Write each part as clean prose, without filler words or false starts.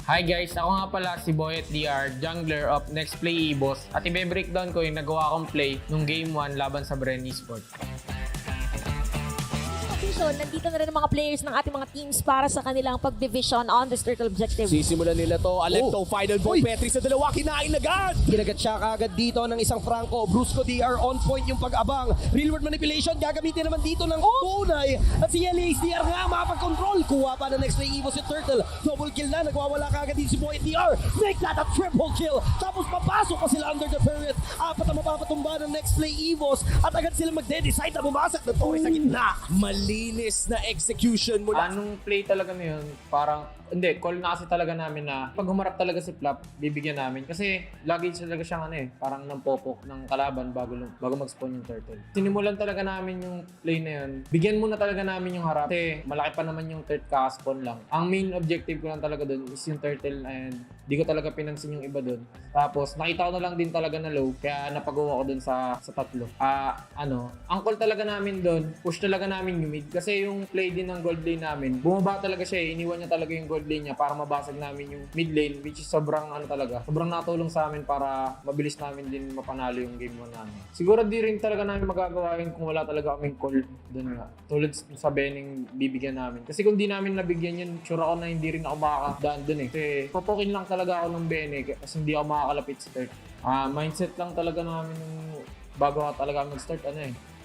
Hi guys, ako nga pala si Boyet DR, jungler of Nexplay EVOS at i-breakdown ko yung nagawa kong play nung Game 1 laban sa BREN Esports. Nandito na rin ang mga players ng ating mga teams para sa kanilang pag-division on this turtle objective. Sisimulan nila to. Alecto, final ball. Petri sa dalawa, kinain agad. Ginagat siya kagad dito ng isang Franco. Brusco DR on point yung pag-abang. Real world manipulation, gagamitin naman dito ng tunay. At si LA's DR nga makapag-control. Kuha pa ng Nexplay EVOS yung turtle. Double kill na, nagwawala kagad dito si Boy DR. Make that a triple kill. Tapos papasok pa sila under the turret. Apat na mapapatumba ng Nexplay EVOS. At agad sila magde-decide na bumasak ng Torres sa gitna. Malinis na execution mula. Anong play talaga na yun, parang, hindi, call na kasi talaga namin na pag humarap talaga si Flap, bibigyan namin. Kasi lagi talaga siyang parang nampopok ng kalaban bago mag-spawn yung turtle. Sinimulan talaga namin yung play na yun. Bigyan muna talaga namin yung harap. Kasi malaki pa naman yung third kaka-spawn lang. Ang main objective ko lang talaga dun is yung turtle and di ko talaga pinansin yung iba dun. Tapos nakita ko na lang din talaga na low, kaya napagawa ko dun sa tatlo. Ang call talaga namin dun, push talaga namin yung mid. Kasi yung play din ng gold lane namin, bumaba talaga siya iniwan niya talaga yung gold lane niya para mabasag namin yung mid lane, which is sobrang sobrang natulong sa amin para mabilis namin din mapanalo yung game 1 namin. Siguro di rin talaga namin magagawa yun kung wala talaga kaming call dun nga. Tulad sa Bening bibigyan namin. Kasi kung di namin nabigyan yun, sure ako na hindi rin ako makakadaan dun eh. Kasi popokin lang talaga ako ng Bene kasi hindi ako makakalapit sa third. Mindset lang talaga namin yung bago ako talaga mag-start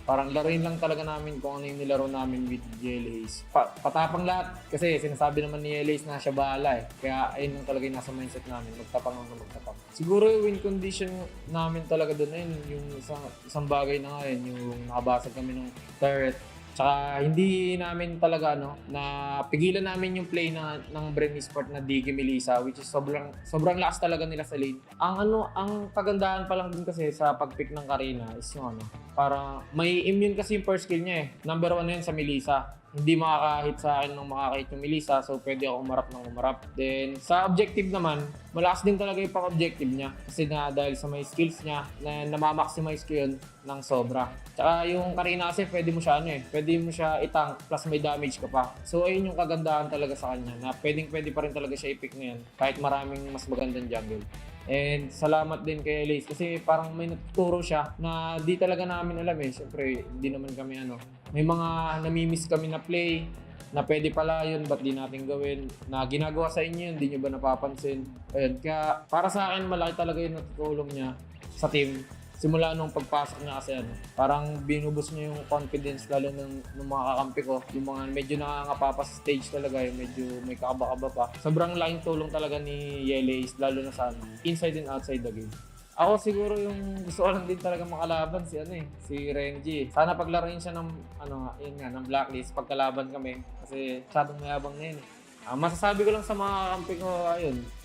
parang laruin lang talaga namin kung ano yung nilaro namin with Yelays. Patapang lahat kasi sinasabi naman ni Yelays na siya bahala eh. Kaya ayun lang talaga yung nasa mindset namin, magtapang hanggang magtapang. Siguro yung win condition namin talaga doon yung isang bagay na nga yung nakabasag kami ng turret. Tsaka hindi namin talaga na pigilan namin yung play ng BREN Esports na Digi Melissa, which is sobrang lakas talaga nila sa lane. Ang kagandahan pa lang din kasi sa pag-pick ng Karina is yung para may immune kasi yung first kill niya eh. Number 1 na yun sa Melissa. Hindi makaka-hit sa akin nung makaka-hit yung Melissa, so pwede ako umarap. Then sa objective naman, malakas din talaga yung pang-objective niya kasi dahil sa may skills niya na namamaximize ko yun ng sobra. Tsaka yung Karina kasi pwede mo siya itank plus may damage ka pa. So ayun yung kagandahan talaga sa kanya na pwede pa rin talaga siya i-pick ngayon kahit maraming mas magandang jungle. And salamat din kay Elise kasi parang may natuturo siya na di talaga namin alam eh. Siyempre, hindi naman kami may mga namimiss kami na play na pwede pala yun, ba't di natin gawin? Na ginagawa sa inyo yun, di nyo ba napapansin? Ayun, kaya para sa akin, malaki talaga yung natutulong niya sa team. Simula nung pagpasok niya kasi parang binubus niya yung confidence lalo ng mga kakampi ko. Yung mga medyo nakangapa pa sa stage talaga, yung medyo may kakaba-kaba pa. Sobrang laking tulong talaga ni Yelays lalo na sa inside and outside the game. Ako siguro yung gusto ko lang din talaga makalaban si Renji. Sana paglaruin siya ng ng blacklist pagkalaban kami kasi masyadong mayabang na yun. Masasabi ko lang sa mga kakampi ko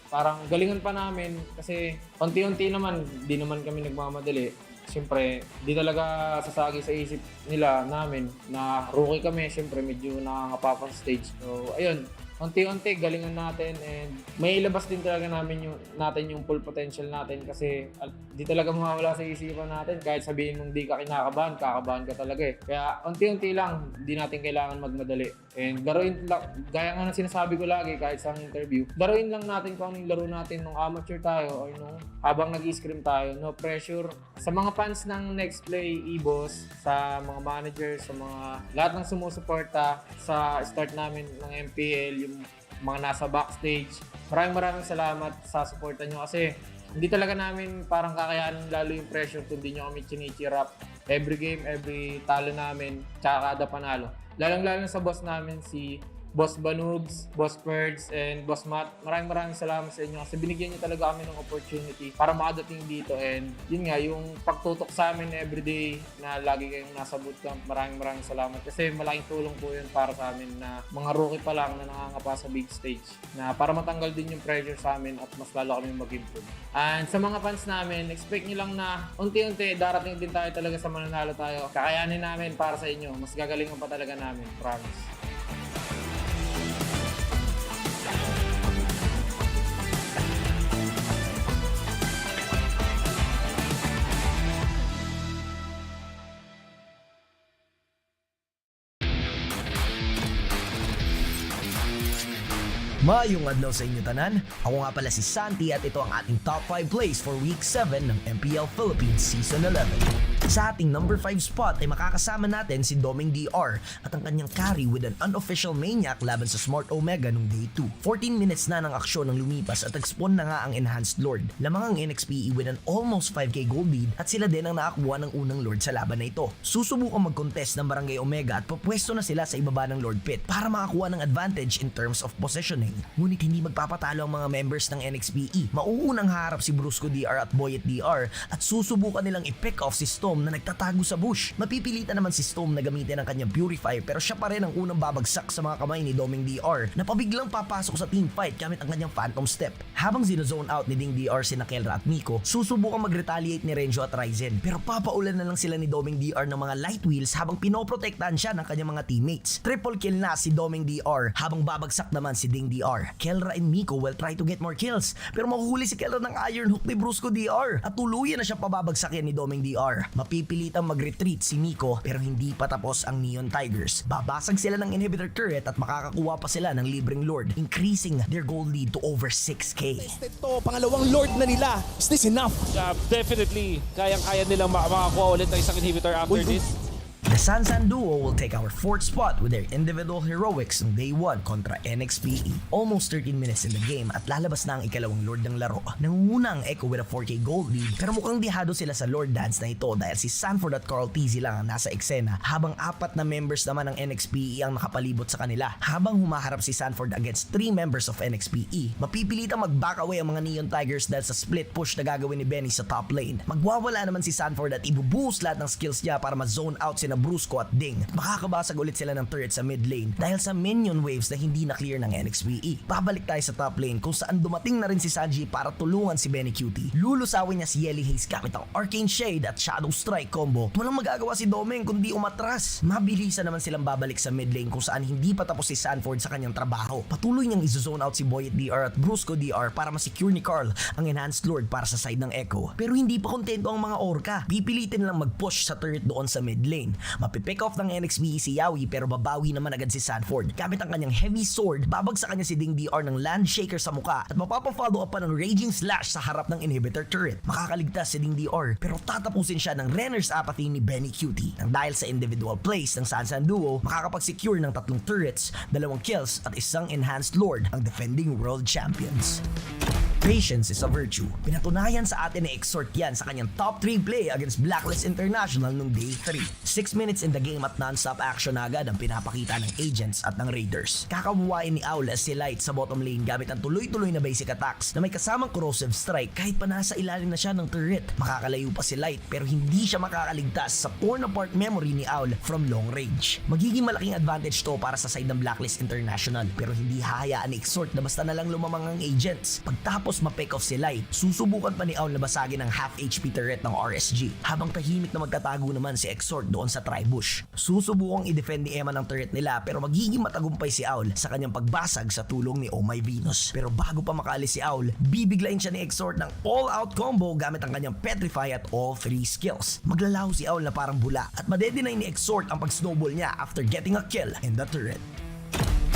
parang galingan pa namin kasi unti-unti naman, di naman kami nagmamadali. Siyempre, di talaga sasagi sa isip namin na rookie kami. Siyempre, medyo nakangapa pa sa stage. So, ayun, unti-unti galingan natin and may ilabas din talaga natin yung full potential natin kasi di talaga mawawala sa isipan natin kahit sabihin mong di ka kinakabahan, kakabahan ka talaga eh. Kaya unti-unti lang, di natin kailangan magmadali. And laruin lang, gaya nga ng sinasabi ko lagi kahit sa interview, laruin lang natin kung anong laro natin nung amateur tayo or nung habang nag-i-scrim tayo. No pressure. Sa mga fans ng Nexplay EVOS, sa mga managers, sa mga lahat ng sumusuporta sa start namin ng MPL, yung mga nasa backstage, maraming salamat sa suporta nyo kasi hindi talaga namin parang kakayanin lalo yung pressure kung di nyo kami chinichirap every game, every talo namin, tsaka kada panalo. Lalong-lalo sa boss namin si Boss Banubs, Boss Perds, and Boss Matt. Maraming salamat sa inyo kasi binigyan niyo talaga kami ng opportunity para makadating dito and yun nga, yung pagtutok sa amin everyday na lagi kayong nasa bootcamp. Maraming salamat kasi malaking tulong po yun para sa amin na mga rookie pa lang na nakangapa sa big stage na para matanggal din yung pressure sa amin at mas lalo kami mag-improve. And sa mga fans namin, expect nyo lang na unti-unti darating din tayo talaga sa mananalo tayo. Kakayanin namin para sa inyo. Mas gagalingan pa talaga namin. Promise. Mayong adlaw sa inyo tanan. Ako nga pala si Santi at ito ang ating top 5 plays for Week 7 ng MPL-Philippines Season 11. Sa ating number 5 spot ay makakasama natin si Doming DR at ang kanyang carry with an unofficial maniac laban sa Smart Omega nung Day 2. 14 minutes na ng aksyon ng lumipas at nag-spawn na nga ang Enhanced Lord. Lamang ang NXPE with an almost 5k gold lead at sila din ang nakakuha ng unang Lord sa laban na ito. Susubukan mag-contest ng Barangay Omega at papwesto na sila sa ibaba ng Lord Pit para makakuha ng advantage in terms of positioning. Ngunit hindi magpapatalo ang mga members ng NXPE. Mauunang harap si Brusco DR at Boyet DR at susubukan nilang i-pick off si Storm na nagtatago sa bush. Mapipilitan naman si Storm na gamitin ang kanyang Purify pero siya pa rin ang unang babagsak sa mga kamay ni Doming DR na pabiglang papasok sa team fight gamit ang kanyang Phantom Step. Habang zone out ni Ding DR si Kelra at Miko, susubukan mag-retaliate ni Renjo at Ryzen pero papaulan na lang sila ni Doming DR ng mga light wheels habang pinoprotektahan siya ng kanyang mga teammates. Triple kill na si Doming DR habang babagsak naman si Ding DR. Kelra and Miko will try to get more kills pero mahuhuli si Kelra ng Iron Hook ni Brusco DR at tuluyan na siya pababagsakin ni Doming DR. Mapipilitang mag-retreat si Miko pero hindi pa tapos ang Neon Tigers. Babasag sila ng inhibitor turret at makakakuha pa sila ng libreng Lord, increasing their gold lead to over 6k. Tested to, pangalawang Lord na nila. Is this enough? Definitely, kayang-kaya nilang makakuha ulit ng isang inhibitor after this. The Sansan duo will take our 4th spot with their individual heroics ng Day 1 kontra NXPE. Almost 13 minutes in the game at lalabas na ang ikalawang Lord ng laro. Nangunguna ang Echo with a 4k gold lead pero mukhang dihado sila sa Lord dance na ito dahil si Sanford at Carl TZ lang ang nasa eksena habang 4 na members naman ng NXPE ang nakapalibot sa kanila. Habang humaharap si Sanford against 3 members of NXPE, mapipilitang mag-back away ang mga Neon Tigers dahil sa split push na gagawin ni Benny sa top lane. Magwawala naman si Sanford at ibubuhos lahat ng skills niya para ma-zone out na Brusco at Ding. Makakabasag ulit sila ng turret sa mid lane dahil sa minion waves na hindi na-clear ng NXPE. Babalik tayo sa top lane kung saan dumating na rin si Sanji para tulungan si Benny Cutie. Lulusawin niya si Yelly Haze gamit ang Arcane Shade at Shadow Strike combo. Walang magagawa si Doming kundi umatras. Mabilisan naman silang babalik sa mid lane kung saan hindi pa tapos si Sanford sa kanyang trabaho. Patuloy niyang izo-zone out si Boyet DR at Brusco DR para ma-secure ni Carl ang Enhanced Lord para sa side ng Echo. Pero hindi pa kontento ang mga orca. Pipilitin lang mag-push sa turret doon sa mid lane. Mapipick off ng NXPE si Yawi pero babawi naman agad si Sanford. Gamit ang kanyang heavy sword, babagsakan niya si Ding DR ng land shaker sa muka at mapapa-follow up pa ng raging slash sa harap ng inhibitor turret. Makakaligtas si Ding DR pero tatapusin siya ng Renner's Apathy ni Benny Cutie. Nang dahil sa individual plays ng Sansan duo, makakapag-secure ng 3 turrets, 2 kills at isang Enhanced Lord ang defending world champions. Patience is a virtue. Pinatunayan sa atin ni Exhort yan sa kanyang top 3 play against Blacklist International nung Day 3. 6 minutes in the game at non-stop action na agad ang pinapakita ng Agents at ng Raiders. Kakamuwain ni Owl si Light sa bottom lane gamit ang tuloy-tuloy na basic attacks na may kasamang corrosive strike kahit pa nasa ilalim na siya ng turret. Makakalayo pa si Light pero hindi siya makakaligtas sa torn apart memory ni Owl from long range. Magiging malaking advantage to para sa side ng Blacklist International pero hindi hahayaan ni Exhort na basta na lang lumamang ang Agents. Pagtapos ma-pick off si Light, susubukan pa ni Owl na basagin ang half HP turret ng RSG habang tahimik na magtatago naman si Exhort doon sa tri-bush. Susubukang i-defend ni Emma ng turret nila pero magiging matagumpay si Owl sa kanyang pagbasag sa tulong ni Oh My Venus. Pero bago pa makaalis si Owl, bibiglain siya ni Exhort ng all-out combo gamit ang kanyang Petrify at all 3 skills. Maglalaho si Owl na parang bula at madedenay ni Exhort ang pag-snowball niya after getting a kill in the turret.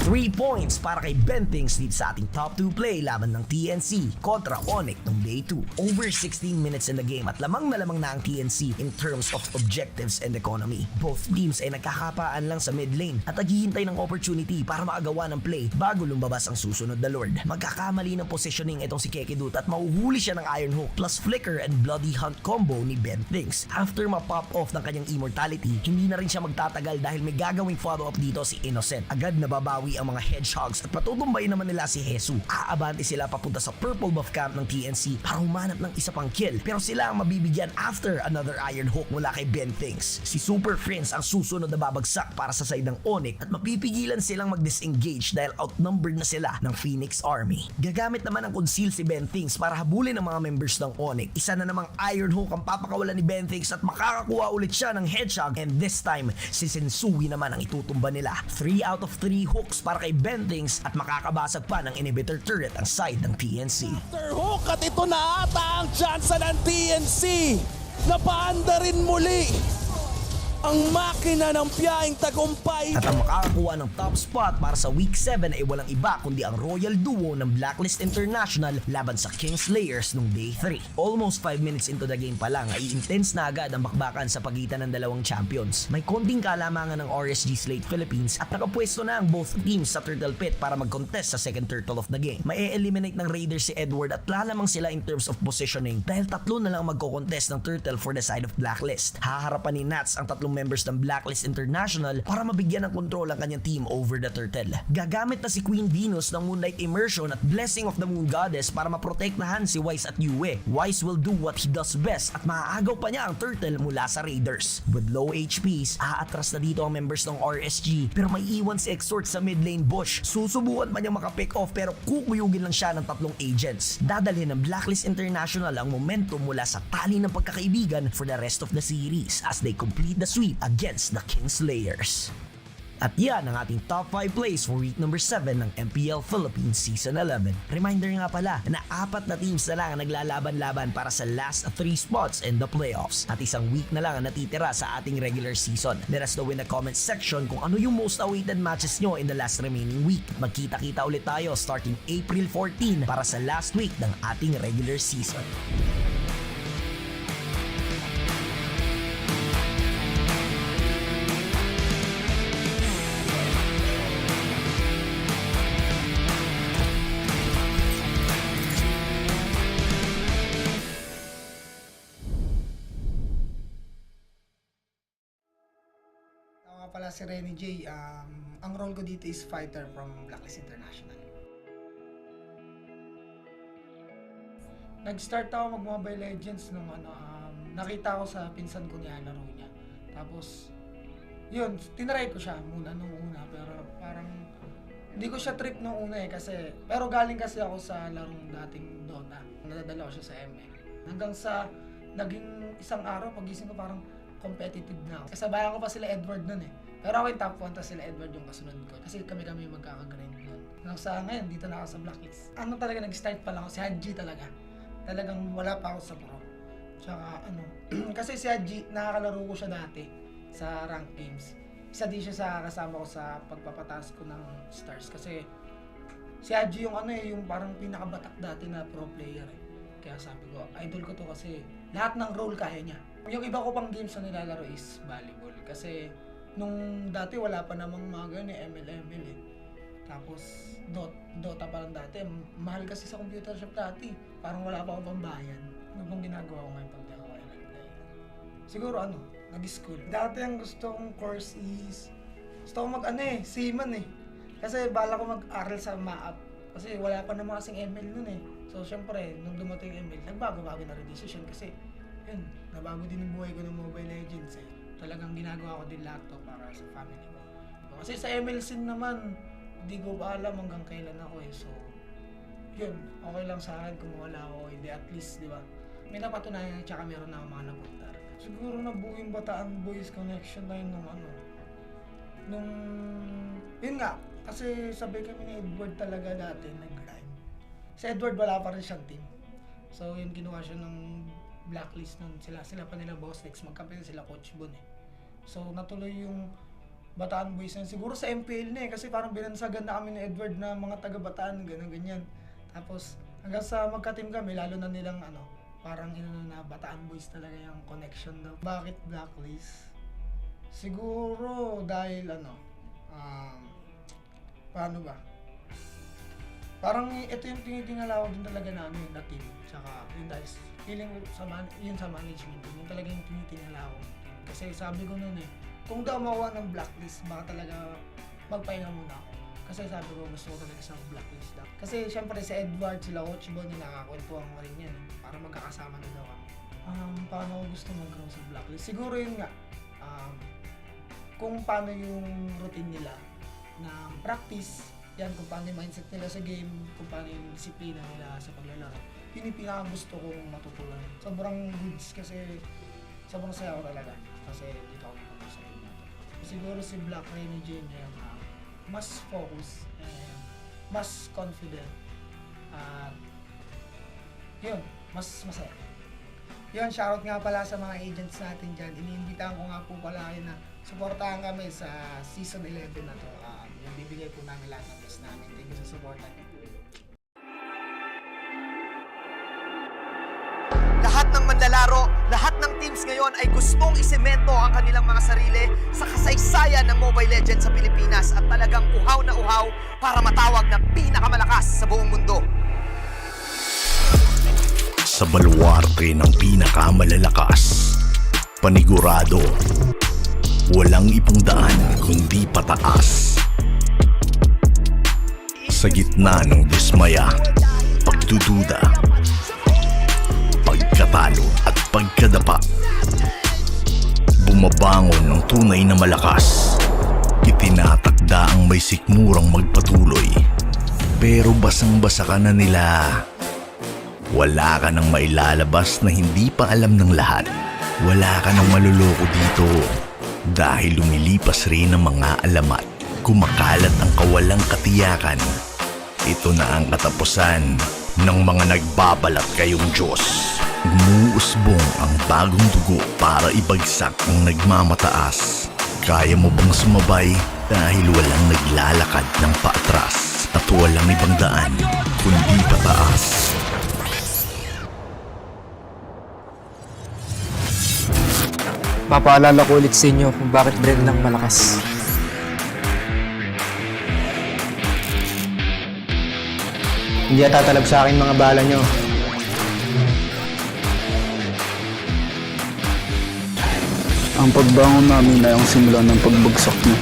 3 points para kay Bentings dito sa ating top 2 play laban ng TNC kontra ONIC ng Day 2. Over 16 minutes in the game at lamang na lamang na ang TNC in terms of objectives and economy. Both teams ay nagkakapaan lang sa mid lane at naghihintay ng opportunity para makagawa ng play bago lumabas ang susunod na Lord. Magkakamali ng positioning itong si Kekidut at mahuhuli siya ng Iron Hook plus Flicker and Bloody Hunt combo ni Bentings. After ma-pop off ng kanyang immortality, hindi na rin siya magtatagal dahil may gagawing follow-up dito si Innocent. Agad na babawi ang mga hedgehogs at patutumbay naman nila si Jesus. Aabante sila papunta sa purple buff camp ng TNC para humanap ng isa pang kill pero sila ang mabibigyan after another Iron Hook mula kay Bentings. Si Super Friends ang susunod na babagsak para sa side ng ONIC at mapipigilan silang mag-disengage dahil outnumbered na sila ng Phoenix Army. Gagamit naman ng conceal si Bentings para habulin ang mga members ng ONIC. Isa na namang Iron Hook ang papakawalan ni Bentings at makakakuha ulit siya ng hedgehog and this time si Sensui naman ang itutumba nila. 3 out of 3 hooks para kay Bentings at makakabasag pa ng inhibitor turret ang side ng TNC. After hook at ito na ata ang tsansa ng TNC na paanda rin muli. ang makina ng piyahing tagumpay. At ang makakakuha ng top spot para sa Week 7 ay walang iba kundi ang Royal Duo ng Blacklist International laban sa Kingslayers nung Day 3. Almost 5 minutes into the game pa lang ay intense na agad ang bakbakan sa pagitan ng dalawang champions. May konting kalamangan ng RSG Philippines at nakapwesto na ang both teams sa Turtle Pit para mag-contest sa second turtle of the game. May eliminate ng Raiders si Edward at lalamang sila in terms of positioning dahil tatlo na lang magko-contest ng turtle for the side of Blacklist. Haharapan ni Nats ang tatlong members ng Blacklist International para mabigyan ng kontrol ang kanyang team over the turtle. Gagamit na si Queen Venus ng Moonlight Immersion at Blessing of the Moon Goddess para maprotektahan si Wise at Yue. Wise will do what he does best at maaagaw pa niya ang turtle mula sa Raiders. With low HPs, aatras na dito ang members ng RSG pero may iwan si Exort sa mid lane bush. Susubukan pa niyang makapick off pero kukuyugin lang siya ng tatlong agents. Dadalhin ng Blacklist International ang momentum mula sa tali ng pagkakaibigan for the rest of the series as they complete the sweep against the Kingslayers. At yan ang ating top 5 plays for week number 7 ng MPL Philippines Season 11. Reminder nga pala na 4 na teams na lang ang naglalaban-laban para sa last 3 spots in the playoffs. At isang week na lang ang natitira sa ating regular season. Let us know in the comment section kung ano yung most awaited matches nyo in the last remaining week. Magkita-kita ulit tayo starting April 14 para sa last week ng ating regular season. Pala si Renny J, ang role ko dito is fighter from Blacklist International. Nag-start ako mag-Mobile Legends nung nakita ko sa pinsan ko nilalaro niya. Tapos, yun, tinry ko siya muna nung una, pero parang hindi ko siya trip nung una pero galing kasi ako sa larong dating Dota. Nadadala ko siya sa ML. Hanggang sa naging isang araw, pagising ko parang competitive na ako. Kasabayan ko pa sila Edward nun eh. Pero ako yung top 1, tapos sila Edward yung kasunod ko. Kasi kami magkakagrind nun. Hanggang sa ngayon, dito na ako sa Blacklist. Ano talaga, nag-start pa lang ako, si Haji talaga. Talagang wala pa ako sa pro. Tsaka kasi si Haji, nakakalaro ko siya dati sa rank games. Isa din siya sa kasama ko sa pagpapataas ko ng stars. Kasi si Haji yung yung parang pinakabatak dati na pro player eh. Kaya sabi ko, idol ko to kasi lahat ng role kaya niya. Yung iba ko pang games na nilalaro is volleyball. Kasi nung dati wala pa namang mga ganun ML eh. Tapos Dota pa lang dati. Mahal kasi sa computer shop dati. Parang wala pa akong pambayan. Ano bang ginagawa ko ngayon pag di ako nag-play? Siguro nag-school. Dati ang gusto kong course is gusto ko seaman eh. Kasi bala ko mag-aral sa MAAP. Kasi wala pa naman kasing ML nun eh. So syempre, nung dumating yung ML, nagbago-bago na rin decision kasi yun, nabago din yung buhay ko ng Mobile Legends eh. Talagang ginagawa ko din lahat to para sa family ko. Kasi sa ML scene naman, hindi ko pa alam hanggang kailan ako eh. So, yun, okay lang sa akin kung wala ako. Hindi at least, di ba? May napatunayan at saka meron na mga napuntar. Siguro nabuo yung Bataan Boys connection tayo nung yun nga, kasi sabay kami ni Edward talaga dati nag-grind. Si Edward wala pa rin siyang team. So, yun, ginawa siya ng Blacklist nun. Sila pa nila Boss Lex, magkampi na sila Coach Bon eh. So, natuloy yung Bataan Boys na siguro sa MPL na eh, kasi parang binansagan na kami ni Edward na mga taga-Bataan, ganyan. Tapos, hanggang sa magka-team kami, lalo na nilang parang na Bataan Boys talaga yung connection daw. Bakit Blacklist? Siguro dahil paano ba? Parang ito yung tinitingala ko din talaga na na team. Tsaka yun dahil feeling sa management yun talaga yung tinitingala ko. Kasi sabi ko noon eh, kung daw makuha ng Blacklist, baka talaga magpahinga muna ako. Kasi sabi ko gusto ko talaga sa Blacklist daw. Kasi syempre si Edward, sila Coach Bon, yung nakakwentuhan ko rin yan. Para magkakasama na daw kami. Paano ko gusto mag-grow sa Blacklist? Siguro yun nga, kung paano yung routine nila na practice, yan kung paano yung mindset nila sa game, kung paano yung disiplina nila sa paglalaro. Yun yung pinaka-gusto kong matutunan. Sobrang goods kasi sobrang saya ko talaga. Kasi dito ako napag-usay natin. Siguro si Black Renny Jane yung mas focus and mas confident at yun, mas masaya. Yun, shoutout nga pala sa mga agents natin dyan. Iniimbitahan ko nga po pala kayo na supportahan kami sa Season 11 na to. Yung bibigay po namin lahat ng best namin. Thank you sa support. Lahat ng manlalaro, lahat ng teams ngayon ay gustong isemento ang kanilang mga sarili sa kasaysayan ng Mobile Legends sa Pilipinas at talagang uhaw na uhaw para matawag na pinakamalakas sa buong mundo. Sa baluarte ng pinakamalalakas, panigurado, walang ibang daan kundi pataas. Sa gitna ng dismaya, pagdududa, pagkatalo at pagkadapa, bumabangon ng tunay na malakas. Itinatakda ang may sikmurang magpatuloy, pero basang-basa ka na nila. Wala ka nang mailalabas na hindi pa alam ng lahat. Wala ka nang maluloko dito dahil lumilipas rin ang mga alamat. Kumakalat ang kawalang katiyakan. Ito na ang katapusan ng mga nagbabalat kayong Diyos. Umuusbong ang bagong dugo para ibagsak ang nagmamataas. Kaya mo bang sumabay dahil walang naglalakad ng paatras at walang ibang daan kundi pataas? Papaalala ko ulit sa inyo kung bakit BREN lang malakas. Hindi tatalab sa akin mga bala nyo. Ang pagbangon namin ay ang simula ng pagbagsak niyo.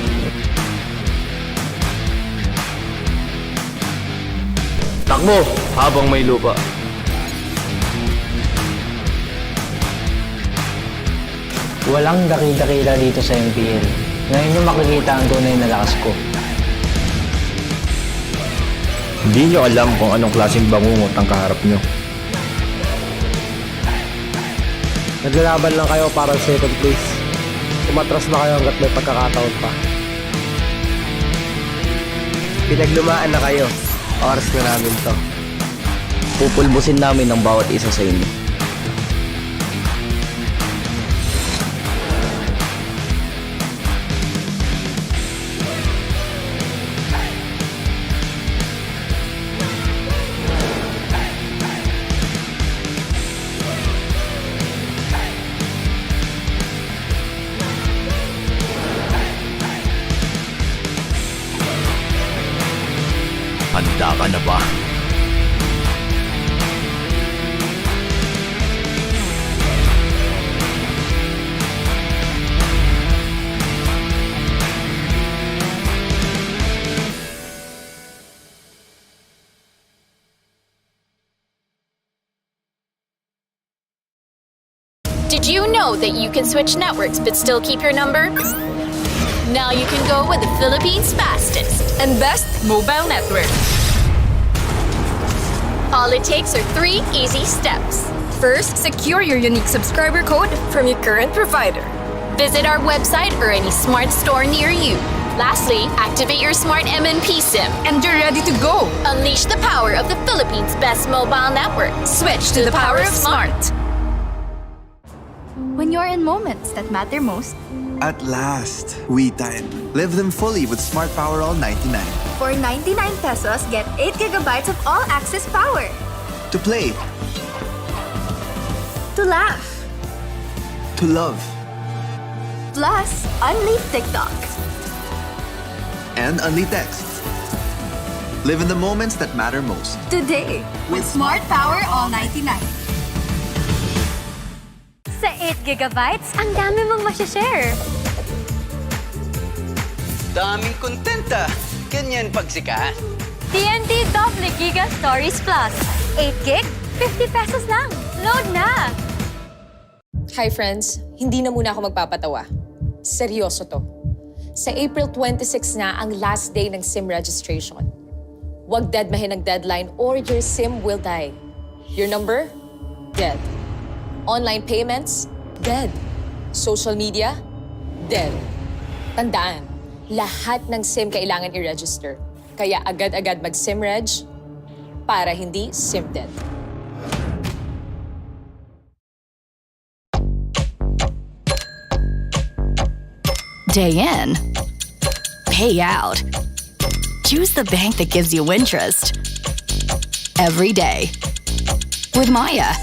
Takbo habang may lupa. Walang dakil-dakila dito sa MPL. Ngayon yung makikita ang tunay na lakas ko. Hindi nyo alam kung anong klaseng bangungot ang kaharap nyo. Naglalaban lang kayo para sa second place. Umatras na kayo hanggat may pagkakataon pa. Pinaglumaan na kayo. Oras na namin to. Pupulbusin namin ang bawat isa sa inyo. Handa ka na ba? Did you know that you can switch networks but still keep your number? Now you can go with the Philippines' fastest and best mobile network. All it takes are 3 easy steps. First, secure your unique subscriber code from your current provider. Visit our website or any smart store near you. Lastly, activate your smart MNP SIM and you're ready to go. Unleash the power of the Philippines' best mobile network. Switch to the power of smart. When you're in moments that matter most, at last, we time. Live them fully with Smart Power All 99. For 99 pesos, get 8 gigabytes of all-access power. To play. To laugh. To love. Plus, unleash TikTok. And unleash text. Live in the moments that matter most. Today, with Smart Power All 99. Sa 8 gigabytes, ang dami mong masishare. Daming kontenta. Ganyan pagsikat. TNT Double Giga Stories Plus. 8 gig, 50 pesos lang. Load na! Hi friends, hindi na muna ako magpapatawa. Seryoso to. Sa April 26 na ang last day ng SIM registration. Huwag deadmahin ang deadline or your SIM will die. Your number? Dead. Online payments? Dead. Social media? Dead. Tandaan, lahat ng SIM kailangan i-register. Kaya agad-agad mag-SIM reg para hindi SIM dead. Day in, pay out. Choose the bank that gives you interest every day with Maya.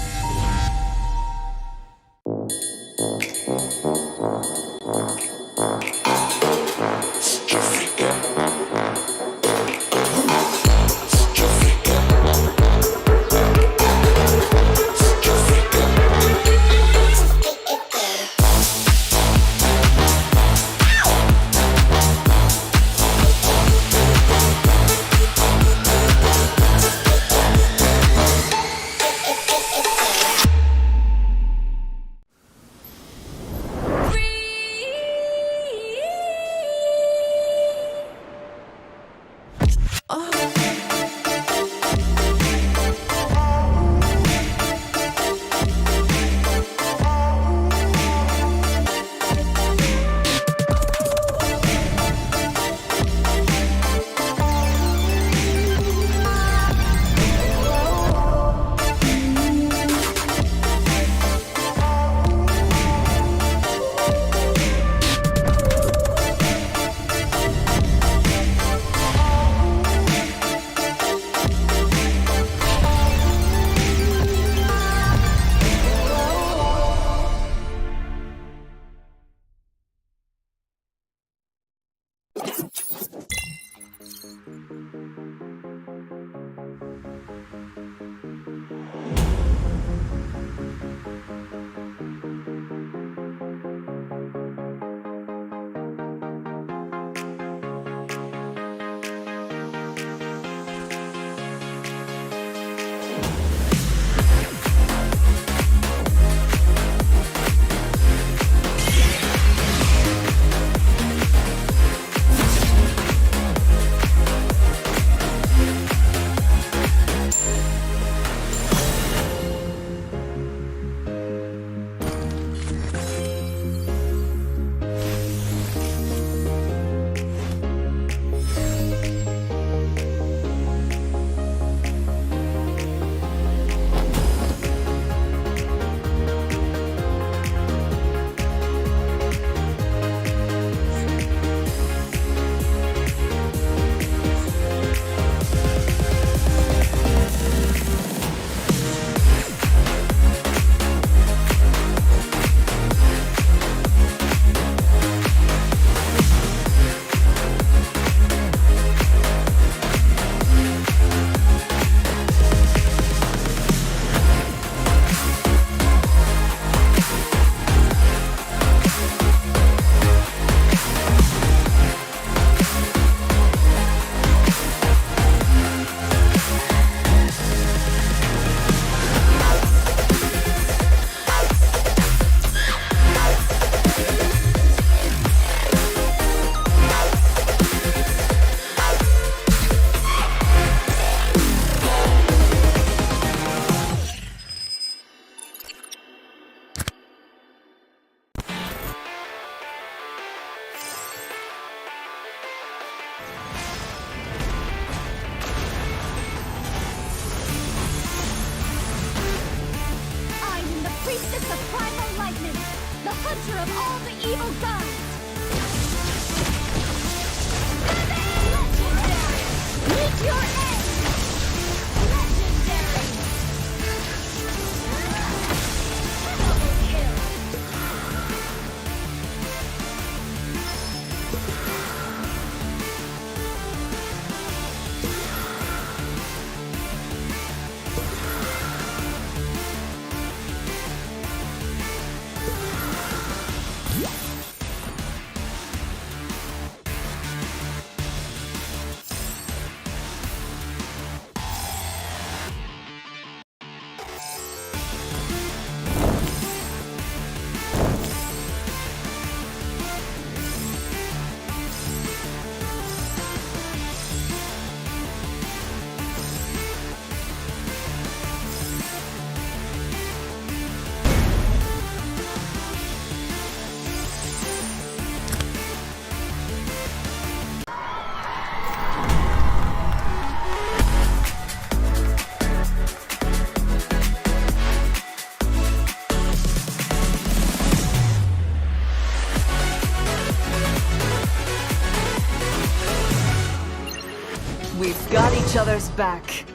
each other's back.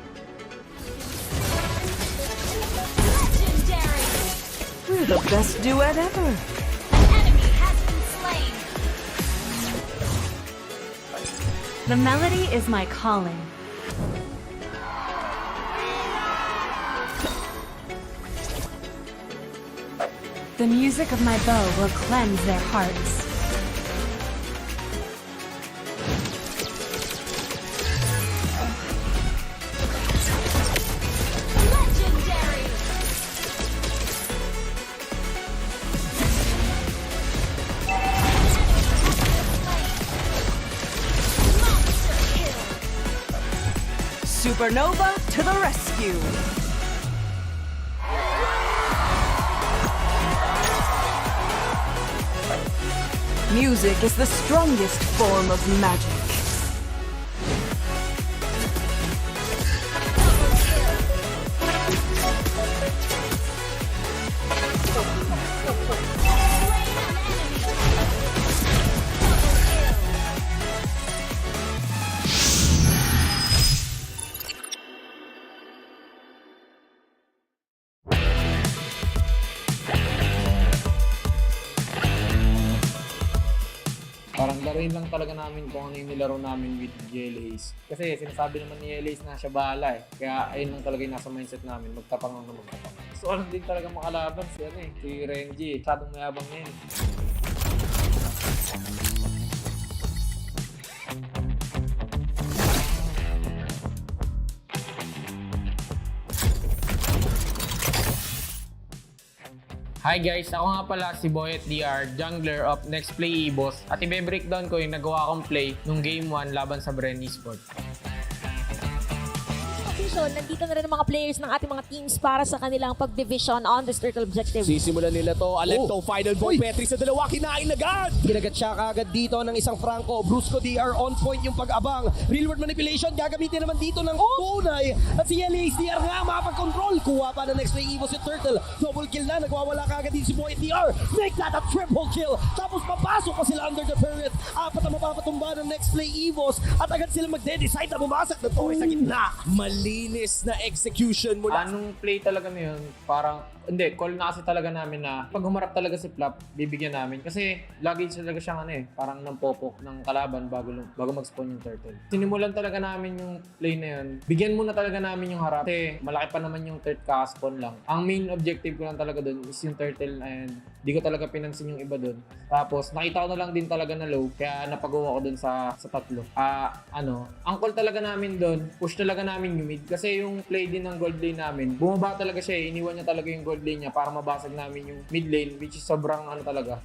We're the best duet ever. The melody is my calling. The music of my bow will cleanse their hearts. Supernova to the rescue. Music is the strongest form of magic. Parang laruin lang talaga namin kung ano yung nilaro namin with GLAs. Kasi sinasabi naman ni GLAs na siya bahala eh. Kaya ayun lang talaga yung nasa mindset namin, magtapang lang na magtapang. So alam din talaga makalaban si Renji. Masyadong mayabang na yun. Hi guys! Ako nga pala si Boyet DR, jungler of Nexplay EVOS at i-breakdown ko yung nagawa kong play nung Game 1 laban sa BREN Esports. Nandito na rin ang mga players ng ating mga teams para sa kanilang pag-division on this turtle objective. Sisimulan nila to. Alecto, final ball. Petri sa dalawa, kinain agad. Ginagat siya kaagad dito ng isang Franco. Brusco DR on point yung pag-abang. Real world manipulation. Gagamitin naman dito ng tunay. At si LA's DR nga makapag-control. Kuha pa ng Nexplay EVOS si Turtle. Double kill na. Nagwawala kaagad dito si Boy DR. Make that a triple kill. Tapos papasok pa sila under the turret. Apat na mapapatumba ng Nexplay EVOS. At agad sila magde-decide na bumasak na Torres sa gitna. Malinis na execution mula. Anong play talaga na yun, parang, hindi, call na kasi talaga namin na pag humarap talaga si Flap, bibigyan namin. Kasi lagi talaga siyang parang nampopok ng kalaban bago mag-spawn yung turtle. Sinimulan talaga namin yung play na yun. Bigyan muna talaga namin yung harap. Kasi malaki pa naman yung third ka-spawn lang. Ang main objective ko lang talaga dun is yung turtle and di ko talaga pinansin yung iba dun. Tapos nakita ko na lang din talaga na low, kaya napagawa ko dun sa tatlo. Ang call talaga namin dun, push talaga namin yung mid. Kasi yung play din ng gold lane namin, bumaba talaga siya iniwan niya talaga yung gold lane niya para mabasag namin yung mid lane, which is sobrang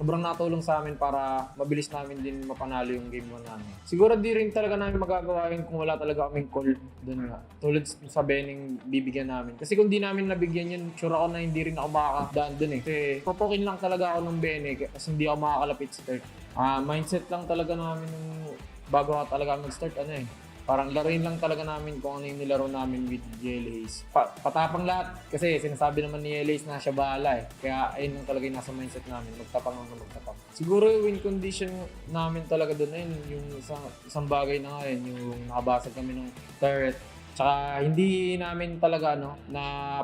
sobrang natulong sa amin para mabilis namin din mapanalo yung game 1 namin. Siguro di rin talaga namin magagawa yun kung wala talaga kaming call dun nga. Tulad sa Bening bibigyan namin. Kasi kung di namin nabigyan yun, sure ako na hindi rin ako makakadaan dun eh. Kasi popokin lang talaga ako ng Bene kasi hindi ako makakalapit sa third. Mindset lang talaga namin bago ako talaga mag-start parang laruin lang talaga namin kung ano yung nilaro namin with GLAs. Patapang lahat. Kasi sinasabi naman ni GLAs na siya bahala eh. Kaya ayun lang talaga yung nasa mindset namin. Magtapang lang na magtapang. Siguro yung win condition namin talaga doon na yun. Yung isang bagay na nga yun. Yung nakabasag kami ng turret. Tsaka hindi namin talaga na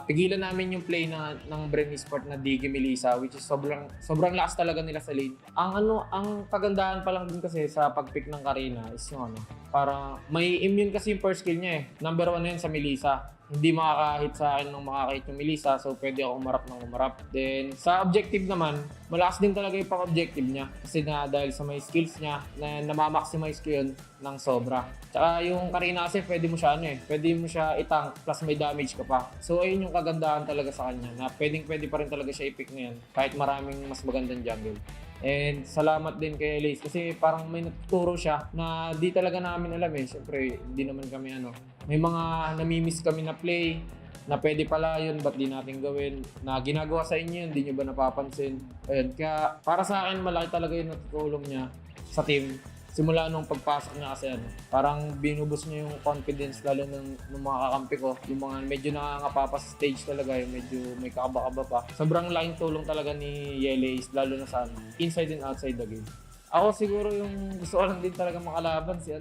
pigilan namin yung play ng BREN Esports na Digi Melissa, which is sobrang lakas talaga nila sa lane. Ang kagandahan pa lang din kasi sa pag-pick ng Karina is yung para may immune kasi yung first kill niya eh. Number 1 na yun sa Melissa. Hindi makakahit sa akin nung makakahit yung Melissa, so pwede ako umarap. Then sa objective naman, malakas din talaga yung pang-objective niya. Kasi dahil sa may skills niya, na namamaximize ko yun ng sobra. Tsaka yung Karina kasi pwede mo siya pwede mo siya itank plus may damage ka pa. So ayun yung kagandahan talaga sa kanya, na pwede pa rin talaga siya i-pick ngayon kahit maraming mas magandang jungle. And salamat din kay Lace kasi parang may natuturo siya na di talaga namin alam eh. Siyempre, di naman kami may mga namimiss kami na play na pwede pala yun, ba't di natin gawin? Na ginagawa sa inyo yun, di nyo ba napapansin? Ayun, kaya para sa akin, malaki talaga yung natutulong niya sa team. Simula nung pagpasok niya kasi parang binubos niya yung confidence lalo ng mga kakampi ko. Yung mga medyo nakangapa sa stage talaga, yung medyo may kakaba-kaba pa. Sobrang laking tulong talaga ni Yeleis lalo na sa inside and outside the game. Ako siguro yung gusto ko lang din talaga makalaban si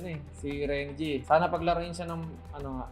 Renji. Sana paglaruin siya ng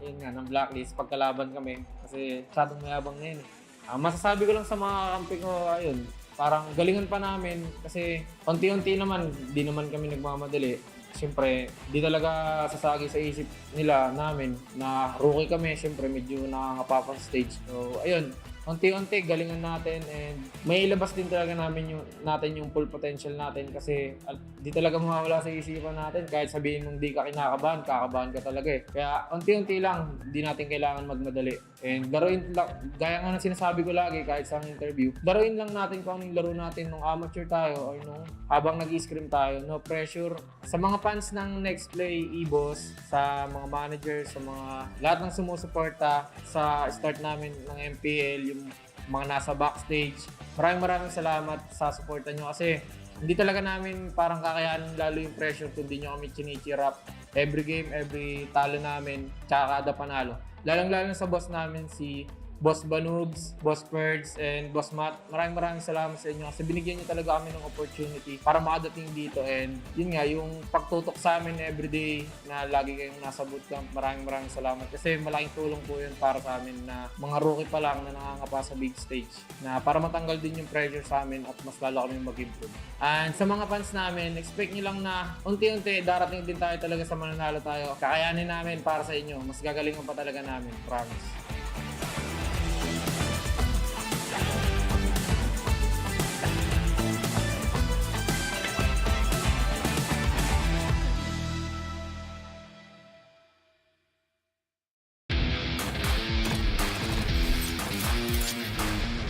yun nga, ng blacklist pagkalaban kami kasi masyadong mayabang na yun. Masasabi ko lang sa mga kampi ko, ayun, parang galingan pa namin kasi unti-unti naman, di naman kami nagmamadali. Siyempre, di talaga sasagi sa isip nila namin na rookie kami. Siyempre, medyo nakakapapa sa stage. So, ayun, unti-unti galingan natin and may ilabas din talaga natin yung full potential natin kasi di talaga mawawala sa isipan natin kahit sabihin mong di ka kinakabahan, kakabahan ka talaga eh. Kaya unti-unti lang, di natin kailangan magmadali. And laruin lang, gaya nga ng sinasabi ko lagi kahit sa interview, laruin lang natin kung anong laro natin nung amateur tayo or nung habang nag-scrim tayo. No pressure. Sa mga fans ng Nexplay EVOS, sa mga managers, sa mga lahat ng sumusuporta sa start namin ng MPL, yung mga nasa backstage. Maraming salamat sa suporta nyo kasi hindi talaga namin parang kakayanin lalo yung pressure kung di nyo kami chinichirap. Every game, every talo namin, tsaka kada panalo. Lalang-lalo sa boss namin si Boss Banugs, Boss Perds, and Boss Matt. Maraming salamat sa inyo kasi binigyan niyo talaga kami ng opportunity para makadating dito. And yun nga, yung pagtutok sa amin everyday na lagi kayong nasa bootcamp, maraming salamat kasi malaking tulong po yun para sa amin na mga rookie pa lang na nangangapa sa big stage na para matanggal din yung pressure sa amin at mas lalo kami mag-improve. And sa mga fans namin, expect nyo lang na unti-unti darating din tayo talaga sa mananalo tayo. Kakayanin namin para sa inyo. Mas gagalingan pa talaga namin. Promise.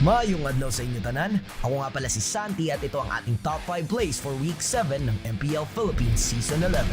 Mayong adlaw sa inyo tanan, ako nga pala si Santi at ito ang ating top 5 plays for Week 7 ng MPL Philippines Season 11.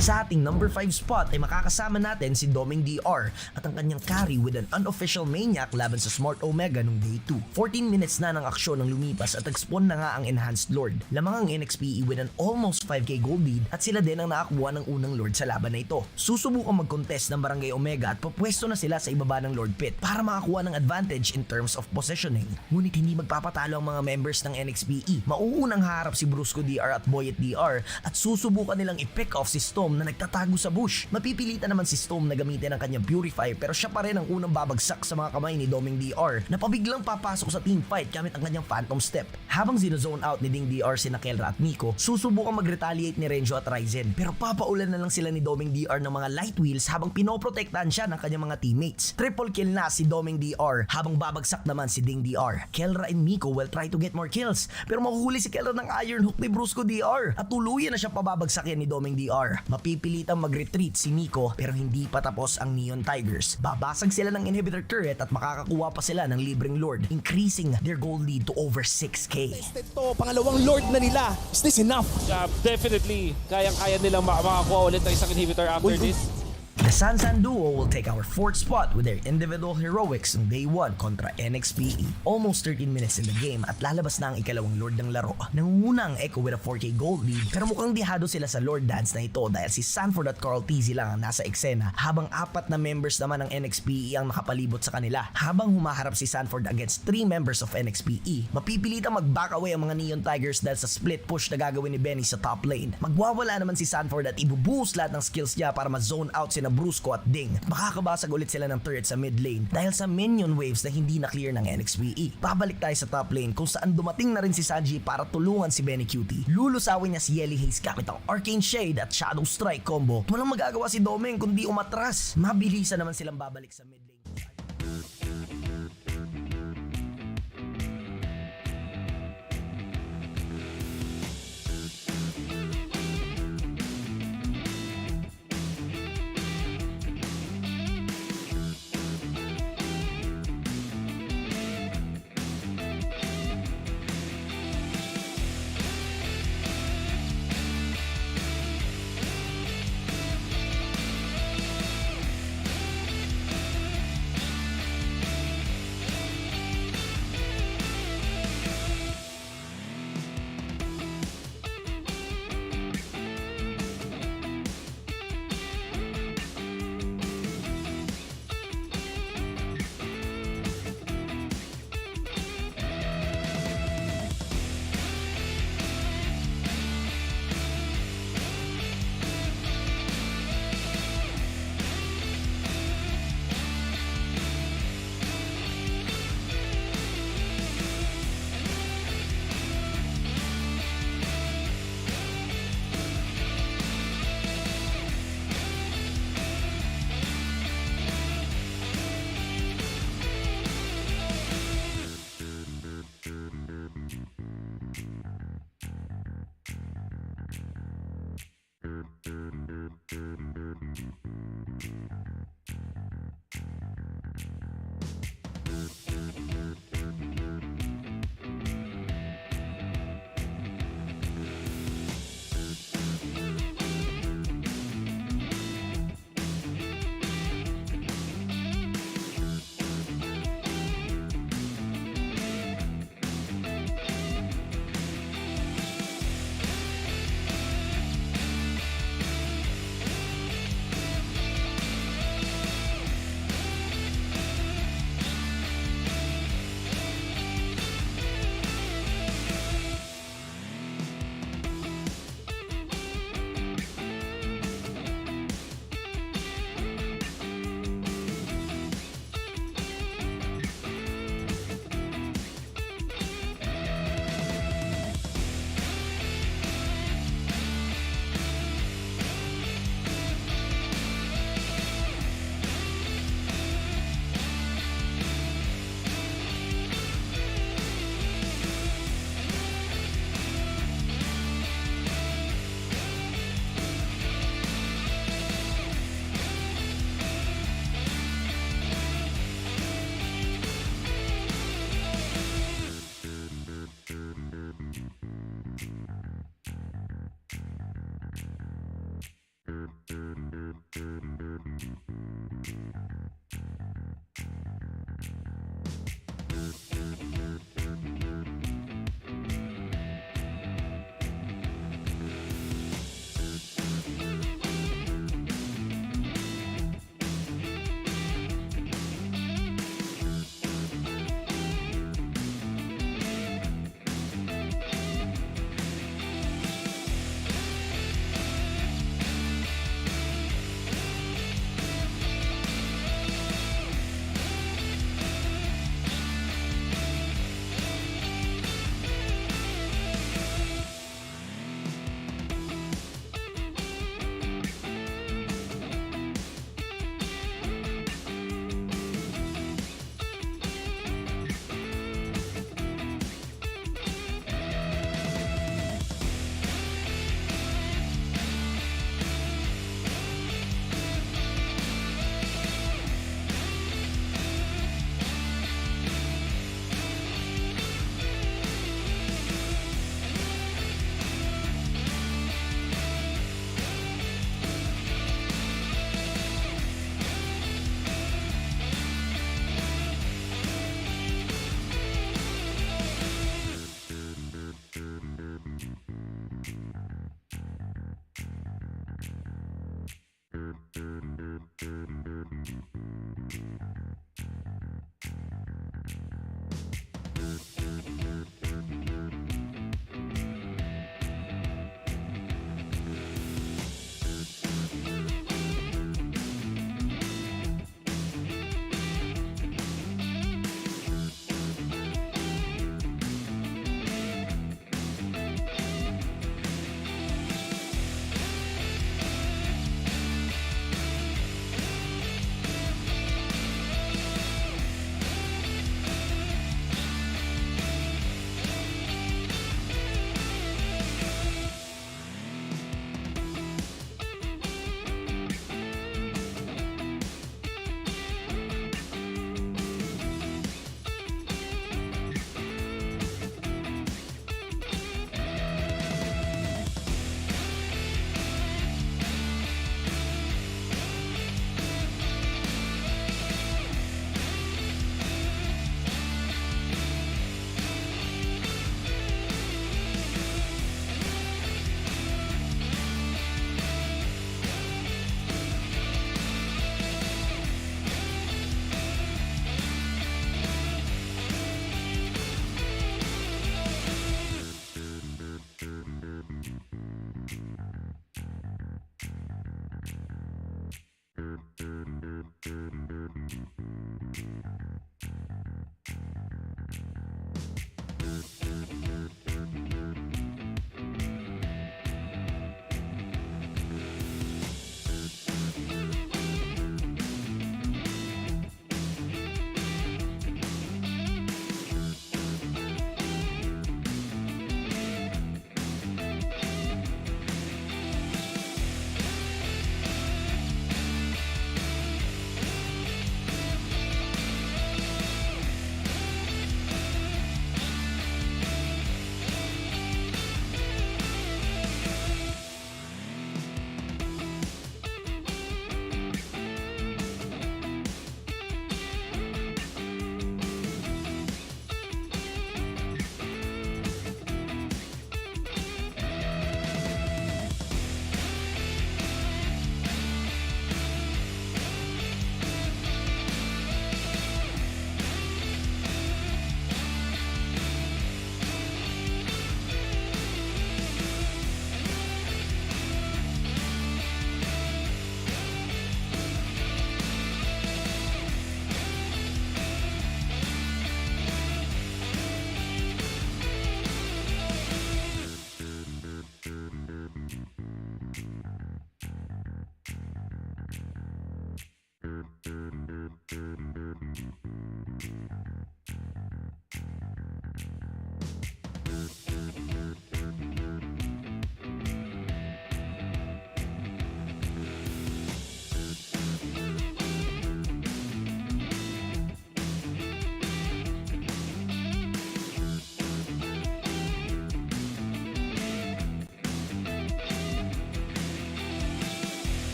Sa ating number 5 spot ay makakasama natin si Doming DR at ang kanyang carry with an unofficial maniac laban sa Smart Omega nung Day 2. 14 minutes na ng aksyon ng lumipas at nag-spawn na nga ang Enhanced Lord. Lamang ang NXPE with an almost 5k gold lead at sila din ang nakakuha ng unang Lord sa laban na ito. Susubukang mag-contest ng Barangay Omega at papwesto na sila sa ibaba ng Lord Pit para makakuha ng advantage in terms of positioning. Ngunit hindi magpapatalo ang mga members ng NXPE. Mauunang harap si Brusco DR at Boyet DR at susubukan nilang i-pick off si Storm na nagtatago sa bush. Mapipilitan naman si Storm na gamitin ang kanyang Purify pero siya pa rin ang unang babagsak sa mga kamay ni Doming DR na pabiglang papasok sa team fight gamit ang kanyang Phantom Step. Habang zone out ni Ding DR si Kelra at Miko, susubukan mag-retaliate ni Renjo at Ryzen pero papaulan na lang sila ni Doming DR ng mga light wheels habang pinoprotektahan siya ng kanyang mga teammates. Triple kill na si Doming DR habang babagsak naman si Ding DR. Kelra and Miko will try to get more kills pero mahuhuli si Kelra ng Iron Hook ni Brusco DR at tuluyan na siya pababagsakin ni Doming DR. Mapipilitang mag-retreat si Miko pero hindi pa tapos ang Neon Tigers. Babasag sila ng inhibitor turret at makakakuha pa sila ng libreng Lord, increasing their gold lead to over 6k. Ito, pangalawang Lord na nila. Is this enough? Definitely. Kayang-kaya nilang makakuha ulit ng isang inhibitor after this. The Sansan duo will take our 4th spot with their individual heroics on Day 1 kontra NXPE. Almost 13 minutes in the game at lalabas na ang ikalawang Lord ng laro. Nangunguna ang Echo with a 4k gold lead pero mukhang dihado sila sa Lord dance na ito dahil si Sanford at Carl TZ lang ang nasa eksena habang 4 na members naman ng NXPE ang nakapalibot sa kanila. Habang humaharap si Sanford against 3 members of NXPE, mapipilitang mag-back away ang mga Neon Tigers dahil sa split push na gagawin ni Benny sa top lane. Magwawala naman si Sanford at ibubuhos lahat ng skills niya para ma-zone out sina Brusco at Ding. Makakabasag ulit sila ng turret sa mid lane dahil sa minion waves na hindi na clear ng NXPE. Pabalik tayo sa top lane kung saan dumating na rin si Sanji para tulungan si Benny Cutie. Lulusawin niya si Yelly Haze gamit ang Arcane Shade at Shadow Strike combo. Walang magagawa si Doming kundi umatras. Mabilisan naman silang babalik sa mid lane.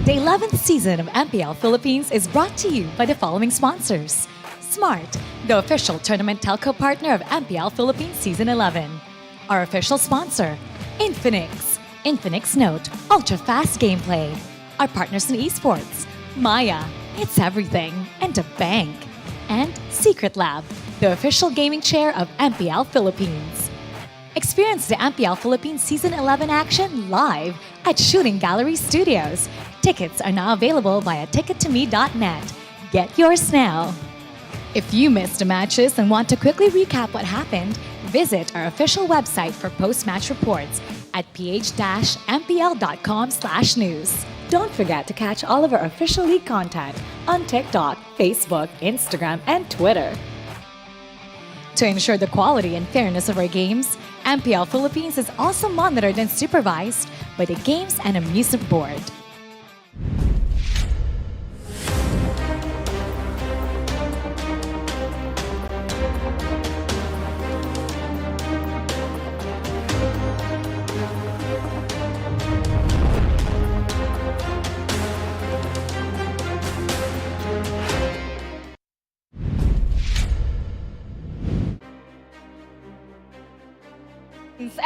The 11th season of MPL Philippines is brought to you by the following sponsors. Smart, the official tournament telco partner of MPL Philippines Season 11. Our official sponsor, Infinix. Infinix Note, ultra-fast gameplay. Our partners in esports, Maya, it's everything, and a bank. And Secret Lab, the official gaming chair of MPL Philippines. Experience the MPL Philippines Season 11 action live at Shooting Gallery Studios. Tickets are now available via tickettome.net. Get yours now. If you missed the matches and want to quickly recap what happened, visit our official website for post-match reports at ph-mpl.com/news. Don't forget to catch all of our official league content on TikTok, Facebook, Instagram, and Twitter. To ensure the quality and fairness of our games, MPL Philippines is also monitored and supervised by the Games and Amusement Board.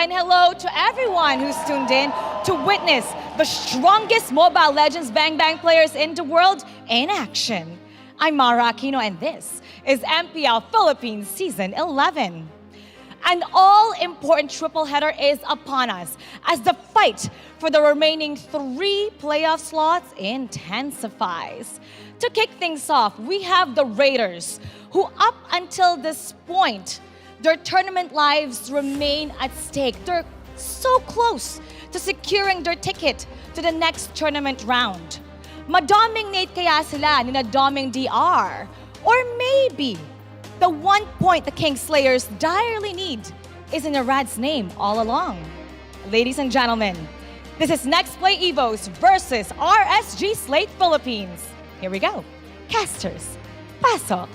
And hello to everyone who's tuned in to witness the strongest Mobile Legends Bang Bang players in the world in action. I'm Mara Aquino and this is MPL Philippines Season 11. An all-important triple header is upon us as the fight for the remaining 3 playoff slots intensifies. To kick things off, we have the Raiders, who up until this point, their tournament lives remain at stake. They're so close to securing their ticket to the next tournament round. Ma-dominate kaya sila ni na Doming DR? Or maybe the 1 point the Kingslayers direly need is in Arad's name all along. Ladies and gentlemen, this is Nexplay EVOS versus RSG Slate Philippines. Here we go. Casters, pasok.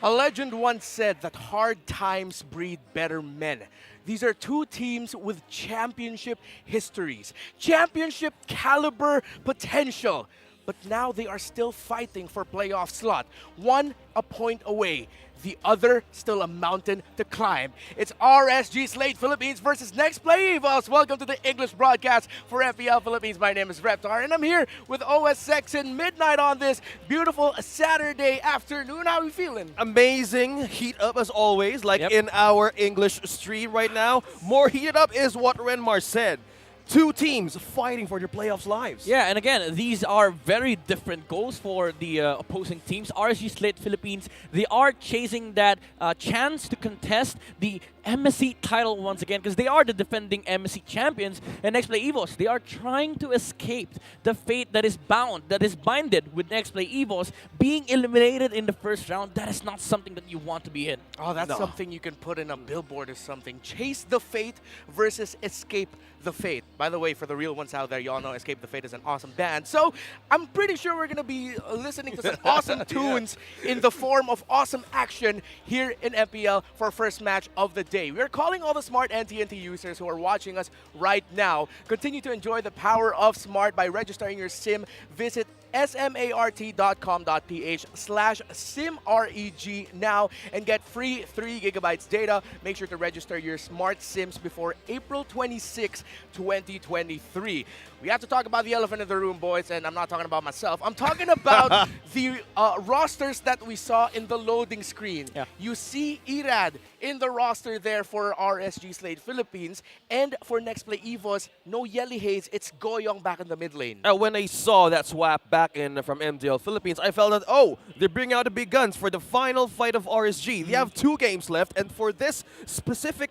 A legend once said that hard times breed better men. These are 2 teams with championship histories, championship caliber potential. But now they are still fighting for playoff slot. One a point away. The other still a mountain to climb. It's RSG Slate Philippines versus Nexplay EVOS. Welcome to the English broadcast for MPL Philippines. My name is Reptar and I'm here with OS Sexton Midnight on this beautiful Saturday afternoon. How are you feeling? Amazing. Heat up as always, like in our English stream right now. More heated up is what Renmar said. 2 teams fighting for their playoffs lives. Yeah, and again, these are very different goals for the opposing teams. RSG Slate Philippines, they are chasing that chance to contest the MSC title once again because they are the defending MSC champions. And Nexplay EVOS, they are trying to escape the fate that is bound, that is binded with Nexplay EVOS being eliminated in the first round. That is not something that you want to be in. Oh, that's something you can put in a billboard or something. Chase the fate versus escape the fate. By the way, for the real ones out there, y'all know Escape the Fate is an awesome band. So I'm pretty sure we're going to be listening to some awesome tunes in the form of awesome action here in MPL for our first match of the day. We're calling all the Smart and TNT users who are watching us right now. Continue to enjoy the power of Smart by registering your SIM. Visit smart.com.ph/simreg now and get free 3 gigabytes data. Make sure to register your smart SIMs before April 26, 2023. We have to talk about the elephant in the room, boys, and I'm not talking about myself. I'm talking about the rosters that we saw in the loading screen. Yeah. You see Irad in the roster there for RSG Slate Philippines, and for Nexplay EVOS, no Yelly Hayes, it's Goyong back in the mid lane. When I saw that swap back in from MDL Philippines, I felt that, oh, they're bringing out the big guns for the final fight of RSG. They have 2 games left, and for this specific,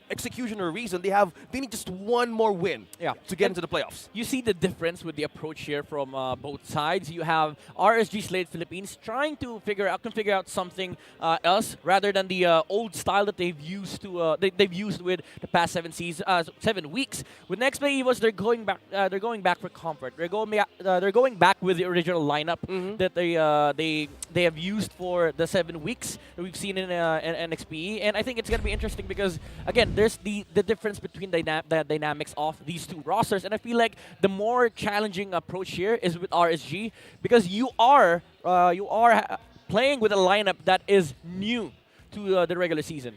execution or reason, they need just 1 more win to get into the playoffs. You see the difference with the approach here from both sides. You have RSG Slate Philippines trying to figure out something else rather than the old style that they've used with the past 7 weeks. With Nexplay EVOS, they're going back for comfort. They're going back with the original lineup that they have used for the 7 weeks that we've seen in NXPE, and I think it's going to be interesting because again, there's the difference between the dynamics of these two rosters, and I feel like the more challenging approach here is with RSG, because you are playing with a lineup that is new to the regular season.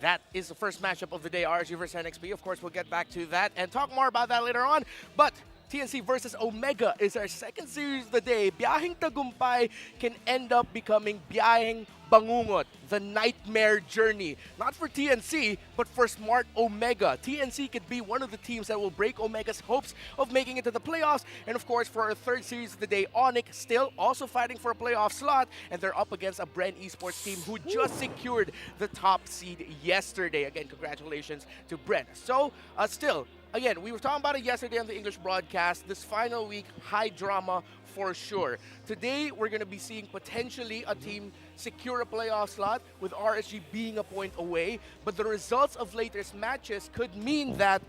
That is the first matchup of the day, RSG versus NXPE. Of course, we'll get back to that and talk more about that later on. But TNC versus Omega is our second series of the day. Biyaheng Tagumpay can end up becoming Biyaheng Bangungot, the nightmare journey. Not for TNC, but for Smart Omega. TNC could be one of the teams that will break Omega's hopes of making it to the playoffs. And of course, for our third series of the day, ONIC still also fighting for a playoff slot. And they're up against a BREN Esports team who just secured the top seed yesterday. Again, congratulations to BREN. So, still, again, we were talking about it yesterday on the English broadcast. This final week, high drama for sure. Today, we're going to be seeing potentially a team secure a playoff slot with RSG being a point away. But the results of latest matches could mean that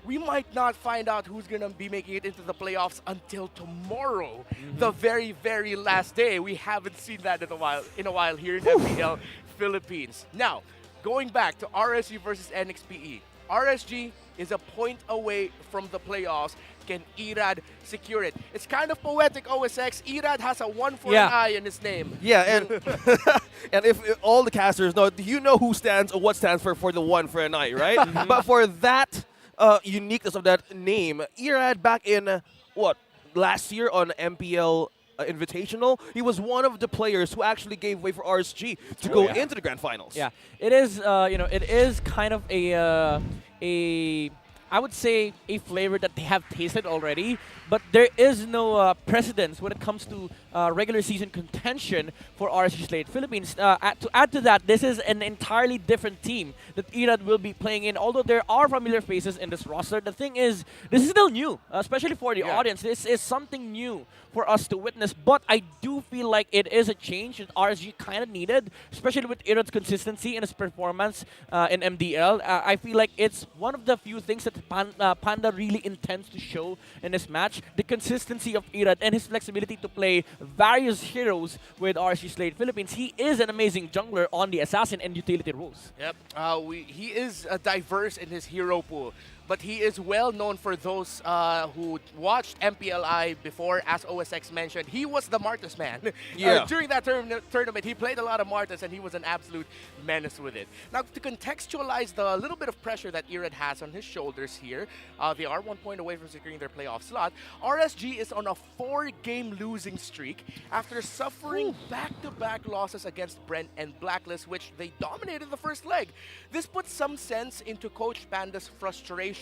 we might not find out who's going to be making it into the playoffs until tomorrow, the very, very last day. We haven't seen that in a while here in MPL Philippines. Now, going back to RSG versus NXPE. RSG is a point away from the playoffs. Can Irad secure it? It's kind of poetic, OSX. Irad has a 1 for an eye in his name. Yeah, and and if all the casters know, you know who stands or what stands for the 1 for an eye, right? But for that uniqueness of that name, Irad back in last year on MPL Invitational, he was one of the players who actually gave way for RSG to go into the grand finals. Yeah, it is. It is kind of I would say a flavor that they have tasted already, but there is no precedence when it comes to regular season contention for RSG Slate Philippines. To add to that, this is an entirely different team that Irad will be playing in. Although there are familiar faces in this roster, the thing is, this is still new, especially for the audience. This is something new for us to witness, but I do feel like it is a change that RSG kind of needed, especially with Irad's consistency in his performance in MDL. I feel like it's one of the few things that Panda really intends to show in this match, the consistency of Irad and his flexibility to play various heroes with RSG Slate Philippines. He is an amazing jungler on the assassin and utility roles. Yep, he is diverse in his hero pool. But he is well known for those who watched MPLI before, as OSX mentioned. He was the Martis man. During that tournament, he played a lot of Martis, and he was an absolute menace with it. Now, to contextualize the little bit of pressure that Irad has on his shoulders here, they are 1 point away from securing their playoff slot. RSG is on a 4-game losing streak after suffering back-to-back losses against BREN and Blacklist, which they dominated the first leg. This puts some sense into Coach Panda's frustration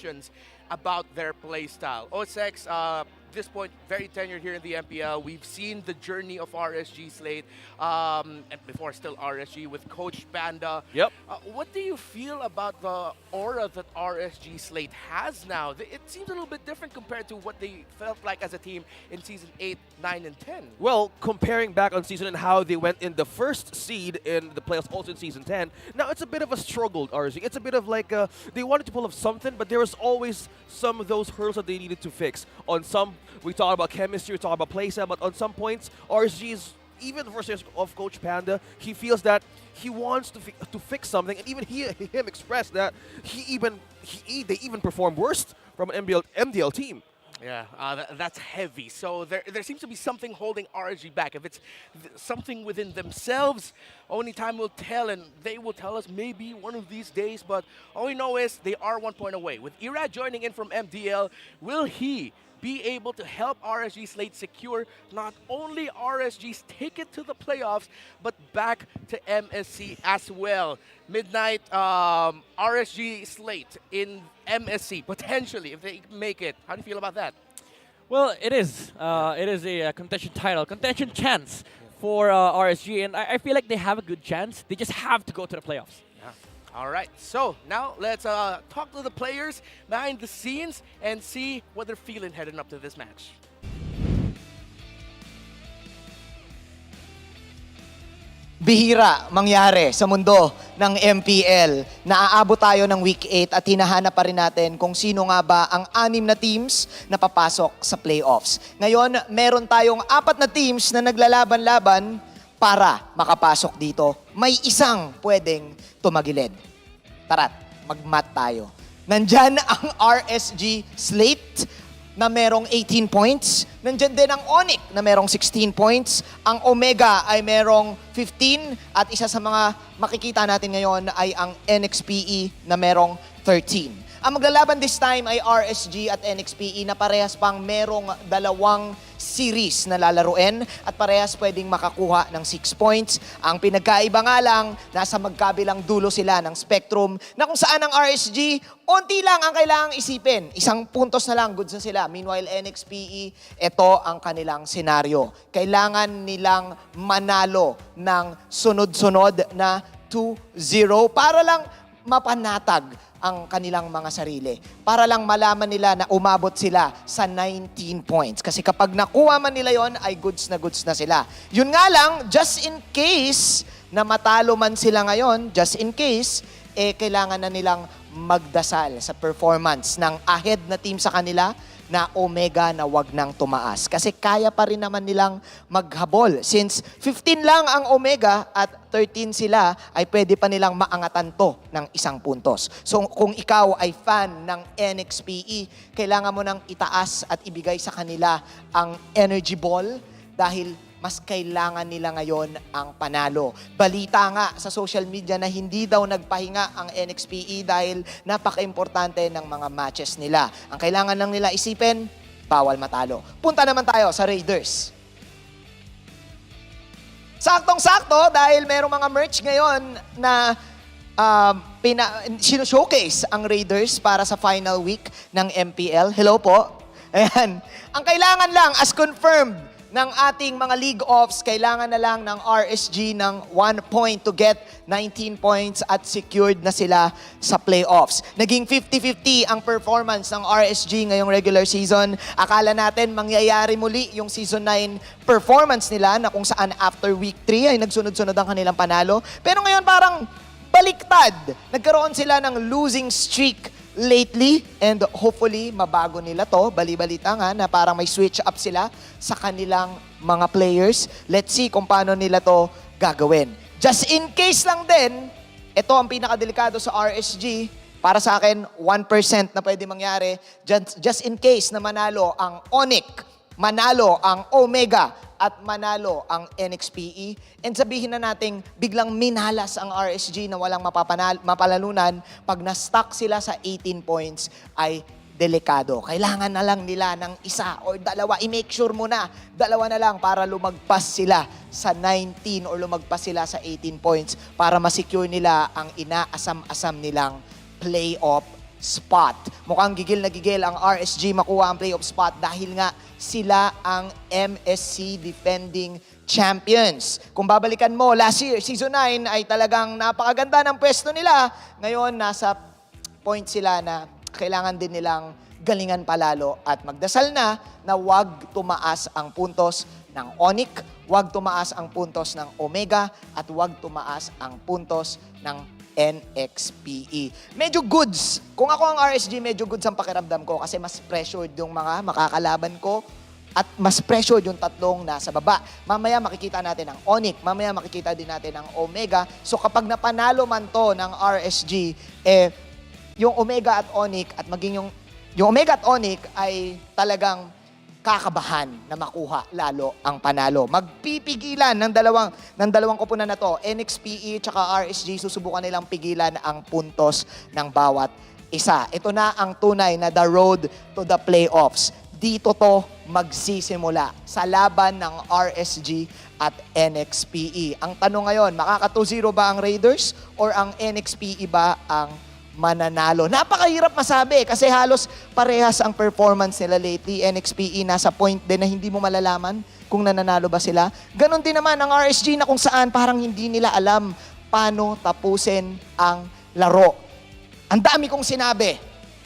about their playstyle. OSX, this point, very tenured here in the MPL. We've seen the journey of RSG Slate, and before still RSG with Coach Panda. Yep. What do you feel about the aura that RSG Slate has now? It seems a little bit different compared to what they felt like as a team in Season 8, 9, and 10. Well, comparing back on season and how they went in the first seed in the playoffs, also in Season 10, now it's a bit of a struggle, RSG. It's a bit of like, they wanted to pull off something, but there was always some of those hurdles that they needed to fix. On some, we talk about chemistry, we talk about playstyle, but on some points, RSG is, even the first year of Coach Panda, he feels that he wants to fix something, and even him expressed that they even perform worst from an MDL team. Yeah, that's heavy. So there seems to be something holding RSG back. If it's something within themselves, only time will tell, and they will tell us maybe one of these days. But all we know is they are 1 point away. With Irad joining in from MDL, will he be able to help RSG Slate secure not only RSG's ticket to the playoffs, but back to MSC as well? Midnight, RSG Slate in MSC, potentially, if they make it. How do you feel about that? Well, it is a contention chance for RSG, and I feel like they have a good chance. They just have to go to the playoffs. All right, so now let's talk to the players behind the scenes and see what they're feeling heading up to this match. Bihira mangyari sa mundo ng MPL. Naaabot tayo ng Week 8 at hinahanap pa rin natin kung sino nga ba ang 6 na teams na papasok sa playoffs. Ngayon, meron tayong 4 na teams na naglalaban-laban para makapasok dito. May isang pwedeng tumagilid. Tara. mag-mat tayo. Nandyan ang RSG Slate na merong 18 points. Nandyan din ang ONIC na merong 16 points. Ang Omega ay merong 15 at isa sa mga makikita natin ngayon ay ang NXPE na merong 13. Ang maglalaban this time ay RSG at NXPE na parehas pang merong dalawang series na lalaruin at parehas pwedeng makakuha ng 6 points. Ang pinagkaiba nga lang, nasa magkabilang dulo sila ng spectrum na kung saan ang RSG, onti lang ang kailangang isipin. Isang puntos na lang, goods na sila. Meanwhile, NXPE, ito ang kanilang senaryo. Kailangan nilang manalo ng sunod-sunod na 2-0 para lang mapanatag ang kanilang mga sarili. Para lang malaman nila na umabot sila sa 19 points. Kasi kapag nakuha man nila yon ay goods na sila. Yun nga lang, just in case na matalo man sila ngayon, just in case, kailangan na nilang magdasal sa performance ng ahead na team sa kanila na Omega na wag nang tumaas. Kasi kaya pa rin naman nilang maghabol. Since 15 lang ang Omega at 13 sila, ay pwede pa nilang maangatan to ng 1 puntos. So kung ikaw ay fan ng NXPE, kailangan mo nang itaas at ibigay sa kanila ang energy ball dahil mas kailangan nila ngayon ang panalo. Balita nga sa social media na hindi daw nagpahinga ang NXPE dahil napaka-importante ng mga matches nila. Ang kailangan lang nila isipin, bawal matalo. Punta naman tayo sa Raiders. Saktong-sakto dahil merong mga merch ngayon na showcase ang Raiders para sa final week ng MPL. Hello po. Ayan. Ang kailangan lang, as confirmed, ng ating mga league offs, kailangan na lang ng RSG ng 1 point to get 19 points at secured na sila sa playoffs. Naging 50-50 ang performance ng RSG ngayong regular season. Akala natin mangyayari muli yung season 9 performance nila na kung saan after week 3 ay nagsunod-sunod ang kanilang panalo. Pero ngayon parang baliktad. Nagkaroon sila ng losing streak lately and hopefully mabago nila to. Bali-balita nga na parang may switch up sila sa kanilang mga players. Let's see kung paano nila to gagawin. Just in case lang din, ito ang pinakadelikado sa RSG. Para sa akin, 1% na pwede mangyari. Just in case na manalo ang ONIC, manalo ang Omega, at manalo ang NXPE. And sabihin na nating biglang minalas ang RSG na walang mapalalunan, pag na-stuck sila sa 18 points ay delikado. Kailangan na lang nila ng isa or dalawa. I-make sure mo na, dalawa na lang para lumagpas sila sa 19 or lumagpas sila sa 18 points para masecure nila ang inaasam-asam nilang playoff spot. Mukhang gigil na gigil ang RSG makuha ang playoff spot dahil nga sila ang MSC defending champions. Kung babalikan mo, last year, season 9 ay talagang napakaganda ng pwesto nila. Ngayon, nasa point sila na kailangan din nilang galingan palalo at magdasal na wag tumaas ang puntos ng ONIC, wag tumaas ang puntos ng Omega, at wag tumaas ang puntos ng NXPE. Medyo goods. Kung ako ang RSG, medyo goods ang pakiramdam ko kasi mas pressured yung mga makakalaban ko at mas pressured yung tatlong nasa baba. Mamaya makikita natin ang ONIC, mamaya makikita din natin ang Omega. So kapag napanalo man to ng RSG, yung Omega at ONIC at maging yung Omega at ONIC ay talagang kakabahan na makuha lalo ang panalo. Magpipigilan ng dalawang koponan na to, NXPE tsaka RSG, susubukan nilang pigilan ang puntos ng bawat isa. Ito na ang tunay na the road to the playoffs. Dito to magsisimula sa laban ng RSG at NXPE. Ang tanong ngayon, makaka 2-0 ba ang Raiders or ang NXPE ba ang mananalo? Napakahirap masabi kasi halos parehas ang performance nila lately. NXPE nasa point din na hindi mo malalaman kung nananalo ba sila. Ganon din naman ang RSG na kung saan parang hindi nila alam paano tapusin ang laro. Ang dami kong sinabi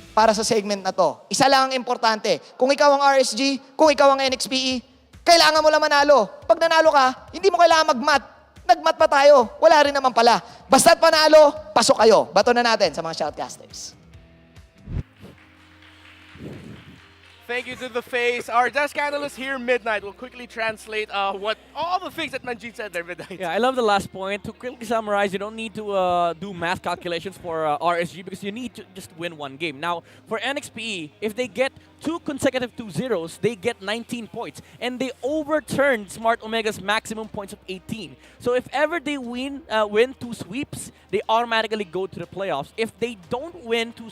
para sa segment na to. Isa lang ang importante. Kung ikaw ang RSG, kung ikaw ang NXPE, kailangan mo lang manalo. Pag nanalo ka, hindi mo kailangan mag-mat. Nag-mat pa tayo. Wala rin naman pala. Basta't panalo, pasok kayo. Bato na natin sa mga shoutcasters. Thank you to the face. Our desk analyst here, Midnight, will quickly translate what all the things that Manjeet said there, Midnight. Yeah, I love the last point. To quickly summarize, you don't need to do math calculations for RSG because you need to just win one game. Now, for NXPE, if they get 2 consecutive 2-0s, they get 19 points. And they overturned Smart Omega's maximum points of 18. So if ever they win 2 sweeps, they automatically go to the playoffs. If they don't win 2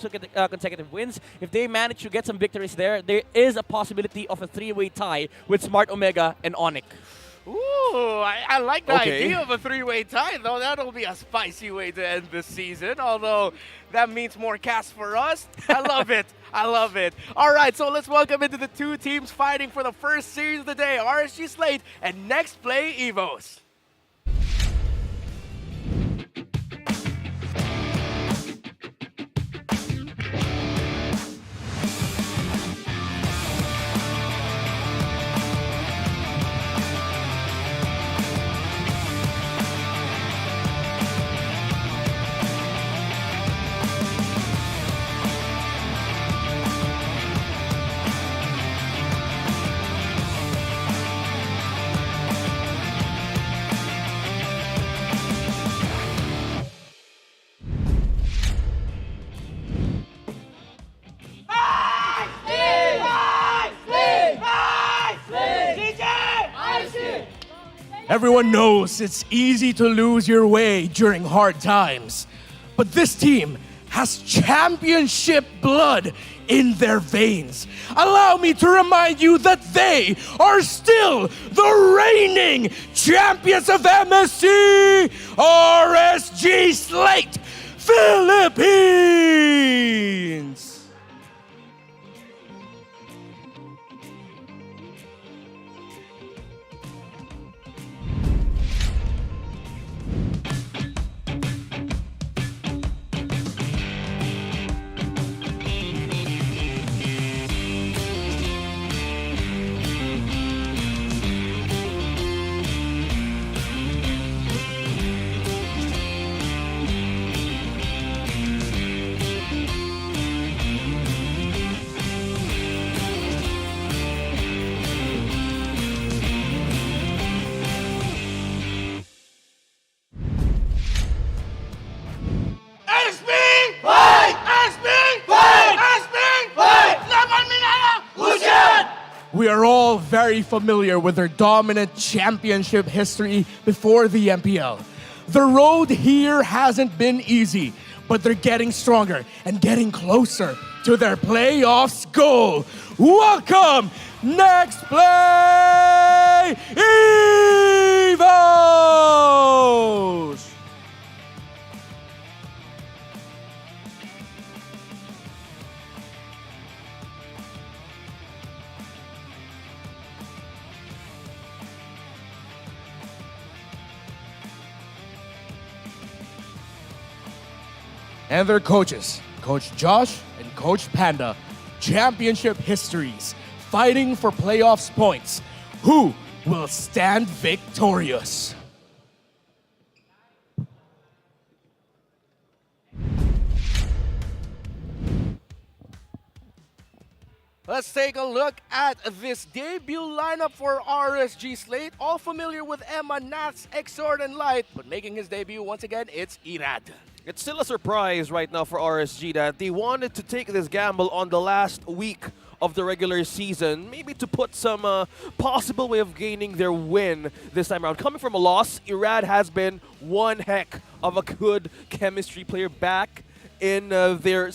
consecutive wins, if they manage to get some victories there is a possibility of a 3-way tie with Smart Omega and ONIC. Ooh, I like the idea of a 3-way tie, though. That'll be a spicy way to end the season, although that means more cash for us. I love it. I love it. All right, so let's welcome into the 2 teams fighting for the first series of the day, RSG Slate and Nexplay EVOS. Everyone knows it's easy to lose your way during hard times, but this team has championship blood in their veins. Allow me to remind you that they are still the reigning champions of MSC RSG Slate Philippines. We are all very familiar with their dominant championship history before the MPL. The road here hasn't been easy, but they're getting stronger and getting closer to their playoffs goal. Welcome, Nexplay EVOS! And their coaches, Coach Josh and Coach Panda, championship histories, fighting for playoffs points. Who will stand victorious? Let's take a look at this debut lineup for RSG Slate. All familiar with Emma, Nats, Exord, and Light, but making his debut once again, it's Irad. It's still a surprise right now for RSG that they wanted to take this gamble on the last week of the regular season, maybe to put some possible way of gaining their win this time around. Coming from a loss, Irad has been one heck of a good chemistry player back in their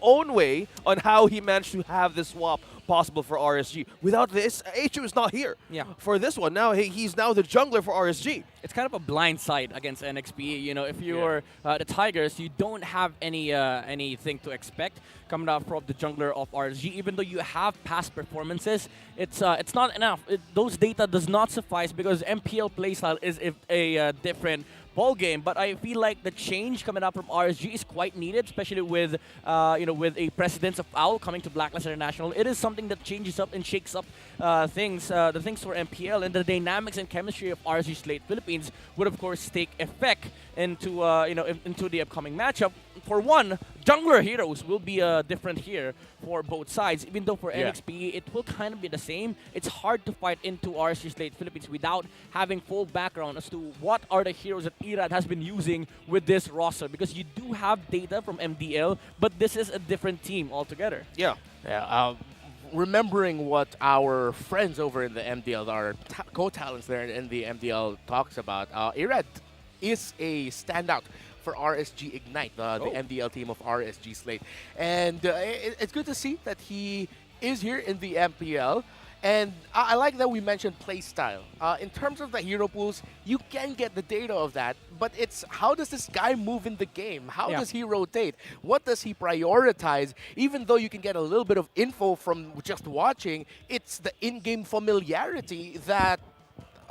own way on how he managed to have this swap possible for RSG. Without this, HU is not here for this one. Now he's now the jungler for RSG. It's kind of a blind side against NXPE. You know, if you're the Tigers, you don't have anything to expect coming out from the jungler of RSG. Even though you have past performances, it's not enough. Those data does not suffice because MPL playstyle is a different ball game, but I feel like the change coming up from RSG is quite needed, especially with with a precedence of OWL coming to Blacklist International. It is something that changes up and shakes up the things for MPL, and the dynamics and chemistry of RSG Slate Philippines would of course take effect into into the upcoming matchup. For one, jungler heroes will be different here for both sides. Even though for Yeah. NXPE, it will kind of be the same. It's hard to fight into RSG Slate Philippines without having full background as to what are the heroes that Irad has been using with this roster. Because you do have data from MDL, but this is a different team altogether. Yeah. Yeah. Remembering what our friends over in the MDL, our co-talents there in the MDL talks about, Irad is a standout for RSG Ignite, the MDL team of RSG Slate. And it's good to see that he is here in the MPL. And I like that we mentioned playstyle. In terms of the hero pools, you can get the data of that, but it's how does this guy move in the game? How does he rotate? What does he prioritize? Even though you can get a little bit of info from just watching, it's the in-game familiarity that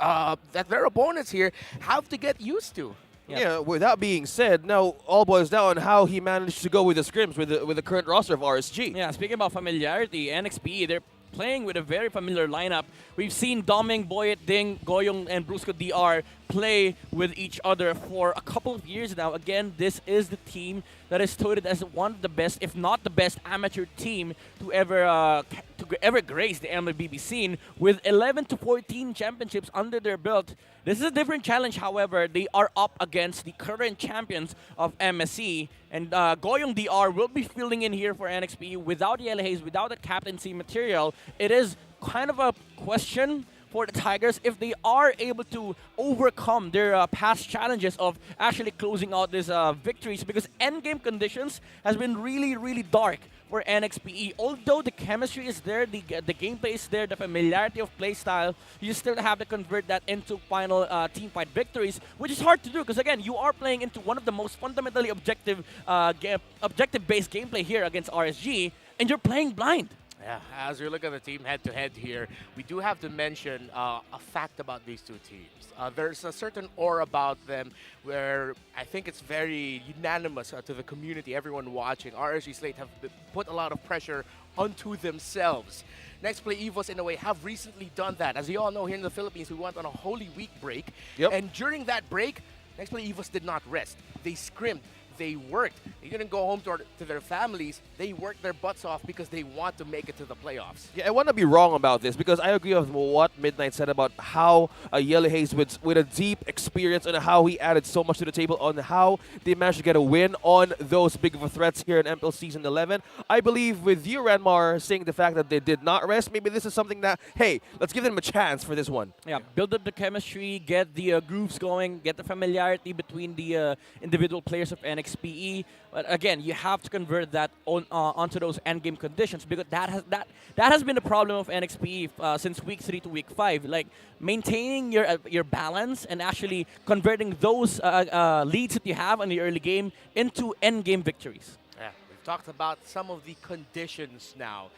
that their opponents here have to get used to. Yeah, with that being said, now all boils down on how he managed to go with the scrims with the current roster of RSG. Yeah, speaking about familiarity, NXPE, they're playing with a very familiar lineup. We've seen Doming, Boyet, Ding, Goyong, and Brusco DR play with each other for a couple of years now. Again, this is the team that is touted as one of the best, if not the best, amateur team to ever grace the MLBB scene with 11 to 14 championships under their belt. This is a different challenge, however. They are up against the current champions of MSC, and Goyong DR will be filling in here for NXPE without Yellow Haze, without that captaincy material. It is kind of a question for the Tigers if they are able to overcome their past challenges of actually closing out these victories, because endgame conditions has been really, really dark for NXPE. Although the chemistry is there, the gameplay is there, the familiarity of playstyle, you still have to convert that into final team fight victories, which is hard to do because, again, you are playing into one of the most fundamentally objective-based gameplay here against RSG, and you're playing blind. Yeah, as we look at the team head-to-head here, we do have to mention a fact about these two teams. There's a certain aura about them where I think it's very unanimous to the community, everyone watching. RSG Slate have put a lot of pressure onto themselves. Nexplay EVOS, in a way, have recently done that. As you all know, here in the Philippines, we went on a Holy Week break. And during that break, Nexplay EVOS did not rest. They scrimmed. They worked. They didn't go home to their families. They worked their butts off because they want to make it to the playoffs. Yeah, I want to be wrong about this because I agree with what Midnight said about how Yellow Haze with a deep experience and how he added so much to the table on how they managed to get a win on those big of a threats here in MPL Season 11. I believe with you, Ranmar, saying the fact that they did not rest, maybe this is something that, hey, let's give them a chance for this one. Yeah, build up the chemistry, get the grooves going, get the familiarity between the individual players of NXPE. But again, you have to convert that onto those endgame conditions, because that has been the problem of NXPE since week 3 to week 5. Like maintaining your balance and actually converting those leads that you have in the early game into endgame victories. Yeah, we've talked about some of the conditions now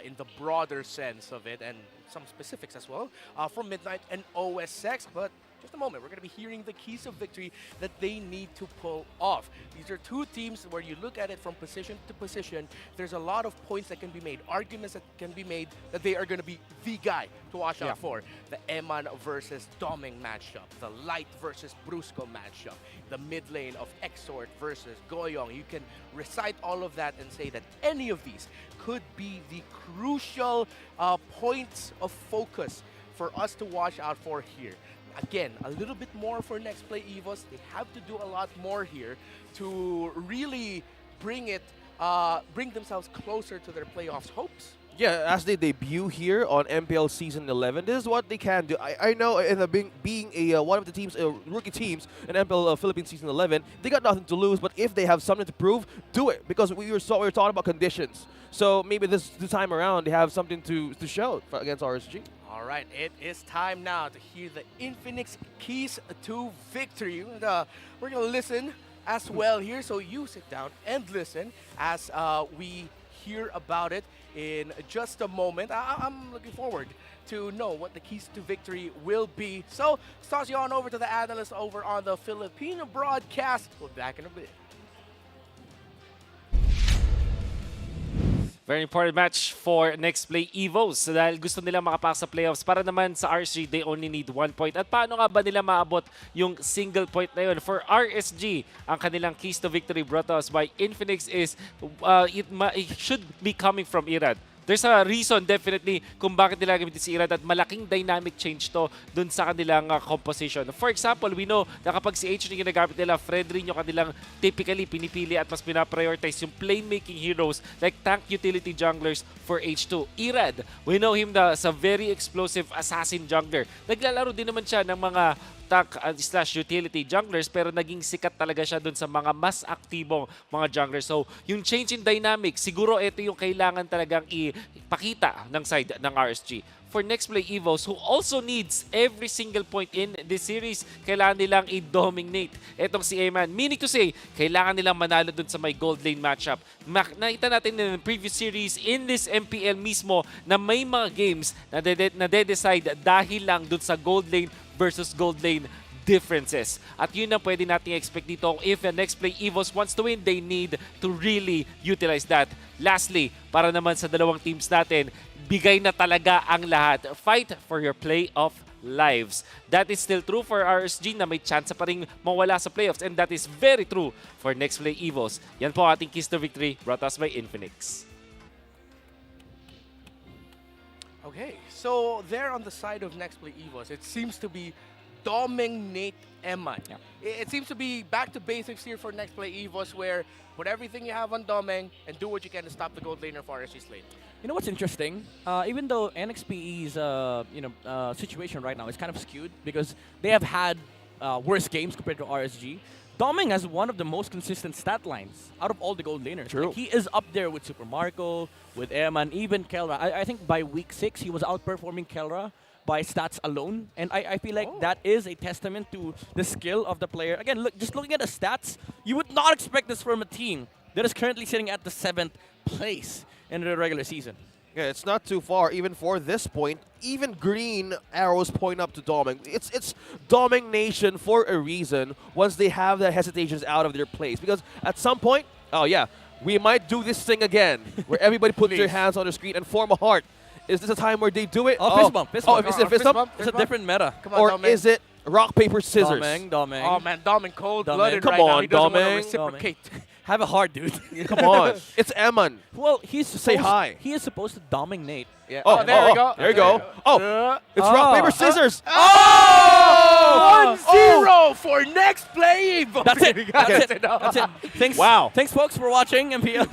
in the broader sense of it, and some specifics as well from Midnight and OSX, but just a moment, we're going to be hearing the keys of victory that they need to pull off. These are two teams where you look at it from position to position. There's a lot of points that can be made, arguments that can be made that they are going to be the guy to watch out for. The Eman versus Doming matchup, the Light versus Brusco matchup, the mid lane of Exort versus Goyong. You can recite all of that and say that any of these could be the crucial points of focus for us to watch out for here. Again, a little bit more for Nexplay EVOS. They have to do a lot more here to really bring themselves closer to their playoffs hopes. Yeah, as they debut here on MPL Season 11, this is what they can do. I know in the being one of the teams, rookie teams in MPL Philippines Season 11, they got nothing to lose, but if they have something to prove, do it. Because we were talking about conditions. So maybe this time around, they have something to show against RSG. All right, it is time now to hear the Infinix keys to victory. We're going to listen as well here, so you sit down and listen as we hear about it in just a moment. I'm looking forward to know what the keys to victory will be. So, toss you on over to the analyst over on the Filipino broadcast. We'll be back in a bit. Very important match for Nexplay EVOS dahil gusto nila makapasok sa playoffs. Para naman sa RSG, they only need 1 point. At paano nga ba nila maabot yung single point na yun? For RSG, ang kanilang keys to victory brought to us by Infinix is it should be coming from Irad. There's a reason definitely kung bakit nila gamitin si Irad at malaking dynamic change to dun sa kanilang composition. For example, we know na kapag si H yung ginagamit nila, Fred rin yung kanilang typically pinipili at mas pinaprioritize yung playmaking heroes like tank utility junglers for H2. Irad, we know him as a very explosive assassin jungler. Naglalaro din naman siya ng mga tank/utility junglers pero naging sikat talaga siya dun sa mga mas aktibong mga junglers. So, yung change in dynamic, siguro ito yung kailangan talagang ipakita ng side ng RSG. For Nexplay EVOS, who also needs every single point in this series, kailangan nilang i-dominate etong si Eman. Meaning to say, kailangan nilang manalo dun sa may gold lane matchup. Nakita natin in the previous series in this MPL mismo na may mga games na de-decide dahil lang dun sa gold lane versus gold lane differences. At yun ang pwede nating expect dito. If the Nexplay EVOS wants to win, they need to really utilize that. Lastly, para naman sa dalawang teams natin, bigay na talaga ang lahat. Fight for your playoff lives. That is still true for RSG na may chance pa rin mawala sa playoffs, and that is very true for Nexplay EVOS. Yan po ating keys to victory brought us by Infinix. Okay, so there on the side of Nexplay EVOS, it seems to be dominate Eman. Yeah. It seems to be back to basics here for Nexplay EVOS, where put everything you have on Domeng and do what you can to stop the gold laner for RSG's lane. You know what's interesting? Even though NXPE's situation right now is kind of skewed because they have had worse games compared to RSG, Domeng has one of the most consistent stat lines out of all the gold laners. True. Like, he is up there with Super Marco, with Eman, even Kelra. I think by week 6, he was outperforming Kelra by stats alone. And I feel like that is a testament to the skill of the player. Again, look, just looking at the stats, you would not expect this from a team that is currently sitting at the 7th place in the regular season. Yeah, it's not too far, even for this point. Even green arrows point up to Domeng. It's Domeng Nation for a reason once they have the hesitations out of their place. Because at some point, oh yeah, we might do this thing again, where everybody puts their hands on the screen and form a heart. Is this a time where they do it? Fist bump, fist bump. Is it fist bump? It's a different meta. Come on, Or Domeng. is it rock, paper, scissors? Domeng. Oh man, Domeng cold-blooded Come right now. on, He doesn't want to Domeng. reciprocate. Have a heart, dude. Come on. It's Eman. Well, he's Say supposed, hi. He is supposed to dominate. Yeah. Oh, there we go. There you go. Oh, it's rock, paper, scissors. Oh! 1-0 for Nexplay EVOS. That's it. That's it. That's it. Thanks. Wow. Thanks, folks, for watching MPL.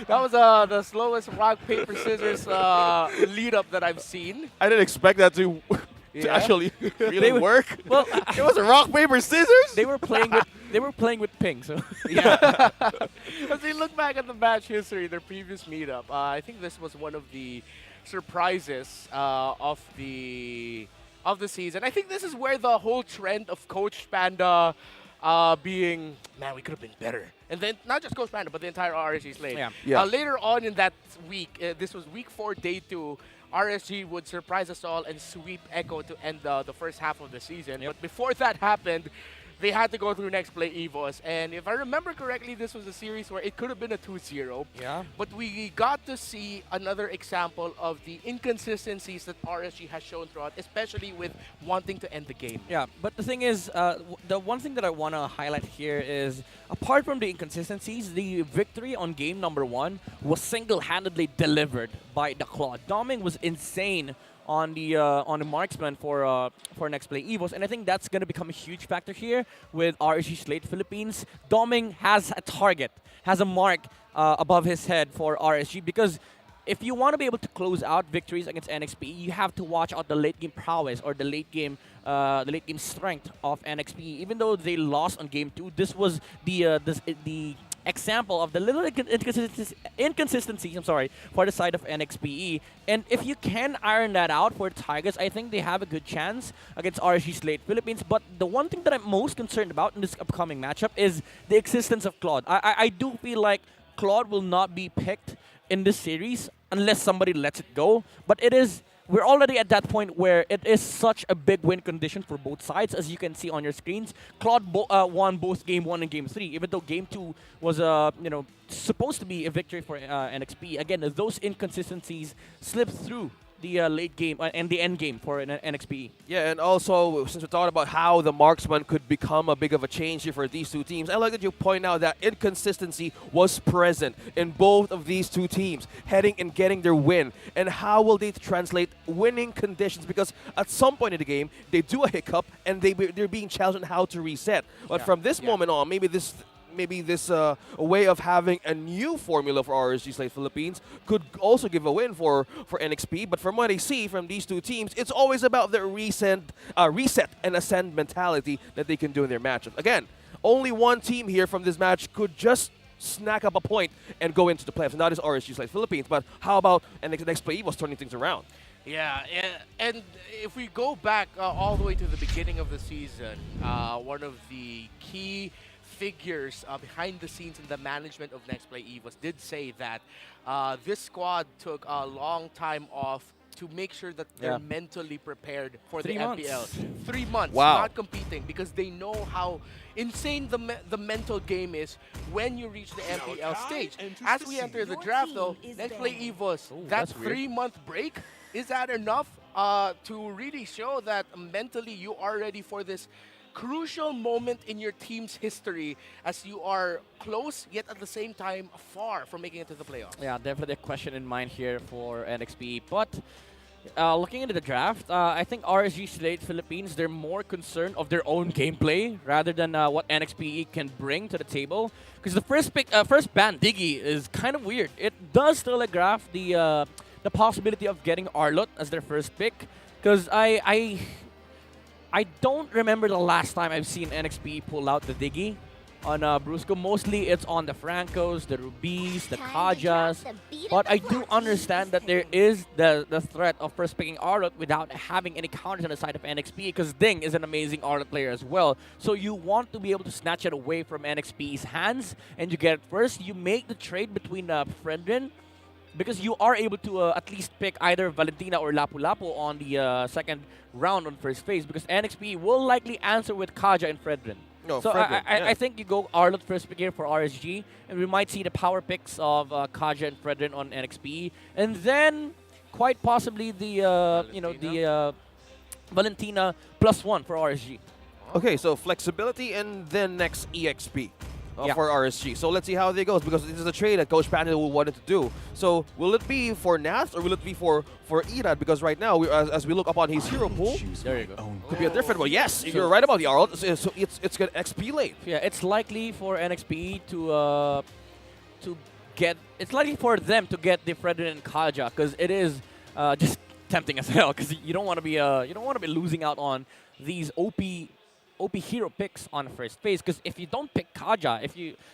That was the slowest rock, paper, scissors lead up that I've seen. I didn't expect that to actually really work. Well, it was a rock, paper, scissors. They were playing with ping. So Yeah. As they look back at the match history, their previous meetup, I think this was one of the surprises of the season. I think this is where the whole trend of Coach Panda being, man, we could have been better. And then not just Coach Panda, but the entire RSG slate. Yeah. Later on in that week, this was week 4, day 2, RSG would surprise us all and sweep Echo to end the first half of the season. But before that happened, they had to go through Nexplay EVOS. And if I remember correctly, this was a series where it could have been a 2-0. Yeah. But we got to see another example of the inconsistencies that RSG has shown throughout, especially with wanting to end the game. Yeah, but the thing is, the one thing that I want to highlight here is, apart from the inconsistencies, the victory on game number 1 was single-handedly delivered by the Claw. Domeng was insane on the marksman for Nexplay EVOS, and I think that's going to become a huge factor here with RSG Slate Philippines. Domeng has a target, has a mark above his head for RSG, because if you want to be able to close out victories against NXPE, you have to watch out the late game prowess or the late game strength of NXPE. Even though they lost on game 2, this was the example of the little inconsistencies, for the side of NXPE. And if you can iron that out for Tigers, I think they have a good chance against RSG Slate Philippines. But the one thing that I'm most concerned about in this upcoming matchup is the existence of Claude. I do feel like Claude will not be picked in this series unless somebody lets it go. But it is we're already at that point where it is such a big win condition for both sides, as you can see on your screens. Claude won both Game 1 and Game 3, even though Game 2 was supposed to be a victory for NXP. Again, those inconsistencies slipped through the late game and the end game for NXPE. Yeah, and also, since we're talking about how the marksman could become a big of a change here for these two teams, I like that you point out that inconsistency was present in both of these two teams, heading and getting their win. And how will they translate winning conditions? Because at some point in the game, they do a hiccup, and they're being challenged on how to reset. But from this moment on, maybe this way of having a new formula for RSG Slate Philippines could also give a win for NXP. But from what I see from these two teams, it's always about the reset and ascend mentality that they can do in their matchups. Again, only one team here from this match could just snack up a point and go into the playoffs, and that is RSG Slate Philippines. But how about Nexplay EVOS turning things around? Yeah, and if we go back all the way to the beginning of the season, one of the key figures behind the scenes in the management of Nexplay EVOS did say that this squad took a long time off to make sure that they're mentally prepared for the MPL. 3 months, not competing, because they know how insane the mental game is when you reach the MPL stage. As we enter the draft, though, Nexplay EVOS, that 3-month break, is that enough to really show that mentally you are ready for this crucial moment in your team's history, as you are close yet at the same time far from making it to the playoffs? Yeah, definitely a question in mind here for NXPE. But looking into the draft, I think RSG Slate Philippines, they're more concerned of their own gameplay rather than what NXPE can bring to the table. Because the first ban, Diggy, is kind of weird. It does telegraph the possibility of getting Arlot as their first pick. Because I don't remember the last time I've seen NXP pull out the Diggy on Brusco. Mostly it's on the Francos, the Rubies, the Kajas. But I do understand that there is the threat of first picking Arlot without having any counters on the side of NXP, because Ding is an amazing Arlot player as well. So you want to be able to snatch it away from NXP's hands, and you get it first. You make the trade between Fredrin, because you are able to at least pick either Valentina or Lapu-Lapu on the second round on first phase, because NXP will likely answer with Kaja and Fredrin. No, so Fredrin, I think you go Arlot first pick here for RSG, and we might see the power picks of Kaja and Fredrin on NXP, and then quite possibly the Valentina +1 for RSG. Okay, so flexibility and then next EXP. For RSG. So let's see how they goes, because this is a trade that Coach Pandit wanted to do. So will it be for Nats or will it be for Irad? Because right now, as we look upon his hero pool, there you go. Could be a different one. Yes, you're right about the Arl. So it's got XP late. Yeah, it's likely for NXPE to get. It's likely for them to get the Fredrin and Kaja, because it is just tempting as hell. Because you don't want to be losing out on these OP hero picks on first phase, because if you don't pick Kaja,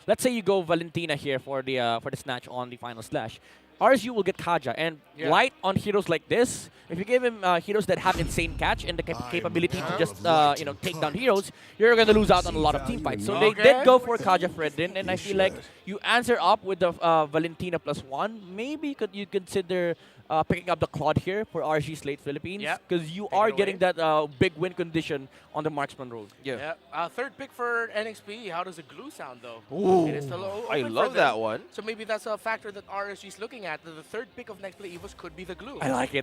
let's say you go Valentina here for the snatch on the final slash, RSU will get Kaja, and light on heroes like this, if you give him heroes that have insane catch and the capability to just take down heroes, you're going to lose out on a lot of team fights. So they did go for Kaja Fredrin, and I feel like you answer up with the Valentina +1. Maybe you consider picking up the Claude here for RSG Slate Philippines, because you are getting that big win condition on the marksman role. Third pick for NXP. How does the glue sound, though? Ooh, it is still open I love for that them. one. So maybe that's a factor that RSG is looking at. That the third pick of Nexplay EVOS could be the glue. I like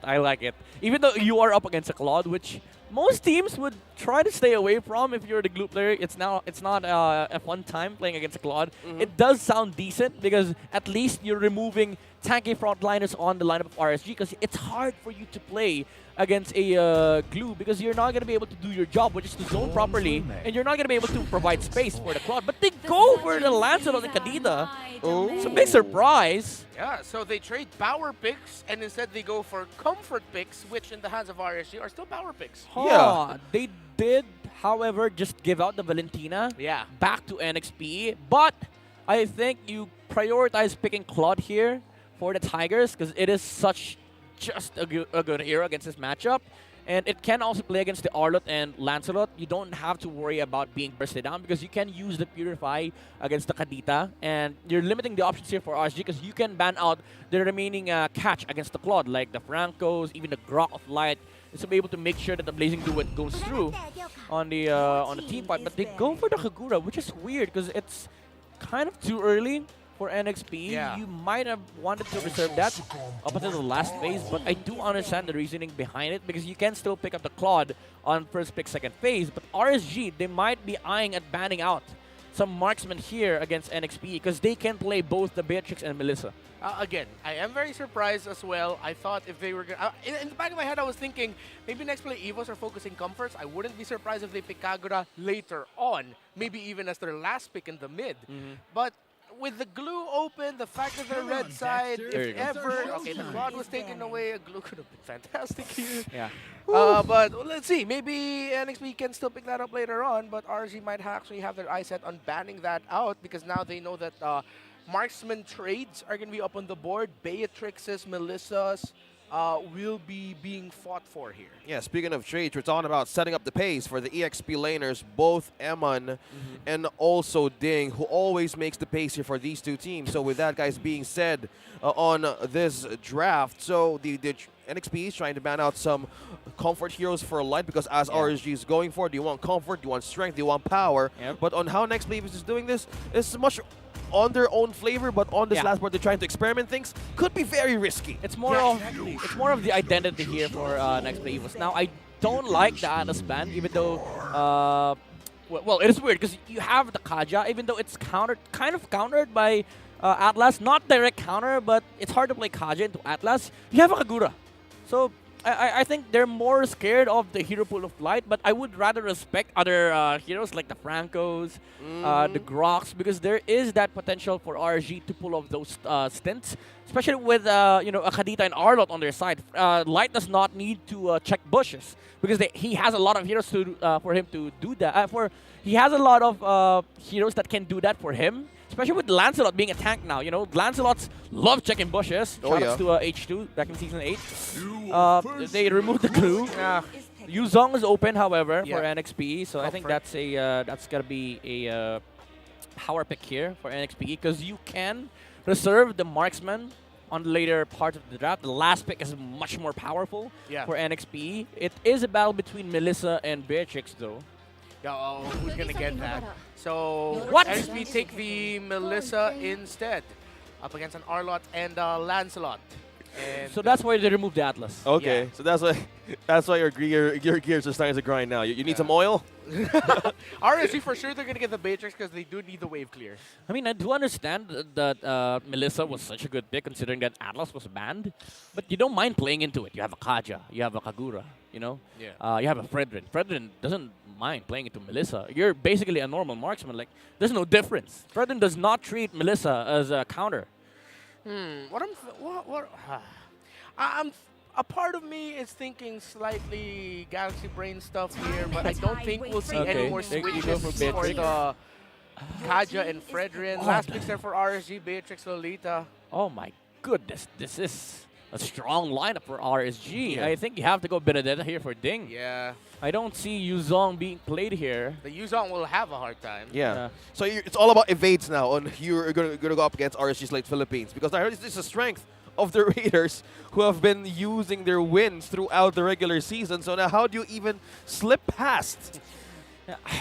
it. Even though you are up against a Claude, which most teams would try to stay away from if you're the glue player. It's not a fun time playing against a Claude. It does sound decent, because at least you're removing tanky frontliners on the lineup of RSG, because it's hard for you to play against a glue, because you're not going to be able to do your job, which is to zone properly, and you're not going to be able to provide space for the Claude. But they go for the Lancelot and Kadita. It's a big surprise. Yeah, so they trade power picks, and instead they go for comfort picks, which in the hands of RSG are still power picks. They did, however, just give out the Valentina back to NXPE, but I think you prioritize picking Claude here for the Tigers, because it is just a good hero against this matchup. And it can also play against the Arlott and Lancelot. You don't have to worry about being bursted down because you can use the Purify against the Kadita. And you're limiting the options here for RSG because you can ban out the remaining catch against the Claude, like the Francos, even the Grok of Light. To be able to make sure that the Blazing Duet goes through on the team fight. But they go for the Kagura, which is weird because it's kind of too early for NXPE. Yeah. You might have wanted to reserve that up until the last phase, but I do understand the reasoning behind it because you can still pick up the Claude on first pick, second phase. But RSG, they might be eyeing at banning out some marksmen here against NXPE because they can play both the Beatrix and Melissa. Again, I am very surprised as well. I thought if they were gonna, in the back of my head, I was thinking maybe Nexplay EVOS are focusing comforts. I wouldn't be surprised if they pick Kagura later on, maybe even as their last pick in the mid. But with the glue open, the fact that they're red side, if ever, okay, the Claude was taken away, a glue could have been fantastic here. Yeah. But let's see, maybe NXP can still pick that up later on, but RSG might actually have their eyes set on banning that out because now they know that marksman trades are going to be up on the board. Beatrix's, Melissa's will be being fought for here. Yeah, speaking of trades, we're talking about setting up the pace for the EXP laners, both Eman and also Ding, who always makes the pace here for these two teams. So with that, guys, being said on this draft, so the NXP is trying to ban out some comfort heroes for light because as RSG is going for, do you want comfort, do you want strength, do you want power? But on how Nexplay EVOS is doing this, it's much on their own flavor, but on this last part, they're trying to experiment things. Could be very risky. It's more of the identity here for Nexplay EVOS. Now, I don't like the Atlas ban, even though well, it is weird because you have the Kaja, even though it's kind of countered by Atlas. Not direct counter, but it's hard to play Kaja into Atlas. You have a Kagura, so I think they're more scared of the hero pool of light, but I would rather respect other heroes like the Francos, the Groks, because there is that potential for RSG to pull off those stints, especially with you know, a Kadita and Arlott on their side. Light does not need to check bushes because he has a lot of heroes to for him to do that. He has a lot of heroes that can do that for him. Especially with Lancelot being a tank now, you know, Lancelots love checking bushes. Shoutouts to H2 back in Season 8. They removed the glue. Yuzong is open, however, for NXPE, so I think that's gonna be a power pick here for NXPE because you can reserve the marksman on the later part of the draft. The last pick is much more powerful for NXPE. It is a battle between Melissa and Beatrix, though. Who's gonna get that? So NXP take the Melissa instead, up against an Arlott and Lancelot. And so that's why they removed the Atlas. Okay, so that's why your gears are starting to grind now. You need some oil? RSG for sure they're gonna get the Beatrix because they do need the wave clear. I mean, I do understand that Melissa was such a good pick considering that Atlas was banned, but you don't mind playing into it. You have a Kaja, you have a Kagura, you know? You have a Fredrin. Fredrin doesn't mind playing into Melissa. You're basically a normal marksman. Like, there's no difference. Fredrin does not treat Melissa as a counter. A part of me is thinking slightly Galaxy Brain stuff here, but I don't think we'll see any more switches for the Kaja and Fredrin. Last picks there for RSG, Beatrix, Lolita. Oh my goodness, this is a strong lineup for RSG. I think you have to go Benedetta here for Ding. I don't see Yuzong being played here. The Yuzong will have a hard time. So it's all about evades now on you're going to go up against RSG Slate Philippines because I heard this is a strength of the Raiders who have been using their wins throughout the regular season. So now how do you even slip past?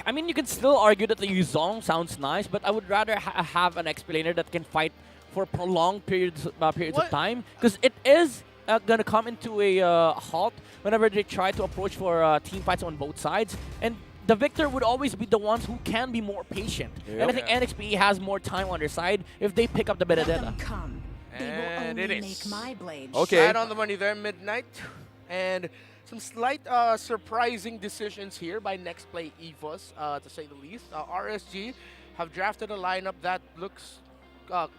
I mean, you can still argue that the Yuzong sounds nice, but I would rather have an explainer that can fight for prolonged periods of time because it is going to come into a halt whenever they try to approach for team fights on both sides. And the victor would always be the ones who can be more patient. And I think NXPE has more time on their side if they pick up the Benedetta. And it is. Okay. Right on the money there, Midnight. And some slight surprising decisions here by Nexplay EVOS, to say the least. RSG have drafted a lineup that looks,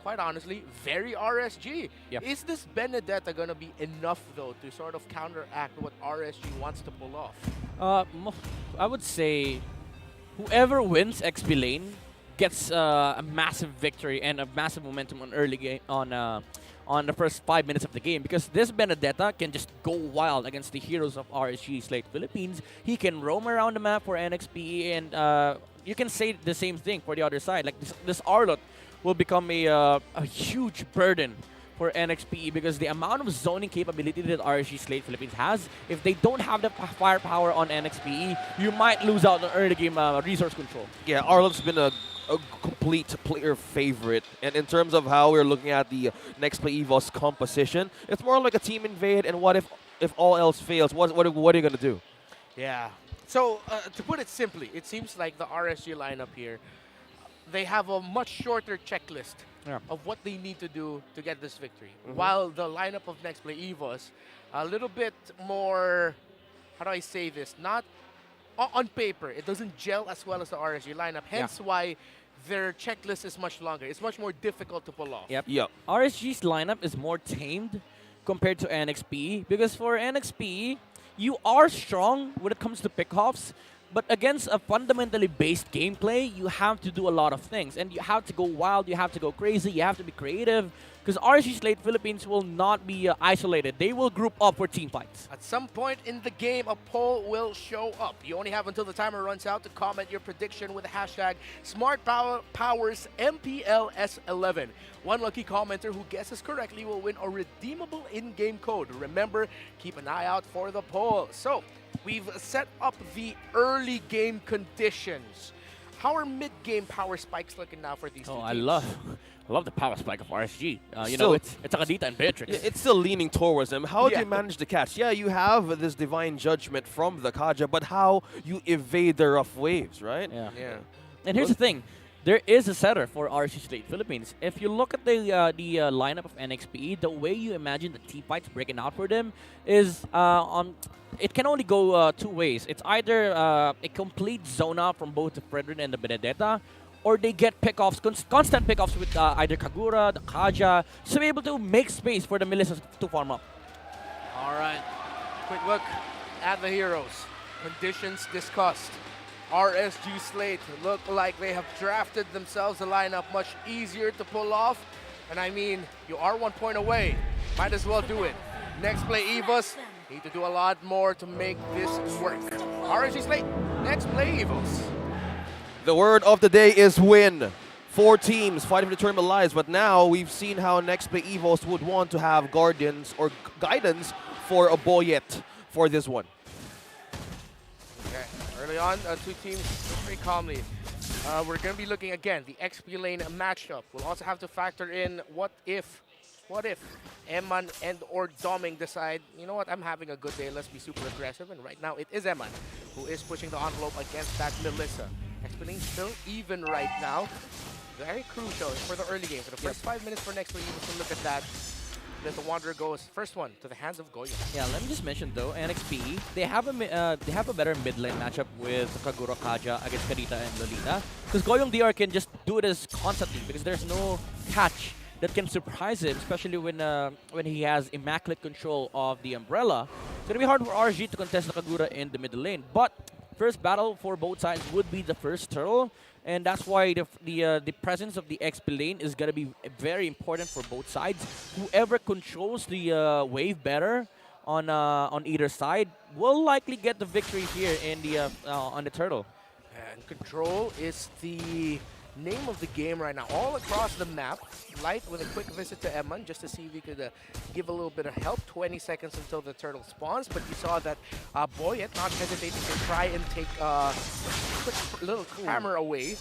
quite honestly, very RSG. Is this Benedetta going to be enough, though, to sort of counteract what RSG wants to pull off? I would say whoever wins XP lane gets a massive victory and a massive momentum on early game on the first 5 minutes of the game, because this Benedetta can just go wild against the heroes of RSG Slate Philippines. He can roam around the map for NXPE, and you can say the same thing for the other side. Like this Arlot will become a huge burden for NXPE, because the amount of zoning capability that RSG Slate Philippines has, if they don't have the firepower on NXPE, you might lose out on early game resource control. Yeah, Arlot's been a complete player favorite, and in terms of how we're looking at the Nexplay EVOS composition, it's more like a team invade. And what if all else fails? What are you gonna do? Yeah. So to put it simply, it seems like the RSG lineup here, they have a much shorter checklist of what they need to do to get this victory, while the lineup of Nexplay EVOS a little bit more, how do I say this, not on paper, it doesn't gel as well as the RSG lineup, hence why their checklist is much longer. It's much more difficult to pull off. Yep. RSG's lineup is more tamed compared to NXPE, because for NXPE, you are strong when it comes to pickoffs, but against a fundamentally based gameplay, you have to do a lot of things. And you have to go wild, you have to go crazy, you have to be creative, because RSG Slate Philippines will not be isolated. They will group up for team fights. At some point in the game, a poll will show up. You only have until the timer runs out to comment your prediction with the hashtag SmartPowers MPL-S11. One lucky commenter who guesses correctly will win a redeemable in-game code. Remember, keep an eye out for the poll. So, we've set up the early game conditions. How are mid-game power spikes looking now for these two teams? I love the power spike of RSG. You know, it's Akadita and Beatrix. It's still leaning towards them. How do you manage the catch? Yeah, you have this divine judgment from the Kaja, but how you evade the rough waves, right? Yeah. And here's the thing. There is a setter for RSG Slate Philippines. If you look at the lineup of NXPE, the way you imagine the team fights breaking out for them is it can only go two ways. It's either a complete zone out from both the Fredrin and the Benedetta, or they get pickoffs, constant pickoffs with either Kagura, the Kaja, to be able to make space for the Melissas to farm up. All right, quick look at the heroes. Conditions discussed. RSG Slate look like they have drafted themselves a lineup much easier to pull off. And I mean, you are 1 point away. Might as well do it. Nexplay EVOS need to do a lot more to make this work. RSG Slate, Nexplay EVOS. The word of the day is win. 4 teams fighting for the tournament lives, but now we've seen how Nexplay EVOS would want to have guardians or guidance for a Boyet for this one. Okay, early on, two teams very calmly. We're going to be looking again, the XP lane matchup. We'll also have to factor in what if Eman and or Doming decide, you know what, I'm having a good day, let's be super aggressive. And right now it is Eman who is pushing the envelope against that Melissa. XP lane still even right now. Very crucial for the early game. For the first 5 minutes for Nexplay, you can look at that. Let the Wanderer goes first one to the hands of Goyo. Yeah, let me just mention though, NXPE, they have a better mid lane matchup with Kagura Kaja against Karita and Lolita, because Goyong DR can just do this constantly because there's no catch that can surprise him, especially when he has immaculate control of the umbrella. It's gonna be hard for RSG to contest the Kagura in the middle lane, but first battle for both sides would be the first turtle. And that's why the presence of the XP lane is going to be very important for both sides. Whoever controls the wave better on either side will likely get the victory here in the on the turtle. And control is the name of the game right now. All across the map. Light with a quick visit to Eman just to see if he could give a little bit of help. 20 seconds until the turtle spawns, but you saw that Boyet not hesitating to try and take a quick little hammer away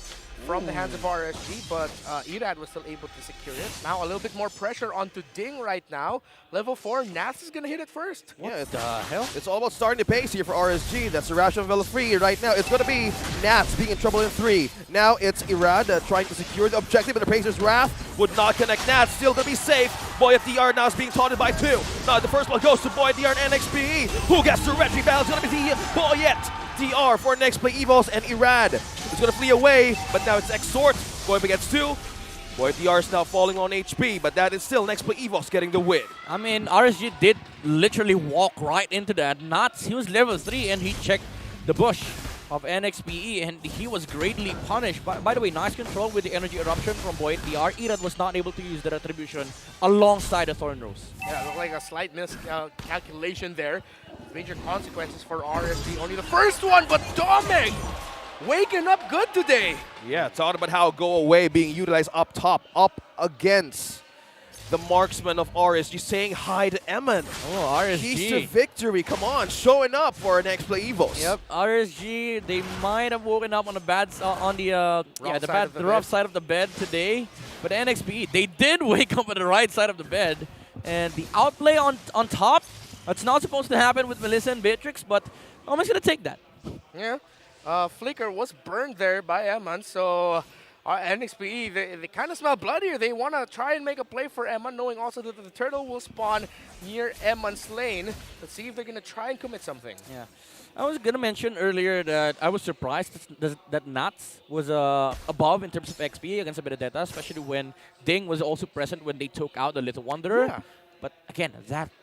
from the hands of RSG, but Irad was still able to secure it. Now a little bit more pressure onto Ding right now. Level 4, Nats is going to hit it first. What the hell? It's all about starting the pace here for RSG. That's the ration of level 3 right now. It's going to be Nats being in trouble in 3. Now it's Irad trying to secure the objective, but the Pacer's Wrath would not connect. Nats still going to be safe. Boyet DR now is being taunted by 2. Now the first one goes to Boyet DR and NXPE. Who gets the retry battle? It's going to be the Boyet DR for Nexplay EVOS, and Irad is going to flee away, but now it's Exort going up against 2. Boyet DR is now falling on HP, but that is still Nexplay EVOS getting the win. I mean, RSG did literally walk right into that. Nats, he was level 3 and he checked the bush. of NXPE, and he was greatly punished. By the way, nice control with the energy eruption from Boyd DR. Irad was not able to use the retribution alongside the Thorn Rose. Yeah, it looked like a slight miscalculation there. Major consequences for RSG. Only the first one, but Doming waking up good today. Yeah, talking about how Go Away being utilized up top, up against the marksman of RSG, saying hi to Eman. Oh, RSG. Keys to victory, come on, showing up for our Nexplay EVOS. Yep, RSG, they might have woken up on the rough side of the bed today, but NXPE, they did wake up on the right side of the bed, and the outplay on top, that's not supposed to happen with Melissa and Beatrix, but I'm just gonna take that. Yeah, Flicker was burned there by Eman, so NXPE, they kind of smell blood here. They want to try and make a play for Eman, knowing also that the turtle will spawn near Eman's lane. Let's see if they're going to try and commit something. Yeah, I was going to mention earlier that I was surprised that Nats was above in terms of XP against a Benedetta, especially when Ding was also present when they took out the Little Wanderer. Yeah. But again,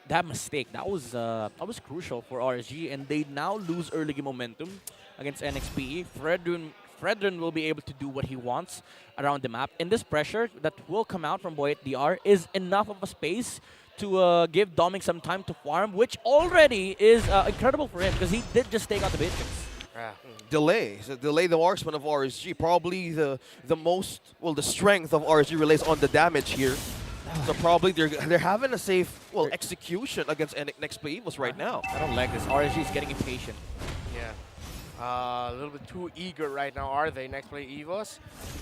that mistake, that was crucial for RSG, and they now lose early game momentum against NXPE. Fredrin will be able to do what he wants around the map. And this pressure that will come out from Boyet DR is enough of a space to give Doming some time to farm, which already is incredible for him because he did just take out the Beatrix. Delay the marksman of RSG. Probably the strength of RSG relays on the damage here. So probably they're having a safe execution against Nexplay EVOS right now. I don't like this. RSG is getting impatient. Yeah. A little bit too eager right now, are they? Nexplay EVOS.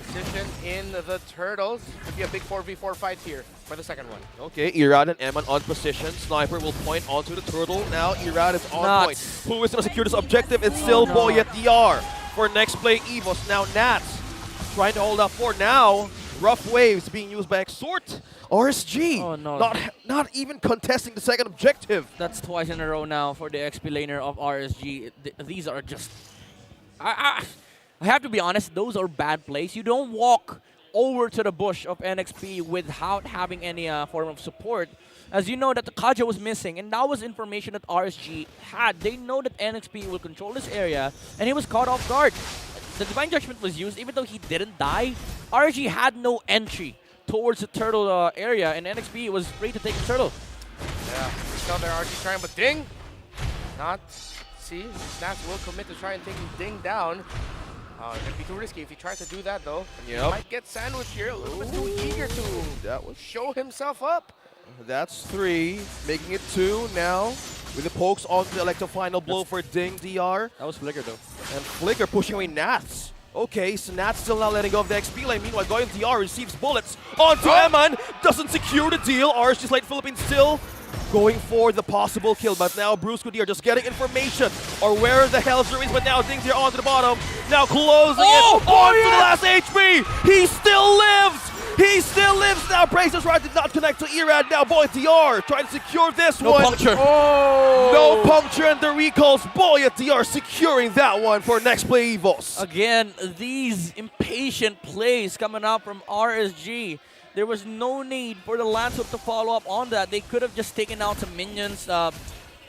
Position in the Turtles. Could be a big 4v4 fight here for the second one. Okay, Irad and Eman on position. Sniper will point onto the Turtle. Now Irad is on point. Who is going to secure this objective? It's still Boyet DR for Nexplay EVOS. Now Nats trying to hold up for now. Rough waves being used by Exort. RSG not even contesting the second objective. That's twice in a row now for the XP laner of RSG. These are just... I have to be honest, those are bad plays. You don't walk over to the bush of NXP without having any form of support. As you know that the Kaja was missing, and that was information that RSG had. They know that NXP will control this area, and he was caught off guard. The Divine Judgment was used, even though he didn't die. RSG had no entry towards the turtle area, and NXP was free to take the turtle. Yeah, still there, RSG trying, but Ding! Not. See, Nats will commit to try and take Ding down. It'd be too risky if he tries to do that, though. Yep. He might get sandwiched here, a little bit too eager to show himself up. That's 3, making it 2 now. With the pokes on the electro final blow for Ding DR. That was Flicker though. And Flicker pushing away Nats. Okay, so Nats still not letting go of the XP lane. Meanwhile, Goyen DR receives bullets onto Eman. Doesn't secure the deal. RSG Slate Philippines still going for the possible kill. But now Brusco DR just getting information or where the hell Zero is. But now Ding DR onto the bottom. Now closing it onto the last HP. He still lives. He still lives now. Brazos right did not connect to Irad. Now Boy DR trying to secure this one. No puncture. No puncture and the recalls. Boy DR securing that one for Nexplay EVOS. Again, these impatient plays coming out from RSG. There was no need for the Lancehook to follow up on that. They could have just taken out some minions,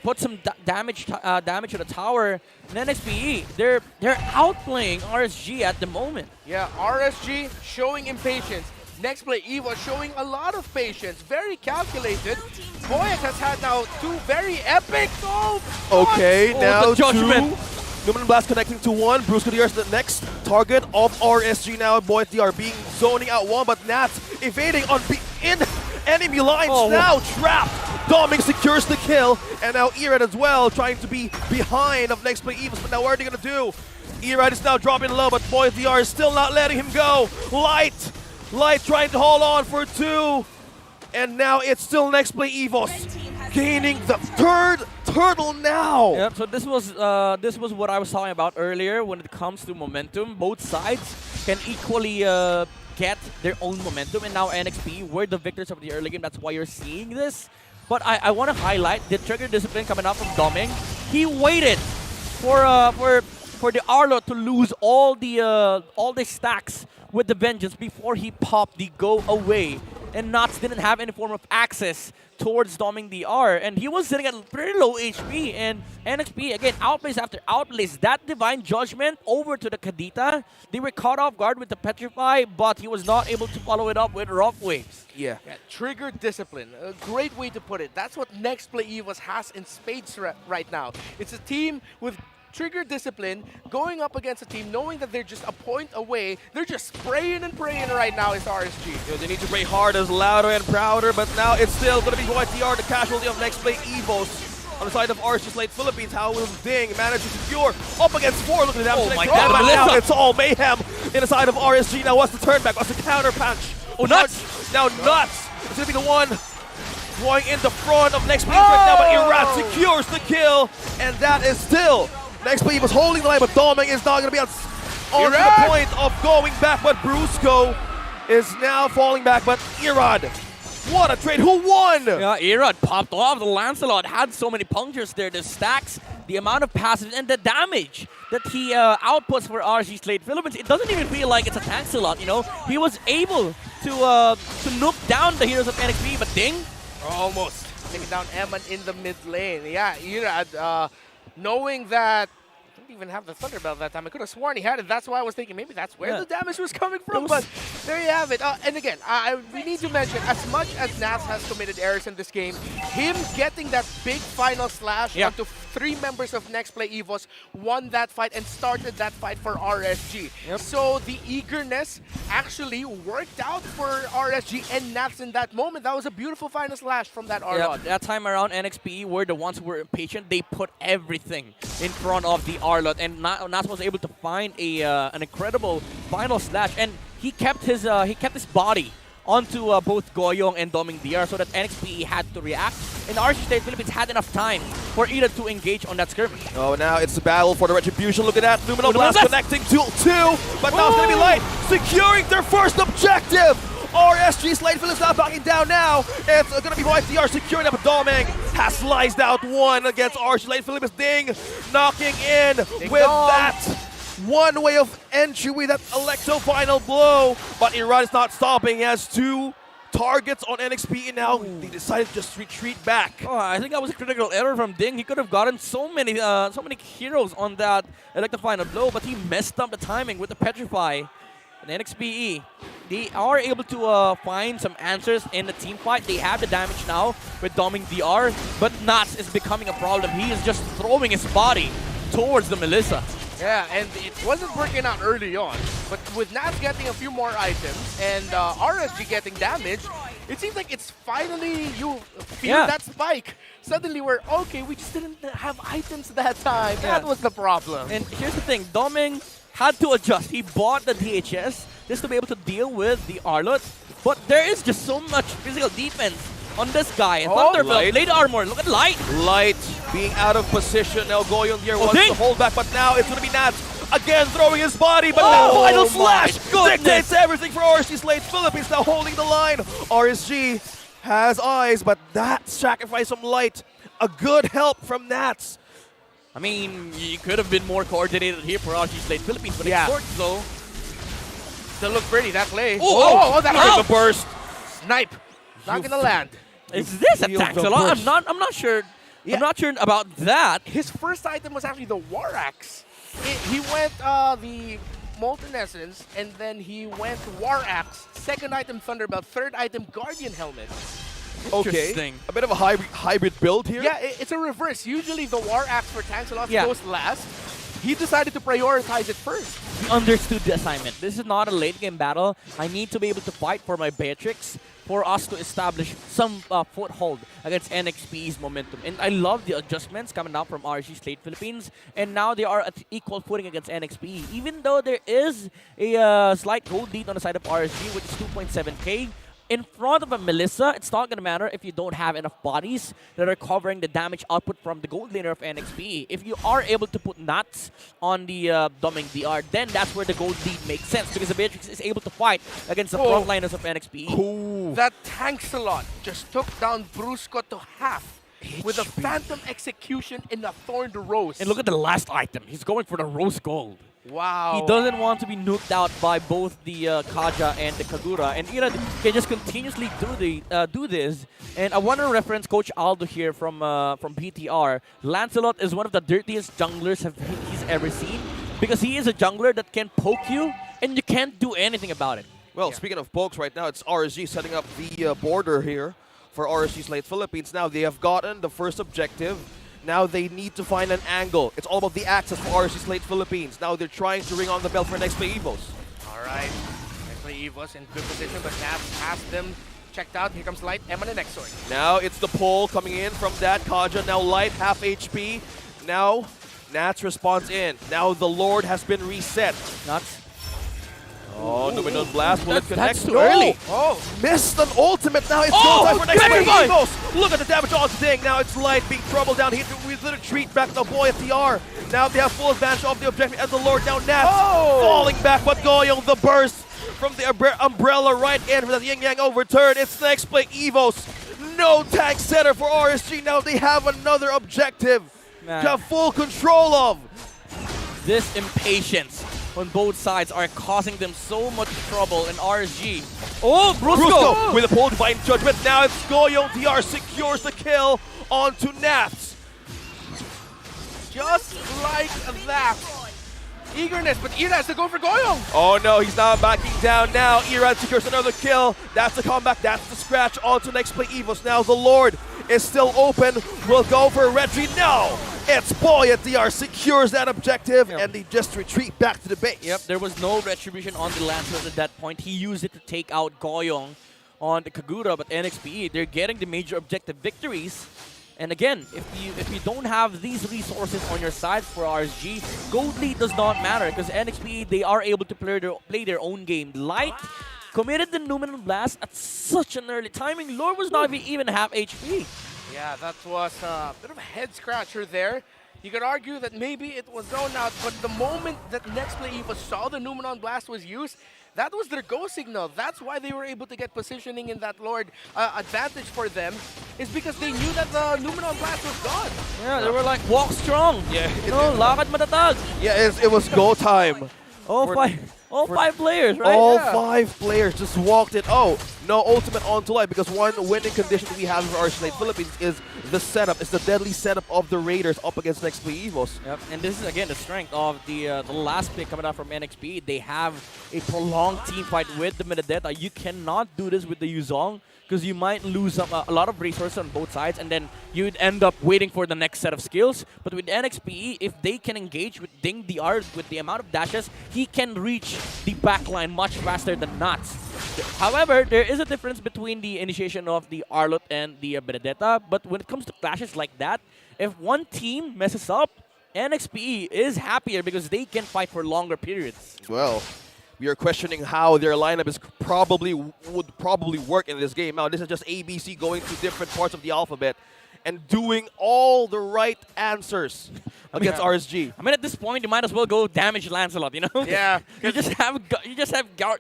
put some damage to the tower. And NXPE, they're outplaying RSG at the moment. Yeah, RSG showing impatience. Nexplay EVOS showing a lot of patience, very calculated. Boyet has had now 2 very epic goals. Okay, now the judgment. 2. Lumen Blast connecting to 1. Brusco DR is the next target of RSG now. Boyet DR being zoning out 1, but Nats evading in enemy lines now. Trapped. Doming secures the kill, and now Irad as well trying to be behind of Nexplay EVOS, but now what are they gonna do? Irad is now dropping low, but Boyet DR is still not letting him go. Light trying to hold on for 2. And now it's still Nexplay EVOS gaining the 3rd turtle now. Yep, so this was what I was talking about earlier when it comes to momentum. Both sides can equally get their own momentum, and now NXP were the victors of the early game. That's why you're seeing this. But I want to highlight the trigger discipline coming out from Doming. He waited for the Arlo to lose all the stacks with the Vengeance before he popped the Go Away. And Nuts didn't have any form of access towards Doming DR, and he was sitting at pretty low HP, and NXP, again, outplays after outplays. That Divine Judgment over to the Kadita. They were caught off guard with the Petrify, but he was not able to follow it up with Rough Waves. Yeah, trigger discipline. A great way to put it. That's what Nexplay EVOS has in spades right now. It's a team with trigger discipline going up against a team knowing that they're just a point away. They're just spraying and praying right now is RSG. You know, they need to pray harder, louder, and prouder, but now it's still going to be YTR, the casualty of Nexplay EVOS. On the side of RSG Slate Philippines, how will Ding manage to secure up against 4? Look at the damage. Oh my God, but now it's all mayhem in the side of RSG. Now what's the turn back? What's the counter punch? Oh, Nuts! Now Nuts is going to be the one going in the front of Nexplay right now, but Irat secures the kill, and that is still Nexplay was holding the line, but Doming is not going to be on to the point of going back, but Brusco is now falling back, but Irad, what a trade, who won? Yeah, Irad popped off. The Lancelot had so many punctures there, the stacks, the amount of passive, and the damage that he outputs for RSG Slate Philippines. It doesn't even feel like it's a tank slot, you know? He was able to nuke down the heroes of NXPE, but Ding? Almost. Taking down Eman in the mid lane. Yeah, Irad, knowing that I didn't even have the Thunderbelt that time. I could have sworn he had it. That's why I was thinking maybe that's where the damage was coming from. But there you have it. And again, we need to mention, as much as Nats has committed errors in this game, him getting that big final slash onto 3 members of Nexplay EVOS won that fight and started that fight for RSG. So the eagerness actually worked out for RSG and Nats in that moment. That was a beautiful final slash from that R-Rod. That time around, NXPE were the ones who were impatient. They put everything in front of the R-Lot, and Nats was able to find an incredible final slash, and he kept his body onto both Goyong and Doming DR so that NXPE had to react, and RSG Slate Philippines had enough time for either to engage on that skirmish. Oh, now it's a battle for the Retribution. Look at that. Luminal Blast connecting to 2, but now it's going to be Light securing their first objective. RSG Slate Philippines not backing down now. It's going to be YTR securing up. Doming has sliced out 1 against RSG Slate Philippines. Ding knocking in with that one way of entry with that Electro final blow. But Iran is not stopping. He has 2 targets on NXPE now. They decided to just retreat back. Oh, I think that was a critical error from Ding. He could have gotten so many heroes on that Electro final blow, but he messed up the timing with the Petrify. And NXPE, they are able to find some answers in the team fight. They have the damage now with Doming DR, but Nats is becoming a problem. He is just throwing his body towards the Melissa. Yeah, and it wasn't working out early on, but with Nats getting a few more items and RSG getting damage, it seems like it's finally, you feel that spike. Suddenly we're, okay, we just didn't have items that time. That was the problem. And here's the thing, Doming had to adjust. He bought the DHS just to be able to deal with the Arlot, but there is just so much physical defense on this guy. Thunderbelt, late armor, look at Light. Light being out of position. Now Goyon here wants to hold back, but now it's going to be Nats again throwing his body, but now final slash dictates everything for RSG Slate Philippines, now holding the line. RSG has eyes, but that sacrifice from Light, a good help from Nats. I mean, you could have been more coordinated here for RSG Slate Philippines, but it's short though. Still look pretty, that play. That hurt the burst. Snipe. Not gonna land. Is this a tank slot? I'm not sure. I'm not sure about that. His first item was actually the War Axe. He went the Molten Essence, and then he went War Axe. Second item Thunderbelt. Third item Guardian Helmet. Okay, a bit of a hybrid build here. Yeah, it's a reverse. Usually the War Axe for tank slots goes last. He decided to prioritize it first. He understood the assignment. This is not a late game battle. I need to be able to fight for my Beatrix for us to establish some foothold against NXPE's momentum. And I love the adjustments coming down from RSG Slate Philippines. And now they are at equal footing against NXPE. Even though there is a slight gold lead on the side of RSG, which is 2.7k, in front of a Melissa, it's not going to matter if you don't have enough bodies that are covering the damage output from the gold laner of NXPE. If you are able to put Nats on the Doming DR, then that's where the gold lead makes sense, because the Beatrix is able to fight against the frontliners of NXPE. That tank slot just took down Brusco to half with a Phantom Execution in a Thorned Rose. And look at the last item. He's going for the Rose Gold. Wow. He doesn't want to be nuked out by both the Kaja and the Kagura, and Irad can just continuously do this. And I want to reference Coach Aldo here from BTR. Lancelot is one of the dirtiest junglers he's ever seen, because he is a jungler that can poke you, and you can't do anything about it. Well, speaking of pokes, right now it's RSG setting up the border here for RSG Slate Philippines. Now they have gotten the first objective. Now they need to find an angle. It's all about the access for RSG Slate Philippines. Now they're trying to ring on the bell for NXPE EVOS. All right. NXPE EVOS in good position, but Nats has them checked out. Here comes Light, Emma the next sword. Now it's the pull coming in from that Kaja. Now Light, half HP. Now Nats responds in. Now the Lord has been reset. Nuts. Oh, Numinal Blast. Will it connect? That's too early. Oh, missed an ultimate. Now it's go time for NXPE EVOS. Look at the damage on Sting. Now it's Light being troubled down here with a retreat back to the boy at TR. Now they have full advantage of the objective as the Lord. Now Nats falling back, but Goyong the burst from the umbrella right in for the Yin Yang overturn. It's Nexplay EVOS. No tank setter for RSG. Now they have another objective to have full control of. This impatience on both sides are causing them so much trouble in RSG. Oh, Brusco with a pull, Divine Judgment. Now it's Goyong. TR secures the kill onto Nats. Just like that. Eagerness, but Irad has to go for Goyong. Oh no, he's now backing down now. Irad secures another kill. That's the comeback, that's the scratch onto NXPE EVOS. Now the Lord is still open. We'll go for Reggie. No! It's Boy at DR secures that objective, and they just retreat back to the base. Yep, there was no retribution on the Lancelot at that point. He used it to take out Goyong on the Kagura, but NXPE, they're getting the major objective victories. And again, if you don't have these resources on your side for RSG, gold lead does not matter, because NXPE, they are able to play their own game. Light committed the Numinal Blast at such an early timing. Lord was not even half HP. Yeah, that was a bit of a head scratcher there. You could argue that maybe it was zoned out, but the moment that Nexplay EVOS saw the Numenon Blast was used, that was their go signal. That's why they were able to get positioning in that Lord advantage for them, is because they knew that the Numenon Blast was gone. Yeah, they were like, walk strong. Yeah. Lakad matatag. Yeah, it was go time. All five players, right? All 5 players just walked it. Oh, no ultimate onto Light, because one winning condition we have for RSG Slate Philippines is the setup. It's the deadly setup of the Raiders up against NXPE EVOS. Yep, and this is again the strength of the last pick coming out from NXPE. They have a prolonged team fight with the Metadata. You cannot do this with the Yuzong, because you might lose a lot of resources on both sides, and then you'd end up waiting for the next set of skills. But with NXPE, if they can engage with Ding DR with the amount of dashes, he can reach the backline much faster than Nuts. However, there is a difference between the initiation of the Arlot and the Benedetta, but when it comes to clashes like that, if one team messes up, NXPE is happier because they can fight for longer periods. Well, we are questioning how their lineup would probably work in this game. Now, this is just ABC going to different parts of the alphabet and doing all the right answers against RSG. I mean, at this point, you might as well go damage Lancelot, you know? Yeah. you just have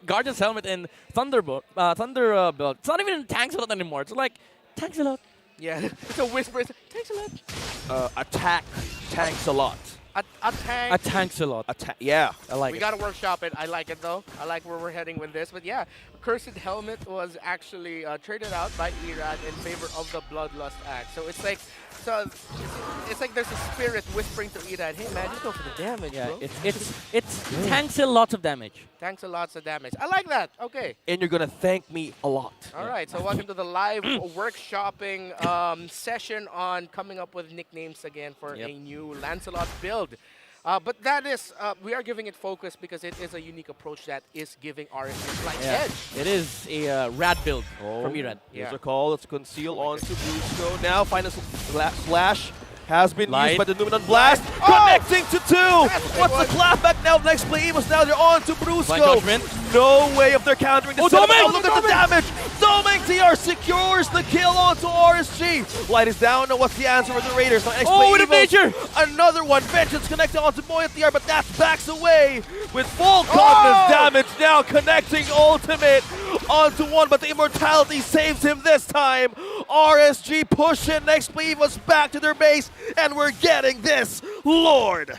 Guardian's Helmet and Thunderbolt. It's not even Tanksalot anymore. It's like, Tanksalot. Yeah, it's a whisper. It's Tanksalot. Attack tanks a lot. A tank. A Tanksalot. Yeah, I like it. We got to workshop it. I like it, though. I like where we're heading with this. But yeah, Cursed Helmet was actually traded out by Irad in favor of the Bloodlust Axe. So it's like, there's a spirit whispering to Irad, hey man, just go for the damage, bro. It's tanks a lot of damage. Tanks a lots of damage. I like that. Okay. And you're going to thank me a lot. All right. So welcome to the live workshopping session on coming up with nicknames again for a new Lancelot build. But that is, we are giving it focus because it is a unique approach that is giving RSG a slight edge. It is a rad build from Irad. Here's a call. Let's conceal onto Brusco. Now, final slash has been used by the Numenon Blast. Connecting to 2. What's the clapback now? Nexplay EVOS. Now they're on to Brusco. No way of their countering the setup. Now look at the damage. Doming TR secures the kill onto RSG. Light is down. Now what's the answer for the Raiders? Now Nexplay with a major. Another one. Vengeance connecting onto Boy at TR, but that backs away with full confidence damage. Now connecting ultimate onto 1, but the immortality saves him this time. RSG pushing Nexplay EVOS back to their base, and we're getting this Lord.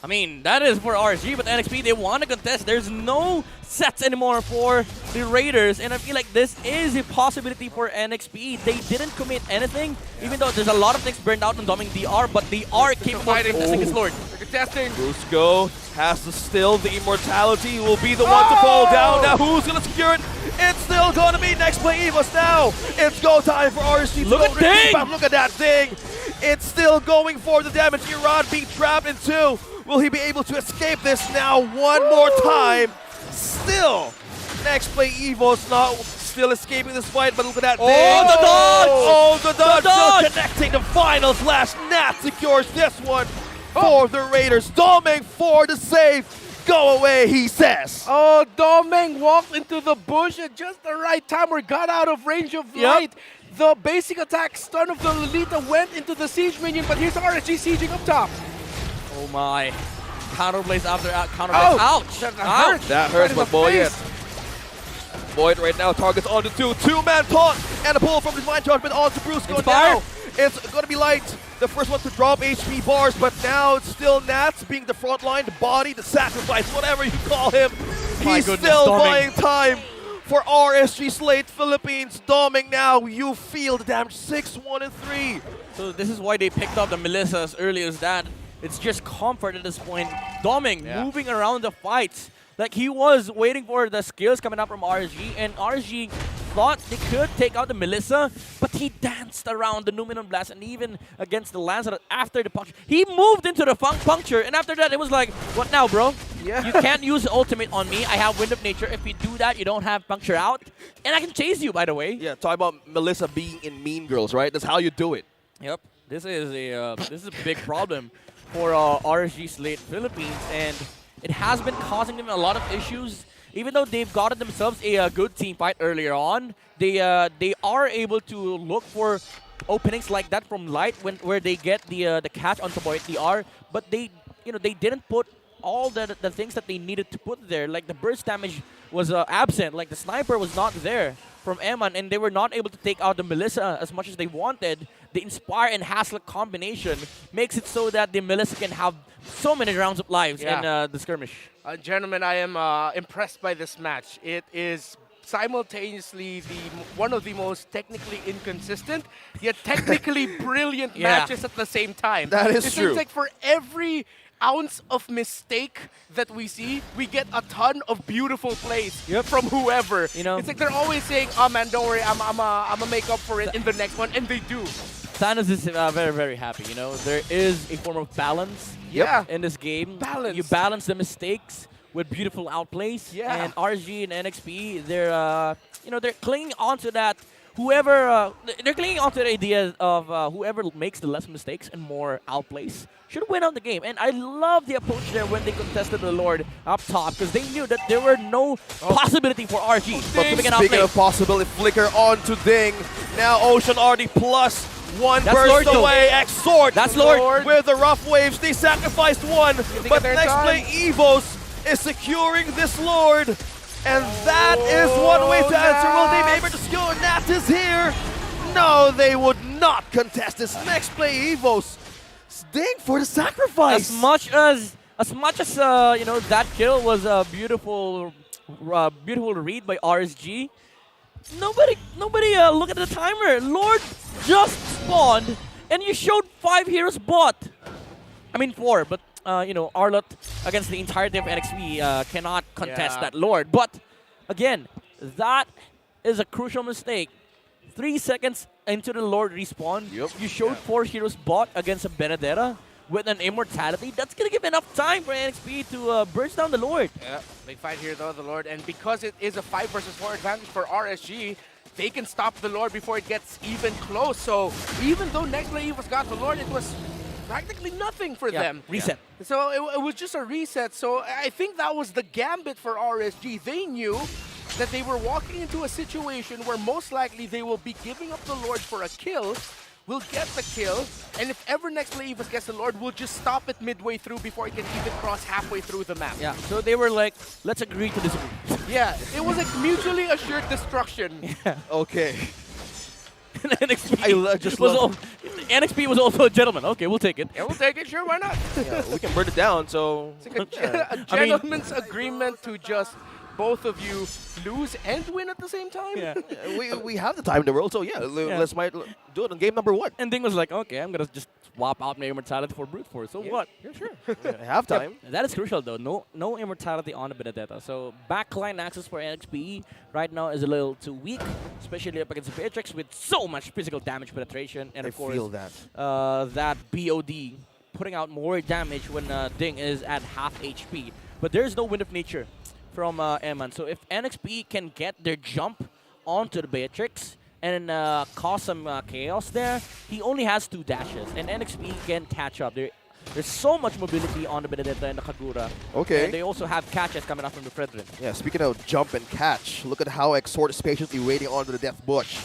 I mean, that is for RSG, but NXP, they want to contest. There's no sets anymore for the Raiders, and I feel like this is a possibility for NXP. They didn't commit anything, even though there's a lot of things burned out on Doming DR, but they are capable of contesting his Lord. They're contesting. Brusco has to still. The immortality will be the one to fall down. Now who's going to secure it? It's still going to be Nexplay EVOS now. It's go time for RSG. Look at Ding! Look at that Ding. It's still going for the damage. Iran being trapped in 2. Will he be able to escape this now one more time? Still, Nexplay EVOS not still escaping this fight, but look at that. Oh, the dodge! Oh, the dodge! The dodge! Still connecting the final flash. Nat secures this one for the Raiders. Doming for the save. Go away, he says. Oh, Domeng walked into the bush at just the right time or got out of range of light. The basic attack stun of the Lolita went into the siege minion, but here's RSG sieging up top. Oh my. Counterblaze after counterblaze. Ouch! Ouch! That hurts, but Boyd. Boyd right now targets onto 2. Two-man taunt and a pull from Divine Judgment onto Brusco. Now it's going to be Light, the first one to drop HP bars, but now it's still Nats being the front line, the body, the sacrifice, whatever you call him. He's still buying time for RSG Slate Philippines. Doming now, you feel the damage. 6, 1, and 3. So this is why they picked up the Melissa as early as that. It's just comfort at this point. Doming moving around the fights. Like he was waiting for the skills coming up from RSG, and RSG thought they could take out the Melissa, but he danced around the Numenon Blast, and even against the Lancelot after the puncture. He moved into the puncture, and after that it was like, what now, bro? You can't use the ultimate on me. I have Wind of Nature. If you do that, you don't have puncture out, and I can chase you, by the way. Yeah, talk about Melissa being in Mean Girls, right? That's how you do it. Yep, this is a big problem for RSG Slate Philippines, and it has been causing them a lot of issues. Even though they've gotten themselves a good team fight earlier on, they are able to look for openings like that from Light where they get the catch onto Boyd DR, but they didn't put all the things that they needed to put there. Like the burst damage was absent, like the sniper was not there from Eman, and they were not able to take out the Melissa as much as they wanted. The Inspire and Haslett combination makes it so that the Melissa can have so many rounds of lives in the skirmish. Gentlemen, I am impressed by this match. It is simultaneously one of the most technically inconsistent, yet technically brilliant matches at the same time. That is true. It seems like for every ounce of mistake that we see, we get a ton of beautiful plays from whoever. It's like they're always saying, "Oh man, don't worry, I'm gonna make up for it in the next one," and they do. Thanos is very, very happy. There is a form of balance in this game. You balance the mistakes with beautiful outplays. And RSG and NXPE, they're clinging onto that. They're clinging onto the idea of whoever makes the less mistakes and more outplays should win out the game. And I love the approach there when they contested the Lord up top, because they knew that there were no possibility for RG. Speaking of possibility, flicker onto Ding. Now Ocean already plus 1 burst away. Exort. That's Lord. With the rough waves, they sacrificed 1, but Nexplay EVOS is securing this Lord. And that is one way to answer. Will they be able to secure? Nat is here. No, they would not contest this. Nexplay EVOS. Ding for the sacrifice. As much as that kill was a beautiful read by RSG. Nobody look at the timer. Lord just spawned, and you showed 5 heroes bot. I mean 4, but Arlott against the entirety of NXPE cannot contest that Lord. But again, that is a crucial mistake. 3 seconds into the Lord respawn, you showed 4 heroes bot against a Benedetta with an immortality. That's going to give enough time for NXPE to burst down the Lord. Yeah, big fight here though, the Lord. And because it is a 5 versus 4 advantage for RSG, they can stop the Lord before it gets even close. So even though Nexplay EVOS got the Lord, it was practically nothing for them. Reset. So it was just a reset. So I think that was the gambit for RSG. They knew that they were walking into a situation where most likely they will be giving up the Lord for a kill, will get the kill, and if ever Nexplay EVOS gets the Lord, we'll just stop it midway through before it can even cross halfway through the map. Yeah, so they were like, let's agree to disagree. Yeah, it was like mutually assured destruction. Okay. NXPE just was love NXPE was also a gentleman. Okay, we'll take it. Yeah, we'll take it. Sure, why not? Yeah, we can burn it down, so... It's like a gentleman's agreement to just both of you lose and win at the same time. Yeah. we have the time in the world, so let's do it on game number 1. And Ding was like, okay, I'm gonna just swap out my immortality for brute force. So what? Yeah, sure. Halftime. Yeah, that is crucial though. No immortality on the Benedetta. So backline access for NXPE right now is a little too weak, especially up against the Beatrix with so much physical damage penetration, and of course feel that. That BOD putting out more damage when Ding is at half HP. But there's no Wind of Nature from Eman. So if NXPE can get their jump onto the Beatrix and cause some chaos there, he only has 2 dashes, and NXPE can catch up. There's so much mobility on the Benedetta and the Kagura. Okay. And they also have catches coming out from the Fredrin. Yeah, speaking of jump and catch, look at how Exort is patiently waiting onto the Death Bush.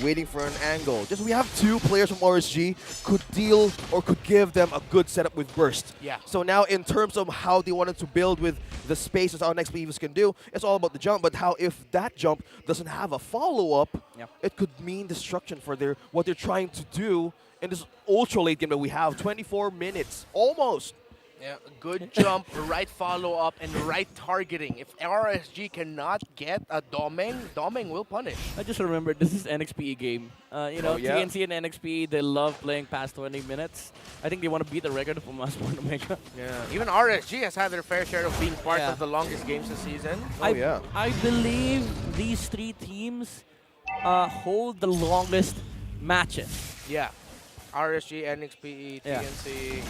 Waiting for an angle. Just we have 2 players from RSG could deal or could give them a good setup with burst. Yeah. So now in terms of how they wanted to build with the spaces our next EVOS can do, it's all about the jump. But how if that jump doesn't have a follow-up, it could mean destruction for what they're trying to do in this ultra late game that we have. 24 minutes, almost. Yeah, good jump, right follow-up, and right targeting. If RSG cannot get a Domeng will punish. I just remembered this is NXPE game. TNC and NXPE, they love playing past 20 minutes. I think they want to beat the record from us, Omega. Yeah, even RSG has had their fair share of being part of the longest games this season. I believe these 3 teams hold the longest matches. Yeah, RSG, NXPE, TNC.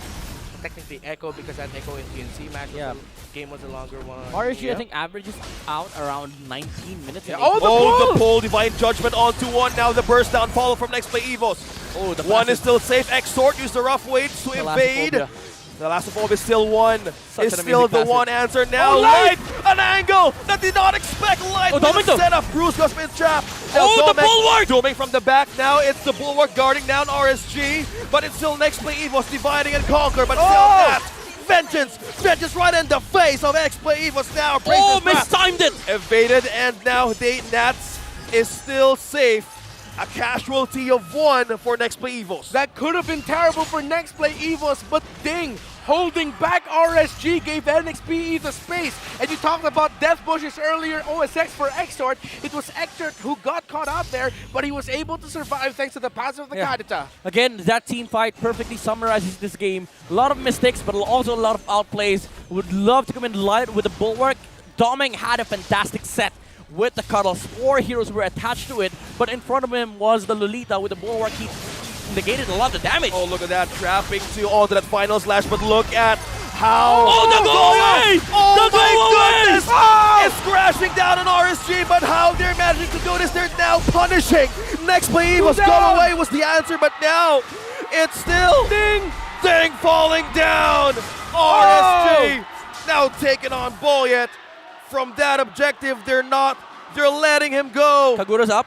Technically Echo, because that Echo and TNC match game was a longer one. RSG, I think, averages out around 19 minutes. Oh, the pull! Divine Judgment onto 1. Now the burst down follow from Nexplay EVOS. Oh, the 1 is still safe. Exort used the rough weight to invade. The last of all is still 1. Is still the one answer now. Light! An angle that did not expect Light. Oh, Domeng set up. Bruce got spin trap. Oh, the bulwark! Domeng from the back now. It's the bulwark guarding down RSG. But it's still Nexplay EVOS dividing and conquer. But still that. Vengeance! Vengeance right in the face of Nexplay EVOS now. Mistimed it! Evaded, and now Nats is still safe. A casualty of 1 for Nexplay EVOS. That could have been terrible for Nexplay EVOS, but Ding holding back RSG gave NXPE the space. And you talked about Death Bushes earlier, OSX for Exort. It was Exort who got caught out there, but he was able to survive thanks to the pass of the Kadita. Again, that team fight perfectly summarizes this game. A lot of mistakes, but also a lot of outplays. Would love to come in light with the bulwark. Domeng had a fantastic set with the cuddles. 4 heroes were attached to it, but in front of him was the Lolita with the bulwark. He negated a lot of damage. Oh, look at that, trapping onto that final slash, but look at how... Oh, the go away! Oh the my go goodness! Away! It's crashing down on RSG, but how they're managing to do this, they're now punishing. Nexplay EVOS go away was the answer, but now it's still... Ding falling down! RSG now taking on Boyet. From that objective, they're letting him go. Kagura's up.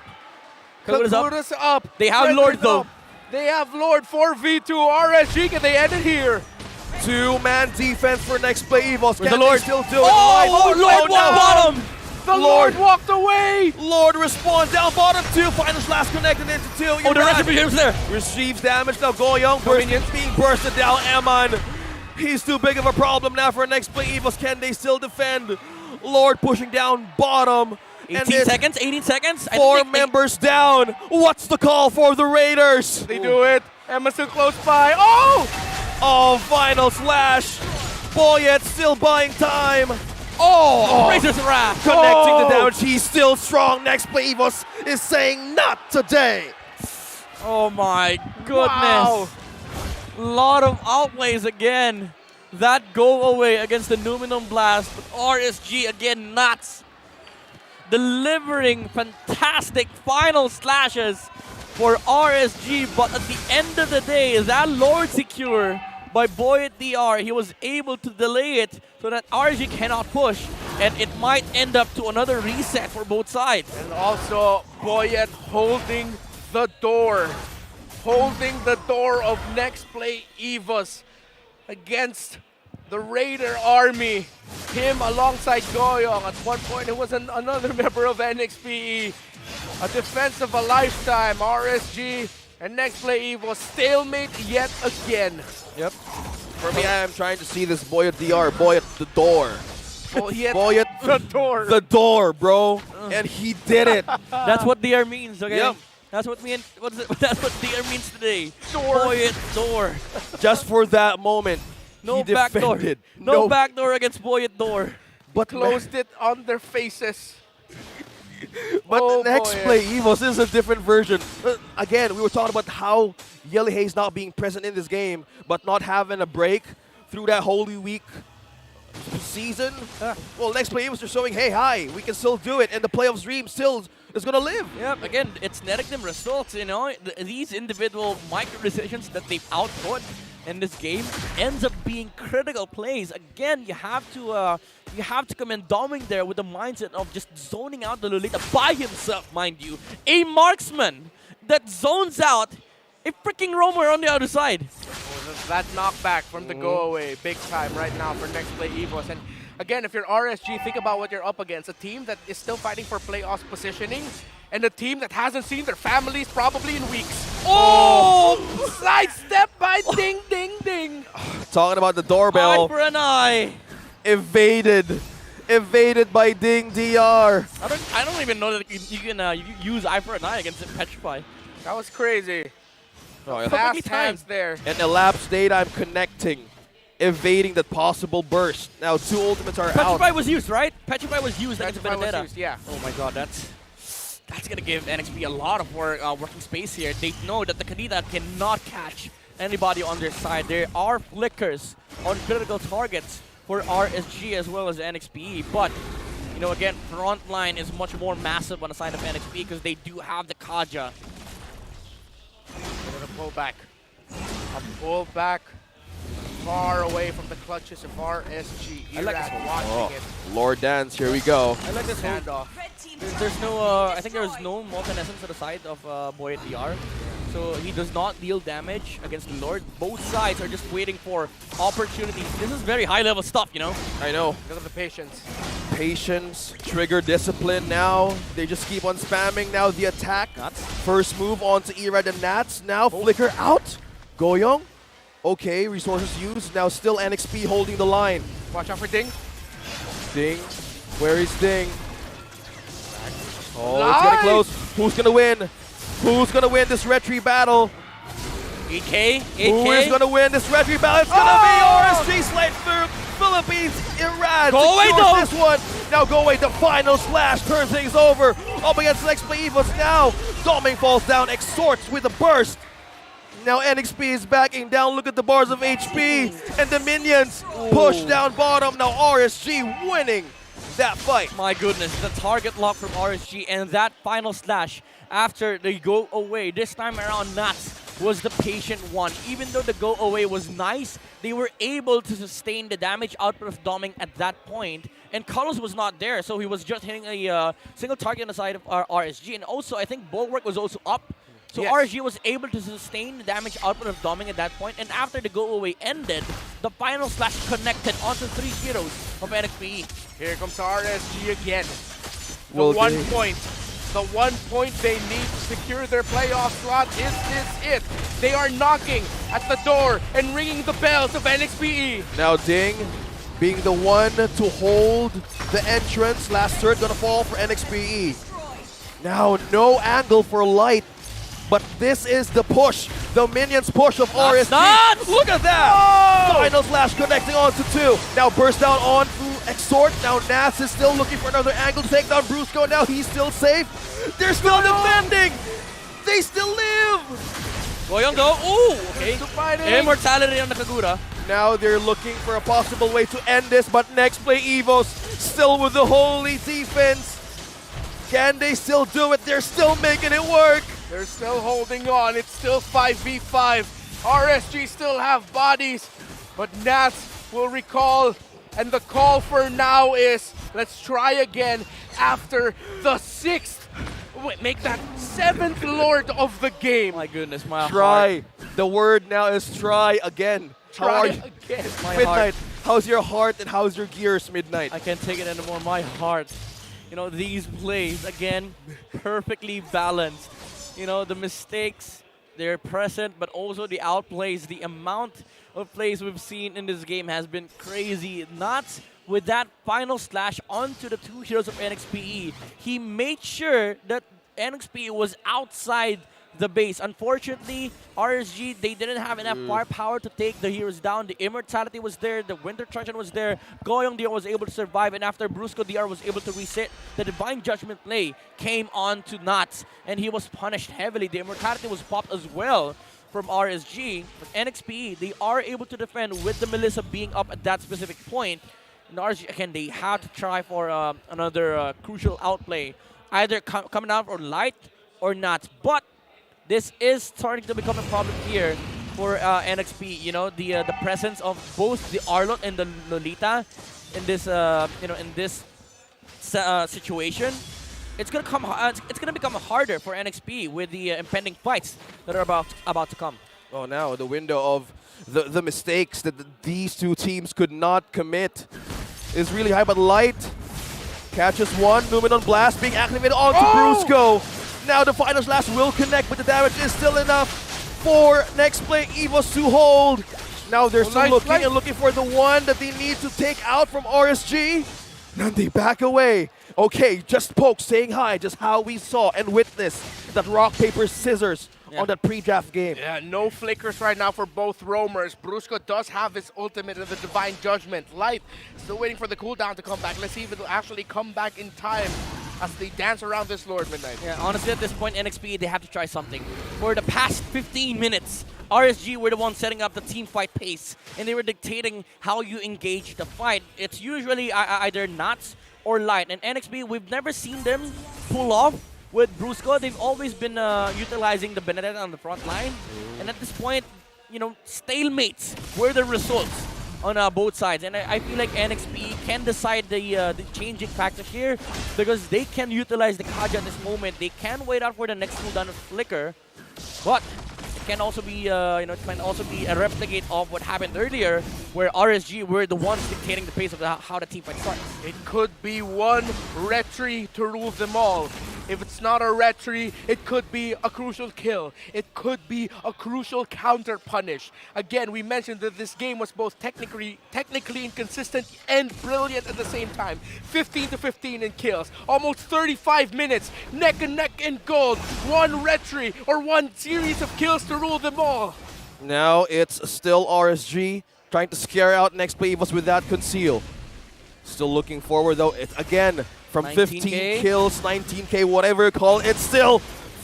Kagura's up. They have Lord though. They have Lord 4v2 RSG. Can they end it here? 2-man defense for Nexplay EVOS. Can the Lord still do it? Oh, Lord walked bottom. The Lord walked away. Lord responds down bottom 2. Final slash connected into 2. Oh, the recipe is there. Receives damage now. Goyoung being bursted down. Eman. He's too big of a problem now for Nexplay EVOS. Can they still defend? Lord pushing down bottom. 18 seconds. 4 members down. What's the call for the Raiders? They do it. Emma's still close by. Oh, final slash. Boyet still buying time. Razor's Wrath. Connecting the damage. He's still strong. Nexplay EVOS is saying not today. Oh my goodness. Wow. Lot of outplays again. That go away against the Numinum Blast, but RSG again nuts. Delivering fantastic final slashes for RSG, but at the end of the day, that Lord secure by Boyet DR, he was able to delay it so that RSG cannot push, and it might end up to another reset for both sides. And also Boyet holding the door of Nexplay EVOS against the Raider army. Him alongside Goyoung. At one point, it was another member of NXPE. A defense of a lifetime. RSG and Nexplay EVOS stalemate yet again. Yep. For me, I am trying to see this boy at DR, boy at the door. Boy at the door. The door, bro. And he did it. That's what DR means, okay? Yep. That's what that's what DR means today. Door. Boy at door. Just for that moment, No he back door. defended. No back door against boy at door. But closed it on their faces. But Oh, the next boy. play, EVOS, is a different version. Again, we were talking about how Yelly Hayes not being present in this game, but not having a break through that Holy Week season. Well, next play, EVOS are showing, hey, hi, we can still do it, and the playoffs dream still is going to live. Yep, again, it's netting them results, you know. These individual micro decisions that they've output in this game ends up being critical plays. Again, you have to commend Doming there with the mindset of just zoning out the Lolita by himself, mind you. A marksman that zones out a freaking roamer on the other side. That knockback from the go away, big time right now for Nexplay EVOS. And again, if you're RSG, think about what you're up against. A team that is still fighting for playoffs positioning, and a team that hasn't seen their families probably in weeks. Oh! Side step by Ding Ding Ding. Talking about the doorbell. Eye for an eye. Evaded by Ding DR. I don't even know that you can use eye for an eye against Petrify. That was crazy. Oh, Fast hands there. And elapsed daytime connecting, evading that possible burst. Now 2 ultimates are out. Petrify was used, right? Petrify was used against Petrify was Benedetta. used, yeah. Oh my god, that's gonna give NXP a lot of working space here. They know that the Kadita cannot catch anybody on their side. There are flickers on critical targets for RSG as well as NXPE, but you know, again, front line is much more massive on the side of NXP because they do have the Kaja. A pull back. A pull back far away from the clutches of RSG. I like this Irad one. watching it. Lord Dance, here we go. I like this handoff. There's no, I think there's no Molten-Essence to the side of Boy at DR. So he does not deal damage against the Lord. Both sides are just waiting for opportunities. This is very high level stuff, you know? I know. Look at the patience. Patience, trigger discipline now. They just keep on spamming now the attack. Nats. First move onto Irad and Nats. Now flicker out. Goyong. Okay, resources used. Now still NXP holding the line. Watch out for Ding. Ding. Where is Ding? Oh, it's getting close. Who's gonna win? Who's gonna win this retry battle? EK? Who is gonna win this retry battle? It's gonna be RSG Slate Philippines. Irad Go away, secures though. this one. Now go away. The final slash turns things over. Up against Nexplay EVOS now. Doming falls down. Exhorts with a burst. Now NXP is backing down. Look at the bars of HP. And the minions push down bottom. Now RSG winning that fight. My goodness, the target lock from RSG and that final slash after they go away. This time around, Nats was the patient one. Even though the go away was nice, they were able to sustain the damage output of Doming at that point. And Carlos was not there, so he was just hitting a single target on the side of RSG. And also, I think Bulwark was also up. So Yes. RSG was able to sustain the damage output of Doming at that point. And after the go away ended, the final slash connected onto 3 heroes of NXPE. Here comes RSG again. The Will one they- point. The 1 point they need to secure their playoff slot. Is this it? They are knocking at the door and ringing the bells of NXPE. Now Ding being the one to hold the entrance. Last third gonna fall for NXPE. Now no angle for Light. But this is the push, the minions push of RSG. Nats! Look at that! Final slash connecting onto 2. Now burst down on Exhort. Now Nats is still looking for another angle to take down Brusco. Now he's still safe. They're still defending. They still live. Goyong though, ooh, okay. Immortality on the Kagura. Now they're looking for a possible way to end this, but Nexplay EVOS still with the holy defense. Can they still do it? They're still making it work. They're still holding on. It's still 5v5. RSG still have bodies, but Nats will recall. And the call for now is, let's try again after the 6th. Wait, make that 7th Lord of the game. My goodness, my Try. heart. The word now is try again. How Try are you? again. My Midnight. heart. How's your heart and how's your gears, Midnight? I can't take it anymore, my heart. You know, these plays, again, perfectly balanced. You know, the mistakes, they're present, but also the outplays. The amount of plays we've seen in this game has been crazy. Nuts with that final slash onto the two heroes of NXPE. He made sure that NXPE was outside the base. Unfortunately, RSG, they didn't have enough firepower to take the heroes down. The Immortality was there, the Winter Truncheon was there, Goyong DR was able to survive, and after Brusco DR was able to reset, the Divine Judgment play came on to Nuts, and he was punished heavily. The Immortality was popped as well from RSG, but NXPE, they are able to defend with the Melissa being up at that specific point. And RSG, again, they have to try for another crucial outplay, either coming out for Light or Nuts. But this is starting to become a problem here for NXP. You know, the presence of both the Arlot and the Lolita in this situation. It's gonna become harder for NXP with the impending fights that are about to come. Oh, now the window of the mistakes that these two teams could not commit is really high, but Light catches one. Numenon Blast being activated onto Brusco. Now the final slash will connect, but the damage is still enough for Nexplay EVOS to hold. Now they're still looking for the one that they need to take out from RSG. Then they back away. Okay, just Poke saying hi, just how we saw and witnessed that rock, paper, scissors on that pre-draft game. Yeah, no flickers right now for both roamers. Brusco does have his ultimate in the Divine Judgment. Light still waiting for the cooldown to come back. Let's see if it'll actually come back in time as they dance around this Lord Midnight. Yeah, honestly, at this point, NXP, they have to try something. For the past 15 minutes, RSG were the ones setting up the team fight pace, and they were dictating how you engage the fight. It's usually either Nuts or Light, and NXP, we've never seen them pull off with Brusco. They've always been utilizing the Benedetta on the front line, and at this point, you know, stalemates were the results on both sides, and I feel like NXP can decide the changing factor here because they can utilize the Kaja at this moment. They can wait out for the next cooldown of Flicker, but it can also be it can also be a replicate of what happened earlier, where RSG were the ones dictating the pace of how the team fight starts. It could be one retry to rule them all. If it's not a retry, it could be a crucial kill. It could be a crucial counter punish. Again, we mentioned that this game was both technically inconsistent and brilliant at the same time. 15 to 15 in kills, almost 35 minutes, neck and neck in gold. One retry or one series of kills to rule them all. Now it's still RSG trying to scare out Nexplay EVOS with that conceal. Still looking forward though. It's again from 15 kills, 19K, whatever you call it, it's still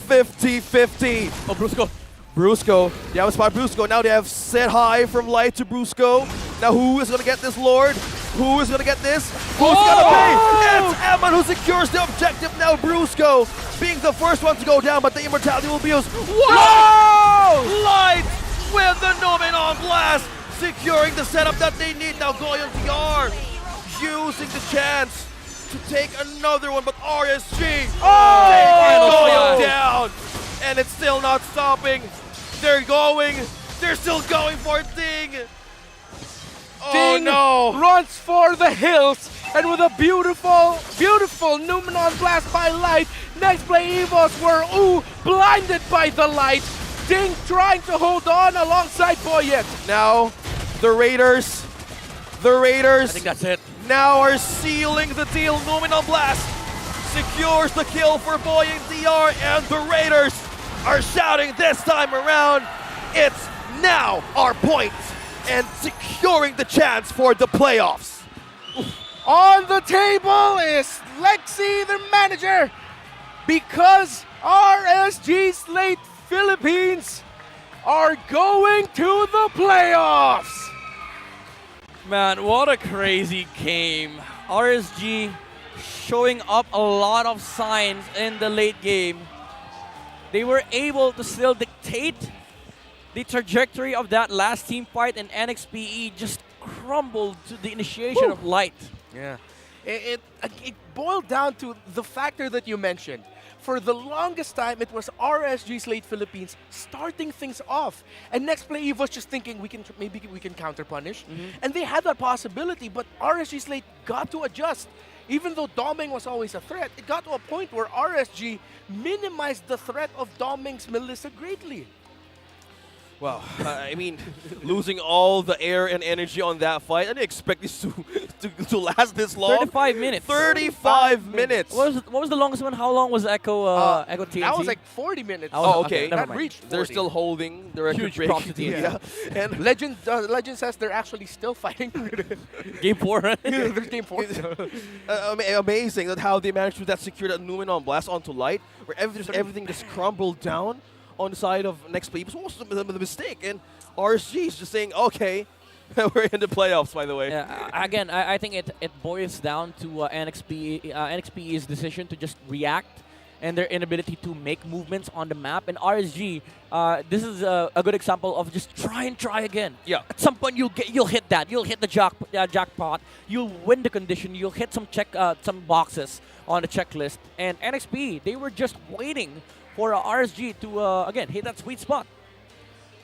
50-50. Oh, Brusco. Brusco, they have a spot Brusco. Now they have set high from Light to Brusco. Now who is gonna get this Lord? Who is gonna get this? Who's gonna be? It's Emman who secures the objective. Now Brusco being the first one to go down, but the Immortality will be used. Whoa! Light with the Numenon Blast, securing the setup that they need. Now Goyong DR using the chance to take another one, but RSG going down, and it's still not stopping. They're still going for Ding. Ding runs for the hills, and with a beautiful Numenon Blast by Light, Nexplay EVOS were blinded by the light. Ding trying to hold on alongside Boyet. Now the Raiders, I think that's it. Now are sealing the deal. Numenon Blast secures the kill for Boy and DR, and the Raiders are shouting this time around, it's now our point, and securing the chance for the playoffs. On the table is Lexi, the manager, because RSG Slate Philippines are going to the playoffs. Man, what a crazy game. RSG showing up a lot of signs in the late game. They were able to still dictate the trajectory of that last team fight, and NXPE just crumbled to the initiation of Light. Yeah, it boiled down to the factor that you mentioned. For the longest time, it was RSG Slate Philippines starting things off, and Nexplay EVOS just thinking maybe we can counter punish, and they had that possibility. But RSG Slate got to adjust. even though Doming was always a threat, it got to a point where RSG minimized the threat of Doming's Melissa greatly. Well, I mean, losing all the air and energy on that fight, I didn't expect this to last this long. 35 minutes. 35 minutes. What was the longest one? How long was Echo Echo TNC? That was like 40 minutes. Oh, okay. That reached 40. They're still holding the record Huge break. props to TNC. Yeah. And Legend says they're actually still fighting. Game 4, right? There's game 4. Amazing that how they managed to secure that Numenon blast onto light, where everything just crumbled down on the side of Nexplay. It was also the mistake, and RSG is just saying, okay, we're in the playoffs, by the way. Again, I think it boils down to NXPE's decision to just react and their inability to make movements on the map. And RSG, this is a good example of just try again. Yeah. At some point you'll hit that. You'll hit the jackpot. You'll win the condition. You'll hit some boxes on the checklist. And NXPE, they were just waiting for RSG to again hit that sweet spot.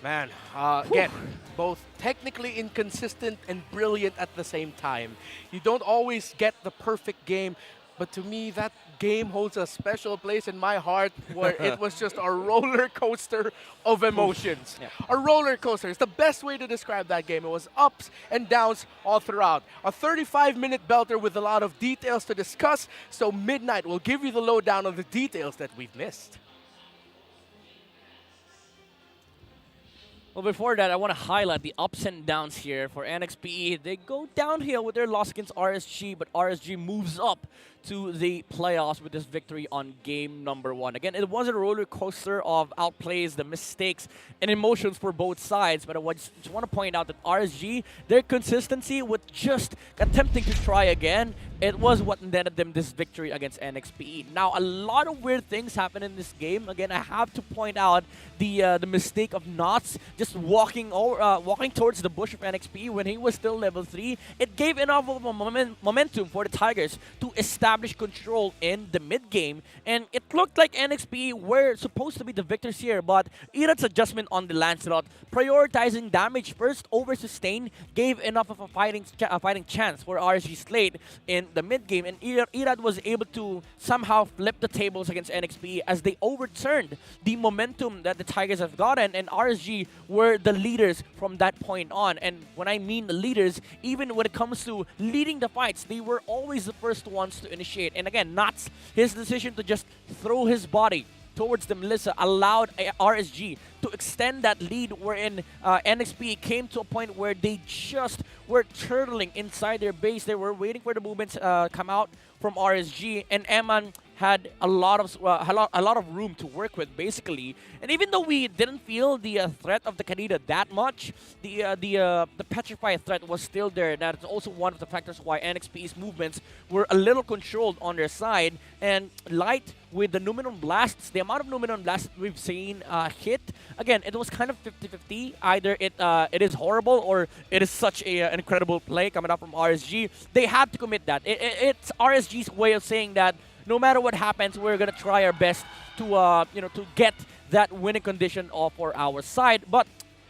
Man, again, both technically inconsistent and brilliant at the same time. You don't always get the perfect game, but to me, that game holds a special place in my heart where it was just a roller coaster of emotions. Yeah. A roller coaster is the best way to describe that game. It was ups and downs all throughout. A 35-minute belter with a lot of details to discuss, so Midnight will give you the lowdown on the details that we've missed. Well, before that, I want to highlight the ups and downs here for NXPE. They go downhill with their loss against RSG, but RSG moves up to the playoffs with this victory on game number 1. Again, it was a roller coaster of outplays, the mistakes, and emotions for both sides. But I just want to point out that RSG, their consistency with just attempting to try again, it was what netted them this victory against NXPE. Now, a lot of weird things happened in this game. Again, I have to point out the mistake of Knots just walking towards the bush of NXPE when he was still level 3. It gave enough of a momentum for the Tigers to establish control in the mid-game, and it looked like NXPE were supposed to be the victors here, but Irat's adjustment on the Lancelot, prioritizing damage first over sustain, gave enough of a fighting chance for RSG Slate in the mid-game, and Irat was able to somehow flip the tables against NXPE as they overturned the momentum that the Tigers have gotten, and RSG were the leaders from that point on. And when I mean the leaders, even when it comes to leading the fights, they were always the first ones to initiate. And again, Knots, his decision to just throw his body towards the Melissa allowed RSG to extend that lead, wherein NXP came to a point where they just were turtling inside their base. They were waiting for the movements come out from RSG, and Eman had a lot of room to work with, basically. And even though we didn't feel the threat of the Kaneda that much, the Petrify threat was still there. That's also one of the factors why NXP's movements were a little controlled on their side. And Light, with the Numenon Blasts, the amount of Numenon Blasts we've seen hit, again, it was kind of 50-50. Either it is horrible or it is such an incredible play coming up from RSG. They had to commit that. It's RSG's way of saying that no matter what happens, we're gonna try our best to to get that winning condition for our side. But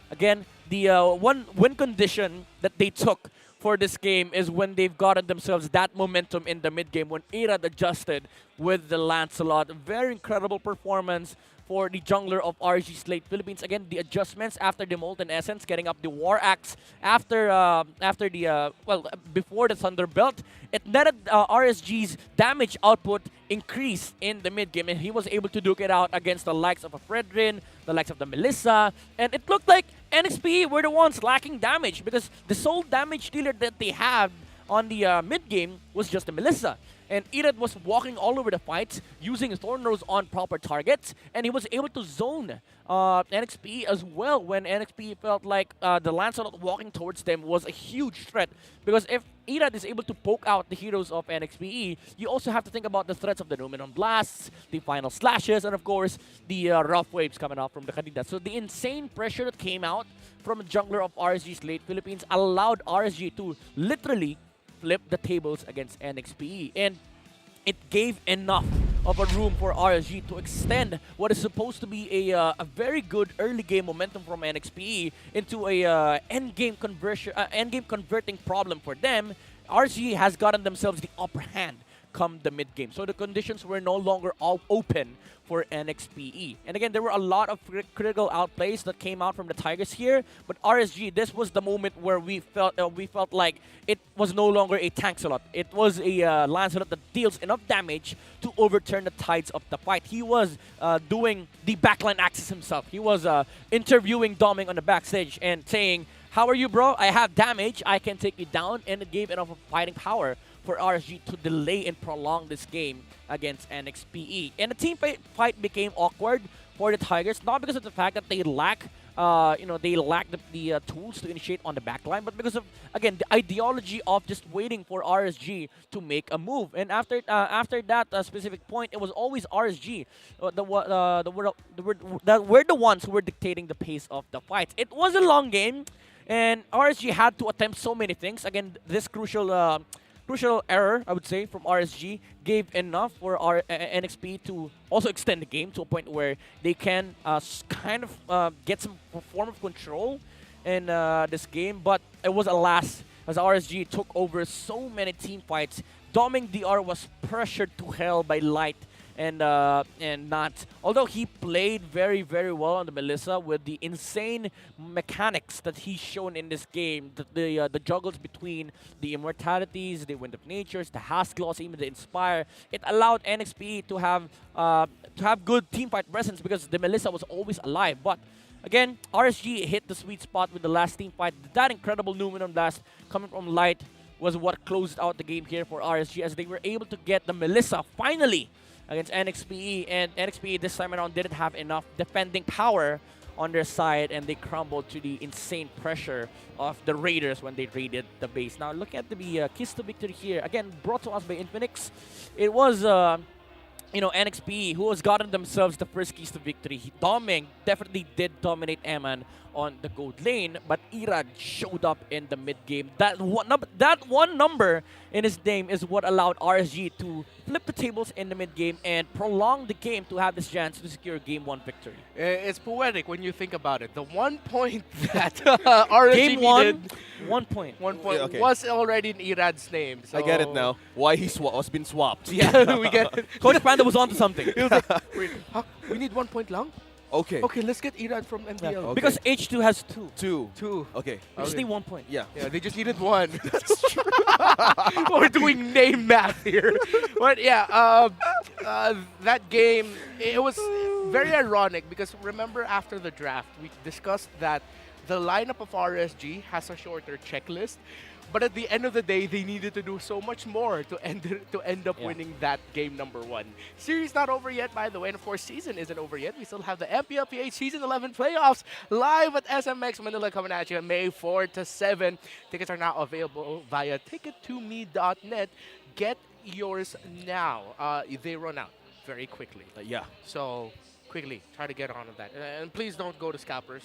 again, the one win condition that they took for this game is when they've gotten themselves that momentum in the mid game when Irad adjusted with the Lancelot. Very incredible performance for the jungler of RSG Slate Philippines. Again, the adjustments after the Molten Essence, getting up the War Axe before the Thunder Belt, it netted RSG's damage output increase in the mid game, and he was able to duke it out against the likes of a Fredrin, the likes of the Melissa, and it looked like NXPE were the ones lacking damage because the sole damage dealer that they had on the mid game was just the Melissa. And Irad was walking all over the fights, using Thorn Rose on proper targets, and he was able to zone NXPE as well when NXPE felt like the Lancelot walking towards them was a huge threat. Because if Irad is able to poke out the heroes of NXPE, you also have to think about the threats of the Numenon Blasts, the Final Slashes, and of course, the Rough Waves coming out from the Kaneda. So the insane pressure that came out from a jungler of RSG Slate Philippines allowed RSG to literally flip the tables against NXPE, and it gave enough of a room for RSG to extend what is supposed to be a very good early game momentum from NXPE into a end game converting problem for them. RSG has gotten themselves the upper hand come the mid-game. So the conditions were no longer all open for NXPE. And again, there were a lot of critical outplays that came out from the Tigers here, but RSG, this was the moment where we felt like it was no longer a Tank-Salot. It was a Lancelot that deals enough damage to overturn the tides of the fight. He was doing the backline axis himself. He was interviewing Doming on the backstage and saying, "How are you, bro? I have damage. I can take you down," and it gave enough of fighting power for RSG to delay and prolong this game against NXPE. And the team fight became awkward for the Tigers, not because of the fact that they lack, the tools to initiate on the backline, but because of, again, the ideology of just waiting for RSG to make a move. And after that specific point, it was always RSG that were the ones who were dictating the pace of the fights. It was a long game, and RSG had to attempt so many things. Again, this crucial error, I would say, from RSG gave enough for our NXP to also extend the game to a point where they can get some form of control in this game. But it was alas, as RSG took over so many team fights. Doming DR was pressured to hell by Light and not. Although he played very, very well on the Melissa with the insane mechanics that he's shown in this game, the juggles between the Immortalities, the Wind of Natures, the Haskell's, even the Inspire, it allowed NXPE to have good team fight presence because the Melissa was always alive. But again, RSG hit the sweet spot with the last team fight. That incredible Numenum blast coming from Light was what closed out the game here for RSG, as they were able to get the Melissa finally against NXPE, and NXPE this time around didn't have enough defending power on their side, and they crumbled to the insane pressure of the Raiders when they raided the base. Now, look at the kiss to victory here, again brought to us by Infinix. It was NXPE who has gotten themselves the first keys to victory. Doming definitely did dominate Eman on the gold lane, but Irad showed up in the mid game. That one number in his name is what allowed RSG to flip the tables in the mid game and prolong the game to have this chance to secure game 1 victory. It's poetic when you think about it. The 1 point that RSG game 1, needed, 1 point. 1 point Okay. was already in Irad's name. So I get it now. Why he was been swapped. Yeah, we get it. Coach Panda was onto something. He was like, wait, huh? We need 1 point lang? Okay. Okay, let's get Irad from MPL. Yeah. Okay. Because H2 has 2. Two. Okay. We just need 1 point. Yeah. Yeah, they just needed 1. That's true. We're doing name math here. But yeah, that game, it was very ironic because remember after the draft, we discussed that the lineup of RSG has a shorter checklist. But at the end of the day, they needed to do so much more to end up winning that game number 1. Series not over yet, by the way, and of course, season isn't over yet. We still have the MPL-PH Season 11 playoffs live at SMX Manila coming at you on May 4 to 7. Tickets are now available via tickettome.net. Get yours now. They run out very quickly. Yeah. So quickly, try to get on with that. And please don't go to scalpers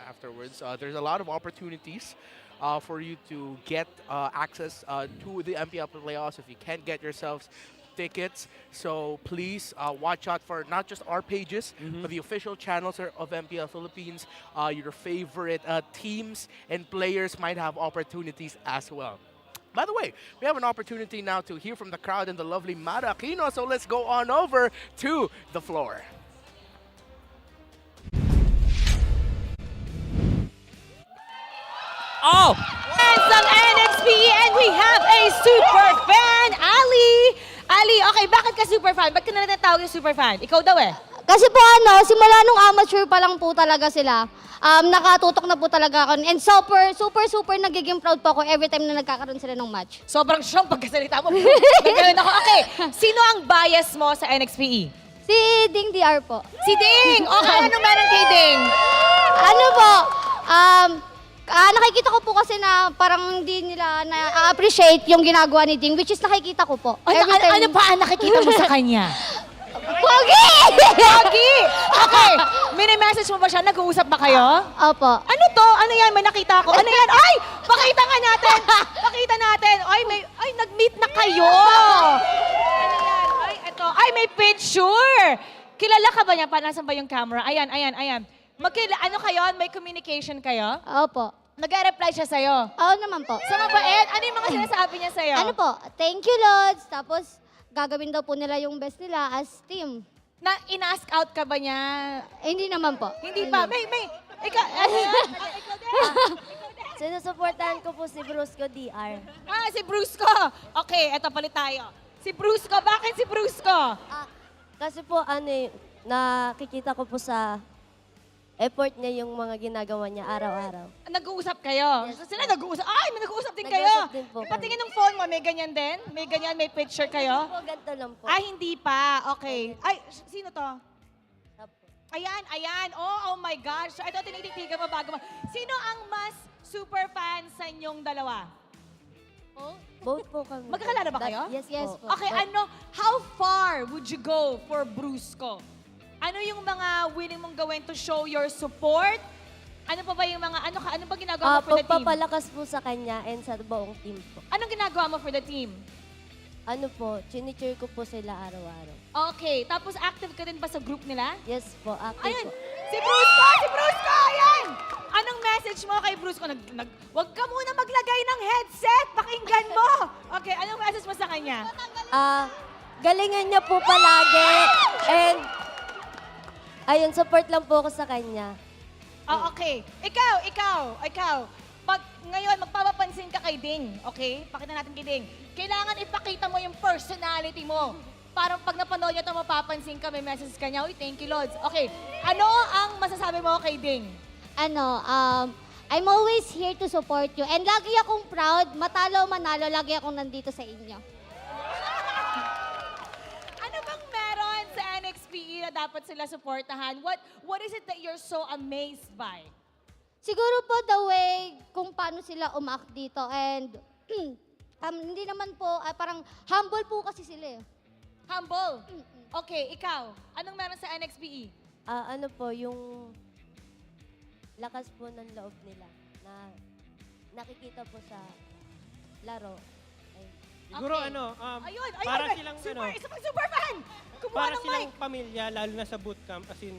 afterwards. There's a lot of opportunities for you to get access to the MPL playoffs if you can't get yourselves tickets. So please watch out for not just our pages, but the official channels of MPL Philippines. Your favorite teams and players might have opportunities as well. By the way, we have an opportunity now to hear from the crowd and the lovely Mara Aquino. So let's go on over to the floor. Oh! From NXPE, and we have a super fan, Ali. Ali, okay, bakit ka super fan? Ba't ka na natawag yung super fan? Ikaw daw eh. Kasi po simula nung amateur pa lang po talaga sila, nakatutok na po talaga ako. And super nagiging proud po ako every time na nagkakaroon sila ng match. Sobrang siyang pagkasalita mo. Ganun ako. Okay, sino ang bias mo sa NXPE? Si Ding DR po. Si Ding! Okay, anong meron kay Ding? Ano po, nakikita ko po kasi na parang hindi nila na-appreciate yung ginagawa ni Ding, which is nakikita ko po. Ano pa ang nakikita mo sa kanya? Pogi! Pogi! Okay, mini-message mo ba siya? Nag-uusap ba kayo? Opo. Ano to? Ano yan? May nakita ko. Ano yan? Ay! Pakita nga natin! Pakita natin! Ay, nag-meet na kayo! Ano yan? Ay, ito. Ay, may picture! Kilala ka ba niya? Nasaan ba yung camera? Ayan. Ano kayo? May communication kayo? Opo. Nag-reply siya sa'yo? Oo naman po. Sa mabait, ano yung mga sinasabi niya sa'yo? Ano po, thank you, Lods. Tapos, gagawin daw po nila yung best nila as team. Na in-ask out ka ba niya? Hindi naman po. Hindi pa. May, ikaw, Sinusuportahan ko po si Brusco DR. si Brusco. Okay, eto palit tayo. Si Brusco, bakit si Brusco? Kasi po, nakikita ko po sa effort niya yung mga ginagawa niya araw-araw. Nag-uusap kayo? Yes, Sila nag-uusap? Ay, may nag-uusap din Nag-uusap kayo. din po Patingin ng phone mo, may ganyan din? May ganyan, may picture kayo? Hindi po, ganito lang po. Ay, hindi pa. Okay. Ay, sino to? Ayan. Oh my gosh. So, ito, tinititigan mo bago mo. Sino ang mas super fan sa inyong dalawa? Both po kami. Magkakalala ba kayo? Yes po. Okay, how far would you go for Brusco? Ano yung mga willing mong gawin to show your support? Ano pa ba yung mga, ano ba ginagawa mo for the team? Pagpapalakas po sa kanya and sa buong team po. Anong ginagawa mo for the team? Ano po, chinicheer ko po sila araw-araw. Okay, tapos active ka din ba sa group nila? Yes po, active Ayun, po. si Brusco, ayan! Anong message mo kay Brusco? Huwag ka muna maglagay ng headset, pakinggan mo! Okay, anong message mo sa kanya? Galingan niya po palagi and ayun, support lang po ako sa kanya. Okay. Ikaw. Ngayon, magpapapansin ka kay Ding, okay? Pakita natin kay Ding. Kailangan ipakita mo yung personality mo. Parang pag napanood niya ito, mapapansin ka, may message ka niya, uy, thank you, Lods. Okay, ano ang masasabi mo kay Ding? I'm always here to support you. And lagi akong proud, matalo o manalo, lagi akong nandito sa inyo. Ano bang meron sa NXPE na dapat sila supportahan? What is it that you're so amazed by? Siguro po the way kung paano sila umact dito and hindi naman po, parang humble po kasi sila eh. Humble? Okay, ikaw. Anong meron sa NXPE? Ano po, yung lakas po ng loob nila na nakikita po sa laro. Siguro Ayun, para silang super fan! Kumuha para ng silang mic. pamilya, lalo na sa bootcamp, as in,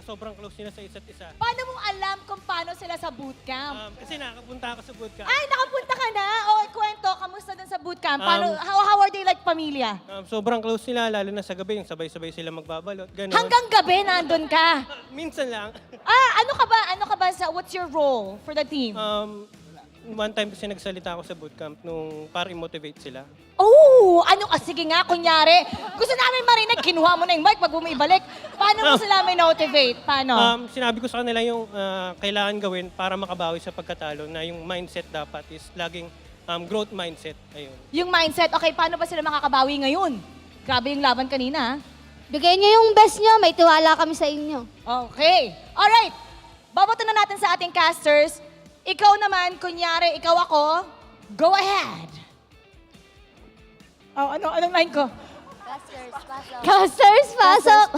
sobrang close nila sa isa't isa. Paano mong alam kung paano sila sa bootcamp? Kasi nakapunta ako sa bootcamp. Ay, nakapunta ka na? O, kwento, kamusta dun sa bootcamp? How are they like pamilya? Sobrang close nila, lalo na sa gabi, yung sabay-sabay sila magbabalot. Ganun. Hanggang gabi nandun ka? Minsan lang. Ano ka ba what's your role for the team? One time kasi nagsalita ako sa bootcamp para i-motivate sila. Oh, sige nga, kunyari. Gusto namin marinig, kinuha mo na yung mic, pag bumibalik. Paano mo sila may motivate? Paano? Sinabi ko sa kanila yung kailangan gawin para makabawi sa pagkatalo, na yung mindset dapat is laging growth mindset. Ayun. Yung mindset, okay, paano ba sila makakabawi ngayon? Grabe yung laban kanina, ha? Bigay niyo yung best niyo, may tiwala kami sa inyo. Okay. Alright. Babato na natin sa ating casters. Ikaw naman, kunyari, ikaw ako, go ahead. Anong line ko? Casters, pasok. Casters, pasok!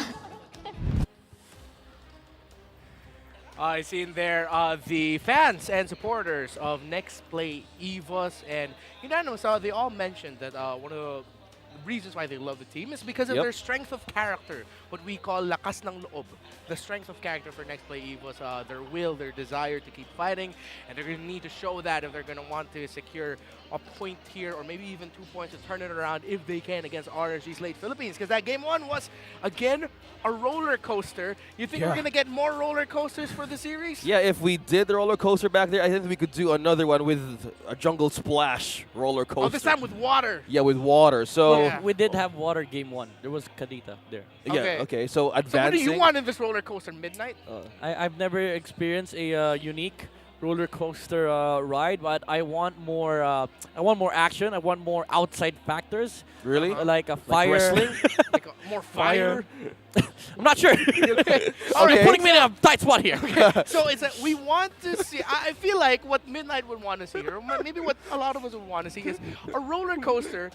I seen there the fans and supporters of Nexplay EVOS, and they all mentioned that one of the reasons why they love the team is because of their strength of character, what we call lakas ng loob. The strength of character for Nexplay EVOS, their will, their desire to keep fighting, and they're going to need to show that if they're going to want to secure a point here, or maybe even 2 points to turn it around if they can against RSG Philippines. Because that game one was, again, a roller coaster. You think we're going to get more roller coasters for the series? Yeah, if we did the roller coaster back there, I think we could do another one with a jungle splash roller coaster. Oh, this time with water. Yeah, with water. So We did have water game one. There was Kadita there. yeah, okay. So So what advancing. do you want in this roller coaster? Midnight? I've never experienced a unique roller coaster ride, but I want more. I want more action. I want more outside factors. Really? Like a fire. wrestling? Like more fire? I'm not sure. All right. You're putting me in a tight spot here. So it's we want to see, I feel like what Midnight would want to see, or maybe what a lot of us would want to see, is a roller coaster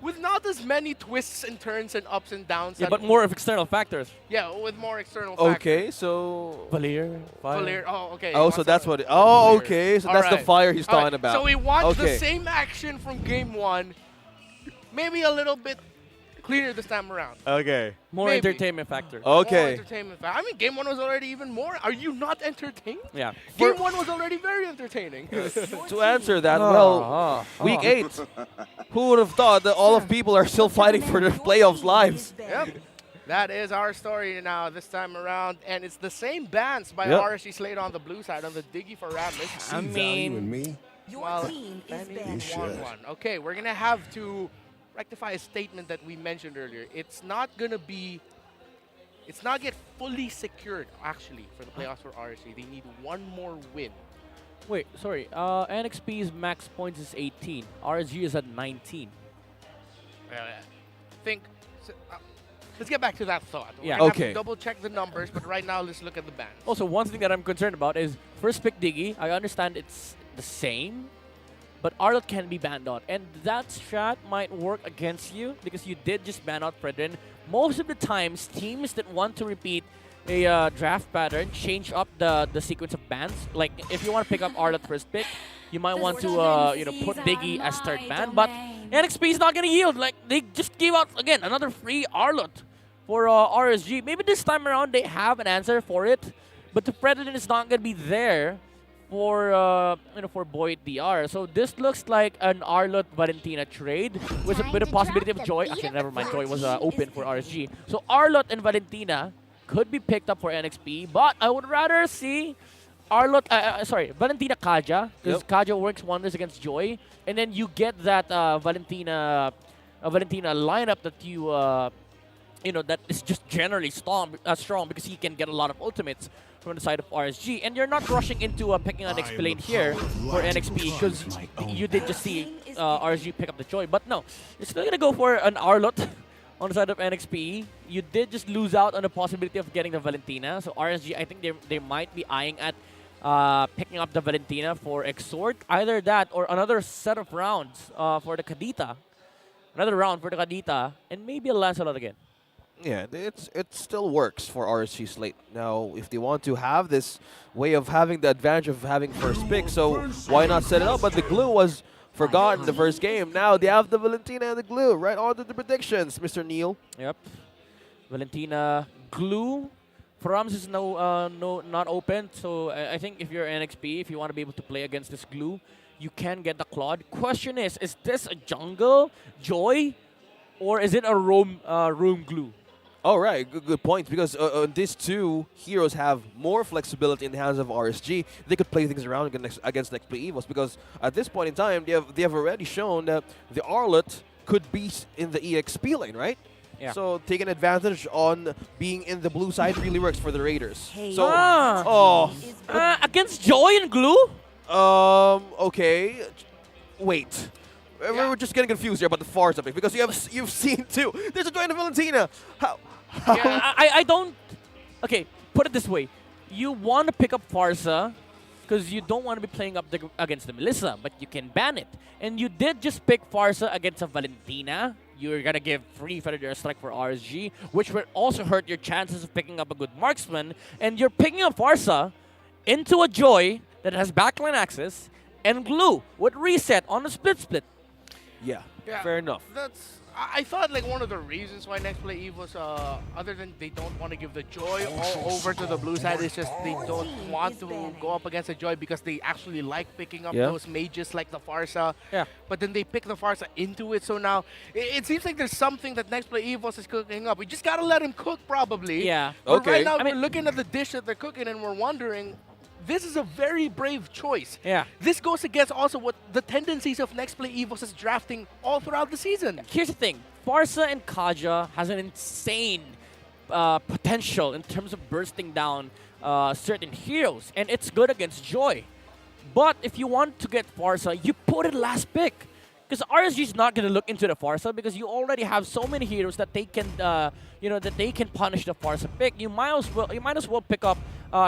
with not as many twists and turns and ups and downs. Yeah, but more of external factors. Yeah, with more external factors. Okay, so Valir, fire. Valir, oh, okay. Oh, so that's what. Okay, so that's the fire he's talking about. So we want the Okay. same action from game one, maybe a little bit cleaner this time around. Okay. More Maybe. entertainment factor. More Okay. entertainment factor. I mean, game 1 was already even more. Are you not entertained? Yeah. Game 1 was already very entertaining. To answer that, well, week 8, who would have thought that all of people are still fighting for their playoffs lives? Yep. That is our story now this time around. And it's the same bans by Yep. RSG Slate on the blue side, on the Diggy for Ramblers. I mean, me? Well, you should. Okay, we're going to have to rectify a statement that we mentioned earlier. It's not going to be... It's not yet fully secured, actually, for the playoffs for RSG. They need one more win. wait, sorry. NXP's max points is 18. RSG is at 19. Think... let's get back to that thought. Yeah. We're gonna have Okay. to double check the numbers, but right now let's look at the bans. Also, one thing that I'm concerned about is first pick Diggy. I understand it's the same, but Arlott can be banned out. And that strat might work against you because you did just ban out Fredrin. Most of the times, teams that want to repeat a draft pattern change up the sequence of bans. Like, if you want to pick up Arlott first pick, you might want to put Diggy as third ban. But NXP is not going to yield. Like, they just gave out, again, another free Arlott for RSG. Maybe this time around they have an answer for it, but the Predator is not going to be there for for Boyd DR. So this looks like an Arlott Valentina trade with a possibility of Joy. Actually, never mind. Joy was open for RSG. So Arlott and Valentina could be picked up for NXP, but I would rather see Arlott, Valentina Kaja, because Kaja works wonders against Joy, and then you get that Valentina lineup that you that is just generally strong because he can get a lot of ultimates from the side of RSG, and you're not rushing into picking an Nexplay here for NXP because you did just see RSG pick up the Joy, but no, you're still gonna go for an Arlott on the side of NXPE. You did just lose out on the possibility of getting the Valentina, so RSG, I think they might be eyeing at picking up the Valentina for Exhort. Either that or another set of rounds for the Kadita. Another round for the Kadita, and maybe a Lancelot again. Yeah, it still works for RSG Slate. Now, if they want to have this way of having the advantage of having first pick, so why not set it up? But the glue was forgotten the first game. Now they have the Valentina and the glue. Right on to the predictions, Mr. Neil. Yep. Valentina, glue. Frams is not open, so I think if you're NXP, if you want to be able to play against this glue, you can get the Claude. Question is this a jungle Joy, or is it a roam glue? All right, good point. Because these two heroes have more flexibility in the hands of RSG. They could play things around against Nexplay EVOS, because at this point in time, they have already shown that the Arlott could be in the EXP lane, right? Yeah. So taking advantage on being in the blue side really works for the Raiders. So, against Joy and glue? Okay. Wait. We're just getting confused here about the Far something, because you've seen two. There's a Joy and a Valentina. How? Yeah, I don't... Okay, put it this way. You want to pick up Farsa because you don't want to be playing up against the Melissa, but you can ban it. And you did just pick Farsa against a Valentina. You're going to give free Feather Strike for RSG, which will also hurt your chances of picking up a good marksman. And you're picking up Farsa into a Joy that has backline access and glue with reset on the split. Yeah, fair enough. I thought like one of the reasons why Nexplay EVOS, other than they don't want to give the Joy all over to the blue side, is just they don't want to go up against the Joy because they actually like picking up those mages like the Farsa. Yeah. But then they pick the Farsa into it, so now it seems like there's something that Nexplay EVOS is cooking up. We just gotta let him cook probably. Yeah. But right now we're looking at the dish that they're cooking and we're wondering, this is a very brave choice. Yeah. This goes against also what the tendencies of Nexplay EVOS is drafting all throughout the season. Here's the thing. Farsa and Kaja has an insane potential in terms of bursting down certain heroes, and it's good against Joy. But if you want to get Farsa, you put it last pick. Because RSG is not going to look into the Farsa because you already have so many heroes that they can, that they can punish the Farsa pick. You might as well pick up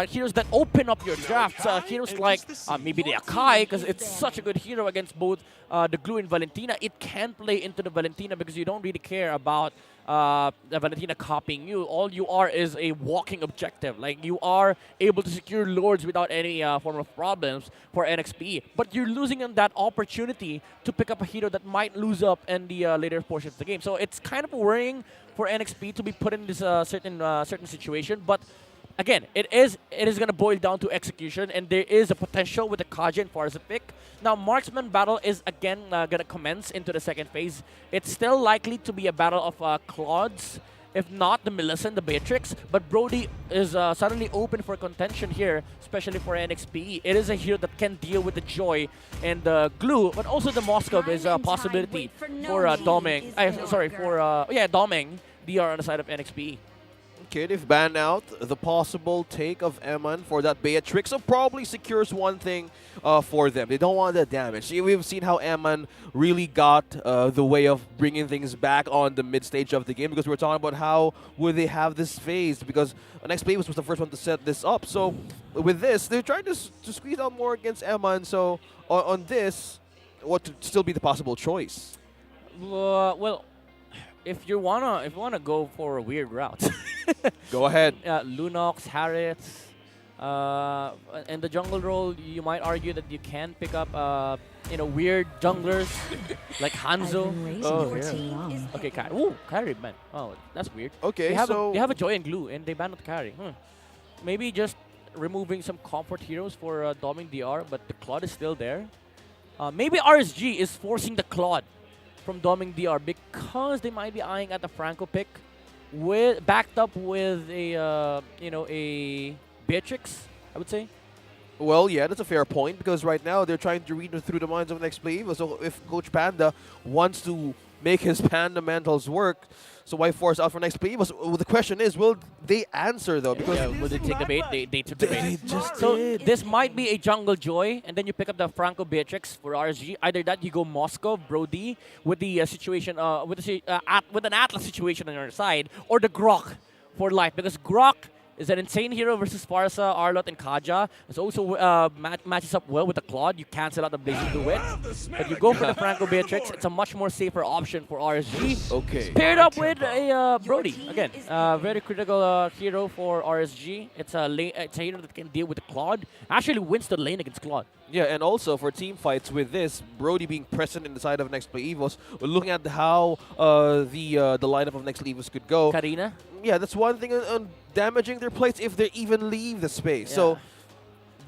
heroes that open up your drafts. Heroes like maybe the Akai, because it's such a good hero against both the Glue and Valentina. It can play into the Valentina because you don't really care about the Valentina copying you. All you are is a walking objective. Like, you are able to secure lords without any form of problems for NXPE. But you're losing on that opportunity to pick up a hero that might lose up in the later portions of the game. So it's kind of worrying for NXPE to be put in this certain situation. But again, it is going to boil down to execution, and there is a potential with the Kaja and Farza pick. Now, Marksman battle is again going to commence into the second phase. It's still likely to be a battle of Claudes, if not the Millicent, the Beatrix. But Brody is suddenly open for contention here, especially for NXPE. It is a hero that can deal with the Joy and the Glue, but also the Moskov is a possibility for Doming. Doming DR on the side of NXPE. Okay, they've banned out the possible take of Eman for that Beatrix, so probably secures one thing for them. They don't want the damage. See, we've seen how Eman really got the way of bringing things back on the mid-stage of the game, because we're talking about how would they have this phase, because NXPE was the first one to set this up. So with this, they're trying to squeeze out more against Eman, so on this, what would still be the possible choice? Well, if you wanna go for a weird route, go ahead. Lunox, Harriets, in the jungle role, you might argue that you can pick up weird junglers like Hanzo. Oh yeah. Okay, carry. Ooh, carry man. Oh, that's weird. Okay, they have so they have a Joy and Glue, and they banned the carry. Maybe just removing some comfort heroes for Doming DR, but the Claude is still there. Maybe RSG is forcing the Claude from Doming DR because they might be eyeing at the Franco pick, backed up with a Beatrix, I would say. Well, yeah, that's a fair point, because right now they're trying to read through the minds of Nexplay EVOS. So if Coach Panda wants to make his fundamentals work, so why force out for Nexplay EVOS? Well, the question is, will they answer though? Because will they take the bait? They took the bait. They just so did. This might be a jungle Joy, and then you pick up the Franco Beatrix for RSG. Either that, you go Moscow, Brody with the situation, with an Atlas situation on your side, or the Grok for life, because Grok is an insane hero versus Farsa, Arlot, and Kaja. It also matches up well with the Claude. You cancel out the Blazing Duet. But you go for the Franco Beatrix. It's a much more safer option for RSG. Okay. Paired up with a Brody. Again, very critical hero for RSG. It's a hero that can deal with the Claude. Actually wins the lane against Claude. Yeah, and also for team fights with this, Brody being present in the side of Nexplay EVOS, we're looking at how the lineup of Nexplay EVOS could go. Karina? Yeah, that's one thing on damaging their plates if they even leave the space. Yeah.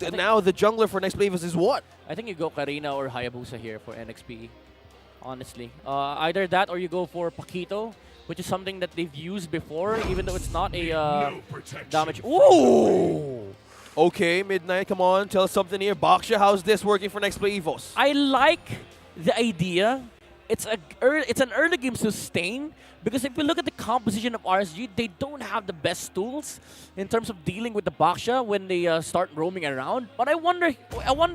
So now the jungler for Nexplay EVOS is what? I think you go Karina or Hayabusa here for NXPE, honestly. Either that or you go for Paquito, which is something that they've used before, even though it's not a damage. Ooh! Okay, Midnight, come on, tell us something here. Baksha, how's this working for Nexplay EVOS? I like the idea. It's an early game sustain, because if you look at the composition of RSG, they don't have the best tools in terms of dealing with the Baksha when they start roaming around. But I wonder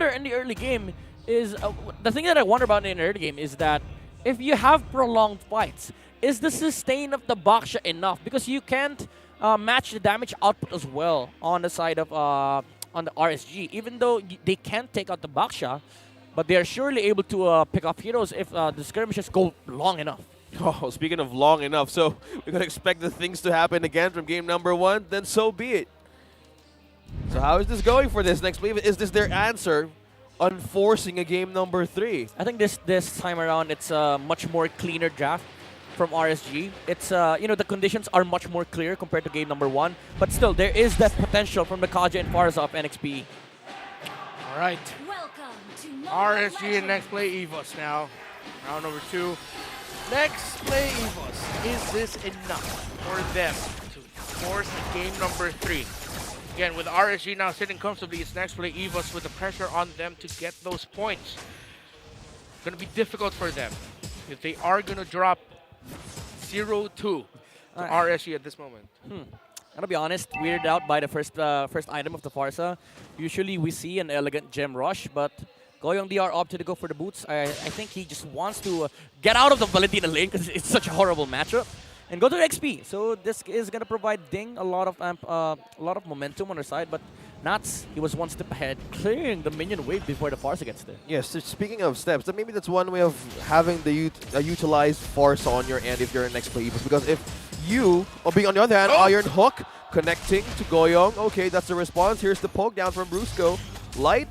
in the early game is the thing that I wonder about in the early game is that if you have prolonged fights, is the sustain of the Baksha enough? Because you can't match the damage output as well on the side of on the RSG, even though they can't take out the Baksha. But they are surely able to pick off heroes if the skirmishes go long enough. Oh, speaking of long enough, so we're going to expect the things to happen again from game number 1, then so be it. So how is this going for this next wave? Is this their answer on forcing a game number 3? I think this time around it's a much more cleaner draft from RSG. It's the conditions are much more clear compared to game number 1, but still there is that potential from the Kaja and Farza of NXPE. All right. RSG and Nexplay EVOS now. Round number 2. Nexplay EVOS. Is this enough for them to force game number 3? Again, with RSG now sitting comfortably, it's Nexplay EVOS with the pressure on them to get those points. It's going to be difficult for them if they are going to drop 0-2 to RSG at this moment. I'll be honest, weirded out by the first item of the Farsa. Usually we see an elegant gem rush, but Goyong DR opted to go for the boots. I think he just wants to get out of the Valentina lane because it's such a horrible matchup. and go to XP. So this is gonna provide Ding a lot of momentum on her side, but Nats, he was one step ahead, clearing the minion wave before the Farsa gets there. Yes, so speaking of steps, then maybe that's one way of having the utilized Farsa on your end if you're in NXPE EVOS. Because if you, or being on the other hand, Iron Hook, connecting to Goyong. Okay, that's the response. Here's the poke down from Brusco. Light.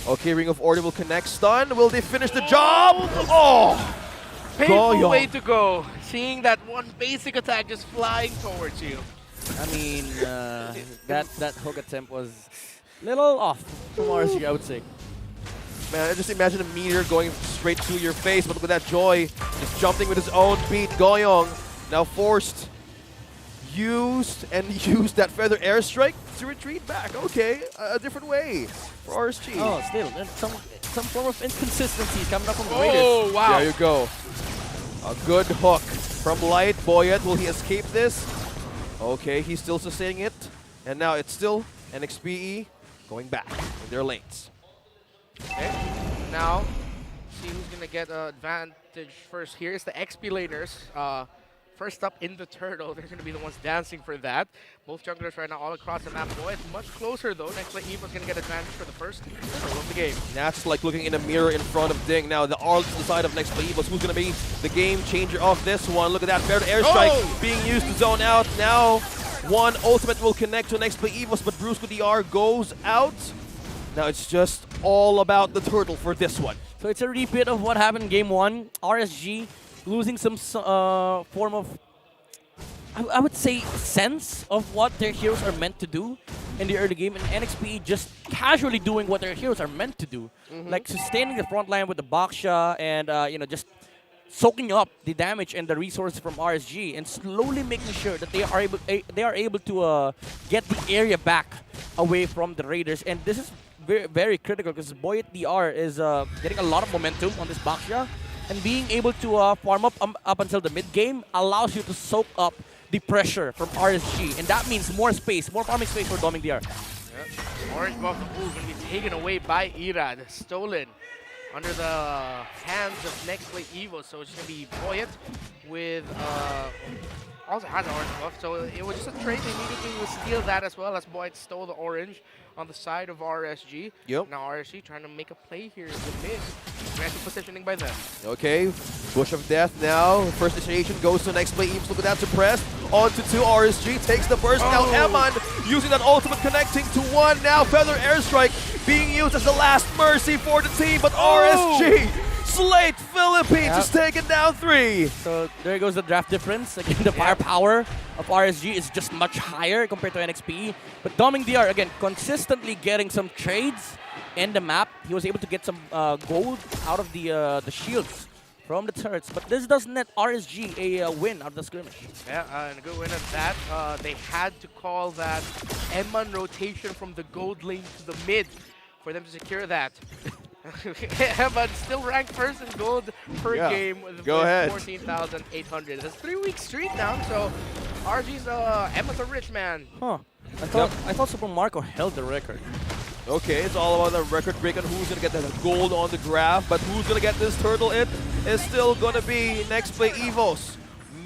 Okay, Ring of Order will connect. Stun. Will they finish the job? Oh! Painful Goyong. way to go. Seeing that one basic attack just flying towards you. I mean, that hook attempt was a little off from RSG, I would say. Man, I just imagine a meteor going straight to your face, but with that Joy just jumping with his own beat. Goyong now forced, used that feather airstrike to retreat back. Okay, a different way for RSG. Oh, still, and some form of inconsistency coming up from the Oh, Raiders. wow. There you go. A good hook from Light. Boyet, will he escape this? Okay, he's still sustaining it. And now it's still NXPE going back in their lanes. Okay, now see who's gonna get an advantage first here. It's the XP laners. First up in the turtle, they're gonna be the ones dancing for that. Both junglers right now all across the map. Boy, it's much closer though. Nexplay EVOS gonna get advantage for the first turtle of the game. That's like looking in a mirror in front of Ding. Now the Arl to the side of Nexplay EVOS. Who's going to be the game changer of this one? Look at that feather airstrike being used to zone out. Now one ultimate will connect to Nexplay EVOS, but Brusco DR goes out. Now it's just all about the turtle for this one. So it's a repeat of what happened in game 1. RSG losing some form of, I would say, sense of what their heroes are meant to do in the early game, and NXPE just casually doing what their heroes are meant to do, like sustaining the front line with the Baksha and just soaking up the damage and the resources from RSG, and slowly making sure that they are able to get the area back away from the Raiders. And this is very, very critical because Boyet DR is getting a lot of momentum on this Baksha, and being able to farm up until the mid game allows you to soak up the pressure from RSG, and that means more space, more farming space for Doming DR. Yep. Orange buff of Blue going to be taken away by Irad, stolen under the hands of Nexplay EVOS. So it's going to be Boyet with also has an orange buff, so it was just a trade. They needed to steal that as well, as Boyet stole the orange on the side of RSG. Yep. Now RSG trying to make a play here in the mid. Aggressive positioning by them. Okay, Bush of Death now. First initiation goes to Nexplay EVOS. Look at that, suppressed. Onto 2, RSG takes the burst. Now Eman using that ultimate, connecting to 1. Now Feather Airstrike being used as the last mercy for the team, but RSG Slate Philippines is taken down 3. So there goes the draft difference. Again, the firepower of RSG is just much higher compared to NXPE. But Doming DR, again, consistently getting some trades in the map. He was able to get some gold out of the shields from the turrets. But this does net RSG a win out of the skirmish. Yeah, and a good win at that. They had to call that Eman rotation from the gold lane to the mid for them to secure that. But still ranked first in gold per game with 14,800. That's 3-week streak now, so RG's Emma's a rich man. Huh. I thought Super Marco held the record. Okay, it's all about the record break and who's going to get the gold on the graph, but who's going to get this turtle in is still going to be Nexplay EVOS.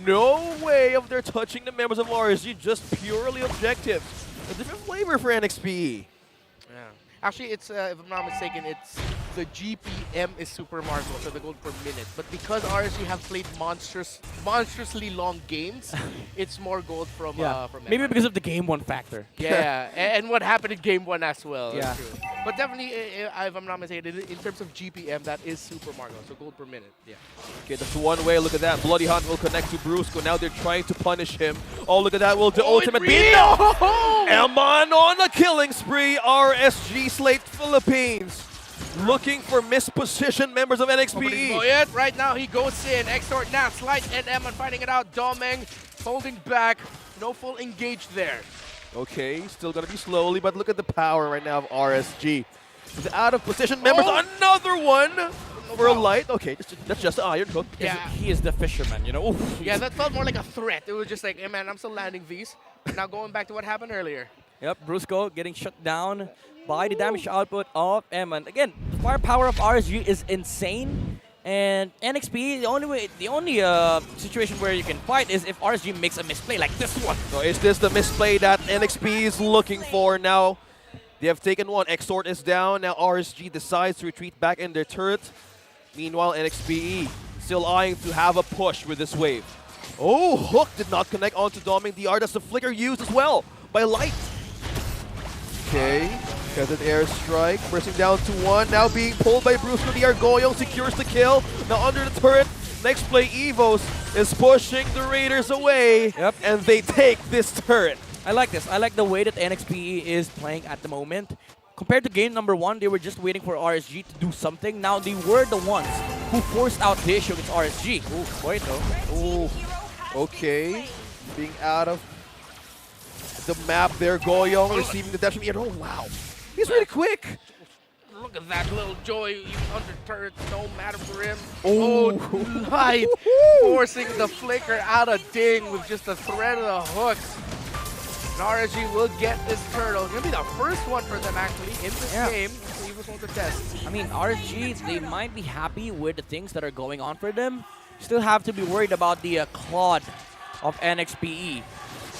No way of their touching the members of RSG, just purely objective. A different flavor for NXPE. Yeah. Actually, it's if I'm not mistaken, it's the GPM is Super Marco, so the gold per minute. But because RSG have played monstrously long games, it's more gold from maybe because of the game 1 factor. Yeah, and what happened in game 1 as well. Yeah. That's true. But definitely, if I'm not mistaken, in terms of GPM, that is Super Marco, so gold per minute. Yeah. Okay, that's one way. Look at that. Bloody Hunt will connect to Brusco. Now they're trying to punish him. Oh, look at that. Will the ultimate beat? Eman on a killing spree. RSG Slate Philippines. Looking for mispositioned members of NXPE. Right now he goes in. Extort, Nats, Light, and Eman fighting it out. Domeng holding back. No full engage there. Okay, still gonna be slowly, but look at the power right now of RSG. The out of position members, another one for a Light. Okay, that's just an Iron Hook. Yeah, he is the fisherman, you know. Oof. Yeah, that felt more like a threat. It was just like, hey man, I'm still landing these. Now going back to what happened earlier. Yep, Brusco getting shut down by the damage output of Eman. Again, the firepower of RSG is insane, And NXPE, the only situation where you can fight is if RSG makes a misplay like this one. So is this the misplay that NXP is looking for now? They have taken one. Extort is down. Now RSG decides to retreat back in their turret. Meanwhile, NXPE still eyeing to have a push with this wave. Oh, Hook did not connect onto Doming DR. That's the flicker used as well by Light. Okay, Feathered Airstrike, bursting down to one. Now being pulled by Brusco DR. Goyong secures the kill. Now under the turret, Nexplay EVOS is pushing the Raiders away. Yep. And they take this turret. I like this. I like the way that NXPE is playing at the moment. Compared to game number 1, they were just waiting for RSG to do something. Now they were the ones who forced out the issue against RSG. Ooh, boy, though. Ooh, okay. Being out of the map there, Goyong receiving the dash. Oh, wow. He's really quick. Look at that little Joy under turret, no matter for him. Oh, Light forcing the flicker out of Ding with just the threat of the hooks. And RSG will get this turtle. It's going to be the first one for them actually in this game. So he was on the test. I mean, RSG, they might be happy with the things that are going on for them. Still have to be worried about the Claude of NXPE.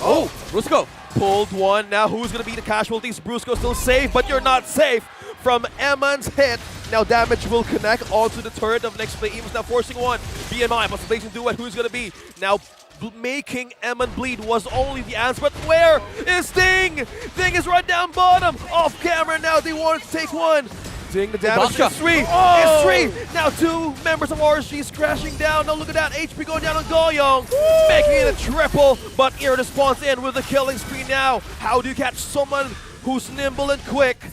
Oh, Brusco pulled one. Now who's going to be the casualties? Brusco still safe, but you're not safe from Eman's hit. Now damage will connect onto the turret of Nexplay EVOS. Now forcing one. BMI, Possibilation Duet, who's going to be? Now making Eman bleed was only the answer, but where is Ding? Ding is right down bottom. Off camera now, they want to take one. Ding, the damage is 3. Oh! It's 3. Now 2 members of RSG is crashing down. Now look at that, HP going down on Goyong. Making it a triple, but Ear spawns in with the killing spree now. How do you catch someone who's nimble and quick?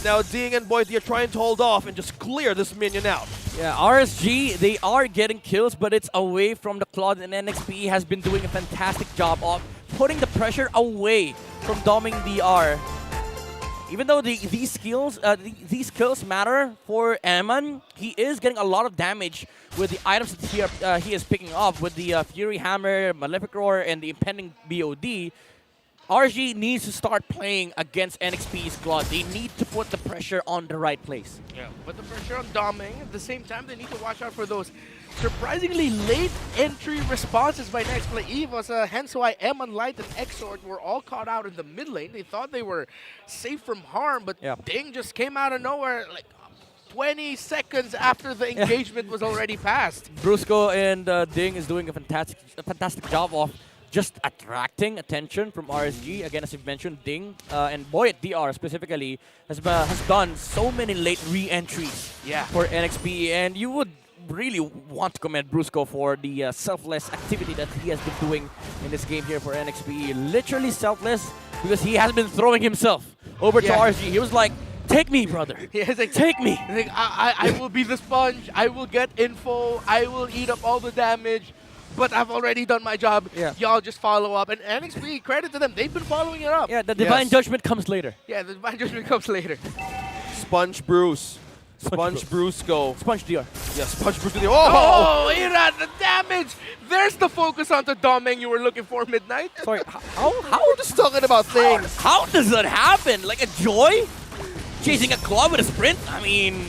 Now Ding and Boyd are trying to hold off and just clear this minion out. Yeah, RSG, they are getting kills, but it's away from the Claude, and NXPE has been doing a fantastic job of putting the pressure away from Doming DR. Even though these kills matter for Eman, he is getting a lot of damage with the items that he is picking up with the Fury Hammer, Malefic Roar, and the impending BOD. RSG needs to start playing against NXP's Claude. They need to put the pressure on the right place. Yeah, put the pressure on Doming. At the same time, they need to watch out for those surprisingly late entry responses by Nexplay EVOS. Hence why Eman, Light, and Exort were all caught out in the mid lane. They thought they were safe from harm, but Ding just came out of nowhere like 20 seconds after the engagement was already passed. Brusco and Ding is doing a fantastic job of just attracting attention from RSG. Again, as you've mentioned, Ding and Boyd DR specifically has done so many late re-entries for NXPE, and you would really want to commend Brusco for the selfless activity that he has been doing in this game here for NXPE. Literally selfless, because he has been throwing himself over to RSG. He was like, take me, brother. Like, take me. Like, I will be the sponge. I will get info. I will eat up all the damage. But I've already done my job. Y'all just follow up. And NXP, credit to them. They've been following it up. Yeah, the Divine Judgment comes later. Yeah, the Divine Judgment comes later. Sponge Bruce. Sponge Brusco. Sponge DR. Yeah, Sponge Brusco. Oh, Ira, the damage! There's the focus onto Doming you were looking for, Midnight. Sorry, how we're just talking about things. How does that happen? Like a Joy? Chasing a Claw with a sprint? I mean...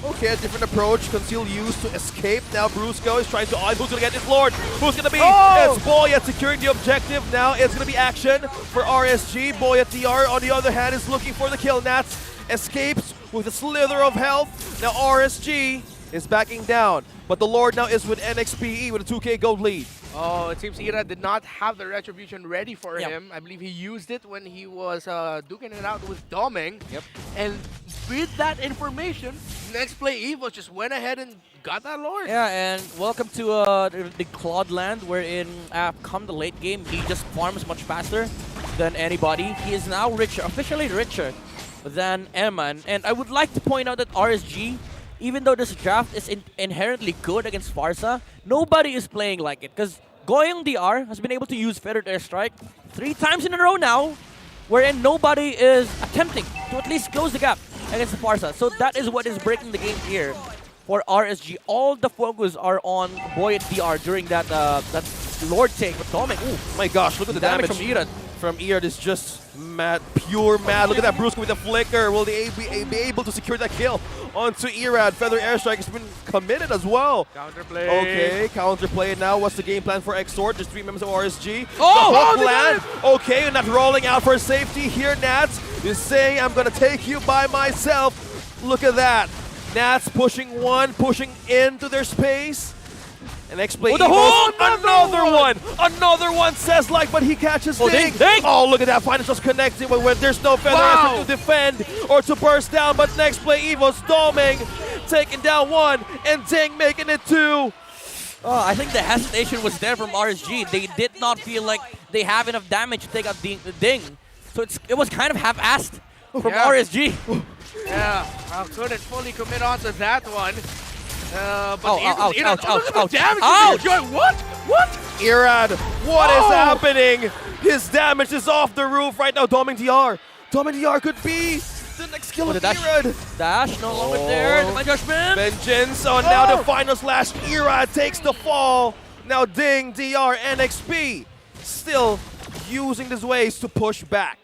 Okay, a different approach. Conceal used to escape. Now Brusco is trying to eye. Who's going to get this Lord? Who's going to be? It's Boyet securing the objective. Now it's going to be action for RSG. Boyet DR, on the other hand, is looking for the kill. Nats escapes with a slither of health. Now RSG is backing down. But the Lord now is with NXPE with a 2K gold lead. Oh, it seems Ira did not have the Retribution ready for him. I believe he used it when he was duking it out with Doming. And with that information, Nexplay EVOS just went ahead and got that Lord. Yeah, and welcome to the Claude land, wherein come the late game, he just farms much faster than anybody. He is now richer, officially richer than Eman. And I would like to point out that RSG, even though this draft is inherently good against Farsa, nobody is playing like it. Because Goyong DR has been able to use Feathered Airstrike 3 times in a row now, wherein nobody is attempting to at least close the gap against the Farsa. So that is what is breaking the game here for RSG. All the focus are on Boyd DR during that Lord take with Doming. Oh my gosh, look at the damage from Ira. from Eard is just mad, pure mad. Look at that Brusco with the flicker. Will they be able to secure that kill onto Erad? Feather Airstrike has been committed as well. Counterplay. Okay, counterplay now. What's the game plan for Exort? Just 3 members of RSG. Oh, the plan. Okay, not rolling out for safety here. Nats is saying, I'm going to take you by myself. Look at that. Nats pushing into their space. And Nexplay EVOS, another one says like, but he catches Ding. Oh, look at that, finally just connecting when there's no Feather Airstrike to defend or to burst down, but Nexplay EVOS doming, taking down 1, and Ding making it 2. I think the hesitation was there from RSG. They did not feel like they have enough damage to take out Ding. So it was kind of half-assed from RSG. Yeah, I couldn't fully commit onto that one. But ouch. Damage what? Erad, what is happening? His damage is off the roof right now. Doming DR. Doming DR could be the next kill of Erad. Dash no longer there. My judgment. Vengeance on now the final slash. Erad takes the fall. Now Ding, DR, NXP still using these ways to push back.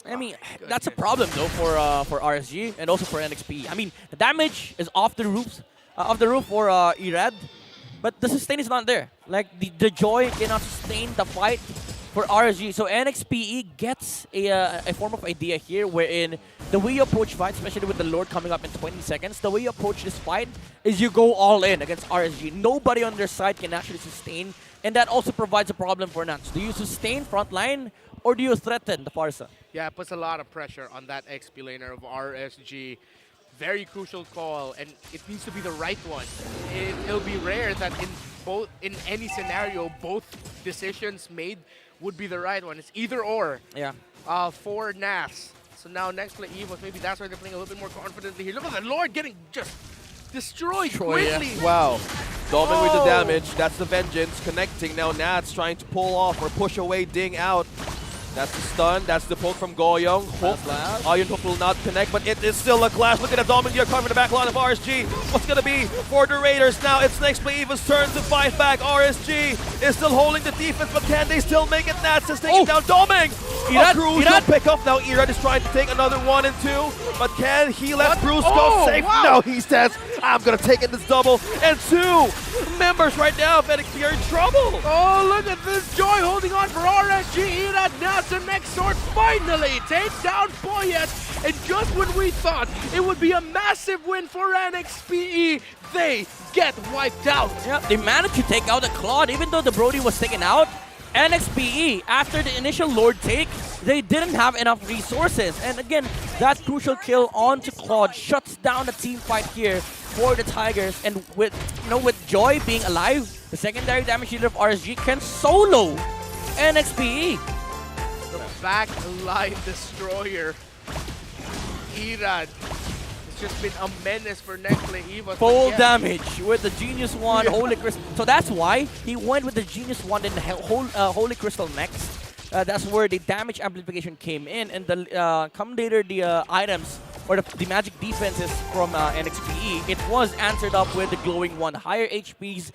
I mean, that's a problem though for RSG and also for NXPE. I mean, the damage is off the roof for Erad, but the sustain is not there. Like the joy cannot sustain the fight for RSG. So NXPE gets a form of idea here, wherein the way you approach fight, especially with the Lord coming up in 20 seconds, the way you approach this fight is you go all in against RSG. Nobody on their side can actually sustain, and that also provides a problem for Nats. Do you sustain frontline or do you threaten the Farsa? Yeah, it puts a lot of pressure on that XP laner of RSG. Very crucial call, and it needs to be the right one. It'll be rare that in any scenario both decisions made would be the right one. It's either or. Yeah. For NAS. So now Nexplay EVOS, maybe that's why they're playing a little bit more confidently here. Look at the Lord getting just destroyed quickly. Yeah. Wow. Doming with the damage. That's the Vengeance connecting. Now Nats trying to pull off or push away Ding out. That's the stun, that's the poke from Goyong. Iron Hook will not connect, but it is still a clash. Look at that Dominic covering the back line of RSG. What's gonna be for the Raiders now? It's Nexplay EVOS' turn to fight back. RSG is still holding the defense, but can they still make it? Nats is taking down Doming. A crucial pick up now. Erad is trying to take another 1 and 2, but can he let Bruce go safe? No, he says, I'm gonna take it this double. And 2 members right now of NXP are in trouble. Oh, look at this joy holding on for RSG. Erad now the next sword finally takes down Boyet, and just when we thought it would be a massive win for NXPE, they get wiped out. Yeah, they managed to take out the Claude even though the Brody was taken out. NXPE, after the initial Lord take, they didn't have enough resources, and again, that crucial kill onto Claude shuts down the team fight here for the Tigers. And with Joy being alive, the secondary damage dealer of RSG can solo NXPE. The backline destroyer, Erad. It's just been a menace for Nexplay EVOS. Full damage with the Genius Wand, Holy Crystal. So that's why he went with the Genius Wand and Holy Crystal next. That's where the damage amplification came in, and the come later the items or the magic defenses from NXPE. It was answered up with the Glowing Wand. Higher HPs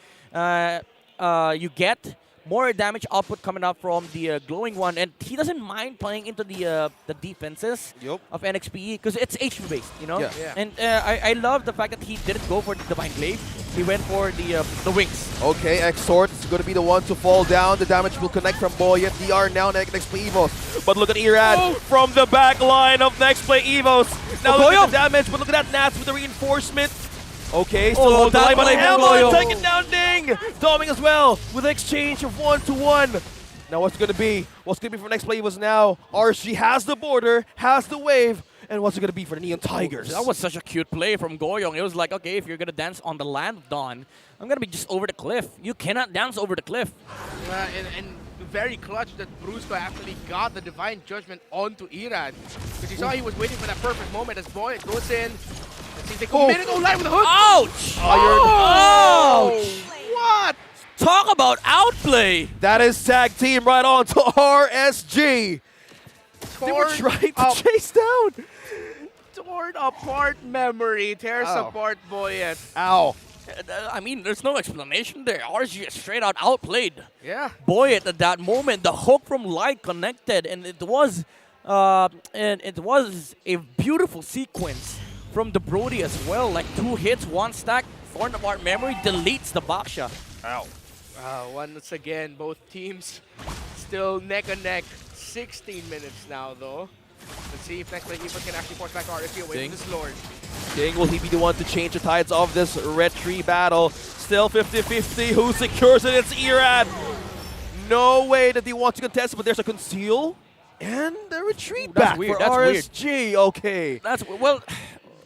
you get, more damage output coming up from the Glowing One, and he doesn't mind playing into the defenses of NXPE because it's HP based, you know. Yeah. And I love the fact that he didn't go for the Divine Glaive. He went for the wings. Okay, Exort is going to be the one to fall down. The damage will connect from Boyet. DR now Nexplay EVOS. But look at Erad from the back line of Nexplay EVOS. Now look at the damage, but look at that Nats with the reinforcement. Okay, so the line, but Hammer taking down Ding! Doming as well with the exchange of 1-to-1. Now what's going to be? What's going to be for Nexplay EVOS now? RSG has the border, has the wave, and what's it going to be for the Neon Tigers? That was such a cute play from Goyong. It was like, okay, if you're going to dance on the land of Dawn, I'm going to be just over the cliff. You cannot dance over the cliff. And very clutch that Brusco actually got the Divine Judgment onto Erad. Because you saw he was waiting for that perfect moment as Boyet goes in. They committed live with a hook. Ouch! Ouch! What? Talk about outplay. That is tag team right on to RSG. They were trying to chase down. Torn apart memory. Tears apart Boyet. Ow. I mean, there's no explanation there. RSG straight out outplayed. Yeah. Boyet at that moment. The hook from Light connected, and it was a beautiful sequence from the Brody as well. Like 2 hits, 1 stack. Thorn of Art Memory deletes the backsha. Ow. Once again, both teams still neck and neck. 16 minutes now, though. Let's see if Nexplay EVOS can actually force back RSG away from this Lord. Ding, will he be the one to change the tides of this red tree battle? Still 50-50. Who secures it? It's Irad. No way that he wants to contest, but there's a conceal and a retreat back weird. for That's RSG. weird. Okay. Well,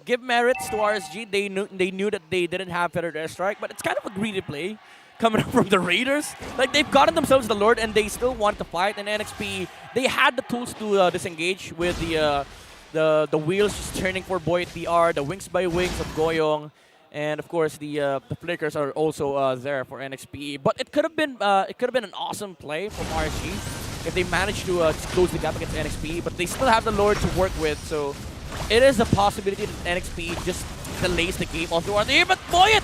give merits to RSG. They knew that they didn't have Feathered Airstrike, but it's kind of a greedy play coming up from the Raiders. Like, they've gotten themselves the Lord, and they still want to fight. And NXPE, they had the tools to disengage with the wheels just turning for Boyet DR, the wings by wings of Goyong, and of course the flickers are also there for NXPE. But it could have been an awesome play from RSG if they managed to close the gap against NXPE. But they still have the Lord to work with, so it is a possibility that NXPE just delays the game all throughout the year. But Boyet!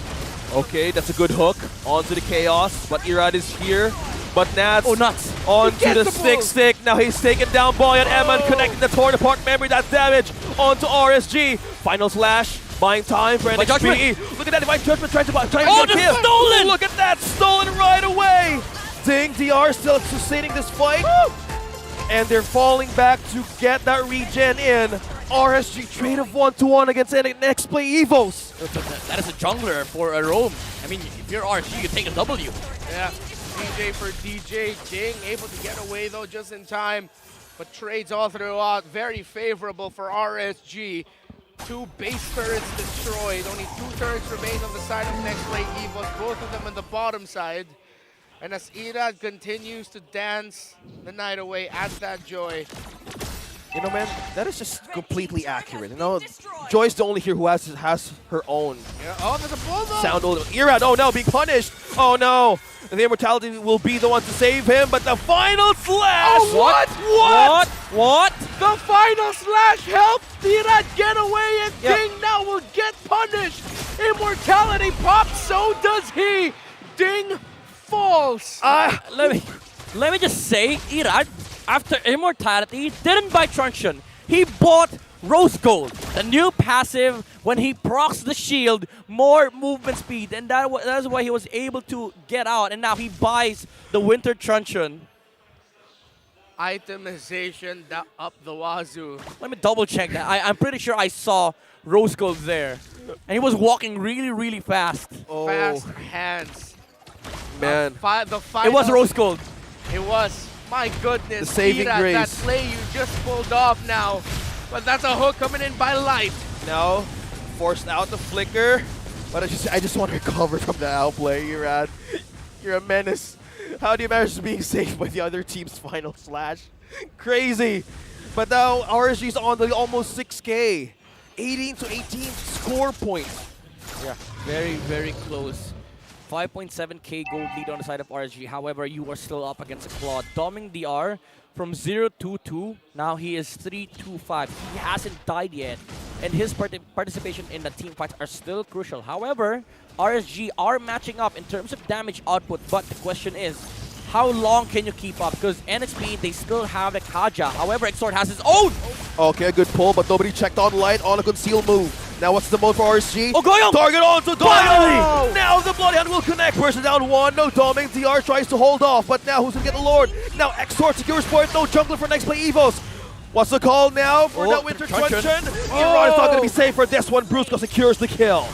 Okay, that's a good hook onto the Chaos, but Irad is here. But Nats nuts. onto the stick. Now he's taken down Boyet. Eman connecting the torn apart memory. That damage onto RSG. Final slash, buying time for NXPE. Look at that Divine Judgment trying to just kill. stolen! Look at that, stolen right away. Ding, DR still sustaining this fight. And they're falling back to get that regen in. RSG trade of 1-1 against Nexplay EVOS. That is a jungler for a roam. I mean, if you're RSG, you take a W. Yeah, DJ for DJ. Ding able to get away though just in time. But trades all throughout, very favorable for RSG. 2 base turrets destroyed. Only 2 turrets remain on the side of Nexplay EVOS, both of them on the bottom side. And as Irad continues to dance the night away at that Joy. You know, man, that is just completely accurate. You know, Joy's the only here who has her own Yeah. Oh, there's a bulldog! sound. Irad, oh no, being punished. Oh no. The Immortality will be the one to save him, but the final slash! Oh, what? What? The final slash helped Irad get away, and Yep. Ding now will get punished. Immortality pops, so does he. Ding falls. Let me just say, Irad, after Immortality, didn't buy Truncheon. He bought Rose Gold, the new passive. When he procs the shield, more movement speed, and that's why he was able to get out. And now he buys the Winter Truncheon. Itemization up the wazoo. Let me double check that. I'm pretty sure I saw Rose Gold there, and he was walking really, really fast. Fast hands. Man. The final, It was Rose Gold. It was. My goodness. The saving Irad, grace. that play you just pulled off now. But that's a hook coming in by Light. Now, forced out the flicker. But I just want to recover from the outplay, Irad. You're a menace. How do you manage to being saved by the other team's final slash? Crazy. But now RSG's on the almost 6K. 18-18 score points. Yeah, very, very close. 5.7k gold lead on the side of RSG. However, you are still up against a Claude. Doming DR from 0-2-2. Now he is 3-2-5. He hasn't died yet. And his participation in the team fights are still crucial. However, RSG are matching up in terms of damage output. But the question is, how long can you keep up? Because NXPE, they still have the Kaja. However, Exort has his own! Okay, a good pull, but nobody checked on Light on a conceal move. Now what's the mode for RSG? Oh, Goyong! Target on to Finally! Goyong! Now the Bloody Hand will connect. Person down 1, no doming. DR tries to hold off, but now who's gonna get the Lord? Now Exort secures point, no jungler for Nexplay EVOS. What's the call now for that Winter Truncheon? Iran is not gonna be safe for this one. Brusco secures the kill.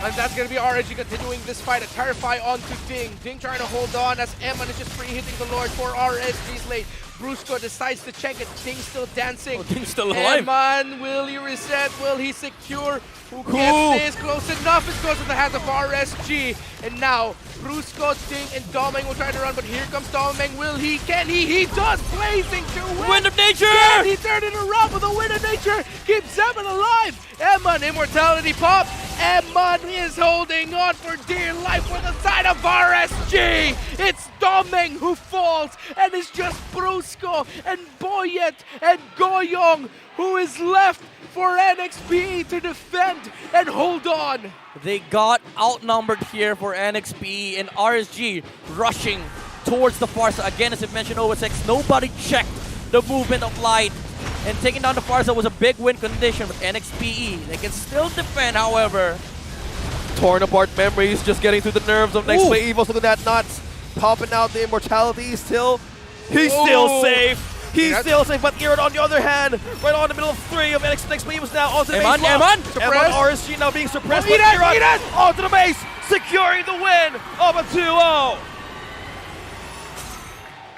And that's going to be RSG continuing this fight. A Terrify onto Ding. Ding trying to hold on as Eman is just free hitting the Lord for RSG's late. Brusco decides to check it. Ding still dancing. Oh, Ding's still alive. Eman, will he reset? Will he secure? Who gets this? Close enough. It goes to the hands of RSG. And now, Brusco, Ding, and Domeng will try to run, but here comes Domeng. Will he? Can he? He does! Blazing to win! Wind of Nature! Can he turn it around with a Wind of Nature? Keeps Eman alive! Eman, Immortality pop! Eman is holding on for dear life for the side of RSG! It's Domeng who falls, and it's just Brusco and Boyet and Goyong who is left for NXPE to defend and hold on. They got outnumbered here for NXPE, and RSG rushing towards the Farsa. Again, as I mentioned, OSX, nobody checked the movement of Light. And taking down the Farsa was a big win condition with NXPE. They can still defend, however. Torn apart memories, just getting to the nerves of Nexplay EVOS. Look at that nuts. Popping out the immortality. He's still safe. He's still safe, but Irad on the other hand, right on the middle of 3 of Nexplay EVOS now onto the base. Eman! RSG now being suppressed, but Irad onto the base, securing the win of a 2-0.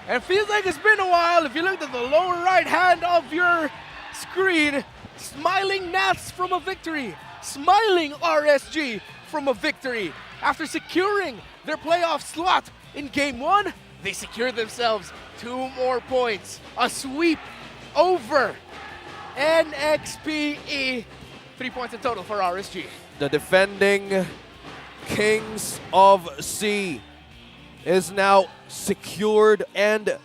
And it feels like it's been a while. If you look at the lower right hand of your screen, smiling Nats from a victory. Smiling RSG from a victory. After securing their playoff slot in Game 1, they secured themselves 2 more points. A sweep over NXPE. 3 points in total for RSG. The defending Kings of C is now secured and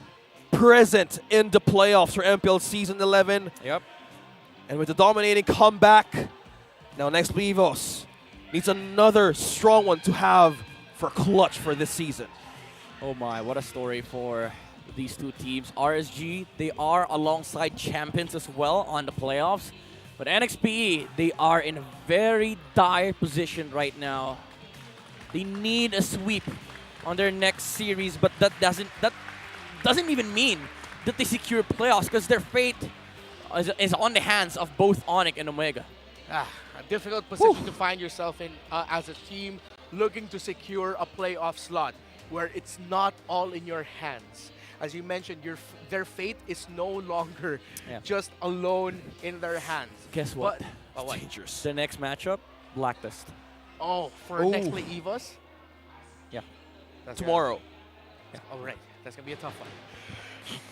present in the playoffs for MPL Season 11. Yep. And with the dominating comeback, now Nexplay EVOS needs another strong one to have for clutch for this season. Oh my, what a story for these two teams. RSG, they are alongside champions as well on the playoffs. But NXPE, they are in a very dire position right now. They need a sweep on their next series, but that doesn't even mean that they secure playoffs, because their fate is on the hands of both ONIC and Omega. A difficult position to find yourself in as a team looking to secure a playoff slot where it's not all in your hands. As you mentioned, their fate is no longer just alone in their hands. Guess what? What? Dangerous. The next matchup, Blacklist. Oh, for Nexplay EVOS? Yeah. That's tomorrow. All right. That's going to be a tough one.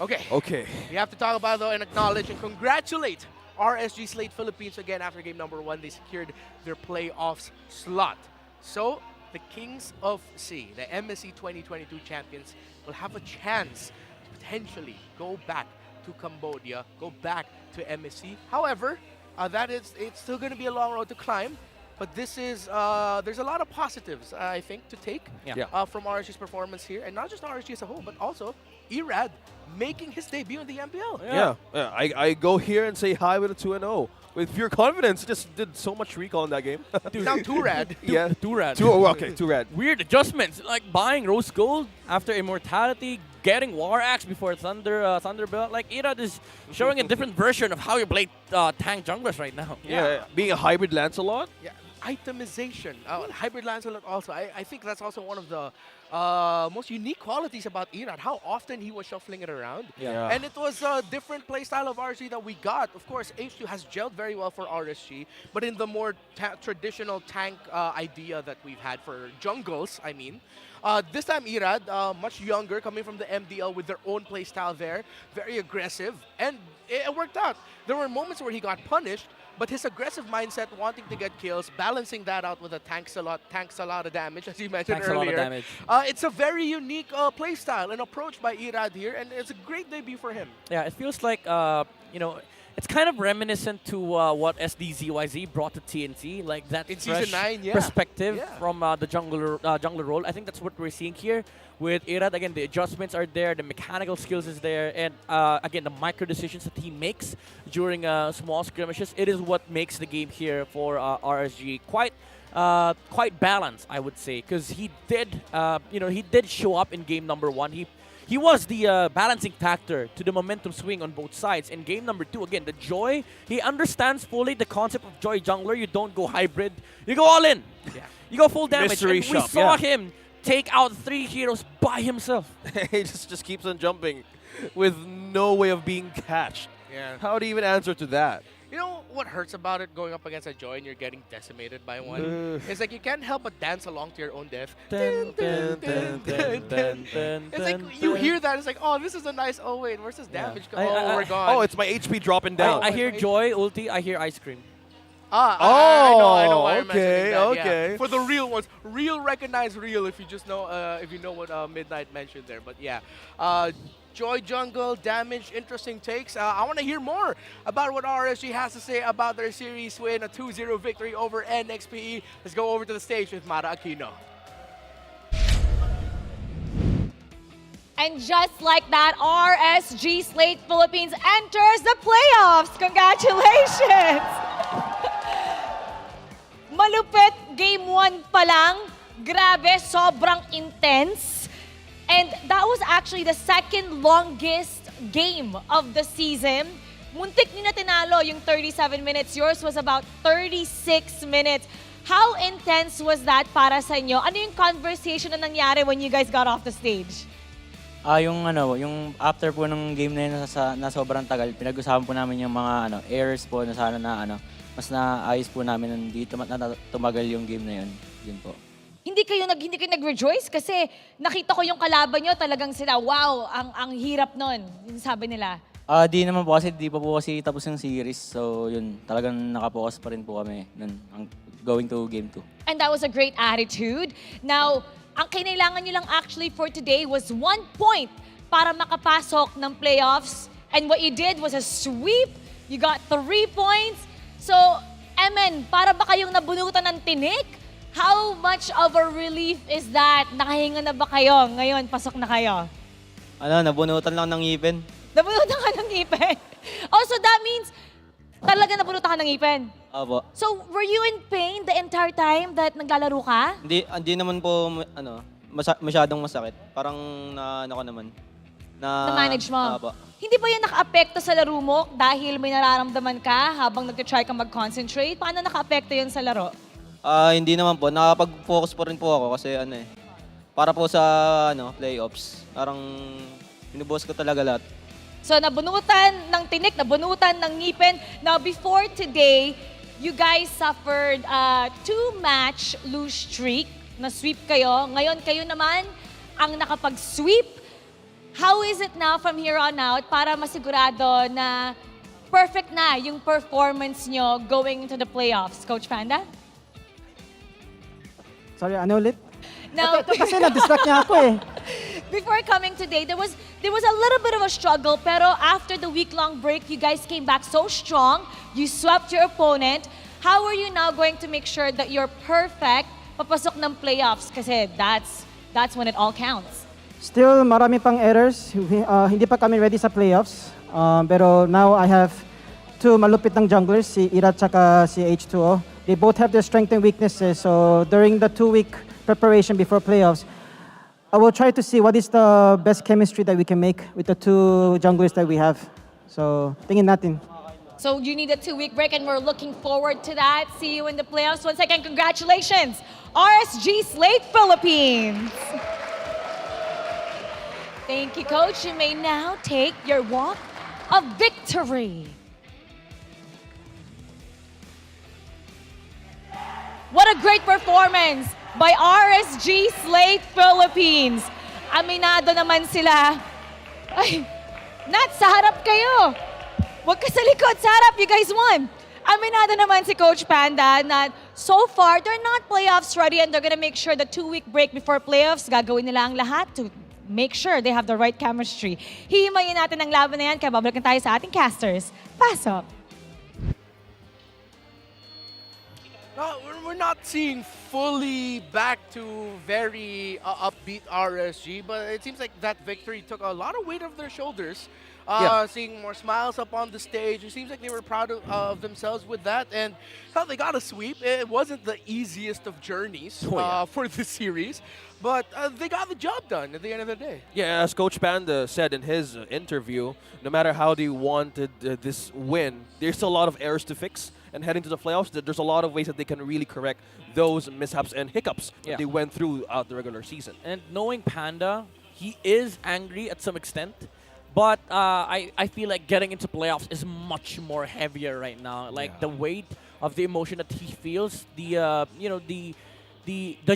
Okay. We have to talk about, though, and acknowledge and congratulate RSG Slate Philippines again after game number 1. They secured their playoffs slot. So, the Kings of C, the MSC 2022 champions, will have a chance to potentially go back to Cambodia, go back to MSC. However, it's still going to be a long road to climb. But this is, there's a lot of positives, I think, to take from RSG's performance here. And not just RSG as a whole, but also Irad making his debut in the MPL. Yeah. I go here and say hi with a 2-0. With pure confidence, just did so much recall in that game. Dude, now 2-rad. Yeah. 2-rad. Okay, 2-rad. Weird adjustments, like buying Rose Gold after Immortality, getting War Axe before Thunderbelt. Like, Irad is showing a different version of how you play tank junglers right now. Yeah. Being a hybrid Lancelot. Yeah. Itemization. Hybrid Lancelot also. I think that's also one of the most unique qualities about Irad, how often he was shuffling it around. Yeah. And it was a different playstyle of RSG that we got. Of course, H2 has gelled very well for RSG, but in the more traditional tank idea that we've had for jungles, I mean. This time Irad, much younger, coming from the MDL with their own playstyle there, very aggressive, and it worked out. There were moments where he got punished, but his aggressive mindset, wanting to get kills, balancing that out with a tanks a lot of damage, as you mentioned earlier. A lot of damage. It's a very unique playstyle and approach by Irad here, and it's a great debut for him. Yeah, it feels like, it's kind of reminiscent to what SDZYZ brought to TNC, like that in fresh Season 9, perspective from the jungler role. I think that's what we're seeing here with Irad. Again, the adjustments are there, the mechanical skills is there, and again, the micro decisions that he makes during small skirmishes. It is what makes the game here for RSG quite balanced, I would say, because he did show up in game number 1. He was the balancing factor to the momentum swing on both sides. In game number 2, again, the Joy, he understands fully the concept of Joy Jungler. You don't go hybrid. You go all in. Yeah. You go full damage. Mystery and shop, we saw him take out 3 heroes by himself. He just keeps on jumping with no way of being catched. Yeah. How do you even answer to that? You know what hurts about it, going up against a Joy and you're getting decimated by one? It's like you can't help but dance along to your own death. It's like you hear that, it's like, oh, this is a nice, oh wait, where's this damage? We're gone. Oh, it's my HP dropping down. I hear Joy ulti, I hear Ice Cream. I know why I mentioned okay, that. okay. Yeah. For the real ones, real recognize real. If you just know, if you know what Midnight mentioned there. But yeah, Joy Jungle, Damage, interesting takes. I want to hear more about what RSG has to say about their series win, a 2-0 victory over NXPE. Let's go over to the stage with Mara Aquino. And just like that, RSG Slate Philippines enters the playoffs. Congratulations! Malupit, game 1 pa lang. Grabe, sobrang intense. And that was actually the second longest game of the season. Muntik nyo na tinalo yung 37 minutes. Yours was about 36 minutes. How intense was that para sa inyo? Ano yung conversation na nangyari when you guys got off the stage? Yung after po ng game na yun na sobrang tagal, pinag-usapan po namin yung mga errors po na sana na mas naayos po namin nandito na tumagal yung game na yun. Yun po. Hindi kayo nag-rejoice kasi nakita ko yung kalaban nyo, talagang sila, wow, ang hirap nun. Yung sabi nila. Di naman po kasi, di pa po kasi tapos yung series. So yun, talagang nakapokus pa rin po kami nun, going to game 2. And that was a great attitude. Now, ang kailangan nyo lang actually for today was 1 point para makapasok ng playoffs. And what you did was a sweep. You got 3 points. So, Emen, para ba kayong nabunutan ng tinik? How much of a relief is that? Nakahinga na ba kayo? Ngayon, pasok na kayo. Nabunutan lang ng ngipin. Nabunutan ka ng ngipin? Oh, so that means talaga nabunutan ka ng ngipin? Opo. So, were you in pain the entire time that naglalaro ka? Hindi naman po, masyadong masakit. Parang Na-manage mo? Opo. Hindi ba yan naka-apekto sa laro mo dahil may nararamdaman ka habang nag-try ka mag-concentrate? Paano naka-apekto yan sa laro? Hindi naman po. Nakapag-focus po rin po ako kasi para po sa playoffs. Parang binubuhos ko talaga lahat. So nabunutan ng tinik, nabunutan ng ngipin. Now before today, you guys suffered a 2-match lose streak. Na-sweep kayo. Ngayon kayo naman ang nakapag-sweep. How is it now from here on out para masigurado na perfect na yung performance nyo going into the playoffs, Coach Panda? Sorry, ano ulit? Now, ito kasi na-distract niya ako eh. Before coming today, there was a little bit of a struggle, pero after the week-long break, you guys came back so strong. You swept your opponent. How are you now going to make sure that you're perfect papasok ng playoffs? Kasi that's when it all counts. Still, marami pang errors. Hindi pa kami ready sa playoffs. Pero now I have 2 malupit ng junglers, si Ira at si H2O. They both have their strengths and weaknesses. So during the 2-week preparation before playoffs, I will try to see what is the best chemistry that we can make with the 2 junglers that we have. So tingin natin. So you need a 2-week break and we're looking forward to that. See you in the playoffs. Once again, congratulations, RSG Slate Philippines. Thank you, Coach. You may now take your walk of victory. What a great performance by RSG Slate Philippines. Aminado naman sila. Ay, Nat, sa harap kayo. Huwag ka sa likod, sa harap. You guys won. Aminado naman si Coach Panda na so far, they're not playoffs ready and they're gonna make sure the 2-week break before playoffs, gagawin nila ang lahat to make sure they have the right chemistry. Hihimayin natin ang laban na yan, kaya babalikan tayo sa ating casters. Pasok! We're not seeing fully back to very upbeat RSG, but it seems like that victory took a lot of weight off their shoulders. Seeing more smiles up on the stage. It seems like they were proud of themselves with that. And hell, they got a sweep. It wasn't the easiest of journeys for this series, but they got the job done at the end of the day. Yeah, as Coach Panda said in his interview, no matter how they wanted this win, there's still a lot of errors to fix. And heading to the playoffs, there's a lot of ways that they can really correct those mishaps and hiccups that they went through out the regular season. And knowing Panda, he is angry at some extent. But I feel like getting into playoffs is much more heavier right now. Like the weight of the emotion that he feels, the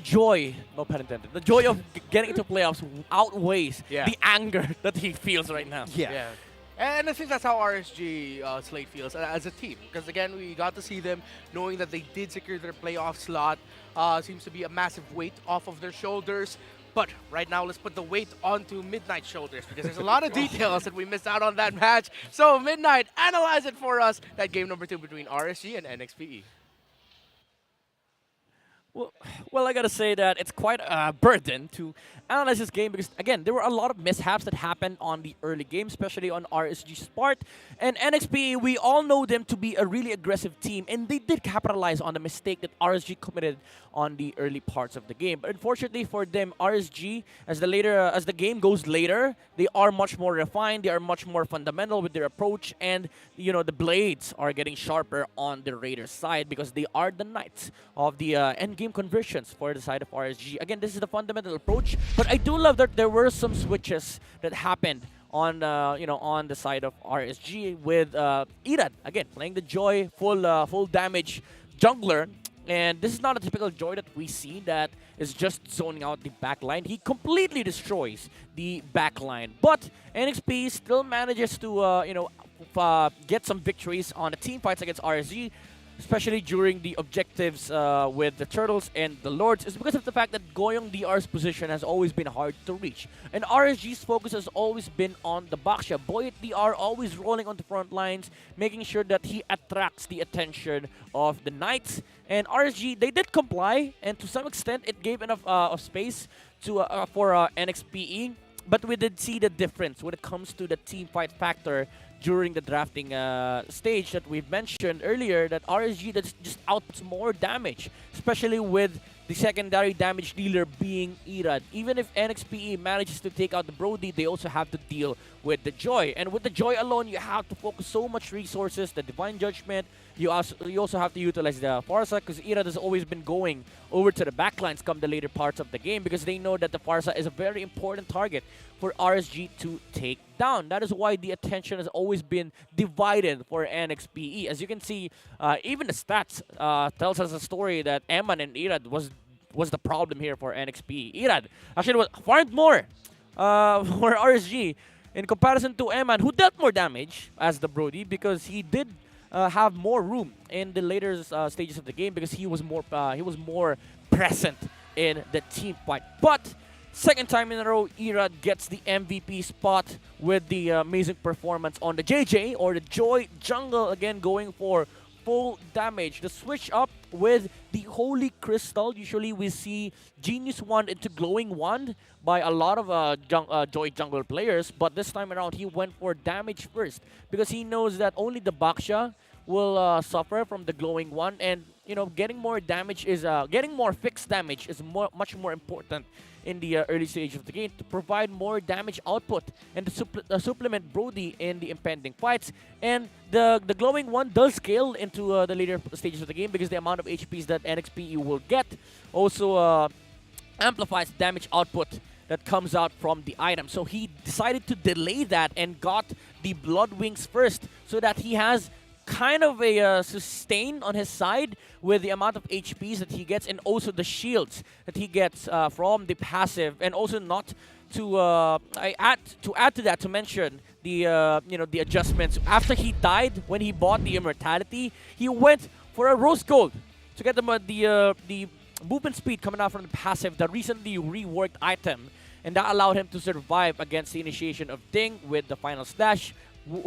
joy, no pun intended, the joy of getting into playoffs outweighs the anger that he feels right now. Yeah. And I think that's how RSG Slate feels as a team. Because again, we got to see them knowing that they did secure their playoff slot. Seems to be a massive weight off of their shoulders. But right now, let's put the weight onto Midnight's shoulders because there's a lot of details that we missed out on that match. So Midnight, analyze it for us. That game number 2 between RSG and NXPE. Well, I gotta say that it's quite a burden to analyze this game because, again, there were a lot of mishaps that happened on the early game, especially on RSG's part. And NXPE, we all know them to be a really aggressive team, and they did capitalize on the mistake that RSG committed on the early parts of the game. But unfortunately for them, RSG, as the game goes later, they are much more refined, they are much more fundamental with their approach, and the blades are getting sharper on the Raiders' side because they are the knights of the end game conversions for the side of RSG. Again, this is the fundamental approach, but I do love that there were some switches that happened on on the side of RSG with Irad again playing the Joy full damage jungler. And this is not a typical Joy that we see that is just zoning out the backline. He completely destroys the backline. But NXP still manages to get some victories on the team fights against RSG, especially during the objectives with the Turtles and the Lords. Is because of the fact that Goyong DR's position has always been hard to reach. And RSG's focus has always been on the Baxia. Boyet DR always rolling on the front lines, making sure that he attracts the attention of the Knights. And RSG, they did comply, and to some extent, it gave enough of space to for NXPE. But we did see the difference when it comes to the team fight factor during the drafting stage that we've mentioned earlier, that RSG just outputs more damage, especially with the secondary damage dealer being Irad. Even if NXPE manages to take out the Brody, they also have to deal with the Joy. And with the Joy alone, you have to focus so much resources, the Divine Judgment. You also have to utilize the Farsa because Irad has always been going over to the backlines come the later parts of the game because they know that the Farsa is a very important target for RSG to take down. That is why the attention has always been divided for NXPE. As you can see, even the stats tells us a story that Eman and Irad was the problem here for NXPE. Irad actually farmed more for RSG in comparison to Eman, who dealt more damage as the Brody because he did have more room in the later stages of the game because he was more present in the team fight. But second time in a row, Irad gets the MVP spot with the amazing performance on the JJ or the Joy Jungle, again going for full damage. The switch up with the Holy Crystal. Usually we see Genius Wand into Glowing Wand by a lot of Joy Jungle players, but this time around he went for damage first because he knows that only the Baxia will suffer from the Glowing Wand, and getting more damage is getting more fixed damage is much more important in the early stage of the game to provide more damage output and to supplement Brody in the impending fights. And the Glowing Wand does scale into the later stages of the game because the amount of HPs that NXPE will get also amplifies damage output that comes out from the item. So he decided to delay that and got the Blood Wings first so that he has kind of a sustain on his side with the amount of HPs that he gets and also the shields that he gets from the passive, and also not to add to that to mention the the adjustments after he died. When he bought the immortality, he went for a rose gold to get the movement speed coming out from the passive, the recently reworked item, and that allowed him to survive against the initiation of Ding with the final slash,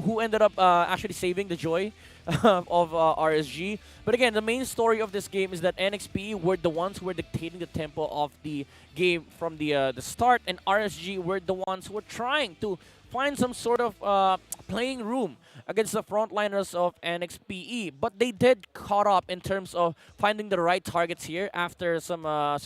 who ended up actually saving the Joy of RSG. But again, the main story of this game is that NXPE were the ones who were dictating the tempo of the game from the start, and RSG were the ones who were trying to find some sort of playing room against the frontliners of NXPE. But they did caught up in terms of finding the right targets here after some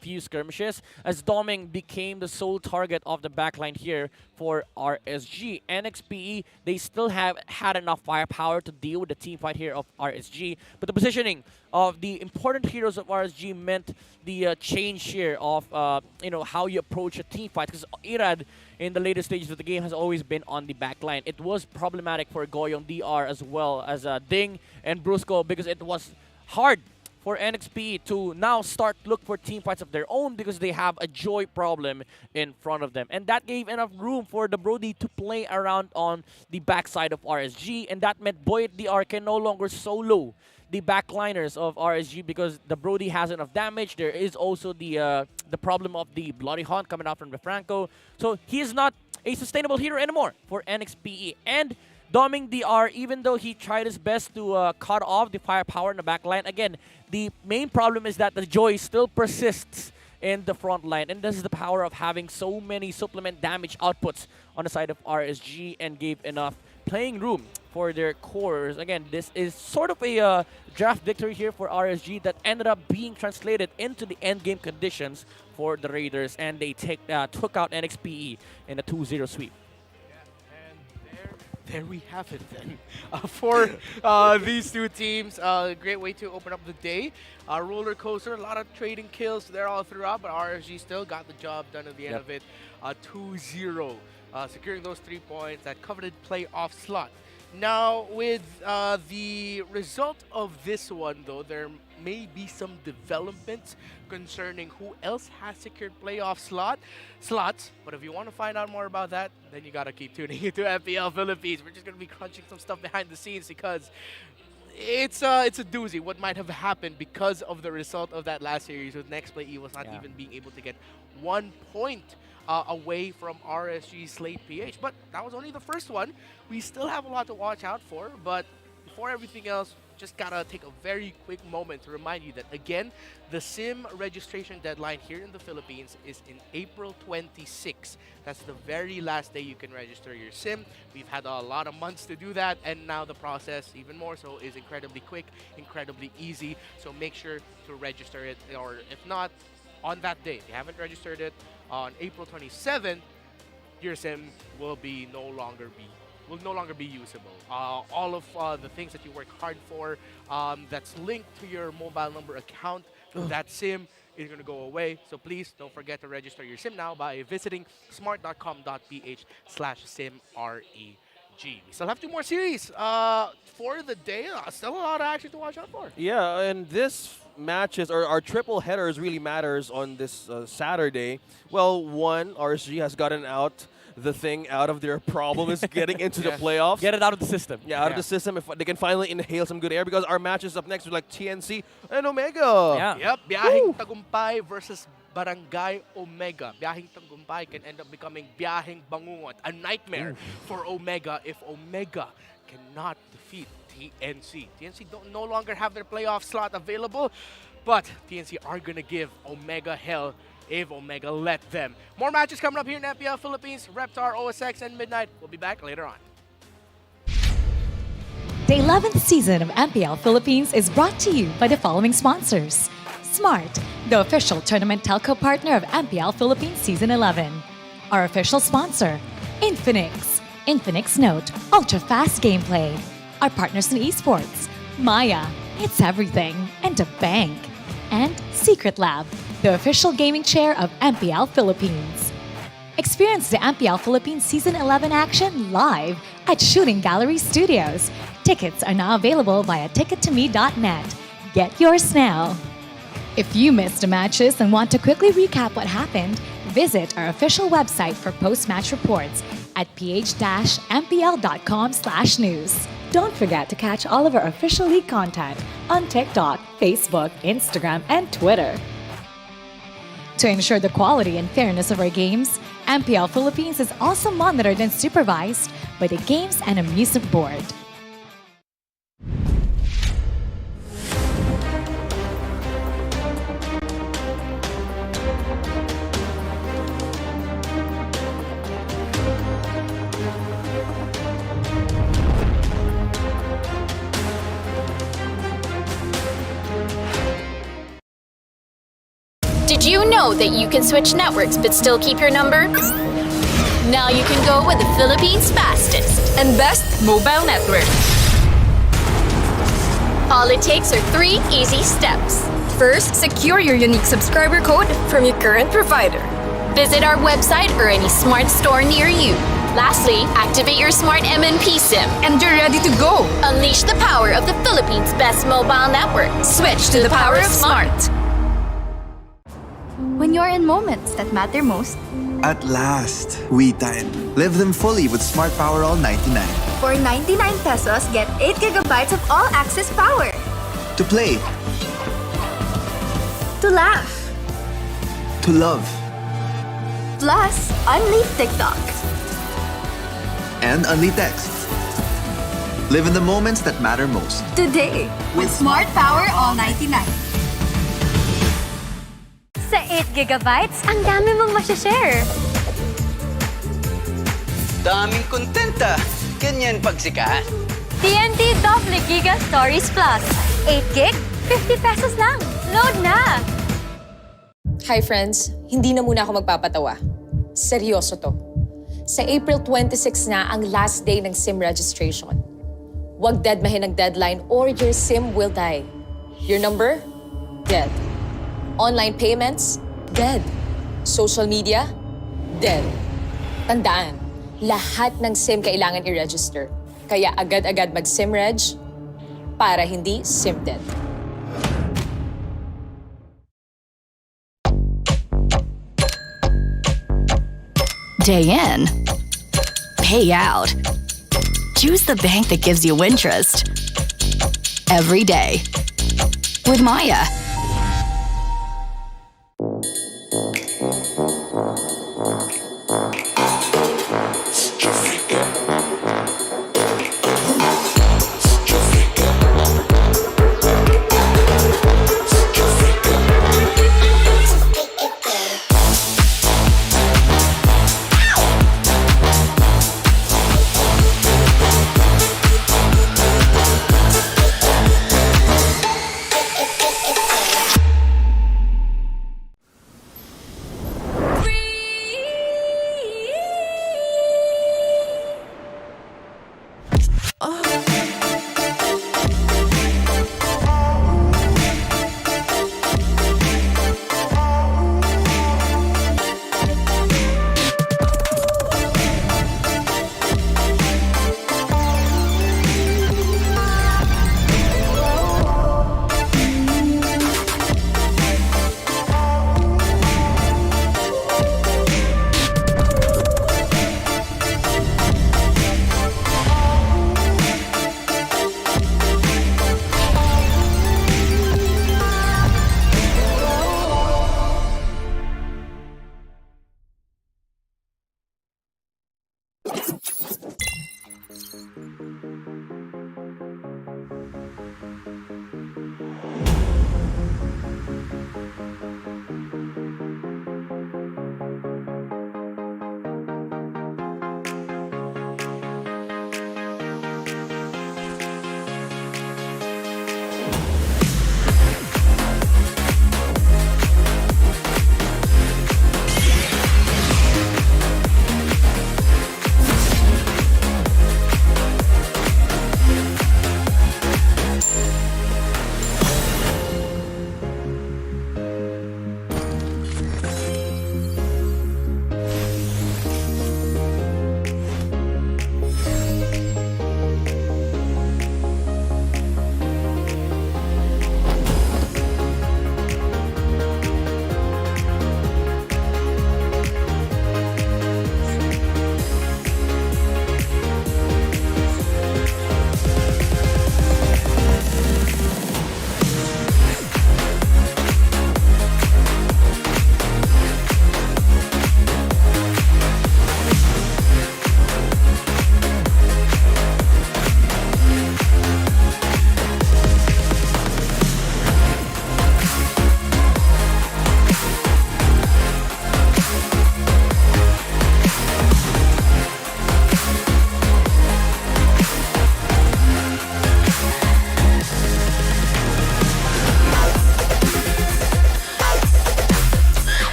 few skirmishes, as Doming became the sole target of the backline here for RSG. NXPE, they still have had enough firepower to deal with the team fight here of RSG, but the positioning of the important heroes of RSG meant the change here of how you approach a team fight, because Irad in the later stages of the game has always been on the backline. It was problematic for Goyong DR as well as Ding and Brusco because it was hard for NXPE to now start look for team fights of their own because they have a joy problem in front of them. And that gave enough room for the Brody to play around on the backside of RSG, and that meant Boyet DR can no longer solo the backliners of RSG because the Brody has enough damage. There is also the problem of the Bloody Hunt coming out from the Franco. So he is not a sustainable hero anymore for NXPE. And Doming DR, even though he tried his best to cut off the firepower in the back line, again, the main problem is that the joy still persists in the front line. And this is the power of having so many supplement damage outputs on the side of RSG and gave enough playing room for their cores. Again, this is sort of a draft victory here for RSG that ended up being translated into the endgame conditions for the Raiders, and they took out NXPE in a 2-0 sweep. There we have it then. For these two teams, great way to open up the day. Roller coaster, a lot of trading kills there all throughout, but RSG still got the job done at the end of it. 2-0, securing those 3 points, that coveted playoff slot. Now, with the result of this one, though, there may be some developments concerning who else has secured playoff slots. But if you want to find out more about that, then you gotta keep tuning into MPL Philippines. We're just gonna be crunching some stuff behind the scenes because it's a doozy what might have happened because of the result of that last series with Nexplay EVOS not even being able to get 1 point away from RSG Slate PH. But that was only the first one. We still have a lot to watch out for, but before everything else, just gotta take a very quick moment to remind you that, again, the SIM registration deadline here in the Philippines is in April 26. That's the very last day you can register your SIM. We've had a lot of months to do that, and now the process, even more so, is incredibly quick, incredibly easy. So make sure to register it, or if not, on that day, if you haven't registered it on April 27th, your SIM will no longer be usable. All of the things that you work hard for that's linked to your mobile number account, that SIM is going to go away. So please don't forget to register your SIM now by visiting smart.com.ph/SIMREG. We still have 2 more series for the day. Still a lot of action to watch out for. Yeah, and this matches, or our triple headers really matters on this Saturday. Well, one, RSG has gotten out of their problem is getting into the playoffs. Get it out of the system. Yeah, out of the system. If they can finally inhale some good air, because our matches up next are like TNC and Omega. Yep, Biyaheng Tagumpay versus Barangay Omega. Biyaheng Tagumpay can end up becoming Biyaheng Bangungot, a nightmare for Omega if Omega cannot defeat TNC. TNC no longer have their playoff slot available, but TNC are going to give Omega hell if Omega let them. More matches coming up here in MPL Philippines. Reptar, OSX, and Midnight. We'll be back later on. The 11th season of MPL Philippines is brought to you by the following sponsors. Smart, the official tournament telco partner of MPL Philippines Season 11. Our official sponsor, Infinix. Infinix Note, ultra-fast gameplay. Our partners in esports, Maya, it's everything, and a bank. And Secret Lab, the official gaming chair of MPL Philippines. Experience the MPL Philippines Season 11 action live at Shooting Gallery Studios. Tickets are now available via tickettome.net. Get yours now. If you missed the matches and want to quickly recap what happened, visit our official website for post-match reports at ph-mpl.com/news. Don't forget to catch all of our official league content on TikTok, Facebook, Instagram, and Twitter. To ensure the quality and fairness of our games, MPL Philippines is also monitored and supervised by the Games and Amusement Board. Did you know that you can switch networks but still keep your number? Now you can go with the Philippines' fastest and best mobile network. All it takes are 3 easy steps. First, secure your unique subscriber code from your current provider. Visit our website or any smart store near you. Lastly, activate your smart MNP SIM and you're ready to go. Unleash the power of the Philippines' best mobile network. Switch to the power of smart. When you're in moments that matter most, At last, we time. Live them fully with Smart Power All 99. for 99 pesos, get 8 gigabytes of all-access power. To play, To laugh. to love, Plus, unleash TikTok. and only text. Live in the moments that matter most. Today, with Smart Power All 99. Sa 8 gigabytes, ang dami mong masashare. Daming kontenta. Ganyan pagsikat. TNT Double Giga Stories Plus. 8 gig, 50 pesos lang. Load na! Hi friends, hindi na muna ako magpapatawa. Seryoso to. Sa April 26 na ang last day ng SIM registration. Huwag deadmahin ang deadline or your SIM will die. Your number? Dead. Online payments? Dead. Social media? Dead. Tandaan, lahat ng SIM kailangan i-register. Kaya agad-agad mag-SIM reg para hindi SIM dead. Day in, pay out. Choose the bank that gives you interest every day. With Maya.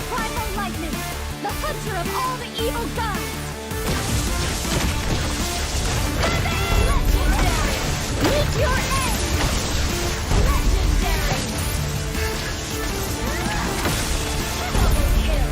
Primal Lightning, the hunter of all the evil gods. Legendary! Meet your end! Legendary! Double kill!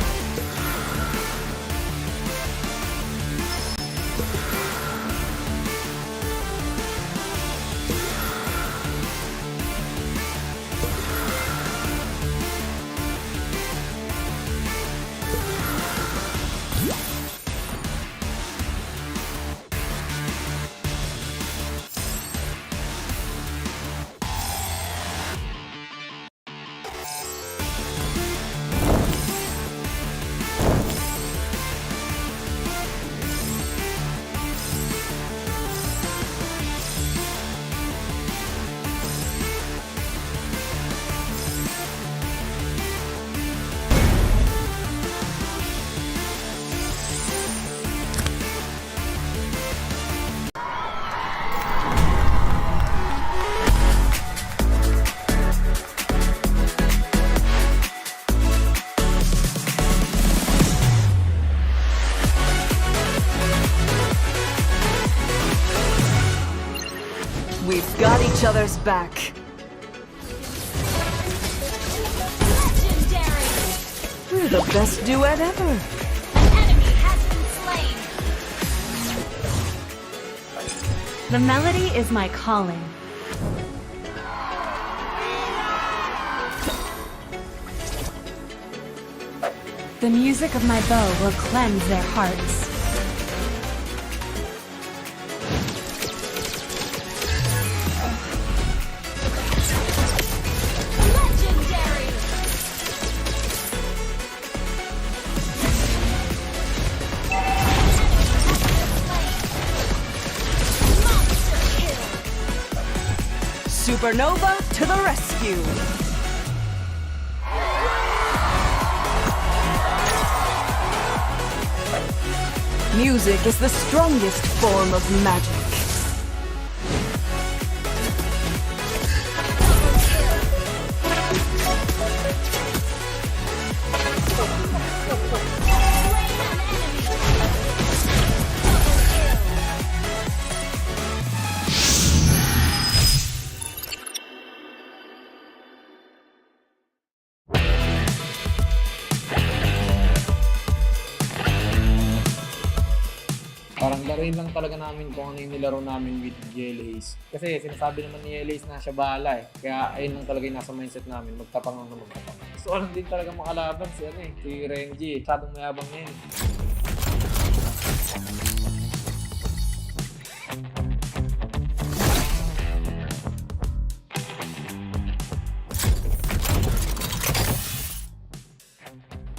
We've got each other's back. Legendary! We're the best duet ever. An enemy has been slain! The melody is my calling. The music of my bow will cleanse their hearts. Legendary! Monster kill! Supernova to the rescue. Music is the strongest form of magic. Parang laruin lang talaga namin kung ano yung nilaro namin with GLAs. Kasi sinasabi naman ni GLAs na siya bahala eh. Kaya ayun lang talaga yung nasa mindset namin, magtapang lang na magtapang. Gusto ko lang din talaga makalaban si Renji. Masyadong mayabang na yun.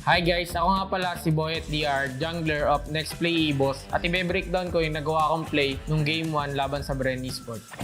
Hi guys! Ako nga pala si Boyet DR, jungler of Nexplay EVOS at i-breakdown ko yung nagawa kong play nung Game 1 laban sa BREN Esports.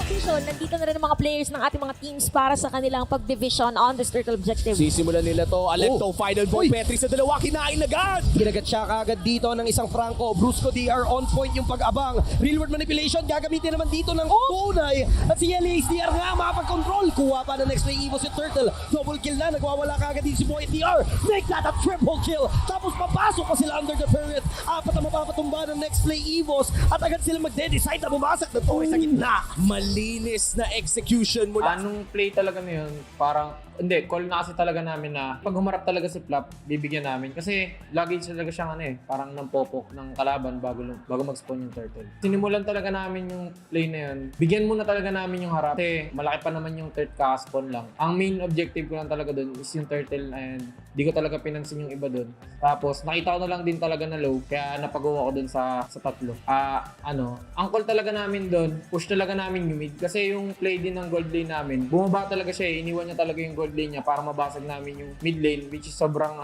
Official, nandito na rin ang mga players ng ating mga teams para sa kanilang pag-division on this turtle objective. Sisimulan nila to. Alecto, final ball, Petri sa dalawa, kinain agad! Ginagat siya kagad dito ng isang Franco. Brusco DR on point yung pag-abang. Real world manipulation, gagamitin naman dito ng tunay. At si LA's DR nga makapag-control. Kuha pa ng Nexplay EVOS yung turtle. Double kill na, nagwawala kagad dito si Boy DR. Make that a triple kill. Tapos papasok pa sila under the turret. Apat na mapapatumba ng Nexplay EVOS. At agad sila magde-decide na bumasak na toy sa gitna. Malinis na execution mula. Anong play talaga na yun, parang, hindi, call na kasi talaga namin na pag humarap talaga si Flap, bibigyan namin. Kasi lagi talaga siyang parang nampopok ng kalaban bago mag-spawn yung turtle. Sinimulan talaga namin yung play na yun. Bigyan muna talaga namin yung harap. Kasi malaki pa naman yung threat ka-spawn lang. Ang main objective ko lang talaga dun is yung turtle and di ko talaga pinansin yung iba dun. Tapos nakita ko na lang din talaga na low, kaya napagawa ko dun sa tatlo. Ang call talaga namin dun, push talaga namin yung mid. Kasi yung play din ng gold lane namin, bumaba talaga siya iniwan niya talaga yung gold lane niya para mabasag namin yung mid lane, which is sobrang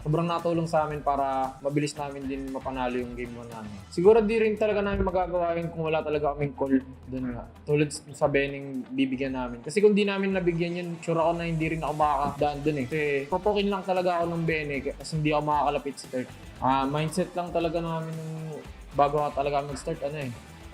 sobrang natulong sa amin para mabilis namin din mapanalo yung game 1 namin. Siguro di rin talaga namin magagawa yun kung wala talaga kaming call dun nga. Tulad sa Bening bibigyan namin. Kasi kung di namin nabigyan yun, sure ako na hindi rin ako makakadaan dun eh. Kasi popokin lang talaga ako ng Bene kasi hindi ako makakalapit sa third. Mindset lang talaga namin bago talaga mag-start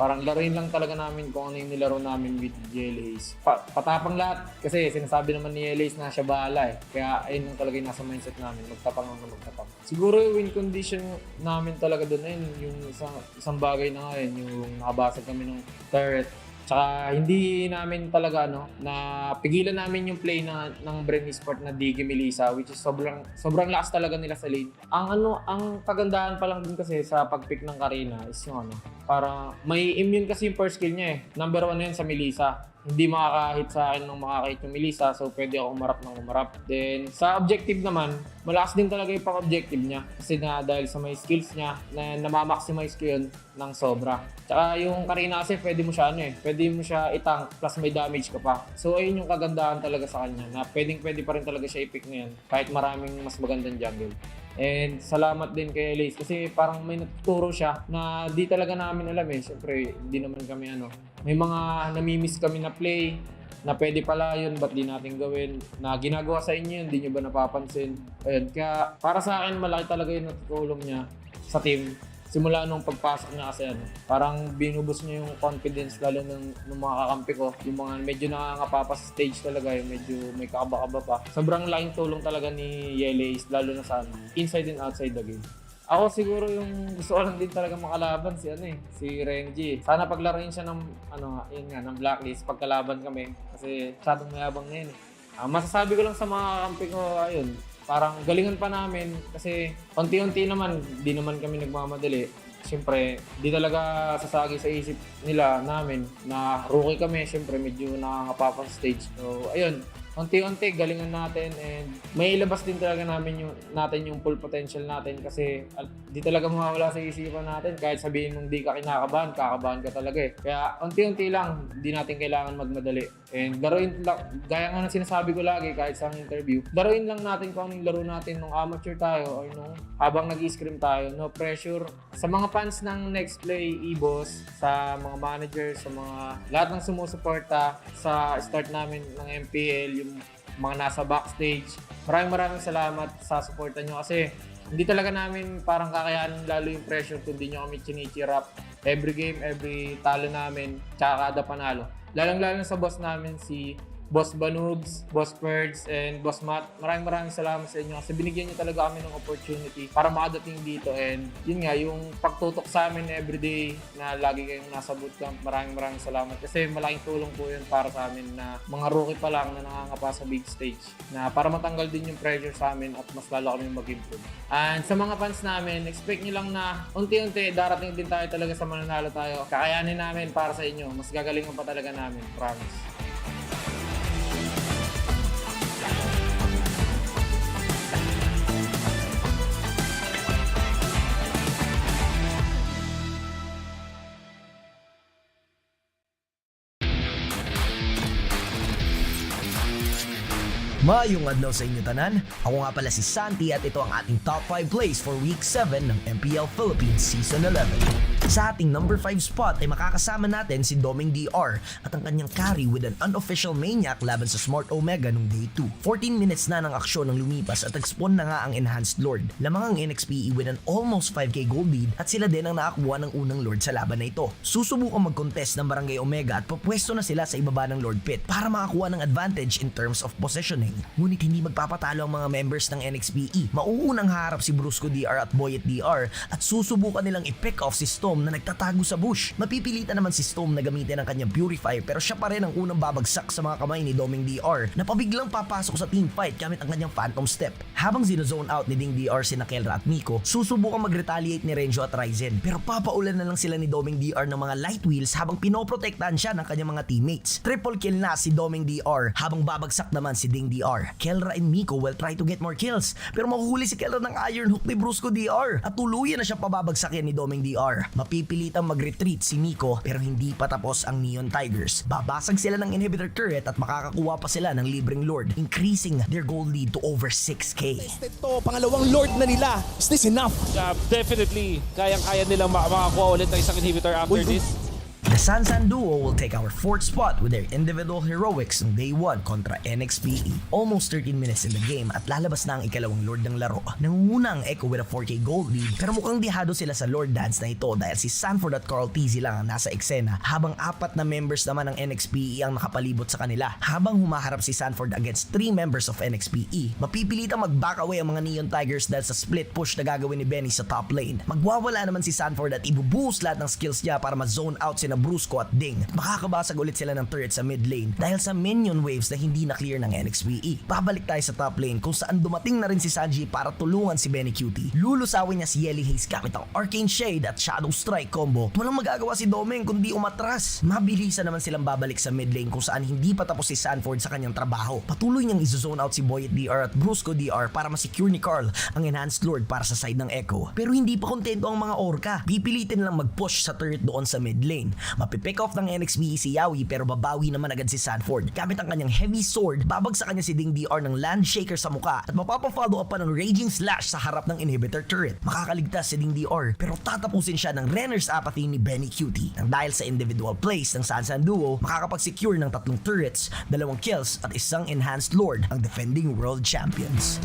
Parang laruin lang talaga namin kung ano yung nilaro namin with Yelays. Patapang lahat. Kasi sinasabi naman ni Yelays na siya bahala eh. Kaya ayun lang talaga yung nasa mindset namin. Magtapang lang na magtapang. Siguro yung win condition namin talaga doon ayun, yung isang bagay na nga yun, yung nakabasag kami ng turret. Tsaka hindi namin talaga na pigilan namin yung play ng BREN Esports na Digi Melissa, which is sobrang lakas talaga nila sa lane. Ang kagandahan pa lang din kasi sa pag-pick ng Karina is yung para may immune kasi yung first kill niya eh. Number 1 na yun sa Melissa. Hindi makakahit sa akin nung makakahit yung Melissa, so pwede ako umarap. Then sa objective naman, malakas din talaga yung pang-objective niya. Kasi dahil sa may skills niya, na namamaximize ko yun ng sobra. Tsaka yung Karina kasi pwede mo siya pwede mo siya itank plus may damage ka pa. So ayun yung kagandahan talaga sa kanya, na pwede pa rin talaga siya i-pick ngayon kahit maraming mas magandang jungle. And salamat din kay Lace kasi parang may natuturo siya na di talaga namin alam eh. Siyempre, di naman kami may mga namimiss kami na play na pwede pala yun, ba't di natin gawin? Na ginagawa sa inyo yun, di nyo ba napapansin? Ayun, kaya para sa akin, malaki talaga yung natutulong niya sa team. Simula nung pagpasok niya kasi parang binubus niya yung confidence lalo ng mga kakampi ko. Yung mga medyo nakangapa pa sa stage talaga, yung medyo may kakaba-kaba pa. Sobrang laking tulong talaga ni Yelays, lalo na sa inside and outside the game. Ako siguro yung gusto ko lang din talaga makalaban si Renji. Sana paglaruin siya ng ng blacklist pagkalaban kami kasi masyadong mayabang na yun eh. Masasabi ko lang sa mga kakampi ko, ayun, parang galingan pa namin kasi unti-unti naman, di naman kami nagmamadali. Siyempre, di talaga sasagi sa isip nila namin na rookie kami. Siyempre, medyo nakakapa sa stage. So, ayun, unti-unti galingan natin and may ilabas din talaga natin yung full potential natin kasi di talaga mawawala sa isipan natin. Kahit sabihin mong di ka kinakabahan, kakabahan ka talaga eh. Kaya unti-unti lang, di natin kailangan magmadali. And laruin lang, gaya nga ng sinasabi ko lagi kahit sa interview, laruin lang natin kung anong laro natin nung amateur tayo or nung habang nag-i-scrim tayo. No pressure. Sa mga fans ng Nexplay EVOS, sa mga managers, sa mga lahat ng sumusuporta sa start namin ng MPL, yung mga nasa backstage, maraming salamat sa suporta nyo kasi hindi talaga namin parang kakayanin lalo yung pressure kung di nyo kami chinichirap every game, every talo namin, tsaka kada panalo. Lalo sa boss namin, si Boss Banubs, Boss Perds, and Boss Matt. Maraming salamat sa inyo kasi binigyan niyo talaga kami ng opportunity para makadating dito. And yun nga, yung pagtutok sa amin everyday na lagi kayong nasa bootcamp, maraming salamat. Kasi malaking tulong po yun para sa amin na mga rookie pa lang na nakangapa sa big stage. Na para matanggal din yung pressure sa amin at mas lalo kami mag-improve. And sa mga fans namin, expect nyo lang na unti-unti darating din tayo talaga sa mananalo tayo. Kakayanin namin para sa inyo. Mas gagalingan pa talaga namin. Promise. Maayong adlaw sa inyo tanan. Ako nga pala si Santi at ito ang ating top 5 plays for Week 7 ng MPL Philippines Season 11. Sa ating number 5 spot ay makakasama natin si Doming DR at ang kanyang carry with an unofficial maniac laban sa Smart Omega nung Day 2. 14 minutes na ng aksyon ng lumipas at nag-spawn na nga ang Enhanced Lord. Lamang ang NXPE with an almost 5k gold lead at sila din ang nakakuha ng unang Lord sa laban na ito. Susubukang mag-contest ng Barangay Omega at papwesto na sila sa ibaba ng Lord Pit para makakuha ng advantage in terms of positioning. Ngunit hindi magpapatalo ang mga members ng NXPE. Mauunang harap si Brusco DR at Boyet DR at susubukan nilang i-pick off si Storm na nagtatago sa bush. Mapipilitan naman si Storm na gamitin ang kanyang Purify pero siya pa rin ang unang babagsak sa mga kamay ni Doming DR na pabiglang papasok sa team fight gamit ang kanyang Phantom Step. Habang zone out ni Ding DR si Nakelra at Miko, susubukan mag-retaliate ni Renjo at Ryzen pero papaulan na lang sila ni Doming DR ng mga light wheels habang pinoprotektahan siya ng kanyang mga teammates. Triple kill na si Doming DR habang babagsak naman si Ding DR. Kelra and Miko will try to get more kills pero mahuhuli si Kelra ng Iron Hook ni Brusco DR at tuluyan na siya pababagsakin ni Doming DR. Mapipilitang mag-retreat si Miko pero hindi pa tapos ang Neon Tigers. Babasag sila ng inhibitor turret at makakakuha pa sila ng libreng Lord, increasing their gold lead to over 6k. Ito, pangalawang Lord na nila. Is this enough? Definitely. Kayang-kaya nilang makakuha ulit ng isang inhibitor after this. The Sansan duo will take our 4th spot with their individual heroics ng Day 1 kontra NXPE. Almost 13 minutes in the game at lalabas na ang ikalawang Lord ng laro. Nangunguna ang Echo with a 4K gold lead pero mukhang dihado sila sa Lord Dance na ito dahil si Sanford at Carl TZ lang ang nasa eksena habang 4 na members naman ng NXPE ang nakapalibot sa kanila. Habang humaharap si Sanford against 3 members of NXPE, mapipilitang mag-back away ang mga Neon Tigers dahil sa split push na gagawin ni Benny sa top lane. Magwawala naman si Sanford at ibubuhos lahat ng skills niya para ma-zone out sina Brusco at Ding. Makakabasag ulit sila ng turret sa mid lane dahil sa minion waves na hindi na clear ng NXPE. Babalik tayo sa top lane kung saan dumating na rin si Sanji para tulungan si Benny Cutie. Lulusawin niya si Yelly Haze gamit ang Arcane Shade at Shadow Strike combo. Walang magagawa si Domeng kundi umatras. Mabilisan naman silang babalik sa mid lane kung saan hindi pa tapos si Sanford sa kanyang trabaho. Patuloy niyang izo-zone out si Boyet DR at Brusco DR para ma-secure ni Carl ang Enhanced Lord para sa side ng Echo. Pero hindi pa kontento ang mga Orca. Pipilitin lang mag-push sa turret doon sa mid lane. Mapipick off ng NXPE si Yawi pero babawi naman agad si Sanford. Gamit ang kanyang heavy sword, babagsakan niya si Ding DR ng Land Shaker sa muka at mapapa-follow up pa ng Raging Slash sa harap ng inhibitor turret. Makakaligtas si Ding DR pero tatapusin siya ng Renner's Apathy ni Benny Cutie. Nang dahil sa individual plays ng Sansan duo, makakapag-secure ng 3 turrets, 2 kills at 1 Enhanced Lord ang defending world champions.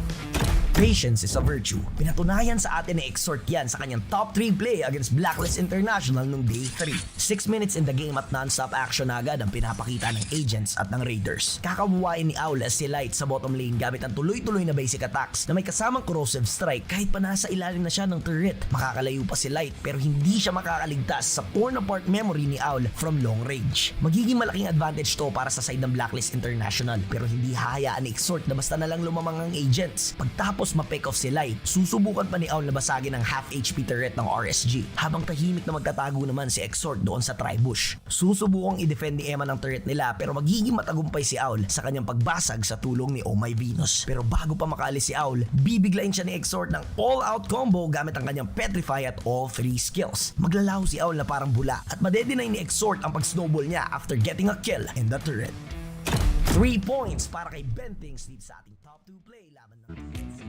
Patience is a virtue. Pinatunayan sa atin ni Exort yan sa kanyang top 3 play against Blacklist International nung Day 3. 6 minutes in the game at non-stop action agad ang pinapakita ng Agents at ng Raiders. Kakabuwain ni Owl si Light sa bottom lane gamit ang tuloy-tuloy na basic attacks na may kasamang corrosive strike kahit pa nasa ilalim na siya ng turret. Makakalayo pa si Light pero hindi siya makakaligtas sa torn apart memory ni Owl from long range. Magiging malaking advantage to para sa side ng Blacklist International pero hindi hahayaan ni Exort na basta na lang lumamang ang Agents. Pagtapos ma-pick off si Light, susubukan pa ni Owl na basagin ang half HP turret ng RSG habang tahimik na magtatago naman si Exort doon sa Tribush. Susubukang i-defend ni Emma ng turret nila pero magiging matagumpay si Owl sa kanyang pagbasag sa tulong ni Oh My Venus. Pero bago pa makaalis si Owl, bibiglain siya ni Exort ng all-out combo gamit ang kanyang Petrify at all 3 skills. Maglalaho si Owl na parang bula at madedenay ni Exort ang pag-snowball niya after getting a kill in the turret. 3 points para kay Bentings dito sa ating top 2 play laban ng TNC.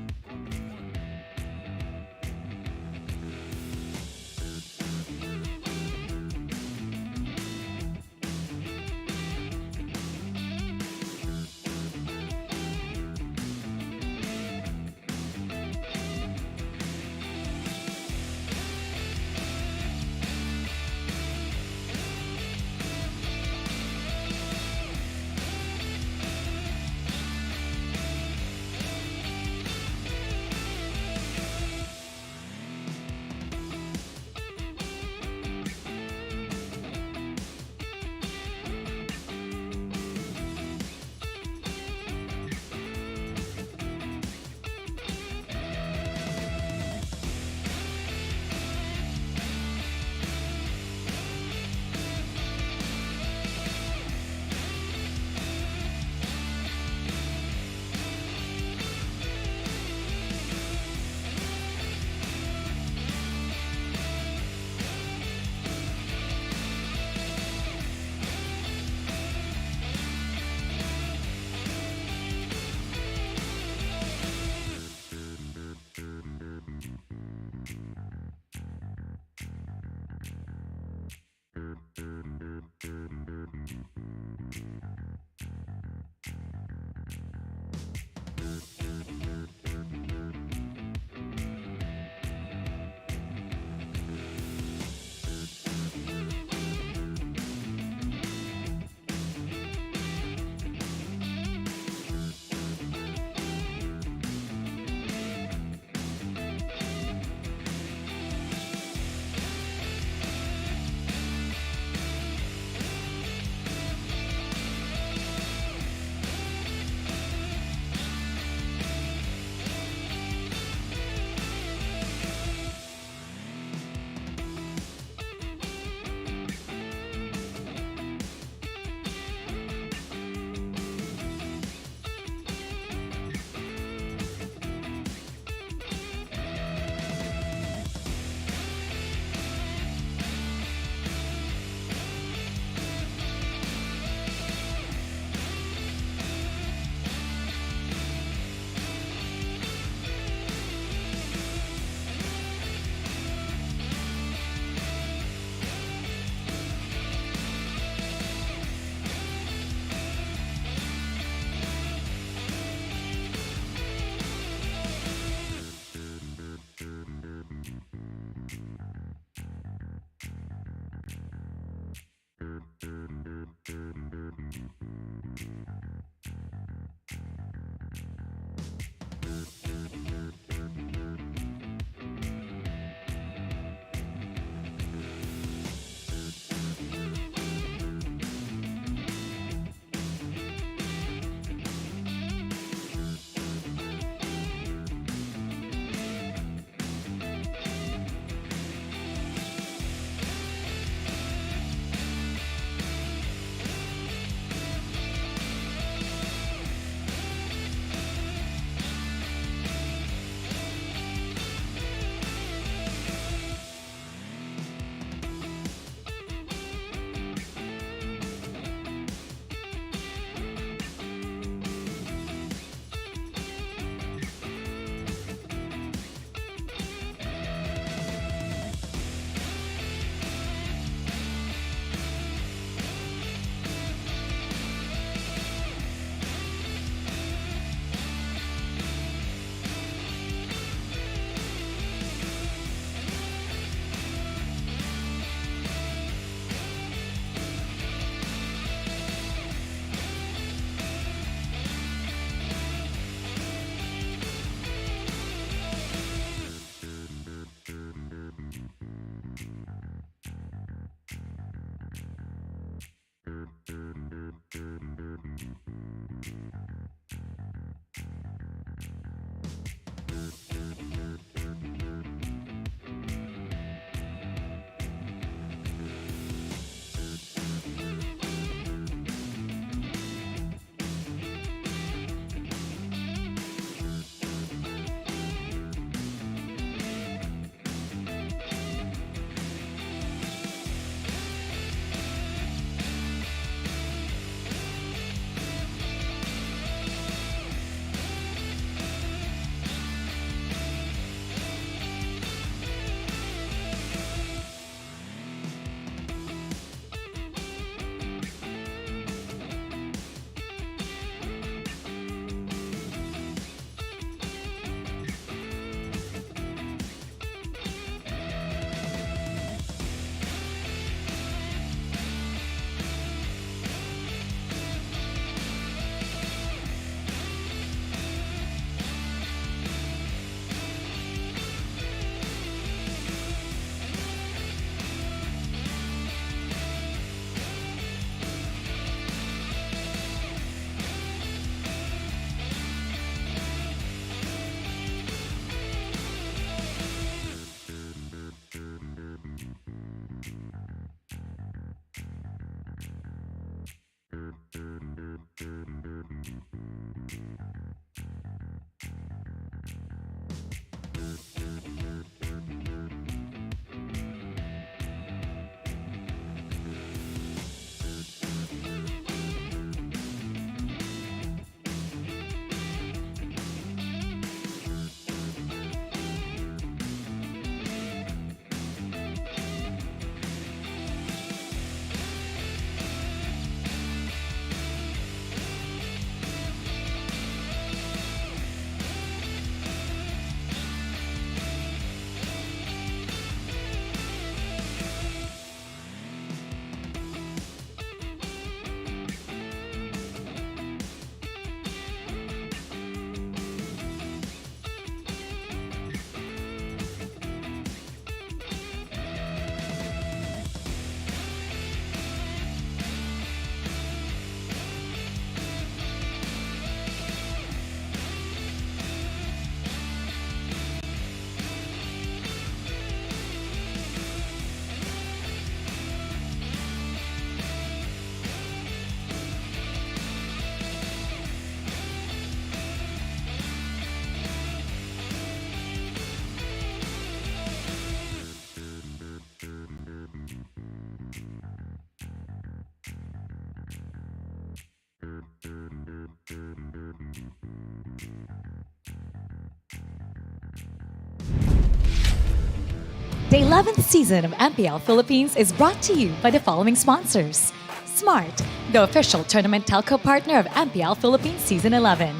The 11th season of MPL Philippines is brought to you by the following sponsors. Smart, the official tournament telco partner of MPL Philippines Season 11.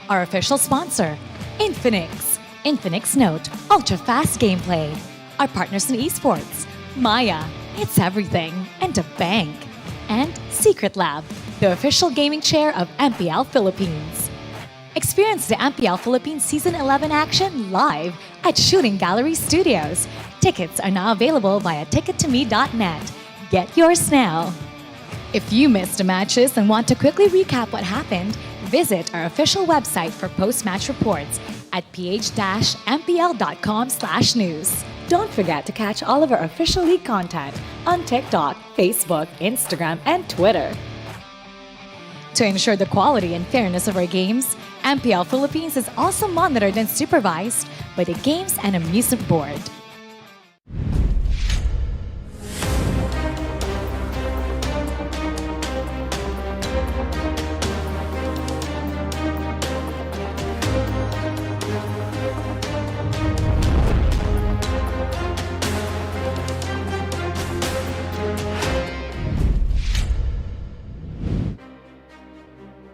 Our official sponsor, Infinix. Infinix Note, ultra-fast gameplay. Our partners in esports, Maya, it's everything, and a bank. And Secret Lab, the official gaming chair of MPL Philippines. Experience the MPL Philippines Season 11 action live at Shooting Gallery Studios. Tickets are now available via tickettome.net. Get yours now. If you missed the matches and want to quickly recap what happened, visit our official website for post-match reports at ph-mpl.com/news. Don't forget to catch all of our official league content on TikTok, Facebook, Instagram, and Twitter. To ensure the quality and fairness of our games, MPL Philippines is also monitored and supervised by the Games and Amusement Board.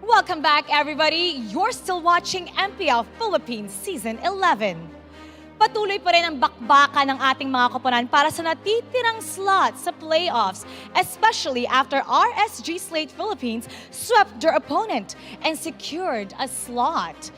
Welcome back, everybody. You're still watching MPL Philippines Season 11. Patuloy pa rin ang bakbakan ng ating mga koponan para sa natitirang slot sa playoffs, especially after RSG Philippines swept their opponent and secured a slot.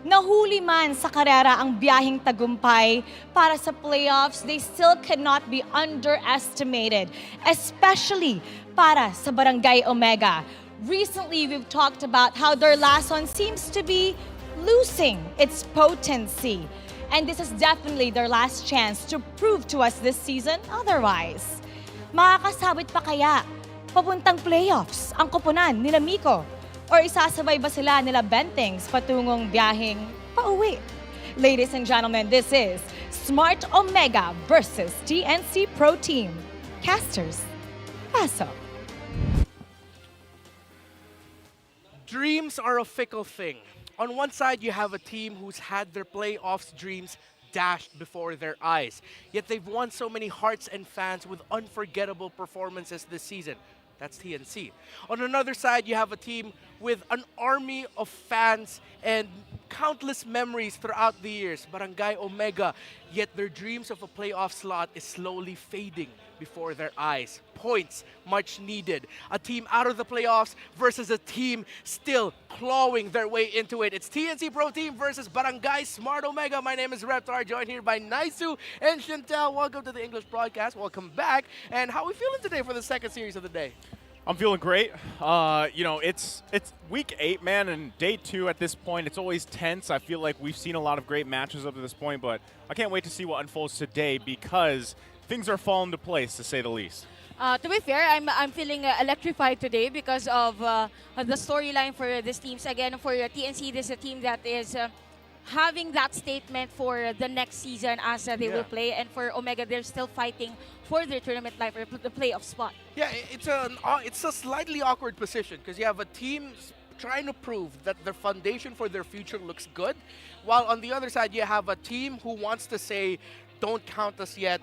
Nahuli man sa karera ang biyaheng tagumpay para sa playoffs, they still cannot be underestimated, especially para sa Barangay Omega. Recently, we've talked about how their last one seems to be losing its potency. And this is definitely their last chance to prove to us this season otherwise. Makakasabit pa kaya papuntang playoffs ang koponan nila Miko? Or isasabay ba sila nila Bentings patungong biyaheng pauwi? Ladies and gentlemen, this is Smart Omega versus TNC Pro Team. Casters, paso. Dreams are a fickle thing. On one side, you have a team who's had their playoffs dreams dashed before their eyes. Yet they've won so many hearts and fans with unforgettable performances this season. That's TNC. On another side, you have a team with an army of fans and countless memories throughout the years. Barangay Omega, yet their dreams of a playoff slot is slowly fading before their eyes. Points much needed. A team out of the playoffs versus a team still clawing their way into it. It's TNC Pro Team versus Barangay Smart Omega. My name is Reptar, joined here by Naisu and Chantel. Welcome to the English broadcast. Welcome back. And how are we feeling today for the second series of the day? I'm feeling great. You know, it's week 8, man, and day 2 at this point. It's always tense. I feel like we've seen a lot of great matches up to this point, but I can't wait to see what unfolds today because things are falling into place, to say the least. To be fair, I'm feeling electrified today because of the storyline for these teams. Again, for TNC, this is a team that is having that statement for the next season as they will play. And for Omega, they're still fighting for their tournament life, or the playoff spot. Yeah, it's a slightly awkward position because you have a team trying to prove that their foundation for their future looks good, while on the other side, you have a team who wants to say, don't count us yet.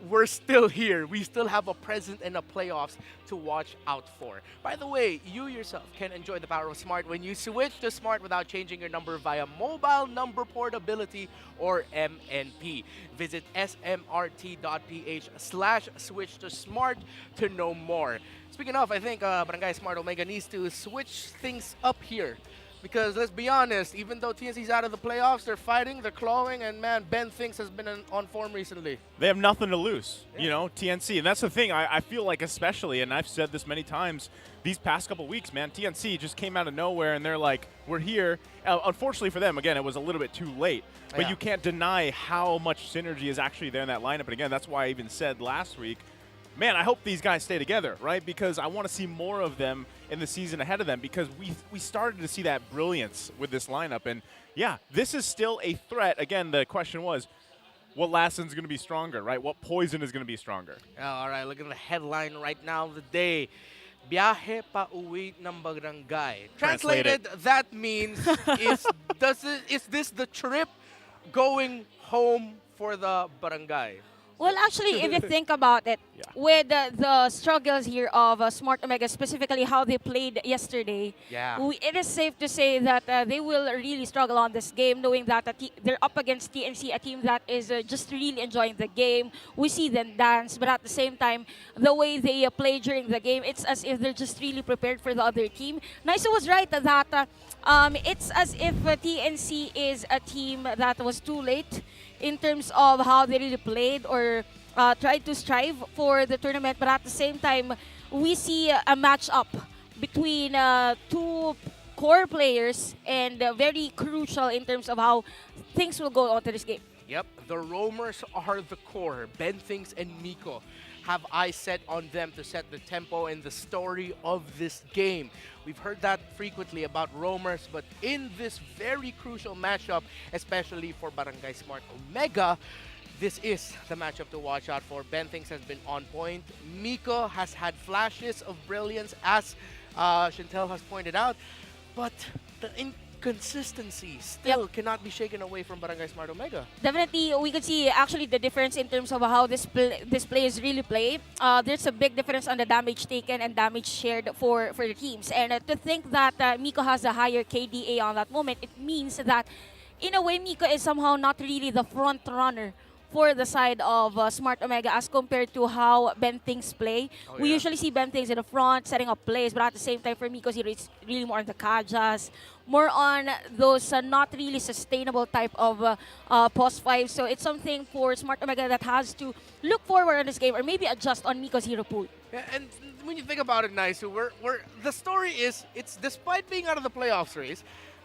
We're still here. We still have a present in the playoffs to watch out for. By the way, you yourself can enjoy the power of Smart when you switch to Smart without changing your number via mobile number portability or MNP. Visit smrt.ph/switch to Smart to know more. Speaking of, I think Barangay Smart Omega needs to switch things up here. Because let's be honest, even though TNC's out of the playoffs, they're fighting, they're clawing, and man, Ben thinks has been on form recently. They have nothing to lose, you know, TNC. And that's the thing, I feel like especially, and I've said this many times, these past couple weeks, man, TNC just came out of nowhere and they're like, we're here. Unfortunately for them, again, it was a little bit too late. But you can't deny how much synergy is actually there in that lineup. And again, that's why I even said last week, man, I hope these guys stay together, right? Because I want to see more of them in the season ahead of them because we started to see that brilliance with this lineup. And yeah, this is still a threat. Again, the question was, what Lassen's going to be stronger, right? What poison is going to be stronger? All right, look at the headline right now of the day. Biyahe pa uwi ng barangay. Translated, that means is this the trip going home for the barangay? Well, actually, if you think about it, with the struggles here of Smart Omega, specifically how they played yesterday, it is safe to say that they will really struggle on this game, knowing that they're up against TNC, a team that is just really enjoying the game. We see them dance, but at the same time, the way they play during the game, it's as if they're just really prepared for the other team. Naisa was right that it's as if TNC is a team that was too late in terms of how they really played or tried to strive for the tournament. But at the same time, we see a match-up between two core players and very crucial in terms of how things will go on to this game. Yep, the roamers are the core. BenThings and Miko have eyes set on them to set the tempo and the story of this game. We've heard that frequently about roamers, but in this very crucial matchup, especially for Barangay Smart Omega, this is the matchup to watch out for. BenThings has been on point. Miko has had flashes of brilliance, as Chantel has pointed out, but the inconsistency still cannot be shaken away from Barangay Smart Omega. Definitely, we could see actually the difference in terms of how this players really play. There's a big difference on the damage taken and damage shared for the teams. And to think that Miko has a higher KDA on that moment, it means that in a way Miko is somehow not really the front runner for the side of Smart Omega as compared to how BenThings play. We usually see BenThings in the front, setting up plays, but at the same time for Miko, it's really more on the kajas, more on those not really sustainable type of post 5. So it's something for Smart Omega that has to look forward in this game or maybe adjust on Miko's hero pool. Yeah, and when you think about it, Naisu, the story is, it's despite being out of the playoffs race,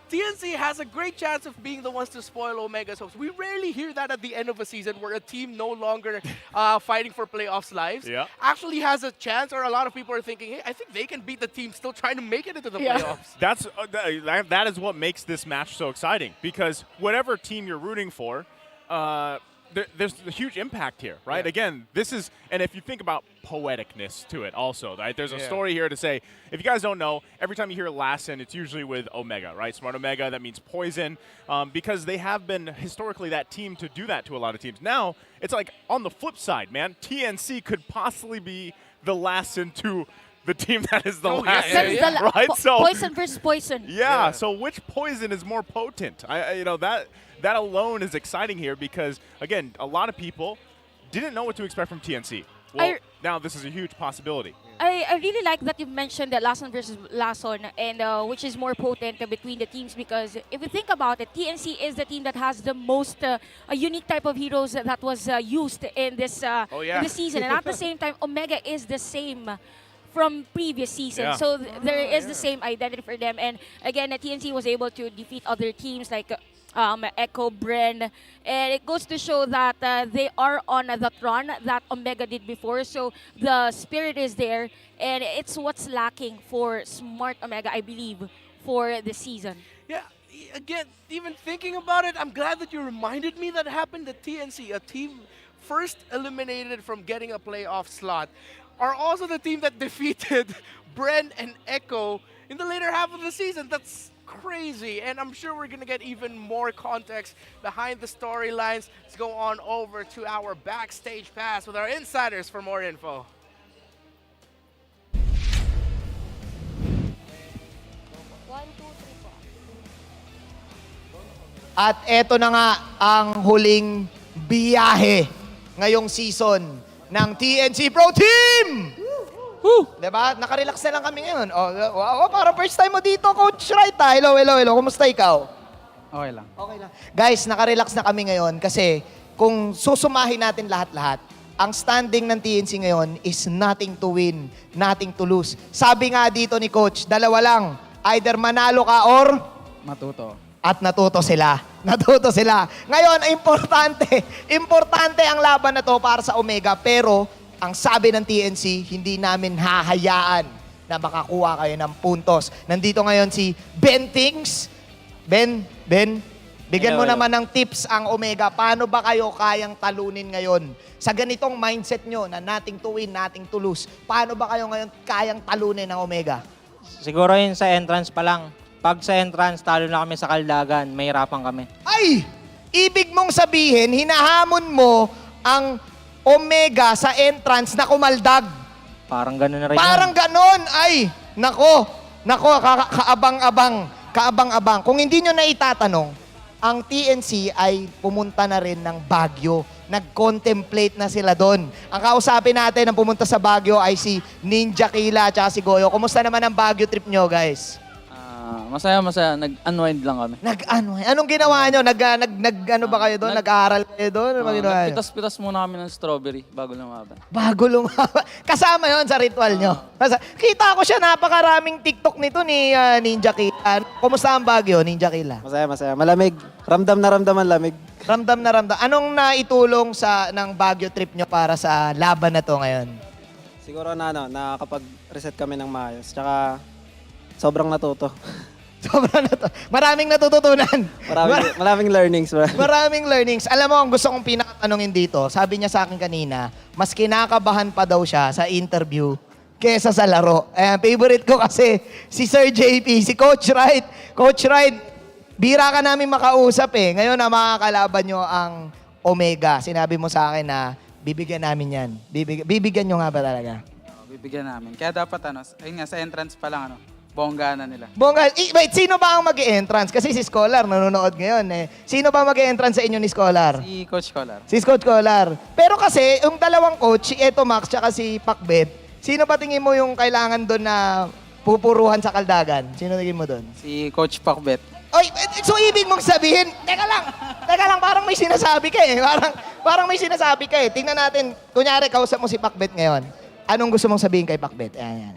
TNC has a great chance of being the ones to spoil Omega's hopes. We rarely hear that at the end of a season where a team no longer fighting for playoffs lives actually has a chance, or a lot of people are thinking, hey, I think they can beat the team still trying to make it into the playoffs. That is what makes this match so exciting, because whatever team you're rooting for, there's a huge impact here, right? Again, this is, and if you think about poeticness to it also, right? There's a story here to say, if you guys don't know, every time you hear Lassen, it's usually with Omega, right? Smart Omega, that means poison, because they have been historically that team to do that to a lot of teams. Now, it's like on the flip side, man, TNC could possibly be the Lassen to the team that is the Lassen, right? So poison versus poison. Yeah, so which poison is more potent? That alone is exciting here because, again, a lot of people didn't know what to expect from TNC. Well, now this is a huge possibility. I really like that you mentioned the Lassen versus Lassen, and which is more potent between the teams, because if you think about it, TNC is the team that has the most unique type of heroes that was used in this season. And at the same time, Omega is the same from previous season. So there is the same identity for them. And again, TNC was able to defeat other teams like Echo, BREN, and it goes to show that they are on that run that Omega did before. So the spirit is there, and it's what's lacking for Smart Omega, I believe, for the season. Yeah, again, even thinking about it, I'm glad that you reminded me that happened at TNC, a team first eliminated from getting a playoff slot, are also the team that defeated BREN and Echo in the later half of the season. That's crazy, and I'm sure we're gonna get even more context behind the storylines. Let's go on over to our backstage pass with our insiders for more info. At eto na nga ang huling biyahe ngayong season ng TNC Pro Team! Diba? Nakarelax na lang kami ngayon. Wow, para first time mo dito, Coach Wright. Hello. Kumusta ikaw? Okay lang. Guys, nakarelax na kami ngayon kasi kung susumahin natin lahat-lahat, ang standing ng TNC ngayon is nothing to win, nothing to lose. Sabi nga dito ni Coach, dalawa lang. Either manalo ka or matuto. At natuto sila. Ngayon, importante ang laban na to para sa Omega, pero ang sabi ng TNC, hindi namin hahayaan na makakuha kayo ng puntos. Nandito ngayon si BenThings. Ben, bigyan mo naman ng tips ang Omega. Paano ba kayo kayang talunin ngayon? Sa ganitong mindset nyo na nothing to win, nothing to lose, paano ba kayo ngayon kayang talunin ng Omega? Siguro yun sa entrance pa lang. Pag sa entrance, talo na kami sa Kaldagan, mahirapan kami. Ay! Ibig mong sabihin, hinahamon mo ang Omega sa entrance na kumaldag. Parang gano'n na rin Parang ganon. Ay, nako, kaabang-abang. Kung hindi nyo na itatanong, ang TNC ay pumunta na rin ng Baguio. Nag-contemplate na sila doon. Ang kausapin natin ang pumunta sa Baguio ay si Ninja Kila at si Goyo. Kumusta naman ang Baguio trip nyo, guys? Masaya. Nag-unwind lang kami. Nag-unwind? Anong ginawa nyo? Ano ba kayo doon? Nag-aaral kayo doon? Ano ba ginawa nyo? Nagpitas-pitas muna kami ng strawberry bago lumaban. Bago lumaban. Kasama yon sa ritual nyo. Kita ko siya, napakaraming TikTok nito ni Ninja Kila. Kumusta ang Baguio, Ninja Kila? Masaya. Malamig. Ramdam na ramdam ang lamig. Ramdam na ramdam. Anong naitulong ng Baguio trip nyo para sa laban na to ngayon? Siguro nakakapag-reset kami ng maayos. Tsaka sobrang natuto. Maraming natututunan. Maraming learnings. Maraming learnings. Alam mo, ang gusto kong pinakatanungin dito, sabi niya sa akin kanina, mas kinakabahan pa daw siya sa interview kesa sa laro. Favorite ko kasi si Sir JP, si Coach Wright. Coach Wright, bira ka namin makausap Ngayon na makakalaban nyo ang Omega. Sinabi mo sa akin na bibigyan namin yan. Bibigyan nyo nga ba talaga? Bibigyan namin. Kaya dapat ayun nga, sa entrance pa lang bongga na nila. Bongga. Wait, sino ba ang mag-e-entrance? Kasi si Scholar nanonood ngayon Sino ba mag-e-entrance sa inyo ni Scholar? Si Coach Collar. Si Coach Scholar. Pero kasi, yung dalawang coach, si Eto Max tsaka si Pacbet, sino ba tingin mo yung kailangan doon na pupuruhan sa kaldagan? Sino tingin mo doon? Si Coach Pacbet. Oy, so ibig mong sabihin, teka lang, parang may sinasabi ka Parang may sinasabi ka Tingnan natin, kunyari, kausap mo si Pacbet ngayon. Anong gusto mong sabihin kay Pacbet? Ayan.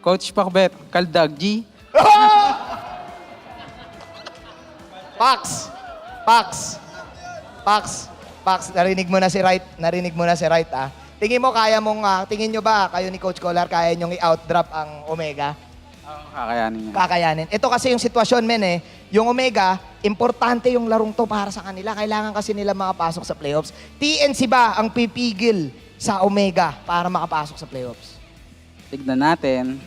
Coach Pacbet, kaldag, G. Pax, narinig mo na si Wright, Tingin mo, tingin nyo ba, kayo ni Coach Collar, kaya nyong i-outdrop ang Omega? Kakayanin niya. Kakayanin. Ito kasi yung sitwasyon, yung Omega, importante yung larong to para sa kanila. Kailangan kasi nila makapasok sa playoffs. TNC ba ang pipigil sa Omega para makapasok sa playoffs? Tignan natin.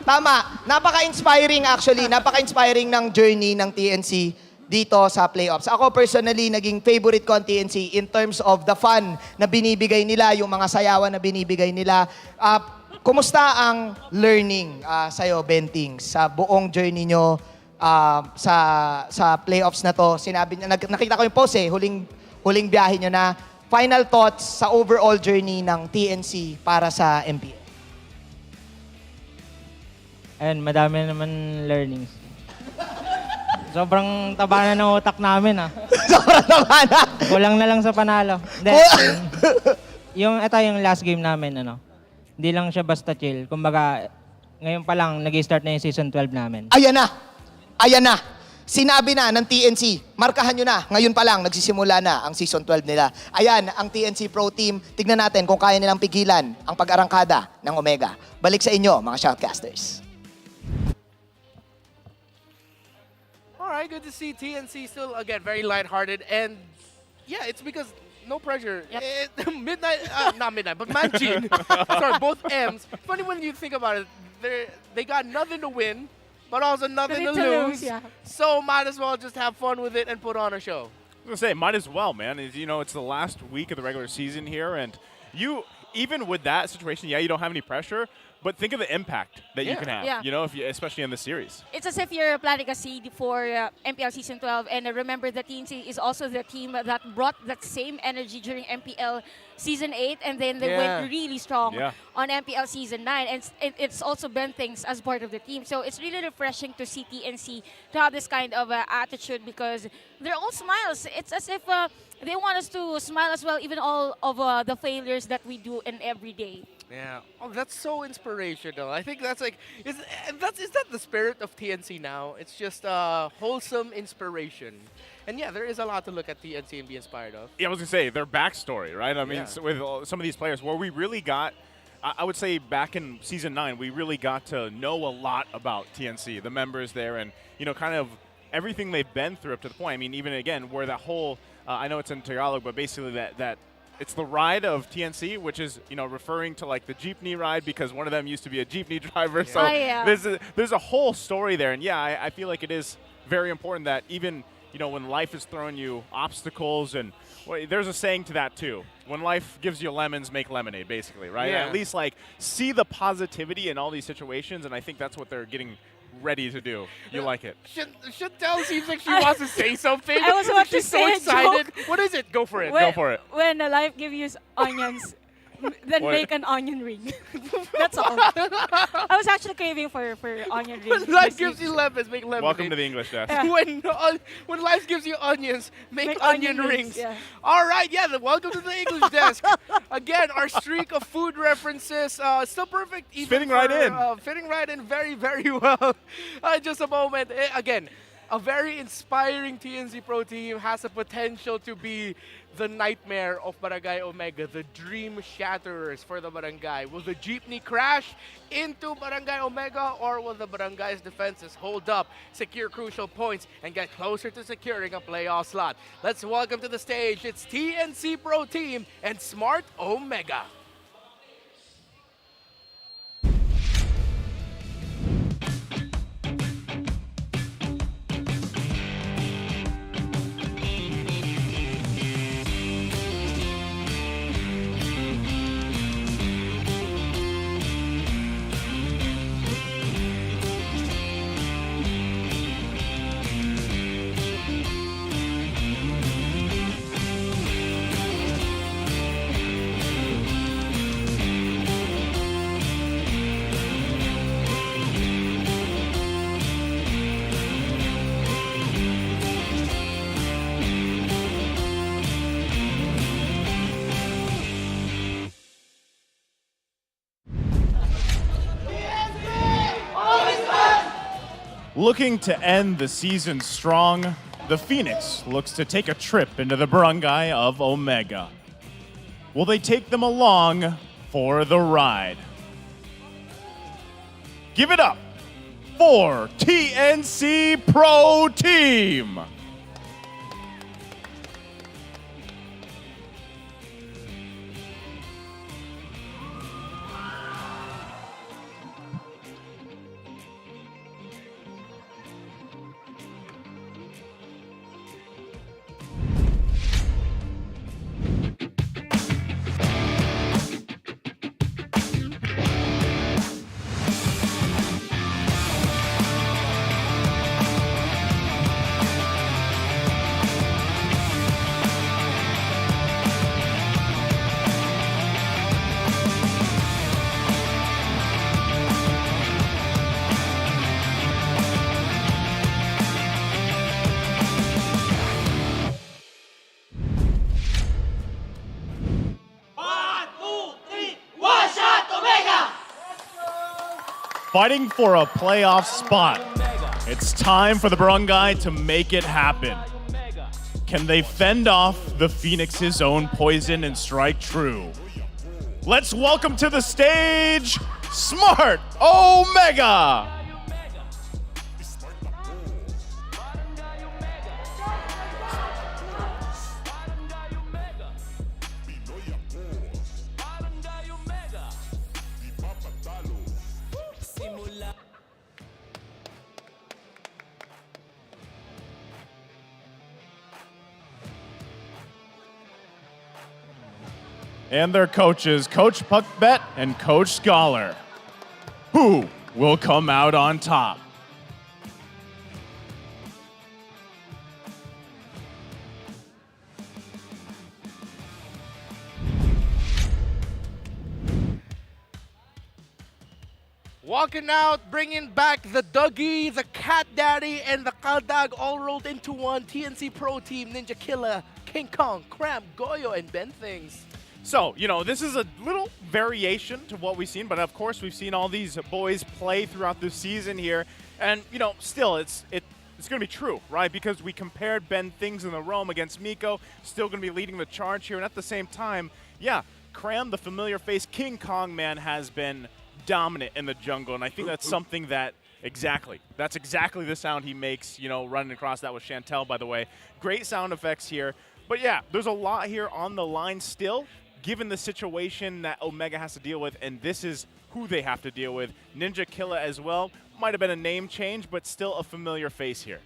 Tama. Napaka-inspiring actually. Napaka-inspiring ng journey ng TNC dito sa playoffs. Ako personally, naging favorite ko ang TNC in terms of the fun na binibigay nila, yung mga sayawan na binibigay nila. Kumusta ang learning sa'yo, Benting, sa buong journey nyo sa playoffs na to? Nakita ko yung post huling biyahe nyo na. Final thoughts sa overall journey ng TNC para sa MPL. Ayun, madami naman learnings. Sobrang taba na ng utak namin Sobrang taba na? Kulang na lang sa panalo. Yung last game namin, hindi lang siya basta chill. Kumbaga, ngayon pa lang, nag-start na yung season 12 namin. Ayan na. Sinabi na ng TNC, markahan nyo na. Ngayon pa lang, nagsisimula na ang season 12 nila. Ayan, ang TNC Pro Team. Tignan natin kung kaya nilang pigilan ang pag-arangkada ng Omega. Balik sa inyo, mga shoutcasters. Alright, good to see TNC still, again, very lighthearted. And yeah, it's because no pressure. Not midnight, but Manjin. Sorry, both M's. Funny when you think about it, they got nothing to win, but also nothing to lose. So might as well just have fun with it and put on a show. I was going to say, might as well, man. It's the last week of the regular season here, and even with that situation, you don't have any pressure, but think of the impact that you can have, especially in the series. It's as if you're planting a seed for MPL Season 12, and remember the TNC is also the team that brought that same energy during MPL Season 8, and then they went really strong on MPL Season 9, and it's also been things as part of the team. So it's really refreshing to see TNC to have this kind of attitude, because they're all smiles. It's as if they want us to smile as well, even all of the failures that we do in every day. Yeah. Oh, that's so inspirational. I think that's is that the spirit of TNC now? It's just wholesome inspiration. And yeah, there is a lot to look at TNC and be inspired of. Yeah, I was going to say, their backstory, right? I mean, with some of these players, where we really got, I would say back in Season 9, we really got to know a lot about TNC, the members there, and, kind of everything they've been through up to the point. I mean, even again, where that whole, I know it's in Tagalog, but basically that it's the ride of TNC, which is, referring to like the jeepney ride, because one of them used to be a jeepney driver. So there's a whole story there. And yeah, I feel like it is very important that even, you know, when life is throwing you obstacles, and well, there's a saying to that too. When life gives you lemons, make lemonade, basically, right? Yeah. At least like see the positivity in all these situations, and I think that's what they're getting ready to do. You like it? Chantel seems like she wants to say something. I was about to She's so say a excited. joke. What is it? Go for it. Go for it. When life gives you onions, then What? make an onion ring. That's all. I was actually craving for onion ring. When life gives you lemons, make lemonade. Welcome to the English desk. When life gives you onions, make onion rings. Yeah. All right, yeah, then welcome to the English desk. Again, our streak of food references still perfect. Even Fitting right in. Fitting right in very, very well. Just a moment. Again, a very inspiring TNC Pro team has the potential to be the nightmare of Barangay Omega, the dream shatterers for the barangay. Will the jeepney crash into Barangay Omega, or will the barangay's defenses hold up, secure crucial points, and get closer to securing a playoff slot? Let's welcome to the stage, it's TNC Pro Team and Smart Omega. Looking to end the season strong, the Phoenix looks to take a trip into the barangay of Omega. Will they take them along for the ride? Give it up for TNC Pro Team! Fighting for a playoff spot. It's time for the barangay to make it happen. Can they fend off the Phoenix's own poison and strike true? Let's welcome to the stage, Smart Omega! And their coaches, Coach Puckbet and Coach Scholar. Who will come out on top? Walking out, bringing back the Dougie, the Cat Daddy, and the Kaldag all rolled into one. TNC Pro Team, Ninja Killa, King Kong, Cram, Goyo, and Ben Things. So, you know, this is a little variation to what we've seen, but of course we've seen all these boys play throughout the season here. And, you know, still, it's going to be true, right? Because we compared Ben Things in the Rome against Miko, still going to be leading the charge here. And at the same time, yeah, Cram, the familiar face, King Kong, man, has been dominant in the jungle. And I think that's something that that's exactly the sound he makes, you know, running across. That was Chantel, by the way. Great sound effects here. But yeah, there's a lot here on the line still, given the situation that Omega has to deal with, and this is who they have to deal with. Ninja Killa as well. Might have been a name change, but still a familiar face here.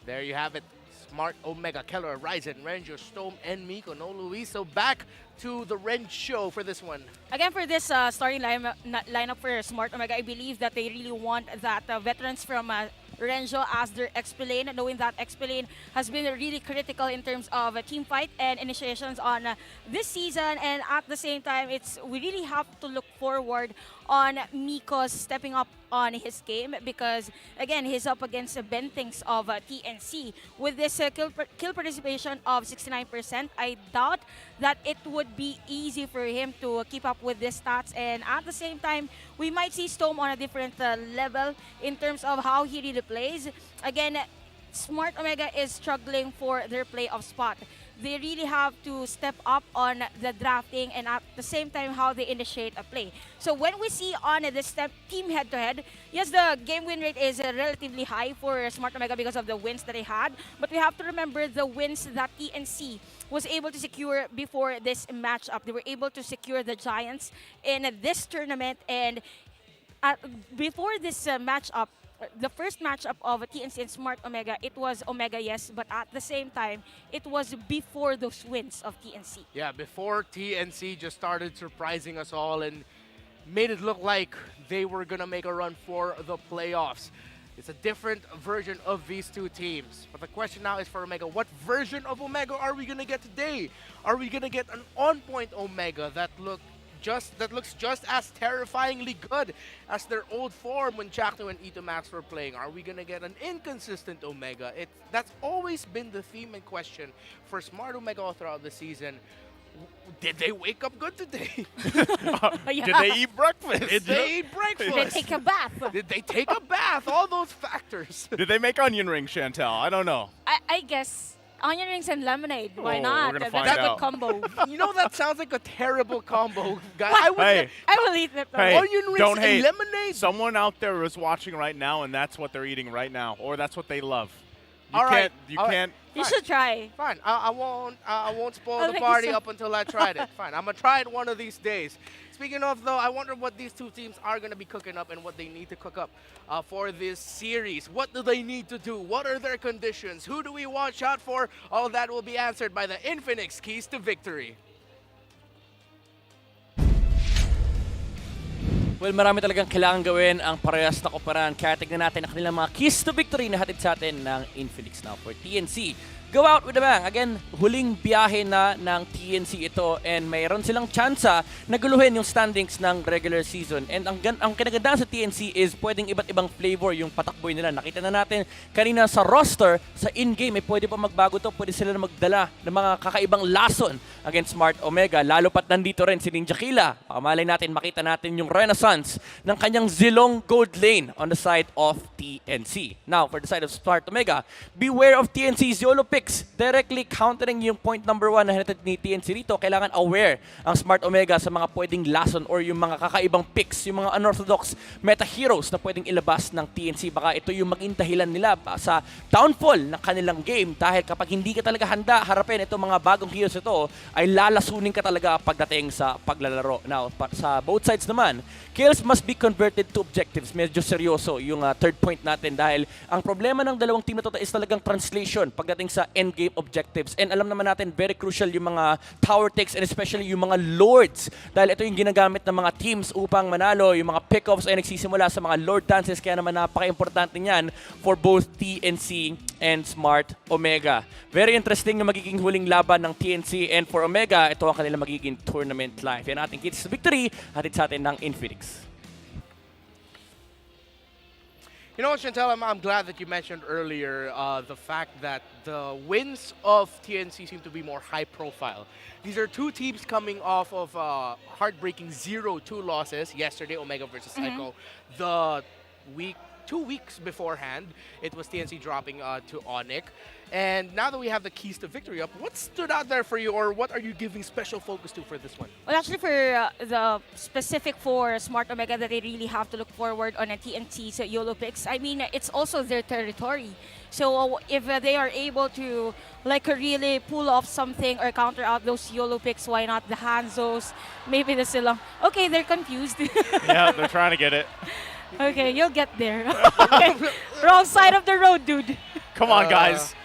There you have it. Smart, Omega, Keller, Ryzen, Renjo, Storm, and Miko. No Luis. So back to the Ren show for this one. Again, for this starting lineup for Smart Omega, I believe that they really want that veterans from Renjo as their X-Lane, knowing that X-Lane has been really critical in terms of team fight and initiations on this season. And at the same time, we really have to look forward on Miko's stepping up on his game because, again, he's up against Bentings of TNC. With this kill participation of 69%, I doubt that it would be easy for him to keep up with these stats. And at the same time, we might see Storm on a different level in terms of how he really plays. Again, Smart Omega is struggling for their playoff spot. They really have to step up on the drafting and at the same time how they initiate a play. So when we see on this team head-to-head, yes, the game win rate is relatively high for Smart Omega because of the wins that they had. But we have to remember the wins that TNC was able to secure before this matchup. They were able to secure the Giants in this tournament. And before this matchup, the first matchup of TNC and Smart Omega, it was Omega, yes, but at the same time, it was before those wins of TNC. Yeah, before TNC just started surprising us all and made it look like they were going to make a run for the playoffs. It's a different version of these two teams. But the question now is for Omega, what version of Omega are we going to get today? Are we going to get an on-point Omega that looks just as terrifyingly good as their old form when Chakto and Ito Max were playing? Are we gonna get an inconsistent Omega? That's always been the theme and question for Smart Omega all throughout the season. Did they wake up good today? Did they eat breakfast? Did they eat breakfast? Did they take a bath? Did they take a bath? All those factors. Did they make onion rings, Chantel? I don't know. I guess onion rings and lemonade. Why Oh, not? we're gonna That's find a good out. combo. You know, that sounds like a terrible combo, guys. I will eat that. Hey, onion rings don't and hate. lemonade. Someone out there is watching right now, and that's what they're eating right now, or that's what they love. You All right. can't. You should try. Fine. I won't spoil I'll the make you party some. up until I tried it. Fine. I'm gonna try it one of these days. Speaking of, though, I wonder what these two teams are gonna be cooking up and what they need to cook up for this series. What do they need to do? What are their conditions? Who do we watch out for? All that will be answered by the Infinix Keys to Victory. Well, marami talagang kailangan gawin ang parehas na koperan. Kaya tignan natin ang kanilang mga keys to victory na hatid sa atin ng Infinix now for TNC. Go out with a bang. Again, huling biyahe na ng TNC ito and mayroon silang tsansa na guluhin yung standings ng regular season. And ang kinagandaan sa TNC is pwedeng iba't ibang flavor yung patakboy nila. Nakita na natin kanina sa roster, sa in-game, pwede pa magbago to. Pwede sila na magdala ng mga kakaibang lason against Smart Omega. Lalo pat nandito rin si Ninja Killa. Pakamalay natin, makita natin yung renaissance ng kanyang Zilong Gold Lane on the side of TNC. Now, for the side of Smart Omega, beware of TNC's YOLO picks. Directly countering yung point number 1 na hinatid ni TNC rito. Kailangan aware ang Smart Omega sa mga pwedeng lason or yung mga kakaibang picks, yung mga unorthodox meta heroes na pwedeng ilabas ng TNC. Baka ito yung maging dahilan nila sa downfall ng kanilang game dahil kapag hindi ka talaga handa harapin itong mga bagong heroes ito, ay lalasunin ka talaga pagdating sa paglalaro. Now, sa both sides naman, kills must be converted to objectives. Medyo seryoso yung third point natin dahil ang problema ng dalawang team na to is talagang translation pagdating sa endgame objectives. And alam naman natin, very crucial yung mga tower takes and especially yung mga lords dahil ito yung ginagamit ng mga teams upang manalo. Yung mga pick-offs ay nagsisimula sa mga lord dances kaya naman napaka-importante niyan for both TNC and Smart Omega. Very interesting yung magiging huling laban ng TNC and for Omega, ito ang kanilang magiging tournament life. Yan ating keys to victory, hatid sa atin ng Infinix. You know what, Chantel, I'm glad that you mentioned earlier the fact that the wins of TNC seem to be more high profile. These are two teams coming off of heartbreaking 0-2 losses yesterday, Omega versus Echo. The 2 weeks beforehand, it was TNC dropping to ONIC. And now that we have the keys to victory up, what stood out there for you or what are you giving special focus to for this one? Well, actually, for the specific for Smart Omega that they really have to look forward on a TNC's YOLO picks, I mean, it's also their territory. So if they are able to really pull off something or counter out those YOLO picks, why not the Hanzos, maybe the Silang? Okay, they're confused. Yeah, they're trying to get it. Okay, you'll get there. Okay. Wrong side of the road, dude. Come on, guys.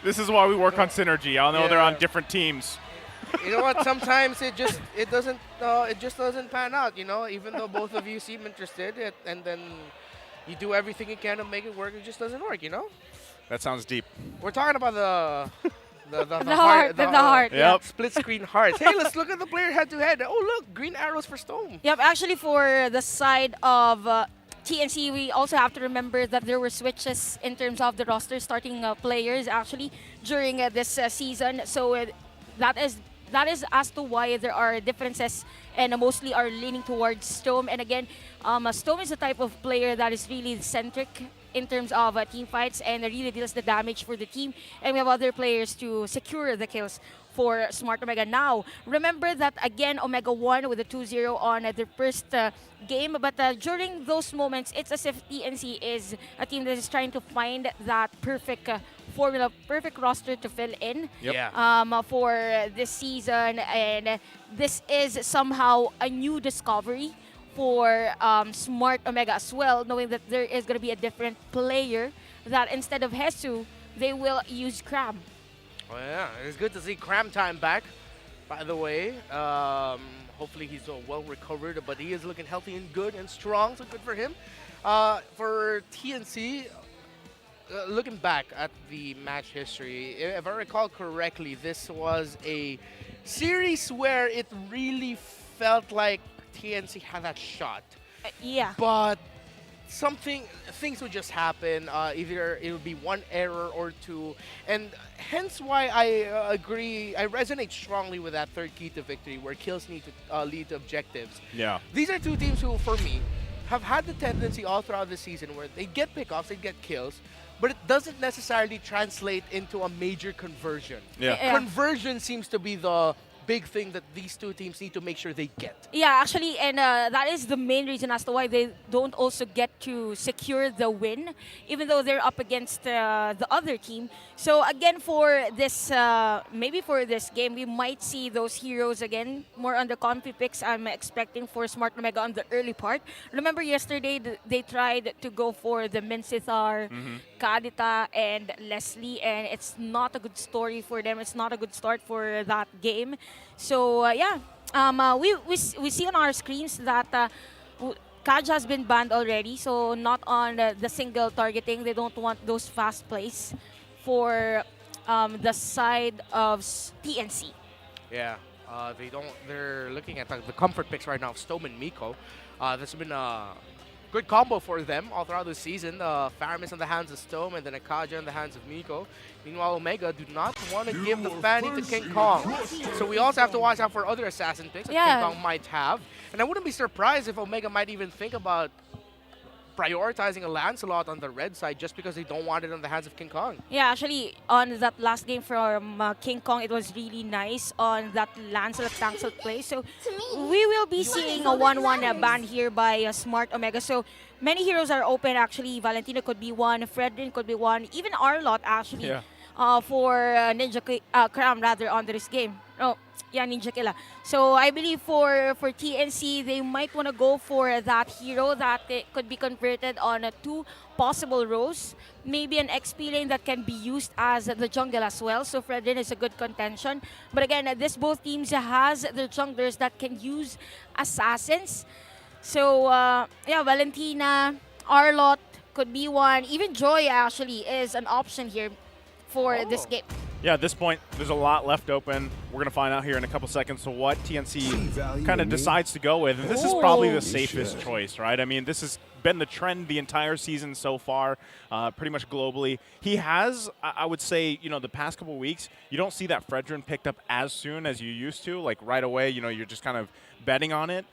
This is why we work on synergy. I know they're on different teams. You know what? Sometimes it just doesn't pan out. You know, even though both of you seem interested, and then you do everything you can to make it work, it just doesn't work. You know. That sounds deep. We're talking about the heart. Yep. Split screen hearts. Hey, let's look at the player head to head. Oh, look, green arrows for Stone. Yep, actually for the side of TNC, we also have to remember that there were switches in terms of the roster starting players actually during this season. So that is as to why there are differences and mostly are leaning towards Stone. And again, Stone is a type of player that is really centric in terms of team fights and really deals the damage for the team. And we have other players to secure the kills for Smart Omega. Now, remember that again, Omega won with a 2-0 on their first game. But during those moments, it's as if TNC is a team that is trying to find that perfect formula, perfect roster to fill in for this season. And this is somehow a new discovery for Smart Omega as well, knowing that there is going to be a different player that instead of Hesu, they will use Cram. Oh yeah, it's good to see Cram Time back, by the way. Hopefully he's well recovered, but he is looking healthy and good and strong, so good for him. For TNC, looking back at the match history, if I recall correctly, this was a series where it really felt like TNC had that shot. Yeah. But things would just happen. Either it would be one error or two. And hence why I agree, I resonate strongly with that third key to victory where kills need to lead to objectives. Yeah. These are two teams who, for me, have had the tendency all throughout the season where they get pickoffs, they get kills, but it doesn't necessarily translate into a major conversion. Yeah. Conversion seems to be the big thing that these two teams need to make sure they get. Yeah, actually, and that is the main reason as to why they don't also get to secure the win, even though they're up against the other team. So again, for this, maybe for this game, we might see those heroes again, more on the comfy picks I'm expecting for Smart Omega on the early part. Remember yesterday, they tried to go for the Minsithar, Kadita, and Leslie, and it's not a good story for them. It's not a good start for that game. So we see on our screens that Kaj has been banned already, so not on the single targeting. They don't want those fast plays for the side of TNC. Yeah, they're looking at the comfort picks right now of Stome and Miko. That's been a good combo for them all throughout the season. Faramis in the hands of Stome and then Akaja in the hands of Miko. Meanwhile, Omega do not want to give the Fanny to King Kong. So we also have to watch out for other assassin picks that King Kong might have. And I wouldn't be surprised if Omega might even think about prioritizing a Lancelot on the red side just because they don't want it on the hands of King Kong. Yeah, actually, on that last game from King Kong, it was really nice on that Lancelot Tankslot play. So we will be seeing a 1-1 ban here by Smart Omega. So many heroes are open, actually. Valentino could be one, Fredrin could be one, even Arlot, actually, for Ninja Cram, rather, on this game. Oh, yeah, Ninja Killa. So I believe for TNC, they might want to go for that hero that could be converted on 2 possible rows. Maybe an XP lane that can be used as the jungle as well. So Fredrin is a good contention. But again, both teams has their junglers that can use assassins. So Valentina, Arlot could be one. Even Joy actually is an option here for this game. Yeah, at this point, there's a lot left open. We're going to find out here in a couple seconds so what TNC kind of decides to go with. And this is probably the safest choice, right? I mean, this has been the trend the entire season so far, pretty much globally. He has, I would say, the past couple weeks, you don't see that Fredrin picked up as soon as you used to. Like right away, you're just kind of betting on it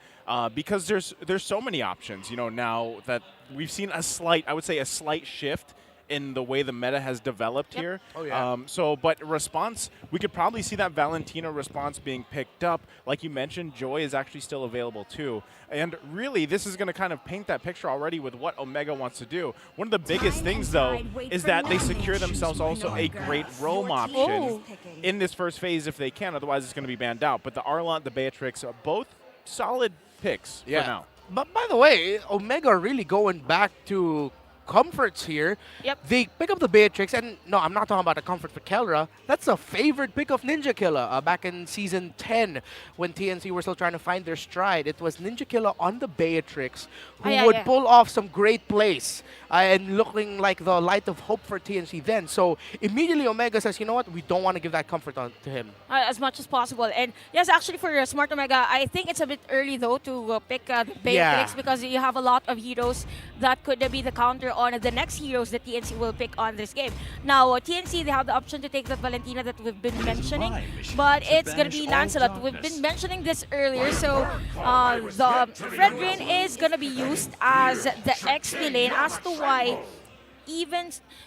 because there's so many options, now that we've seen a slight shift in the way the meta has developed here. Oh, yeah. But response, we could probably see that Valentino response being picked up. Like you mentioned, Joy is actually still available too. And really, this is going to kind of paint that picture already with what Omega wants to do. One of the biggest things, though, is that they secure themselves also a great roam option in this first phase if they can. Otherwise, it's going to be banned out. But the Arlot, the Beatrix, are both solid picks for now. But by the way, Omega are really going back to comforts here. Yep. They pick up the Beatrix, and no, I'm not talking about a comfort for Kelra. That's a favorite pick of Ninja Killa back in Season 10 when TNC were still trying to find their stride. It was Ninja Killa on the Beatrix who would pull off some great plays and looking like the light of hope for TNC then. So immediately Omega says, you know what, we don't want to give that comfort to him. As much as possible. And yes, actually for Smart Omega, I think it's a bit early though to pick the Beatrix because you have a lot of heroes that could be the counter on the next heroes that TNC will pick on this game. Now, TNC, they have the option to take that Valentina that we've been mentioning, but it's going to be Lancelot. We've been mentioning this earlier, so the Fredrin is going to be used as the XP lane as to why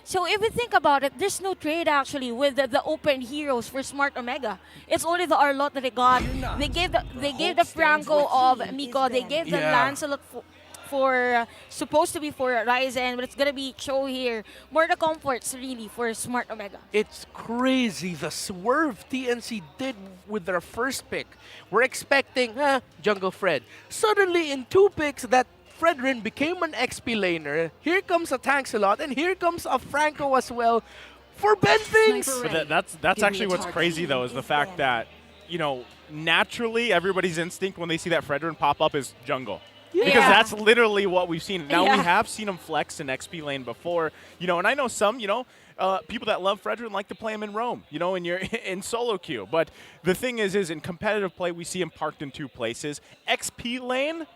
so if we think about it, there's no trade actually with the open heroes for Smart Omega. It's only the Arlot that they got. They gave the Franco of Miko. They gave the Lancelot for supposed to be for Ryzen, but it's gonna be Cho here. More the comforts really for Smart Omega. It's crazy the swerve TNC did with their first pick. We're expecting Jungle Fred. Suddenly in 2 picks that Fredrin became an XP laner. Here comes a Tanksalot, and here comes a Franco as well for Ben things. But that's actually what's crazy though, is the fact that, you know, naturally everybody's instinct when they see that Fredrin pop up is jungle. Yeah. Because that's literally what we've seen. Now we have seen him flex in XP lane before, you know, and I know some, you know, people that love Fredrin like to play him in Roam, you know, in solo queue. But the thing is in competitive play, we see him parked in 2 places. XP lane,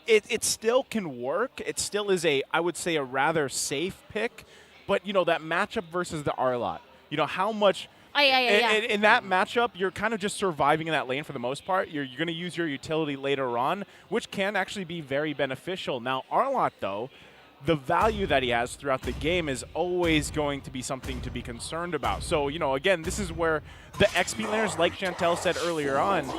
it still can work. It still is I would say, a rather safe pick. But, you know, that matchup versus the Arlot, you know, how much... In that matchup, you're kind of just surviving in that lane for the most part. You're going to use your utility later on, which can actually be very beneficial. Now, Arlot, though, the value that he has throughout the game is always going to be something to be concerned about. So, you know, again, this is where the XP laners, like Chantel said earlier on,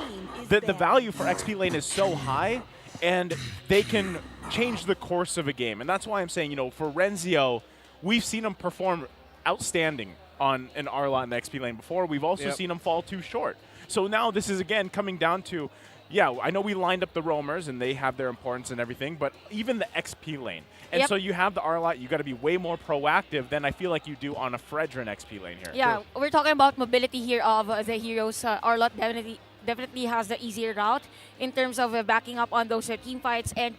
the value for XP lane is so high, and they can change the course of a game. And that's why I'm saying, you know, for Renzio, we've seen him perform outstanding on an Arlot in the XP lane before. We've also seen him fall too short. So now this is, again, coming down to, I know we lined up the roamers, and they have their importance and everything, but even the XP lane. And so you have the Arlot, you got to be way more proactive than I feel like you do on a Fredrin XP lane here. Yeah, we're talking about mobility here of the heroes. Arlot definitely has the easier route in terms of backing up on those team fights. And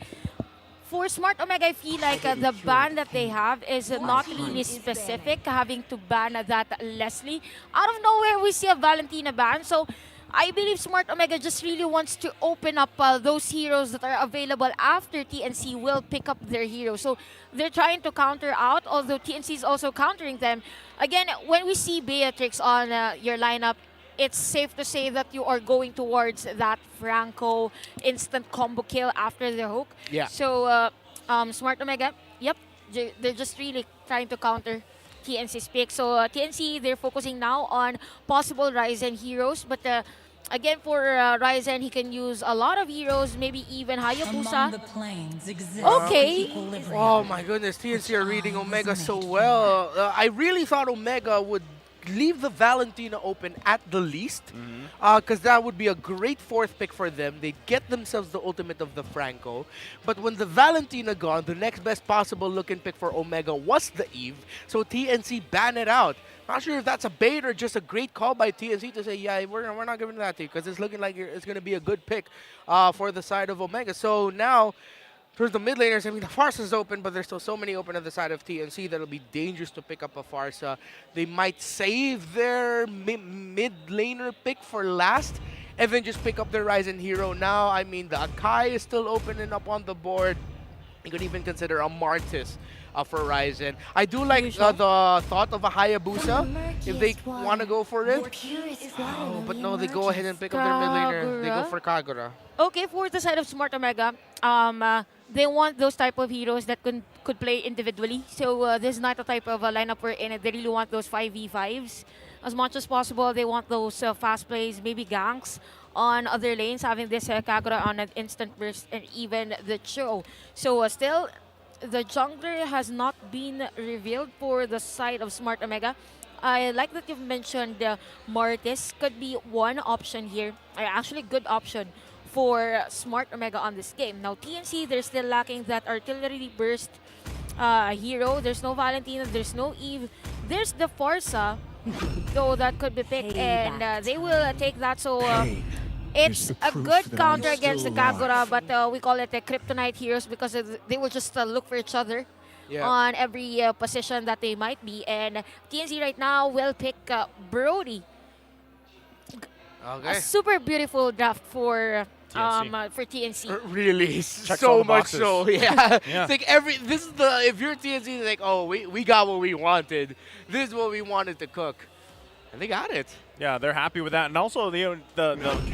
for Smart Omega, I feel like the ban that they have is not really specific, having to ban that Leslie. Out of nowhere, we see a Valentina ban. So I believe Smart Omega just really wants to open up those heroes that are available after TNC will pick up their heroes. So they're trying to counter out, although TNC is also countering them. Again, when we see Beatrix on your lineup, it's safe to say that you are going towards that Franco instant combo kill after the hook. Yeah. So Smart Omega, they're just really trying to counter TNC's pick. So TNC, they're focusing now on possible Ryzen heroes. But again, for Ryzen, he can use a lot of heroes, maybe even Hayabusa. Okay. Oh my goodness, TNC are reading Omega so well. I really thought Omega would leave the Valentina open at the least, because that would be a great 4th pick for them. They get themselves the ultimate of the Franco. But when the Valentina gone, the next best possible looking pick for Omega was the Eve, so TNC ban it out. Not sure if that's a bait or just a great call by TNC to say, yeah, we're not giving that to you, because it's looking like it's going to be a good pick for the side of Omega. So now, towards the mid laners, I mean, the Farsa is open, but there's still so many open on the side of TNC that it'll be dangerous to pick up a Farsa. They might save their mid laner pick for last and then just pick up their Ryzen hero. Now, I mean, the Akai is still opening up on the board. You could even consider a Martis for Ryzen. I do like the thought of a Hayabusa if they want to go for it. Oh, but no, they go ahead and pick up their mid laner. They go for Kagura. Okay, for the side of Smart Omega, they want those type of heroes that could play individually. So this is not the type of lineup we're in. They really want those 5v5s. As much as possible, they want those fast plays, maybe ganks on other lanes, having this Kagura on an instant burst, and even the Cho. So still, the jungler has not been revealed for the side of Smart Omega. I like that you've mentioned Martis could be one option here. Actually, good option for Smart Omega on this game. Now, TNC, they're still lacking that artillery burst hero. There's no Valentina, there's no Eve. There's the Forza, though that could be picked, and they will take that. So it's a good counter against the Kagura, but we call it the Kryptonite heroes because they will just look for each other on every position that they might be. And TNC right now will pick Brody. Okay. A super beautiful draft for TNC. Really, Checks so all the much boxes. so. Yeah. Yeah. It's like this is if you're TNC, it's like, oh, we got what we wanted. This is what we wanted to cook, and they got it. Yeah, they're happy with that. And also, the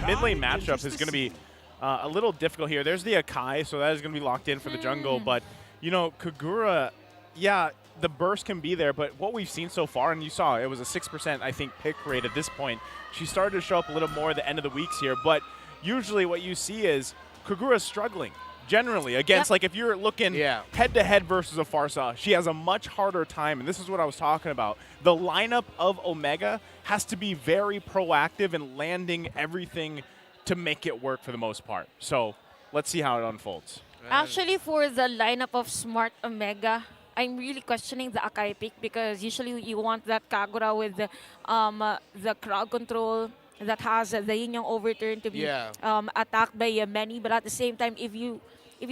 mid lane matchup is going to be a little difficult here. There's the Akai, so that is going to be locked in for the jungle. But, you know, Kagura, yeah, the burst can be there. But what we've seen so far, and you saw, it was a 6%, I think, pick rate at this point. She started to show up a little more at the end of the weeks here. But usually what you see is Kagura's struggling. Generally, against, like, if you're looking head-to-head versus a Farsa, she has a much harder time, and this is what I was talking about. The lineup of Omega has to be very proactive in landing everything to make it work for the most part. So let's see how it unfolds. Actually, for the lineup of Smart Omega, I'm really questioning the Akai pick because usually you want that Kagura with the crowd control that has the yin-yang overturn to be attacked by many. But at the same time, if you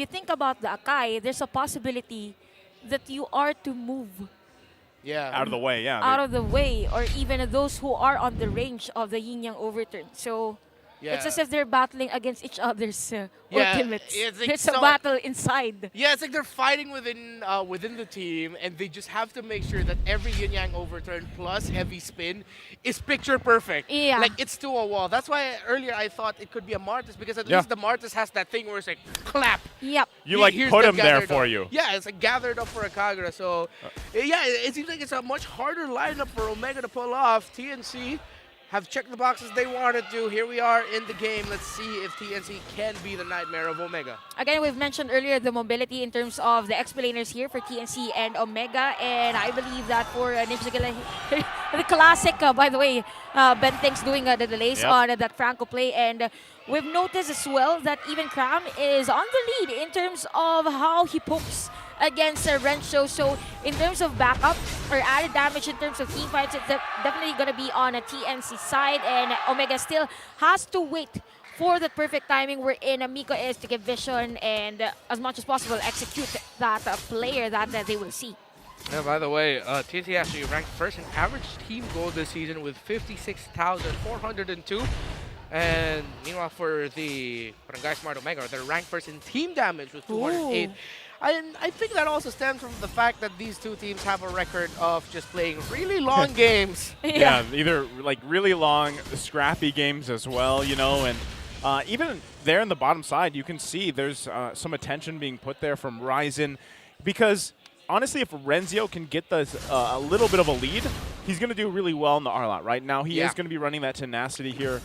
think about the Akai, there's a possibility that you are to move out of the way, out of the way, or even those who are on the range of the yin-yang overturn. So it's as if they're battling against each other's ultimates. It's like There's a battle inside. Yeah, it's like they're fighting within the team, and they just have to make sure that every yin-yang overturn plus heavy spin is picture perfect. Yeah. Like, it's to a wall. That's why earlier I thought it could be a Martis, because at least the Martis has that thing where it's like, clap. Yep. You, like, Here's put them him there gathered for up. you. Yeah, it's like gathered up for a Kagura. So, yeah, it seems like it's a much harder lineup for Omega to pull off. TNC have checked the boxes they wanted to. Here we are in the game. Let's see if TNC can be the nightmare of Omega. Again, we've mentioned earlier the mobility in terms of the explainers here for TNC and Omega, and I believe that for Ninja Gila, the classic, by the way, Ben Thanks doing the delays on that Franco play, and we've noticed as well that even Cram is on the lead in terms of how he pokes against Rencho. So in terms of backup or added damage in terms of team fights, it's definitely going to be on a TNC side, and Omega still has to wait for the perfect timing wherein Miko is to give vision and as much as possible execute that player that they will see. Yeah, by the way, TNC actually ranked first in average team goal this season with 56,402. And meanwhile, for the Barangay Smart Omega, they're ranked first in team damage with 208. I think that also stems from the fact that these two teams have a record of just playing really long games. Yeah, either like really long, scrappy games as well, you know, and even there in the bottom side, you can see there's some attention being put there from Ryzen, because honestly, if Renzio can get a little bit of a lead, he's going to do really well in the R-Lot. Right now, he is going to be running that tenacity here.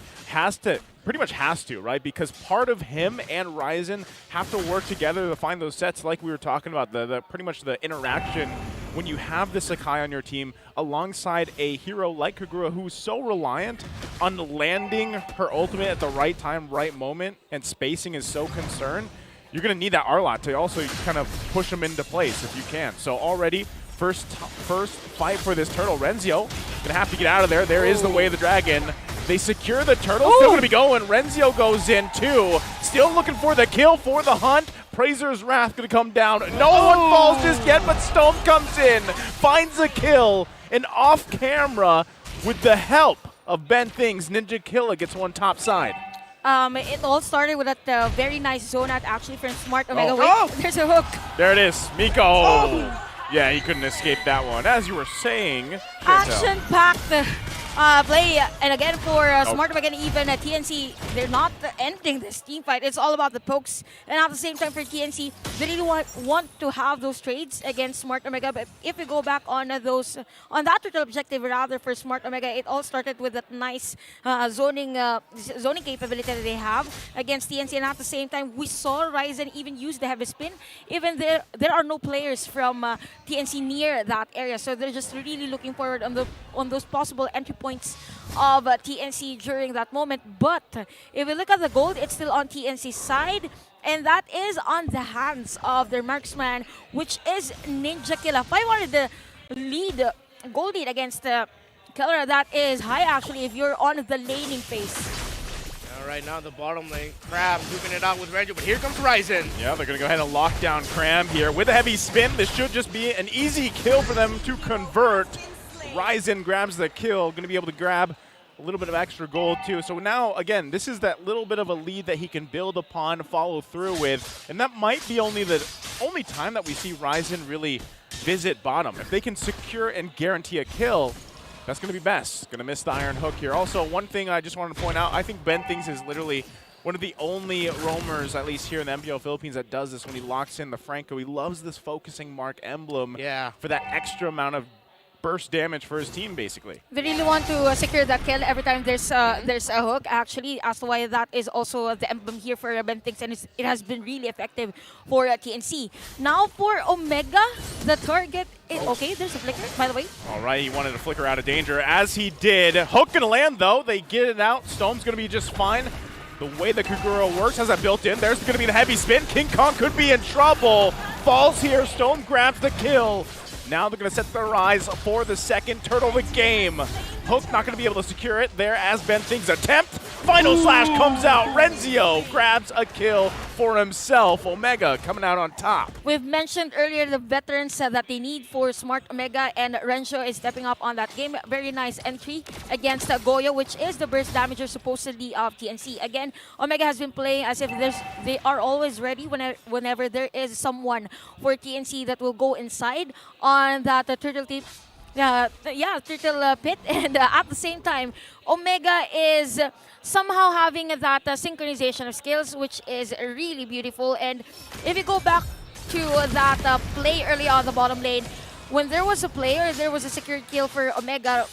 Pretty much has to, right? Because part of him and Ryzen have to work together to find those sets, like we were talking about, pretty much the interaction when you have the Sakai on your team alongside a hero like Kagura, who's so reliant on landing her ultimate at the right time, right moment, and spacing is so concerned. You're going to need that R-Lot to also kind of push him into place if you can. So already, first fight for this turtle. Renzio going to have to get out of there. There is the Way of the Dragon. They secure the turtle. Still going to be going. Renzio goes in too. Still looking for the kill for the hunt. Prazer's Wrath going to come down. No one falls just yet, but Stone comes in, finds a kill, and off camera with the help of Ben Things, Ninja Killa gets one top side. It all started with that very nice zone out actually from Smart Omega. Wait, there's a hook. There it is. Miko. Yeah, he couldn't escape that one. As you were saying, action-packed play. And again, for Smart Omega and even TNC, they're not ending this team fight. It's all about the pokes. And at the same time for TNC, they really want to have those trades against Smart Omega. But if we go back on that total objective, rather, for Smart Omega, it all started with that nice zoning capability that they have against TNC. And at the same time, we saw Ryzen even use the heavy spin. Even there are no players from TNC near that area. So they're just really looking forward on those possible entry points points of TNC during that moment. But if we look at the gold, it's still on TNC's side. And that is on the hands of their marksman, which is Ninja Killa. 500 the lead, gold lead against Keller. That is high actually if you're on the laning phase. Right now, the bottom lane, Crab moving it out with Renjo, but here comes Ryzen. Yeah, they're going to go ahead and lock down Cram here. With a heavy spin, this should just be an easy kill for them to convert. Ryzen grabs the kill, going to be able to grab a little bit of extra gold too. So now, again, this is that little bit of a lead that he can build upon, follow through with, and that might be the only time that we see Ryzen really visit bottom. If they can secure and guarantee a kill, that's going to be best. Going to miss the Iron Hook here. Also, one thing I just wanted to point out, I think Ben Things is literally one of the only roamers, at least here in the MPL Philippines, that does this when he locks in the Franco. He loves this focusing mark emblem for that extra amount of burst damage for his team, basically. They really want to secure that kill every time there's a hook, actually, as to why that is also the emblem here for Bentix, and it has been really effective for TNC. Now for Omega, the target is... Okay, there's a flicker, by the way. All right, he wanted to flicker out of danger, as he did. Hook gonna land, though. They get it out. Stone's gonna be just fine. The way the Kaguro works has that built in. There's gonna be the heavy spin. King Kong could be in trouble. Falls here. Stone grabs the kill. Now they're going to set the rise for the second turtle of the game. Hook not going to be able to secure it there as Ben Things attempt. Final slash comes out. Renzio grabs a kill for himself. Omega coming out on top. We've mentioned earlier the veterans that they need for Smart Omega, and Renzio is stepping up on that game. Very nice entry against Goyo, which is the burst damager supposedly of TNC. Again, Omega has been playing as if they are always ready whenever there is someone for TNC that will go inside on that turtle tip. Turtle pit, and at the same time, Omega is somehow having that synchronization of skills, which is really beautiful. And if you go back to that play early on the bottom lane, when there was a player, there was a secured kill for Omega.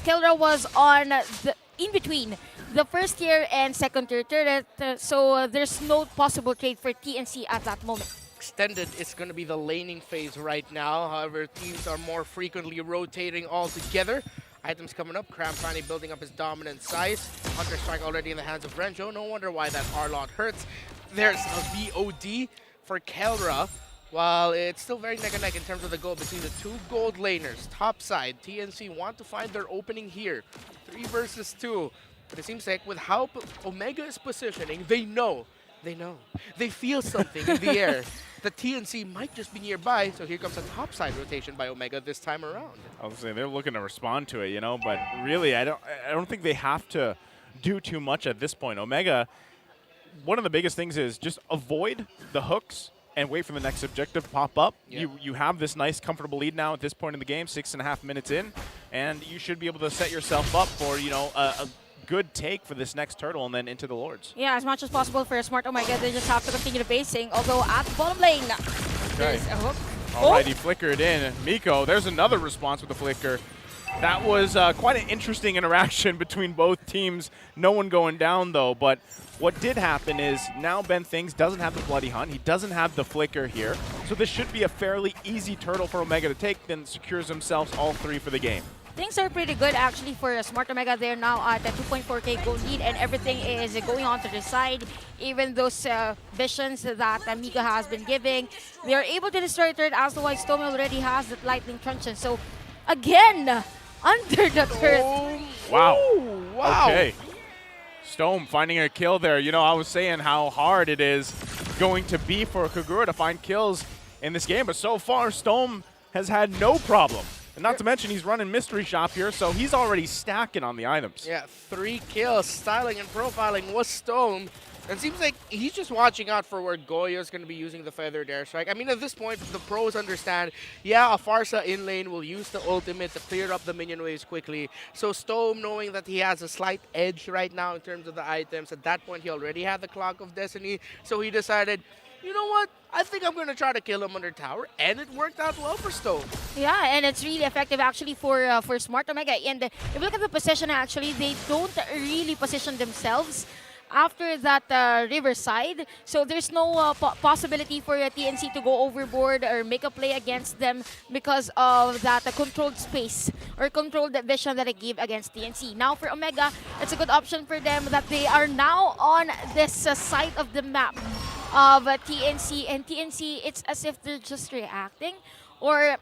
Kelra was on the in between the first tier and second tier turret, so there's no possible trade for TNC at that moment. Extended is going to be the laning phase right now. However, teams are more frequently rotating all together. Items coming up. Cram finally building up his dominant size. Hunter Strike already in the hands of Renjo. No wonder why that R-Lot hurts. There's a VOD for Kelra. While it's still very neck and neck in terms of the goal between the two gold laners. Top side, TNC want to find their opening here. 3 versus 2. But it seems like with how Omega is positioning, they know. They feel something in the air. The TNC might just be nearby, so here comes a topside rotation by Omega this time around. I was saying they're looking to respond to it, but really I don't think they have to do too much at this point. Omega, one of the biggest things is just avoid the hooks and wait for the next objective to pop up. Yeah. You have this nice, comfortable lead now at this point in the game, 6.5 minutes in, and you should be able to set yourself up for, a good take for this next turtle and then into the Lords. Yeah, as much as possible for a Smart Omega, they just have to continue the basing, although at the bottom lane, there's a hook. All right, he flickered in. Miko, there's another response with the flicker. That was quite an interesting interaction between both teams. No one going down, though, but what did happen is now Ben Things doesn't have the Bloody Hunt. He doesn't have the flicker here, so this should be a fairly easy turtle for Omega to take, then secures themselves all 3 for the game. Things are pretty good actually for Smart Omega. They're now at a 2.4k gold lead, and everything is going on to the side. Even those visions that Mika has been giving, they are able to destroy turret, as the White Storm already has that lightning truncheon. So again, under the turret. Oh, wow. Okay. Stone finding a kill there. I was saying how hard it is going to be for Kagura to find kills in this game, but so far Stone has had no problem. And not to mention, he's running Mystery Shop here, so he's already stacking on the items. Yeah, 3 kills. Styling and profiling was Stone. And it seems like he's just watching out for where Goyo is going to be using the Feathered Airstrike. I mean, at this point, the pros understand, yeah, a Farsa in lane will use the ultimate to clear up the minion waves quickly. So Stone, knowing that he has a slight edge right now in terms of the items, at that point, he already had the Clock of Destiny. So he decided, you know what? I think I'm going to try to kill him under tower, and it worked out well for Stone. Yeah, and it's really effective actually for Smart Omega. And if you look at the position, actually, they don't really position themselves after that Riverside. So there's no possibility for TNC to go overboard or make a play against them because of that controlled space or controlled vision that I gave against TNC. Now for Omega, it's a good option for them that they are now on this side of the map of TNC, and TNC, it's as if they're just reacting, or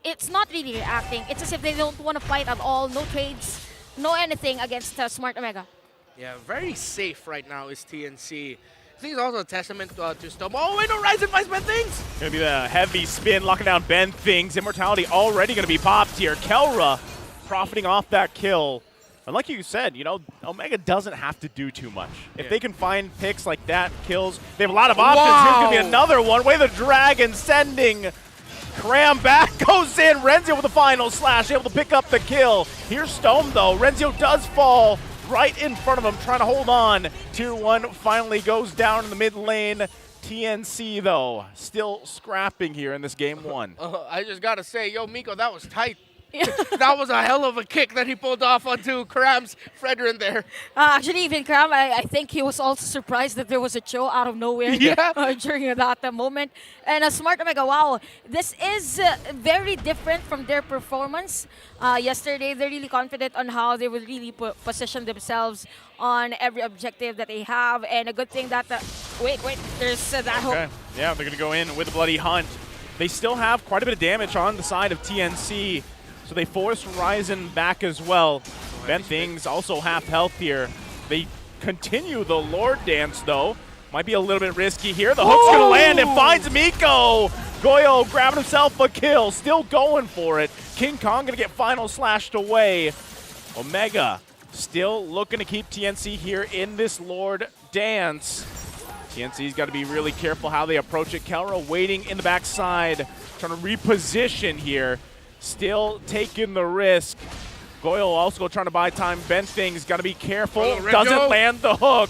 it's not really reacting. It's as if they don't want to fight at all. No trades, no anything against Smart Omega. Yeah, very safe right now is TNC. I think it's also a testament to Storm. Oh, wait, no, Ryzen buys Ben Things! Gonna be the heavy spin, locking down Ben Things. Immortality already gonna be popped here. Kelra profiting off that kill. And like you said, Omega doesn't have to do too much. If they can find picks like that, kills, they have a lot of options. Wow. Here's gonna be another one. Way the Dragon sending Cram back, goes in. Renzio with the final slash, able to pick up the kill. Here's Stone though. Renzio does fall right in front of him, trying to hold on. Tier 1 finally goes down in the mid lane. TNC though, still scrapping here in this game 1. I just gotta say, yo, Miko, that was tight. That was a hell of a kick that he pulled off onto Kram's Fredrin there. Actually, even Kram, I think he was also surprised that there was a Cho out of nowhere during that moment. And Smart Omega, wow, this is very different from their performance yesterday. They're really confident on how they will really position themselves on every objective that they have. And a good thing that, wait, there's that hook. Okay. Yeah, they're going to go in with a Bloody Hunt. They still have quite a bit of damage on the side of TNC. So they force Ryzen back as well. Ben Things also half health here. They continue the Lord Dance though. Might be a little bit risky here. The hook's gonna land. It finds Miko. Goyo grabbing himself a kill. Still going for it. King Kong gonna get final slashed away. Omega still looking to keep TNC here in this Lord Dance. TNC's got to be really careful how they approach it. Kelra waiting in the backside, trying to reposition here. Still taking the risk. Goyle also trying to buy time. Ben Things got to be careful. Doesn't land the hook.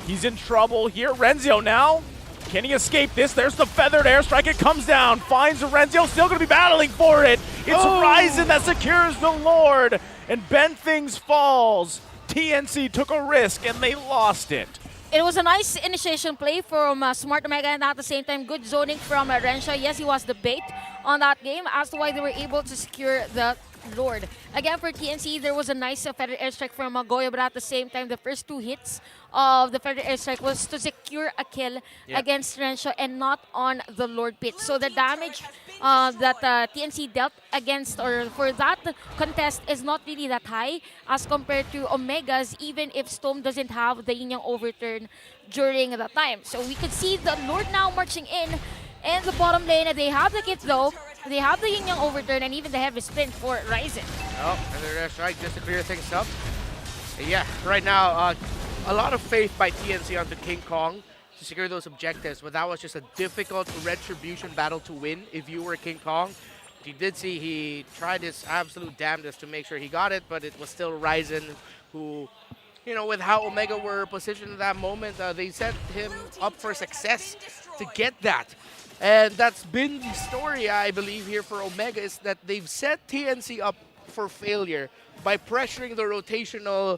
He's in trouble here. Renzio now. Can he escape this? There's the feathered airstrike. It comes down. Finds Renzio. Still going to be battling for it. It's Ryzen that secures the Lord. And Ben Things falls. TNC took a risk and they lost it. It was a nice initiation play from Smart Omega, and at the same time, good zoning from Rensha. Yes, he was the bait on that game as to why they were able to secure the Lord. Again, for TNC, there was a nice feather airstrike from Goyo, but at the same time, the first 2 hits of the feather airstrike was to secure a kill against Rensha and not on the Lord pit. So the damage that TNC dealt against or for that contest is not really that high as compared to Omega's, even if Storm doesn't have the Yin Yang overturn during the time. So we could see the Lord now marching in the bottom lane. They have the kit though. They have the Yin Yang overturn and even the heavy spin for Ryzen. Oh, another airstrike just to clear things up. Yeah, right now, a lot of faith by TNC onto King Kong to secure those objectives, but that was just a difficult retribution battle to win if you were King Kong. You did see he tried his absolute damnedest to make sure he got it, but it was still Ryzen who, with how Omega were positioned at that moment, they set him up for success to get that. And that's been the story, I believe, here for Omega, is that they've set TNC up for failure by pressuring the rotational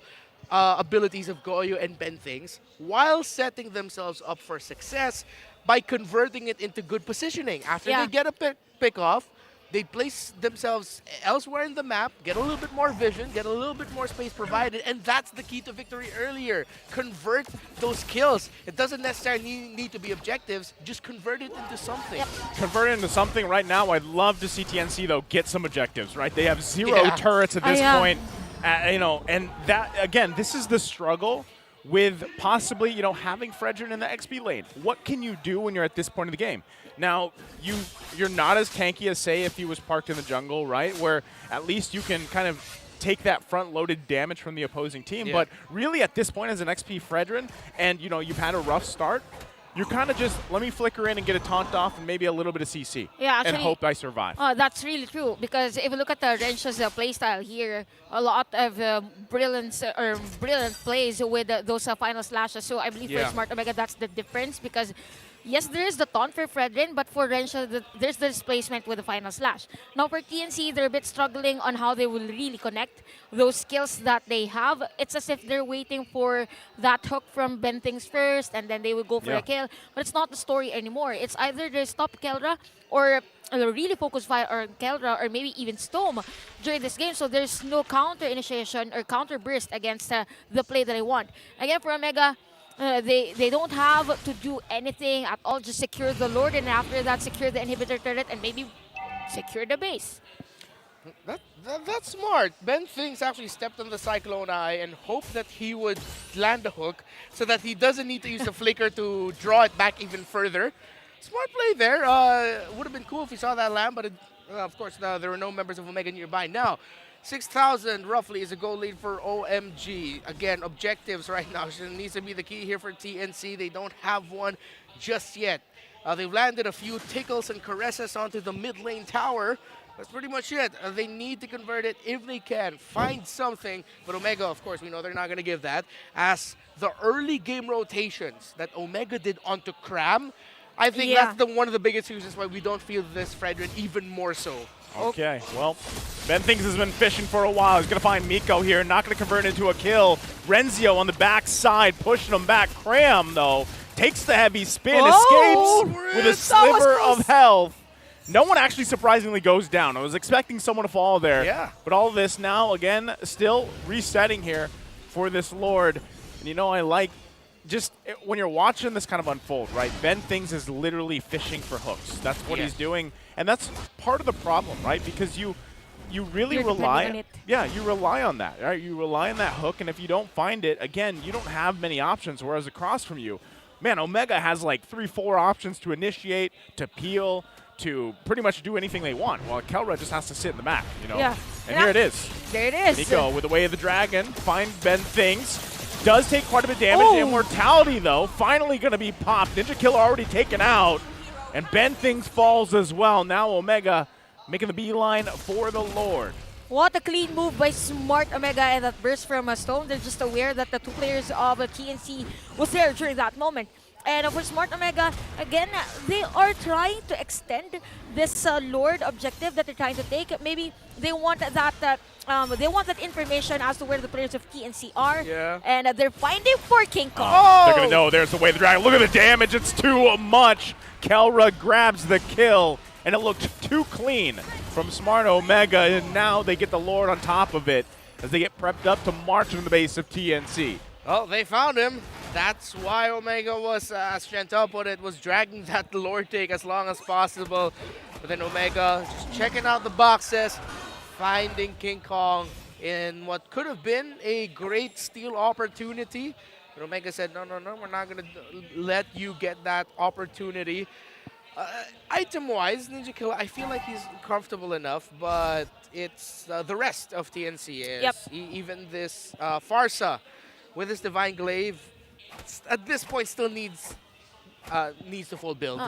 abilities of Goyo and Ben Things, while setting themselves up for success by converting it into good positioning. After they get a pick off, they place themselves elsewhere in the map, get a little bit more vision, get a little bit more space provided, and that's the key to victory earlier. Convert those kills. It doesn't necessarily need to be objectives, just convert it into something. Convert it into something right now. I'd love to see TNC, though, get some objectives, right? They have 0 turrets at this point. And that, again, this is the struggle with possibly, having Fredrin in the XP lane. What can you do when you're at this point of the game? Now, you're not as tanky as, say, if he was parked in the jungle, right? Where at least you can kind of take that front-loaded damage from the opposing team. But really, at this point, as an XP Fredrin, and, you've had a rough start, you're kind of just, let me flicker in and get a taunt off and maybe a little bit of CC. Yeah, actually, and hope I survive. That's really true, because if you look at the Rensha's playstyle here, a lot of brilliant plays with those final slashes. So I believe for Smart Omega, that's the difference, because Yes, there is the taunt for Fredrin, but for Rensha, there's the displacement with the final slash. Now for TNC, they're a bit struggling on how they will really connect those skills that they have. It's as if they're waiting for that hook from Ben Things first, and then they will go for a kill. But it's not the story anymore. It's either they stop Kelra or really focus fire on Kelra or maybe even Stome during this game. So there's no counter initiation or counter burst against the play that I want. Again, for Omega, they don't have to do anything at all. Just secure the Lord, and after that, secure the inhibitor turret, and maybe secure the base. That's smart. Ben Things actually stepped on the Cyclone Eye and hoped that he would land the hook so that he doesn't need to use the flicker to draw it back even further. Smart play there. Would have been cool if he saw that land, but of course there were no members of Omega nearby. Now, 6,000 roughly is a goal lead for OMG. Again, objectives right now needs to be the key here for TNC. They don't have one just yet. They've landed a few tickles and caresses onto the mid lane tower. That's pretty much it. They need to convert it if they can. Find something. But Omega, of course, we know they're not going to give that. As the early game rotations that Omega did onto Cram, I think that's one of the biggest reasons why we don't feel this Fredrin even more so. Okay, well, Ben Things has been fishing for a while. He's going to find Miko here, not going to convert into a kill. Renzio on the backside, pushing him back. Cram, though, takes the heavy spin, escapes with a sliver of health. No one actually surprisingly goes down. I was expecting someone to fall there. Yeah. But all of this now, again, still resetting here for this Lord. And you know, I like just when you're watching this kind of unfold, right? Ben Things is literally fishing for hooks. That's what he's doing. And that's part of the problem, right? Because you really rely on it. Yeah, you rely on that, right? You rely on that hook, and if you don't find it, again, you don't have many options, whereas across from you, man, Omega has like 3-4 options to initiate, to peel, to pretty much do anything they want, while Kelra just has to sit in the back, you know? Yeah. And here it is. There it is. Nico with the Way of the Dragon, find Ben Things. Does take quite a bit of damage. Immortality, though, finally going to be popped. Ninja Killer already taken out. And Ben Things falls as well. Now Omega making the beeline for the Lord. What a clean move by Smart Omega, and that burst from a Stone. They're just aware that the two players of TNC was there during that moment. And for Smart Omega, again, they are trying to extend this Lord objective that they're trying to take. Maybe they want that information as to where the players of TNC are. Yeah. And they're finding for King Kong. They're going to know there's the Way of the Dragon. Look at the damage. It's too much. Kelra grabs the kill, and it looked too clean from Smart Omega, and now they get the Lord on top of it as they get prepped up to march into the base of TNC. Well, they found him. That's why Omega was, as Chantal put it, was dragging that Lord take as long as possible. But then Omega just checking out the boxes, finding King Kong in what could have been a great steal opportunity. But Omega said, no, we're not going to let you get that opportunity. Item-wise, Ninja Killer, I feel like he's comfortable enough, but it's the rest of TNC is. Even this Farsa with his Divine Glaive, at this point still needs to full build.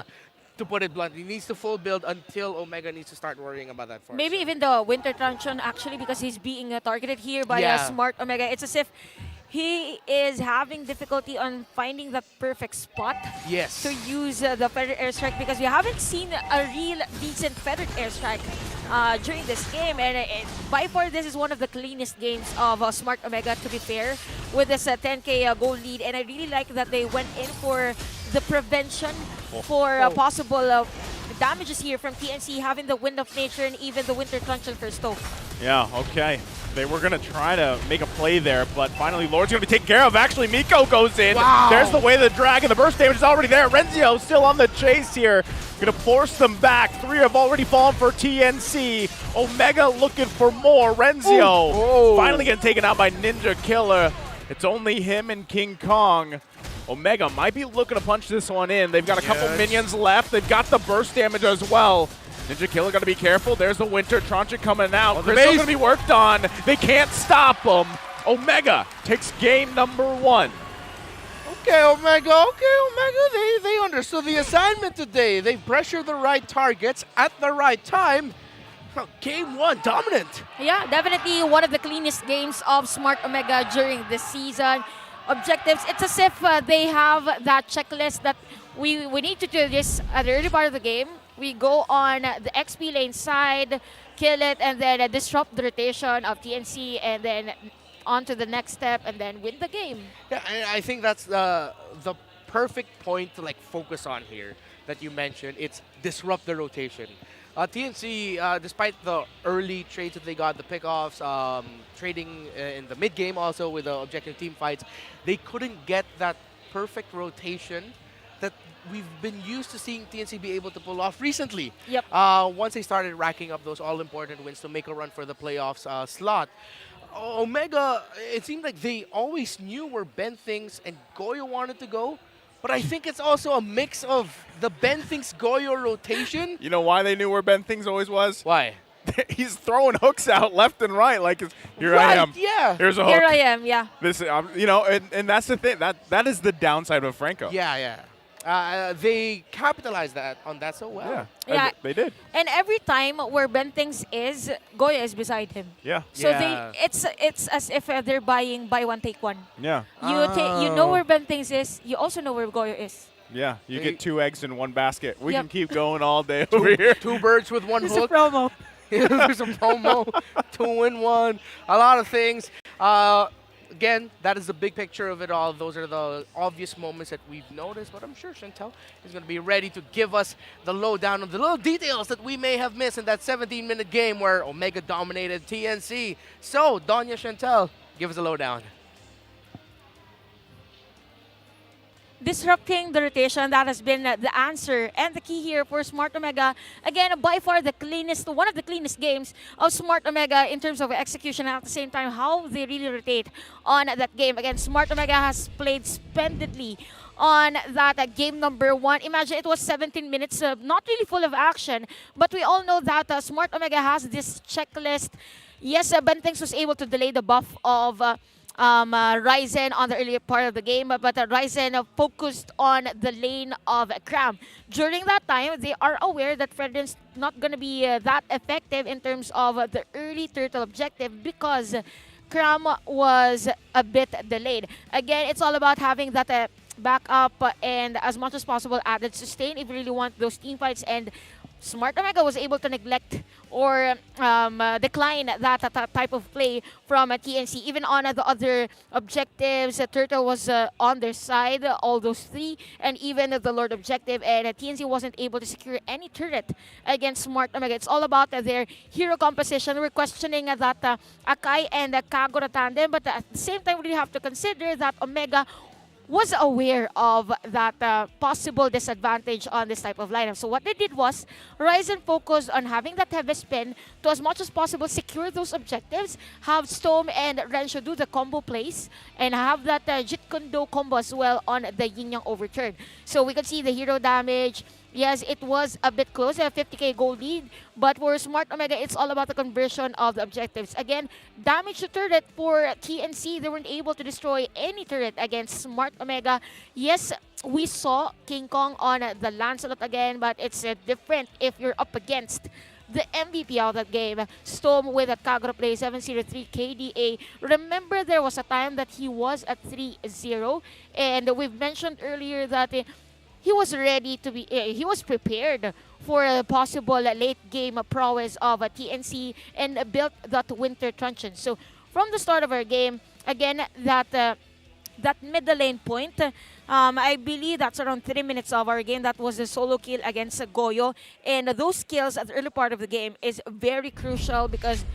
To put it bluntly, needs to full build until Omega needs to start worrying about that Farsa. Maybe even the Winter Truncheon, actually, because he's being targeted here by Smart Omega. It's as if he is having difficulty on finding the perfect spot to use the Feathered Airstrike, because we haven't seen a real decent Feathered Airstrike during this game. And by far, this is one of the cleanest games of Smart Omega, to be fair, with this 10K goal lead. And I really like that they went in for the prevention for possible damages here from TNC, having the Wind of Nature and even the Winter Truncheon for Stoke. Yeah, okay. They were going to try to make a play there, but finally Lord's going to be taken care of. Actually, Miko goes in. Wow. There's the Way of the Dragon. The burst damage is already there. Renzio still on the chase here. Going to force them back. 3 have already fallen for TNC. Omega looking for more. Renzio finally getting taken out by Ninja Killer. It's only him and King Kong. Omega might be looking to punch this one in. They've got a couple minions left. They've got the burst damage as well. Ninja Killer got to be careful. There's the Winter Truncheon coming out. Crystal's going to be worked on. They can't stop him. Omega takes game number 1. Okay, Omega. They understood the assignment today. They pressured the right targets at the right time. Game 1, dominant. Yeah, definitely one of the cleanest games of Smart Omega during this season. objectives. It's as if they have that checklist that we need to do this at the early part of the game. We go on the XP lane side, kill it, and then disrupt the rotation of TNC, and then on to the next step, and then win the game. Yeah, and I think that's the perfect point to like focus on here that you mentioned. It's disrupt the rotation. TNC, despite the early trades that they got, the pickoffs, trading in the mid game also with the objective team fights, they couldn't get that perfect rotation that we've been used to seeing TNC be able to pull off recently. Yep. Once they started racking up those all-important wins to make a run for the playoffs slot, Omega, it seemed like they always knew where Ben Things and Goyo wanted to go, but I think it's also a mix of the Ben Things Goyo rotation. You know why they knew where Ben Things always was? Why? He's throwing hooks out left and right, like here I am. Yeah. Here's a hook. Here I am. Yeah. This, you know, and that's the thing. That is the downside of Franco. Yeah. They capitalized on that so well. Yeah, they did. And every time where Ben Things is, Goyo is beside him. Yeah. So it's as if they're buying buy one take one. Yeah. You know where Ben Things is. You also know where Goyo is. Yeah. You get 2 eggs in one basket. We can keep going all day over here. 2 birds with one It's hook. a promo. There's a promo. 2-in-1. A lot of things. Again, that is the big picture of it all. Those are the obvious moments that we've noticed, but I'm sure Chantel is going to be ready to give us the lowdown of the little details that we may have missed in that 17-minute game where Omega dominated TNC. So, Donya Chantel, give us a lowdown. Disrupting the rotation, that has been the answer and the key here for Smart Omega. Again, by far the cleanest, one of the cleanest games of Smart Omega in terms of execution, and at the same time how they really rotate on that game. Again, Smart Omega has played splendidly on that game number 1. Imagine it was 17 minutes, not really full of action, but we all know that Smart Omega has this checklist. Yes, Ben Things was able to delay the buff of Ryzen on the earlier part of the game, but Ryzen focused on the lane of Cram. During that time, they are aware that Fredrin's not going to be that effective in terms of the early turtle objective because Cram was a bit delayed. Again, it's all about having that backup and as much as possible added sustain if you really want those team fights, and Smart Omega was able to neglect or decline that type of play from TNC. Even on the other objectives, Turtle was on their side, all those 3, and even the Lord objective, and TNC wasn't able to secure any turret against Smart Omega. It's all about their hero composition. We're questioning that Akai and Kagura tandem, but at the same time, we have to consider that Omega was aware of that possible disadvantage on this type of lineup. So what they did was, Ryzen focused on having that heavy spin to as much as possible secure those objectives, have Storm and Rensho do the combo plays, and have that Jit Kundo combo as well on the Yin Yang overturn. So we could see the hero damage. Yes, it was a bit close, a 50k gold lead, but for Smart Omega, it's all about the conversion of the objectives. Again, damage to turret for TNC. They weren't able to destroy any turret against Smart Omega. Yes, we saw King Kong on the Lancelot again, but it's different if you're up against the MVP of that game, Storm with a Kagura play, 703 KDA. Remember, there was a time that he was at 3-0, and we've mentioned earlier that he was ready to be, he was prepared for a possible late game prowess of TNC and built that Winter Truncheon. So from the start of our game, again, that middle lane point, I believe that's around 3 minutes of our game. That was a solo kill against Goyo. And those kills at the early part of the game is very crucial because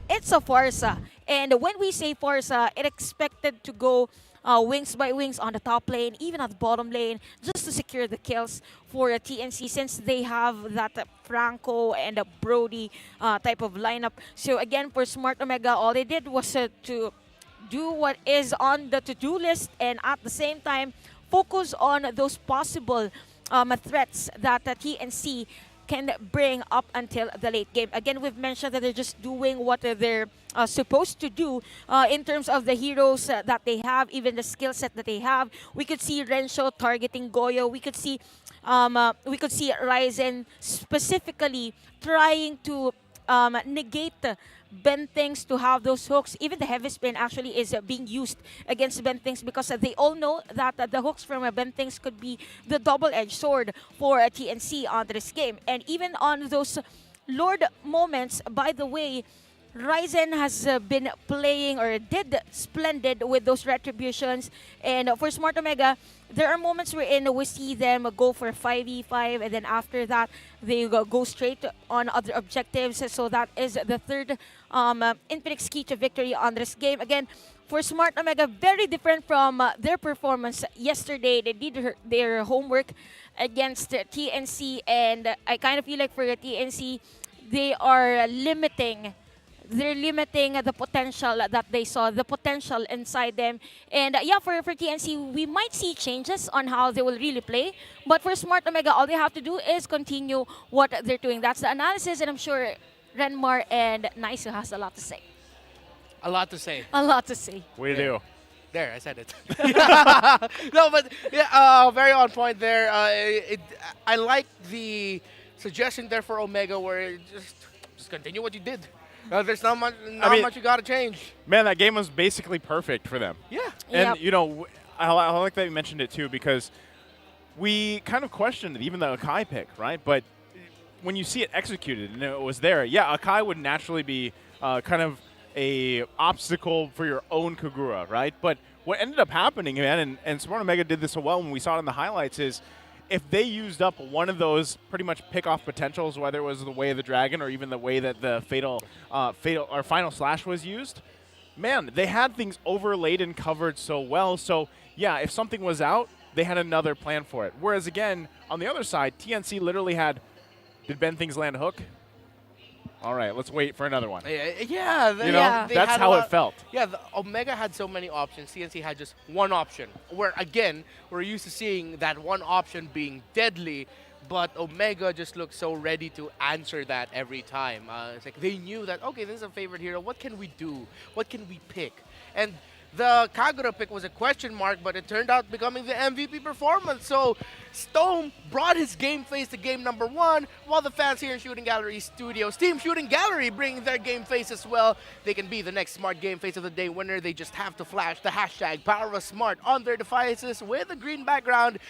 it's a Forza. And when we say Forza, it expected to go wings by wings on the top lane, even at the bottom lane, just to secure the kills for TNC since they have that Franco and Brody type of lineup. So again, for Smart Omega, all they did was to do what is on the to-do list and at the same time focus on those possible threats that TNC can bring up until the late game. Again, we've mentioned that they're just doing what they're supposed to do in terms of the heroes that they have, even the skill set that they have. We could see Rensho targeting Goyo. We could see Ryzen specifically trying to negate Bentings to have those hooks. Even the heavy spin actually is being used against Bentings because they all know that the hooks from Bentings could be the double-edged sword for TNC on this game. And even on those Lord moments, by the way, Ryzen has been playing or did splendid with those retributions. And for Smart Omega, there are moments wherein we see them go for 5v5 and then after that they go straight on other objectives. So that is the third Infinix key to victory on this game. Again, for Smart Omega, very different from their performance yesterday. They did their homework against TNC, and I kind of feel like for TNC, they are limiting the potential that they saw, the potential inside them. And yeah, for TNC, we might see changes on how they will really play. But for Smart Omega, all they have to do is continue what they're doing. That's the analysis, and I'm sure Renmar and Naisu has a lot to say. A lot to say. A lot to say. We do. There, I said it. No, but yeah, very on point there. I like the suggestion there for Omega, where just continue what you did. There's not much you got to change. Man, that game was basically perfect for them. Yeah. And, you know, I like that you mentioned it, too, because we kind of questioned even the Akai pick, right? But when you see it executed and it was there, yeah, Akai would naturally be kind of a obstacle for your own Kagura, right? But what ended up happening, man, and Smart Omega did this so well when we saw it in the highlights, is if they used up one of those pretty much pick-off potentials, whether it was the Way of the Dragon or even the way that the fatal or Final Slash was used, man, they had things overlaid and covered so well. So, yeah, if something was out, they had another plan for it. Whereas, again, on the other side, TNC literally had, did Bentings land a hook? All right, let's wait for another one. Yeah, that's how it felt. Yeah, the Omega had so many options. TNC had just one option. Where again, we're used to seeing that one option being deadly, but Omega just looked so ready to answer that every time. It's like they knew that, okay, this is a favorite hero. What can we do? What can we pick? And the Kagura pick was a question mark, but it turned out becoming the MVP performance. So Stone brought his game face to game number 1, while the fans here in Shooting Gallery Studios, Team Shooting Gallery, bringing their game face as well. They can be the next Smart Game Face of the Day winner. They just have to flash the hashtag #PowerOfSmart on their devices with a green background.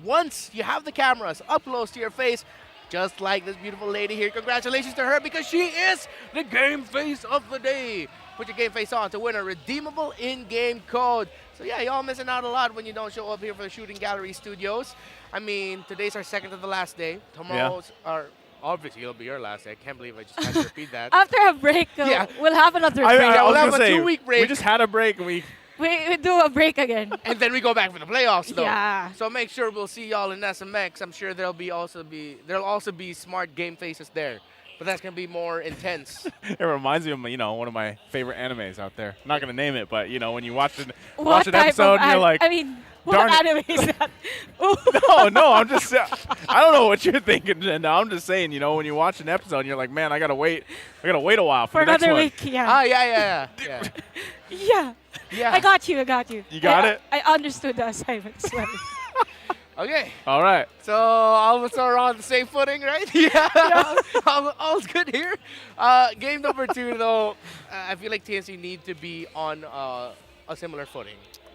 Once you have the cameras up close to your face, just like this beautiful lady here, congratulations to her because she is the game face of the day. Put your game face on to win a redeemable in-game code. So yeah, y'all missing out a lot when you don't show up here for the Shooting Gallery Studios. I mean, today's our second to the last day. Tomorrow's obviously it'll be your last day. I can't believe I just had to repeat that. After a break, we'll have another break. We'll have a 2-week break. We just had a break and we do a break again. And then we go back for the playoffs, though. Yeah. So make sure we'll see y'all in SMX. I'm sure there'll also be smart game faces there. But that's going to be more intense. It reminds me of, one of my favorite animes out there. I'm not going to name it, but, when you watch an What episode, you're like, what anime is that? No, I'm just, I don't know what you're thinking, Jenda. I'm just saying, when you watch an episode, you're like, man, I got to wait a while for the next another one. week, yeah. Yeah. Yeah. I got you. You got it? I understood the assignment. Sorry. Okay. All right. So all of us are on the same footing, right? Yeah. All's good here. Game number 2, though, I feel like TNC need to be on a similar footing.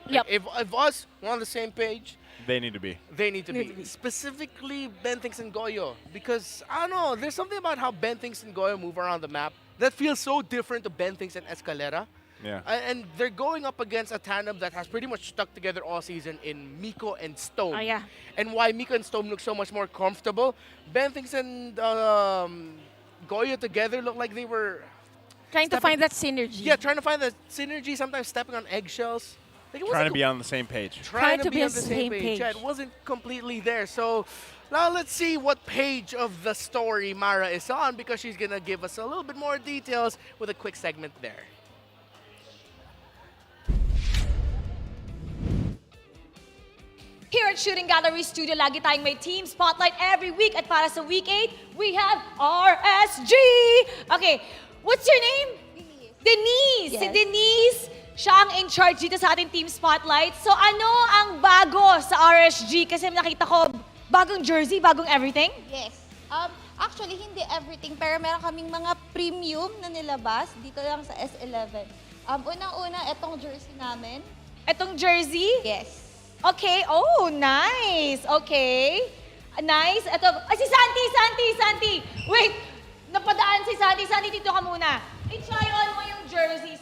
Yep. If us, we're on the same page. They need to be. They need to be. Specifically, Bentings and Goyo. Because, I don't know, there's something about how Bentings and Goyo move around the map that feels so different to Bentings and Escalera. Yeah. And they're going up against a tandem that has pretty much stuck together all season in Miko and Stone. Yeah. And why Miko and Stone look so much more comfortable, Bentings and Goyo together look like they were trying to find that synergy. Yeah, trying to find that synergy, sometimes stepping on eggshells. Like trying to be on the same page. Trying to be on the same page. Yeah, it wasn't completely there. So now let's see what page of the story Mara is on, because she's going to give us a little bit more details with a quick segment there. Here at Shooting Gallery Studio, lagi tayong may team spotlight every week. At para sa week 8, we have RSG! Okay, what's your name? Denise. Yes. Si Denise, siya ang in charge dito sa ating team spotlight. So ano ang bago sa RSG? Kasi nakita ko bagong jersey, bagong everything. Yes. Actually, hindi everything, pero meron kaming mga premium na nilabas dito lang sa S11. Unang-una, itong jersey namin. Itong jersey? Yes. Okay. Oh, nice. Okay. Nice. Ito. Ay, si Santi! Wait! Napadaan si Santi. Santi, dito ka muna. I-try on mo yung jersey.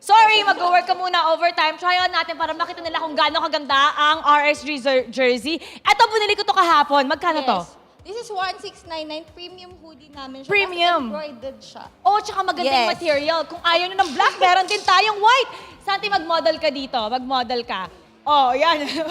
Sorry, mag-work ka muna overtime. Try on natin para makita nila kung gaano kaganda ang RSG jersey. Ito, binili ko to kahapon. Magkano to? This is 1699 premium hoodie namin siya. Premium. Tapos embroidered siya. Oh, tsaka maganda yung Yes. material. Kung ayaw nyo ng black, meron din tayong white. Santi, mag-model ka dito. Mag-model ka. Oh, yan.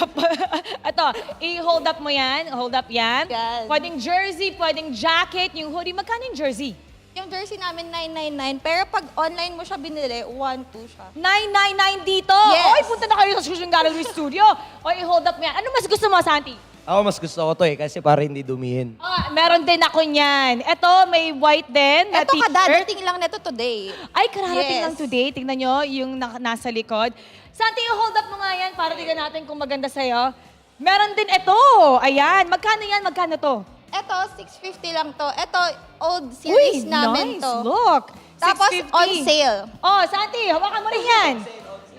Ito, i-hold up mo yan. Hold up yan. Yan. Pwedeng jersey, pwedeng jacket. Yung hoodie, magkano yung jersey? Yung jersey namin, 999. Pero pag online mo siya binili, 1,200 siya. 999 dito? Yes. Oy, punta na kayo sa Sushing Gallery Studio. Oy, i-hold up mo yan. Ano mas gusto mo, Santi? Ako mas gusto ko to kasi para hindi dumihin. Meron din ako niyan. Ito, may white din na Ito t-shirt. kadadating lang neto today. Ay, kararating Yes. lang today. Tingnan nyo yung nasa likod. Santi, hold up mo nga yan para tingnan natin kung maganda sa'yo. Meron din ito. Ayan. Magkano yan? Magkano to? Ito, 650 lang to. Ito, old series namin nice. to. Look. Tapos 650. on sale. Oh, Santi, hawakan mo rin yan.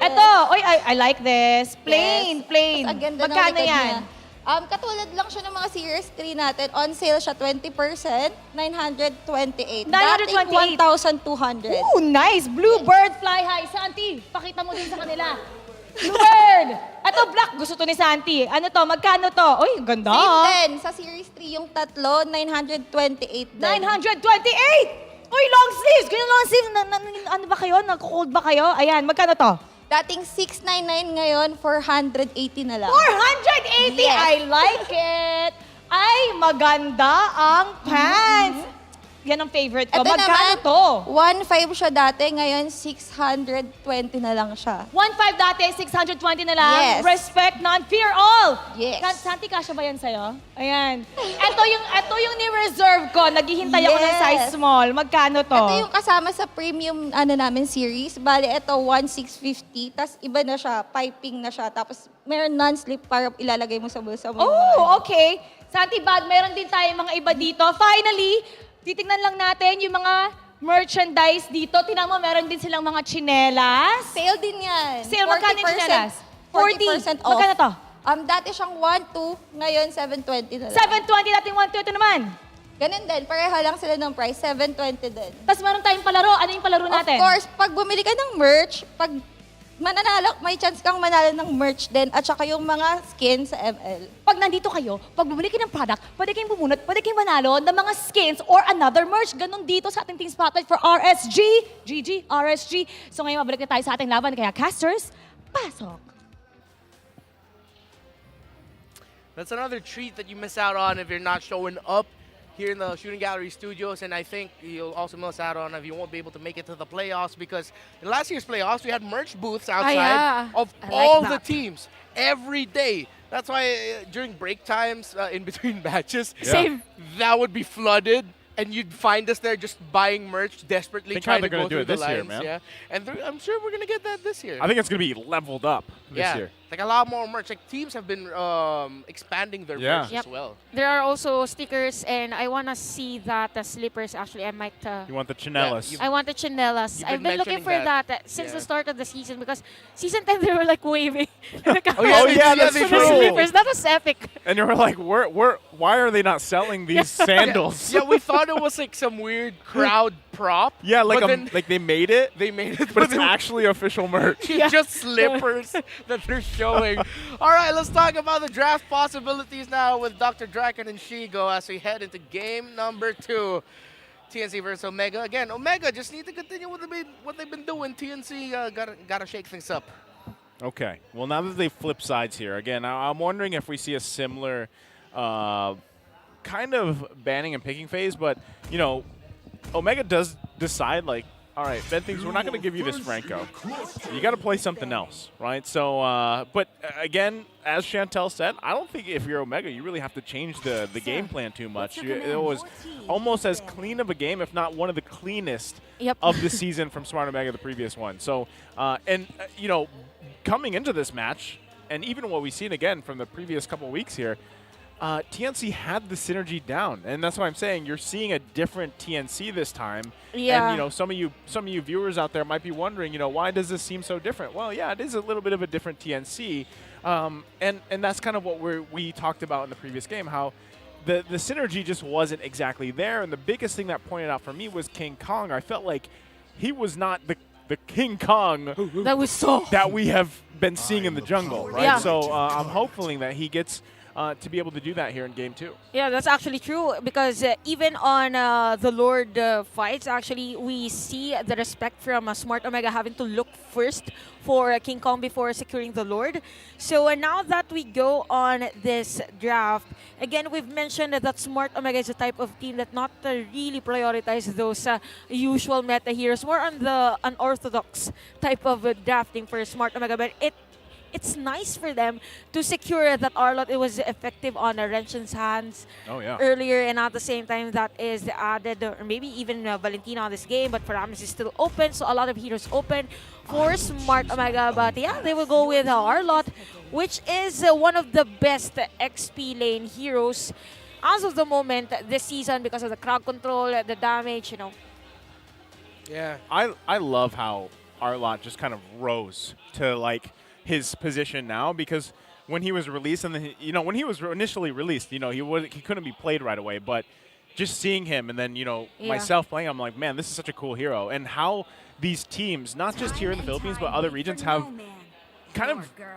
Ito. Oy, I like this. Plain. Tapos ang ganda ng Magkano likod yan? niya. Katulad lang siya ng mga Series 3 natin. On sale siya 20%, 928. 928. Dating 1,200. Ooh, nice. Bluebird fly high. Santi, pakita mo din sa kanila. Bluebird! Ito, black. Gusto to ni Santi. Ano to? Magkano to? Uy, ganda. Same din. Sa Series 3, yung tatlo, 928 din. 928! Uy, long sleeves! Ganyan long sleeves. Ano ba kayo? Nag-cold ba kayo? Ayan, magkano to? Dating 699 ngayon, 480 na lang. 480! Yes. I like it! Ay, maganda ang pants! Yan ang favorite ko. Ito Magkano naman, to? 1,500 siya dati, ngayon 620 na lang siya. 1.5 dati, 620 na lang. Yes. Respect, none, fear all. Yes. Santi, kasya ba yan sa'yo? Ayan. Ito yung ni-reserve ko. Naghihintay ako ng Yes. size small. Magkano to? Ito yung kasama sa premium namin series. Bali, ito 1,650. Tapos iba na siya, piping na siya. Tapos meron non-slip para ilalagay mo sa bulsa mo. Oh, okay. Santi Bag, meron din tayong mga iba dito. Finally, titingnan lang natin yung mga merchandise dito. Tingnan mo, meron din silang mga tsinelas. Sale din yan. Sale, magkano yung tsinelas? 40% off. Magkano to? Dati siyang 1,200, ngayon 720 na lang. 720, dating 120. Ito naman. Ganun din, pareho lang sila ng price, 720 din. Tapos meron tayong palaro. Ano yung palaro natin? Of course, pag bumili ka ng merch, pag mananalo, may chance kang manalo ng merch din at saka yung mga skins sa ML. Pag nandito kayo, pag bumili kayo ng product, pwede kayong bumunot, pwede kayong manalo ng mga skins or another merch. Ganon dito sa ating Team Spotlight for RSG. GG, RSG. So ngayon, mabalik na tayo sa ating laban. Kaya casters, pasok! That's another treat that you miss out on if you're not showing up here in the Shooting Gallery Studios, and I think you'll also miss out on if you won't be able to make it to the playoffs, because in last year's playoffs, we had merch booths outside of all the teams every day. That's why during break times, in between matches, that would be flooded. And you'd find us there just buying merch, desperately trying to go through the lines. Man. And I'm sure we're going to get that this year. I think it's going to be leveled up this year. Like a lot more merch. Like teams have been expanding their merch as well. There are also stickers, and I want to see that slippers. Actually, I might. You want the chinelas? I want the chinelas. You've I've been been looking for mentioning that since the start of the season, because season 10 they were like waving. That's the true. slippers. That was epic. And you were like, why are they not selling these sandals? Yeah, we thought it was like some weird crowd prop. Yeah, but like they made it. They made it, but it's actually official merch. just slippers that they're showing. All right, let's talk about the draft possibilities now with Dr. Draken and Shigo as we head into game number 2. TNC versus Omega. Again, Omega just need to continue what they've been doing. TNC gotta shake things up. Okay. Well, now that they flip sides here, again, I'm wondering if we see a similar kind of banning and picking phase, but, you know, Omega does decide, like, all right, Ben thinks we're not going to give you this Franco. You got to play something else, right? So, but again, as Chantel said, I don't think if you're Omega, you really have to change the game plan too much. It was almost as clean of a game, if not one of the cleanest of the season from Smart Omega, the previous one. So, you know, coming into this match, and even what we've seen again from the previous couple of weeks here, TNC had the synergy down, and that's why I'm saying you're seeing a different TNC this time. Yeah. And some of you viewers out there might be wondering, why does this seem so different? Well, yeah, it is a little bit of a different TNC, and that's kind of what we talked about in the previous game, how the synergy just wasn't exactly there. And the biggest thing that pointed out for me was King Kong. I felt like he was not the King Kong that we have been seeing in the jungle, right? Yeah. So I'm hoping that he gets to be able to do that here in Game 2. Yeah, that's actually true because even on the Lord fights, actually, we see the respect from Smart Omega having to look first for King Kong before securing the Lord. So now that we go on this draft, again, we've mentioned that Smart Omega is a type of team that not really prioritize those usual meta heroes, more on the unorthodox type of drafting for Smart Omega, but it's nice for them to secure that Arlott. It was effective on Renshin's hands earlier, and at the same time that is added, or maybe even Valentina on this game, but Paramus is still open, so a lot of heroes open for Smart Omega. But yeah, they will go with Arlott, which is one of the best XP lane heroes as of the moment this season because of the crowd control, the damage, Yeah. I love how Arlott just kind of rose to his position now, because when he was released, and then when he was initially released, he couldn't be played right away, but just seeing him and then myself playing, I'm like, man, this is such a cool hero. And how these teams, not just here in the Philippines but other regions, have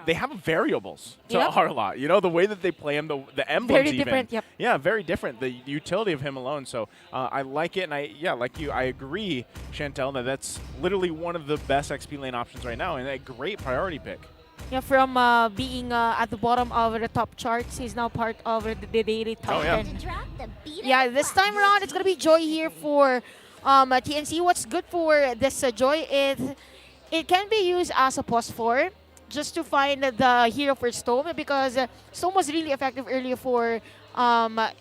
they have variables to Arlott. The way that they play him, the emblems very different. Yep. Yeah, very different. The utility of him alone. So I like it, and I agree, Chantel, that that's literally one of the best XP lane options right now, and a great priority pick. Yeah, from being at the bottom of the top charts, he's now part of the daily top 10. Yeah, this time around, it's going to be Joy here for TNC. What's good for this Joy is it can be used as a pause 4 just to find the hero for Stone, because Stone was really effective earlier for,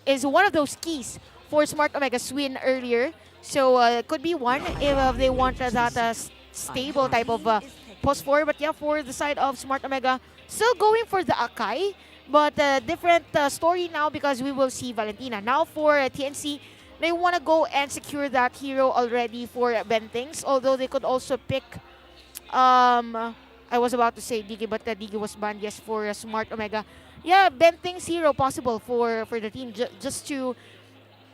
is one of those keys for Smart Omega's win earlier. So it could be one if they want that stable type of pause 4. But yeah, for the side of Smart Omega, still going for the Akai, but different story now because we will see Valentina. Now for TNC, they want to go and secure that hero already for Bentings, although they could also pick, I was about to say Digi, but Digi was banned, yes, for Smart Omega. Yeah, Bentings hero possible for the team, just to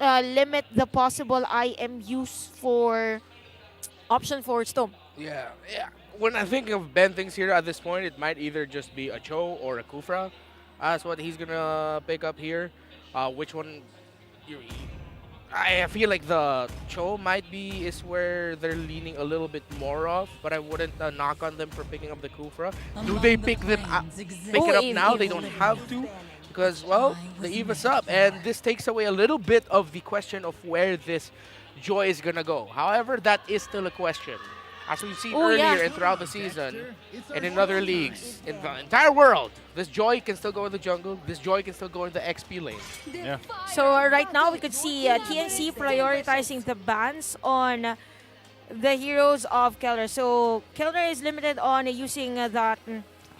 limit the possible IM use for option for Storm. Yeah. When I think of Bentings here at this point, it might either just be a Cho or a Kufra. That's what he's gonna pick up here. Which one? I feel like the Cho is where they're leaning a little bit more off, but I wouldn't knock on them for picking up the Kufra. Do they pick it up now? They don't have to, because, well, the EVO's up, and this takes away a little bit of the question of where this Joy is gonna go. However, that is still a question. As we've seen earlier and throughout the season, and in other leagues, in the entire world, this Joy can still go in the jungle, this Joy can still go in the XP lane. Yeah. So right now, we could see TNC prioritizing the bans on the heroes of Keller. So Keller is limited on using that.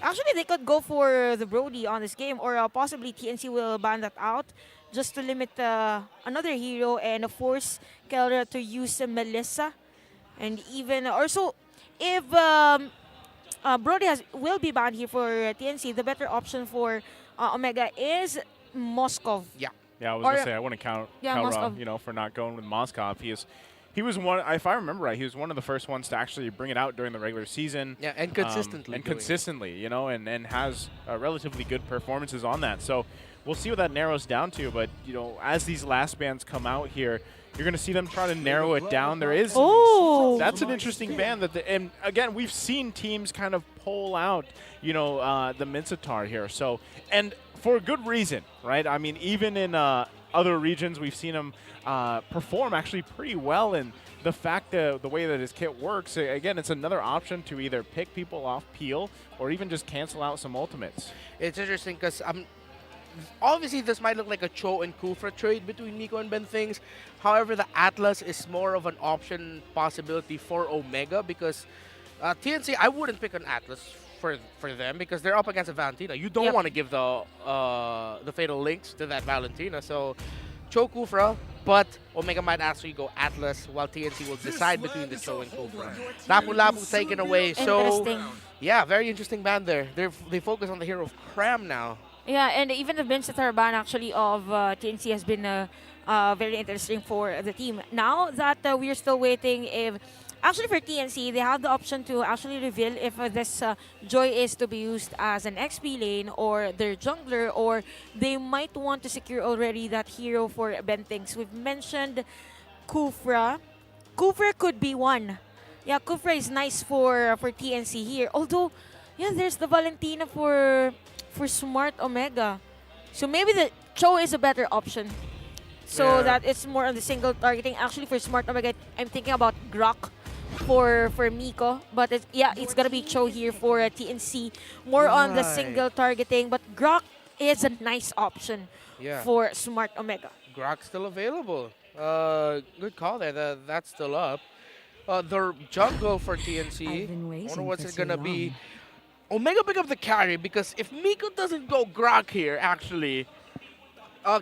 Actually, they could go for the Brody on this game, or possibly TNC will ban that out just to limit another hero and force Keller to use Melissa. And even also, if Brody will be banned here for TNC, the better option for Omega is Moskov. Yeah. Yeah, I was gonna say I wouldn't count for not going with Moskov. He was one. If I remember right, he was one of the first ones to actually bring it out during the regular season. Yeah, and consistently. And has relatively good performances on that. So we'll see what that narrows down to. But as these last bans come out here, you're going to see them try to narrow it down. There is that's an interesting ban and again, we've seen teams kind of pull out, the Minsatar here. So, and for a good reason, right? I mean, even in other regions, we've seen him perform actually pretty well. And the fact that the way that his kit works, again, it's another option to either pick people off peel or even just cancel out some ultimates. It's interesting because obviously, this might look like a Cho and Kufra trade between Nico and Bentings. However, the Atlas is more of an option possibility for Omega because TNC, I wouldn't pick an Atlas for them because they're up against a Valentina. You don't want to give the Fatal Links to that Valentina. So Cho Kufra, but Omega might actually go Atlas while TNC will decide between the Cho and Kufra. Lapu taken away. So yeah, very interesting ban there. They focus on the hero of Cram now. Yeah, and even the Vincent ban actually of TNC has been very interesting for the team. Now that we're still waiting if... Actually, for TNC, they have the option to actually reveal if this Joy is to be used as an XP lane or their jungler, or they might want to secure already that hero for Bentings. We've mentioned Kufra. Kufra could be one. Yeah, Kufra is nice for TNC here. Although, yeah, there's the Valentina for Smart Omega. So maybe the Cho is a better option. So that it's more on the single targeting. Actually, for Smart Omega, I'm thinking about Grok for Miko, but it's gonna be Cho here for TNC, more on the single targeting. But Grok is a nice option for Smart Omega. Grok's still available. Good call there. That's still up. The jungle for TNC. I wonder what's it gonna be. Omega pick up the carry because if Miko doesn't go Grok here, actually,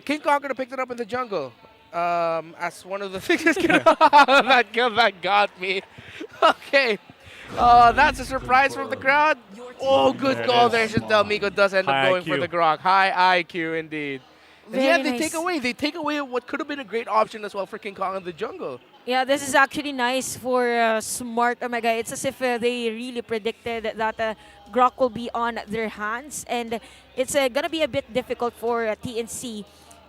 King Kong gonna pick it up in the jungle. As one of the things that got me. Okay. That's a surprise from the crowd. Oh, good call there, Chantel. Miko does end up going for the Grok. High IQ indeed. And they take away what could have been a great option as well for King Kong in the jungle. Yeah, this is actually nice for Smart Omega. It's as if they really predicted that Grok will be on their hands, and it's gonna be a bit difficult for TNC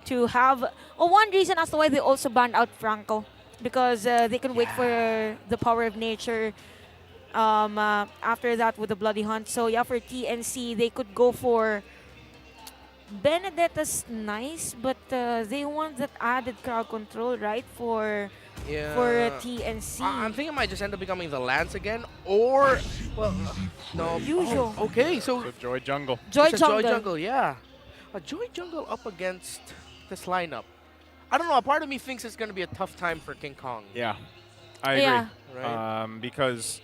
to have one reason as to why they also banned out Franco, because they can wait for the power of nature after that with the Bloody Hunt. So yeah, for TNC, they could go for Benedetta's nice, but they want that added crowd control, right, for TNC. I'm thinking it might just end up becoming the Lance again, or, well, no. Usual. Okay, so Joy Jungle. Joy Jungle, yeah. A Joy Jungle up against this lineup. I don't know, a part of me thinks it's going to be a tough time for King Kong. Yeah, I agree. Right. Because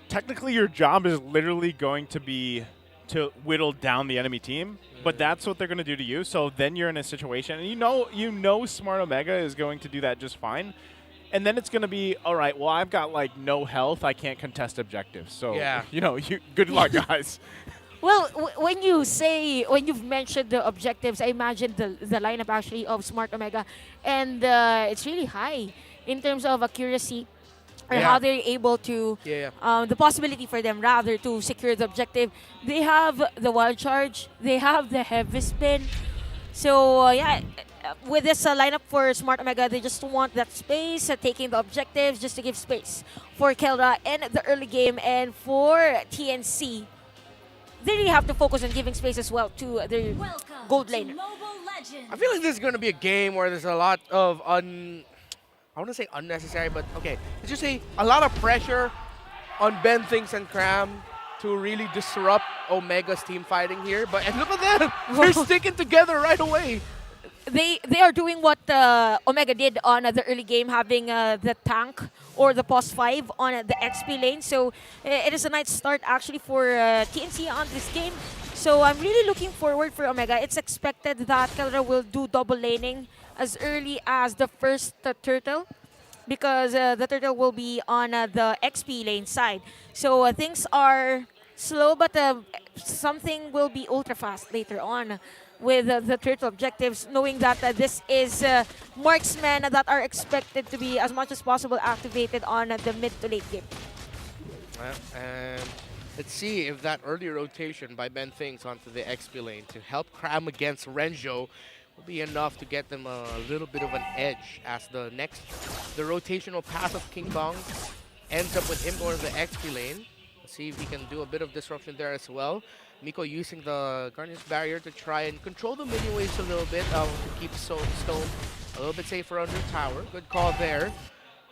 technically your job is literally going to be to whittle down the enemy team, but that's what they're going to do to you. So then you're in a situation, and you know Smart Omega is going to do that just fine. And then it's going to be, all right, well, I've got like no health. I can't contest objectives. So, good luck, guys. Well, when you've mentioned the objectives, I imagine the lineup actually of Smart Omega, and it's really high in terms of accuracy, or how they're able to, the possibility for them rather to secure the objective. They have the Wild Charge, they have the Heavy Spin. So with this lineup for Smart Omega, they just want that space, taking the objectives just to give space for Kelra in the early game, and for TNC. They really have to focus on giving space as well to their gold laner. I feel like this is going to be a game where there's a lot of I want to say unnecessary, but okay. Let's just say a lot of pressure on Ben Things and Cram to really disrupt Omega's team fighting here. But and look at them. They're sticking together right away. They are doing what Omega did on the early game, having the tank or the pos 5 on the XP lane. So it is a nice start actually for TNC on this game. So I'm really looking forward for Omega. It's expected that Kelra will do double laning as early as the first turtle, because the turtle will be on the XP lane side. So things are slow, but something will be ultra fast later on with the turtle objectives, knowing that this is marksmen that are expected to be as much as possible activated on the mid to late game. And let's see if that early rotation by Ben Things onto the XP lane to help Cram against Renjo will be enough to get them a little bit of an edge, as the rotational path of King Kong ends up with him going to the XP lane. Let's see if he can do a bit of disruption there as well. Miko using the Guardian's Barrier to try and control the minion waves a little bit, to keep Stone a little bit safer under tower. Good call there.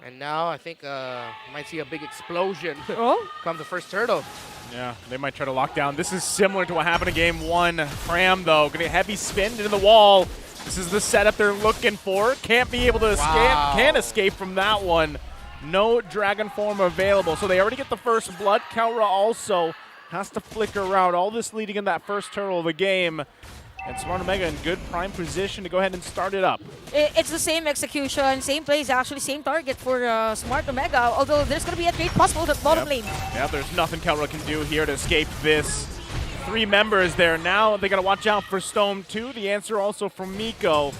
And now I think might see a big explosion come the first turtle. Yeah, they might try to lock down. This is similar to what happened in game 1. Cram, though, getting a heavy spin into the wall. This is the setup they're looking for. Can't be able to escape. Can't escape from that one. No Dragon Form available. So they already get the first blood. Kelra also has to flicker out. All this leading in that first turtle of the game. And Smart Omega in good prime position to go ahead and start it up. It's the same execution, same plays, actually same target for Smart Omega, although there's going to be a trade possible at bottom lane. Yeah, there's nothing Kelra can do here to escape this. 3 members there now. They got to watch out for Stone too. The answer also from Miko.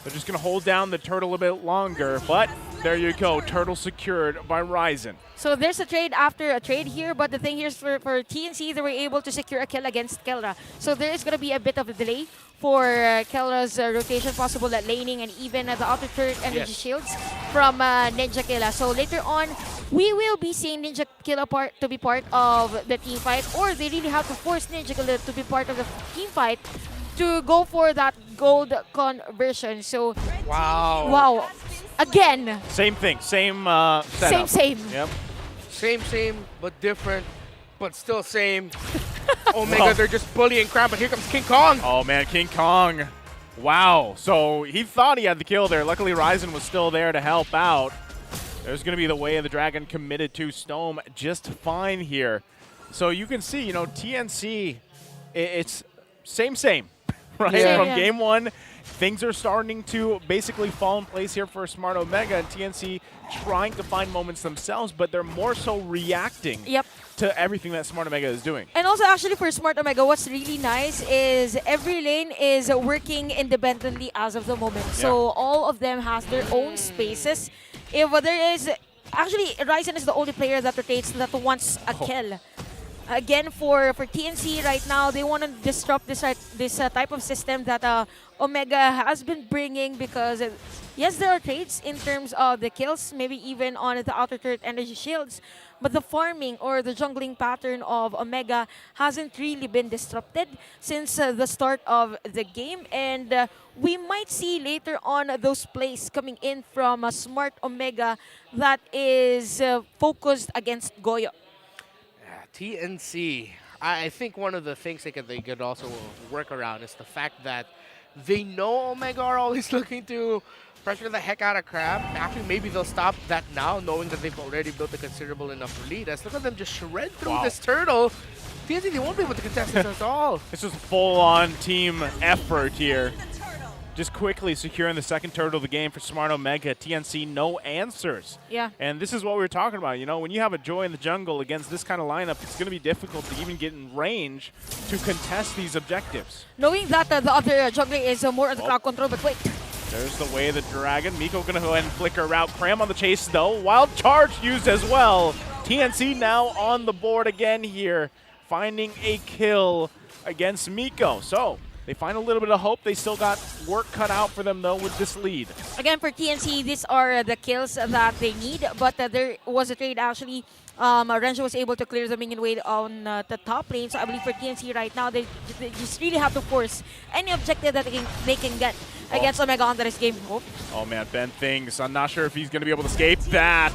They're just going to hold down the turtle a bit longer, but there you go. Turtle secured by Ryzen. So there's a trade after a trade here, but the thing here is for TNC, they were able to secure a kill against Kelra. So there is going to be a bit of a delay for Kelra's rotation, possible at laning, and even the outer turret energy shields from Ninja Killa. So later on, we will be seeing Ninja Killa to be part of the team fight, or they really have to force Ninja Killa to be part of the team fight to go for that gold conversion. So wow, again. Same thing, same setup. Same. Yep. Same, but different, but still same. Omega, they're just bullying Cram, but here comes King Kong. Oh man, King Kong. Wow. So he thought he had the kill there. Luckily, Ryzen was still there to help out. There's going to be the Way of the Dragon committed to Stone just fine here. So you can see, you know, TNC, it's same, right? Yeah. From game one, things are starting to basically fall in place here for Smart Omega, and TNC trying to find moments themselves, but they're more so reacting to everything that Smart Omega is doing. And also actually for Smart Omega, what's really nice is every lane is working independently as of the moment. So all of them has their own spaces. If there is, actually Ryzen is the only player that rotates that wants a kill. Again, for TNC right now, they want to disrupt this type of system that Omega has been bringing, because yes, there are trades in terms of the kills, maybe even on the outer turret energy shields, but the farming or the jungling pattern of Omega hasn't really been disrupted since the start of the game, and we might see later on those plays coming in from Smart Omega that is focused against Goyo. TNC, I think one of the things they could also work around is the fact that they know Omega are always looking to pressure the heck out of Crab. Actually, maybe they'll stop that now, knowing that they've already built a considerable enough lead. As look at them just shred through this turtle. TNC, they won't be able to contest this at all. It's just full-on team effort here. Just quickly securing the second turtle of the game for Smart Omega. TNC, no answers. Yeah. And this is what we were talking about. You know, when you have a Joy in the jungle against this kind of lineup, it's going to be difficult to even get in range to contest these objectives. Knowing that the other jungler is more under crowd control, but wait. There's the Way of the Dragon. Miko going to go ahead and flicker out. Cram on the chase, though. Wild Charge used as well. TNC now on the board again here, finding a kill against Miko. So they find a little bit of hope. They still got work cut out for them, though, with this lead. Again, for TNC, these are the kills that they need, but there was a trade, actually. Renzo was able to clear the minion wave on the top lane, so I believe for TNC right now, they just really have to force any objective that they can get against Omega on this game. Oh, man, Ben Things. I'm not sure if he's going to be able to escape that.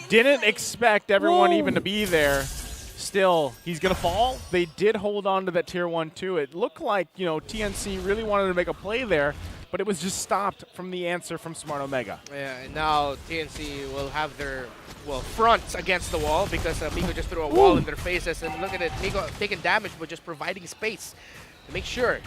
Didn't expect everyone even to be there. Still, he's going to fall. They did hold on to that tier 1 too. It looked like, you know, TNC really wanted to make a play there, but it was just stopped from the answer from Smart Omega. Yeah, and now TNC will have their, fronts against the wall, because Miko just threw a wall in their faces. And look at it, Miko taking damage, but just providing space to make sure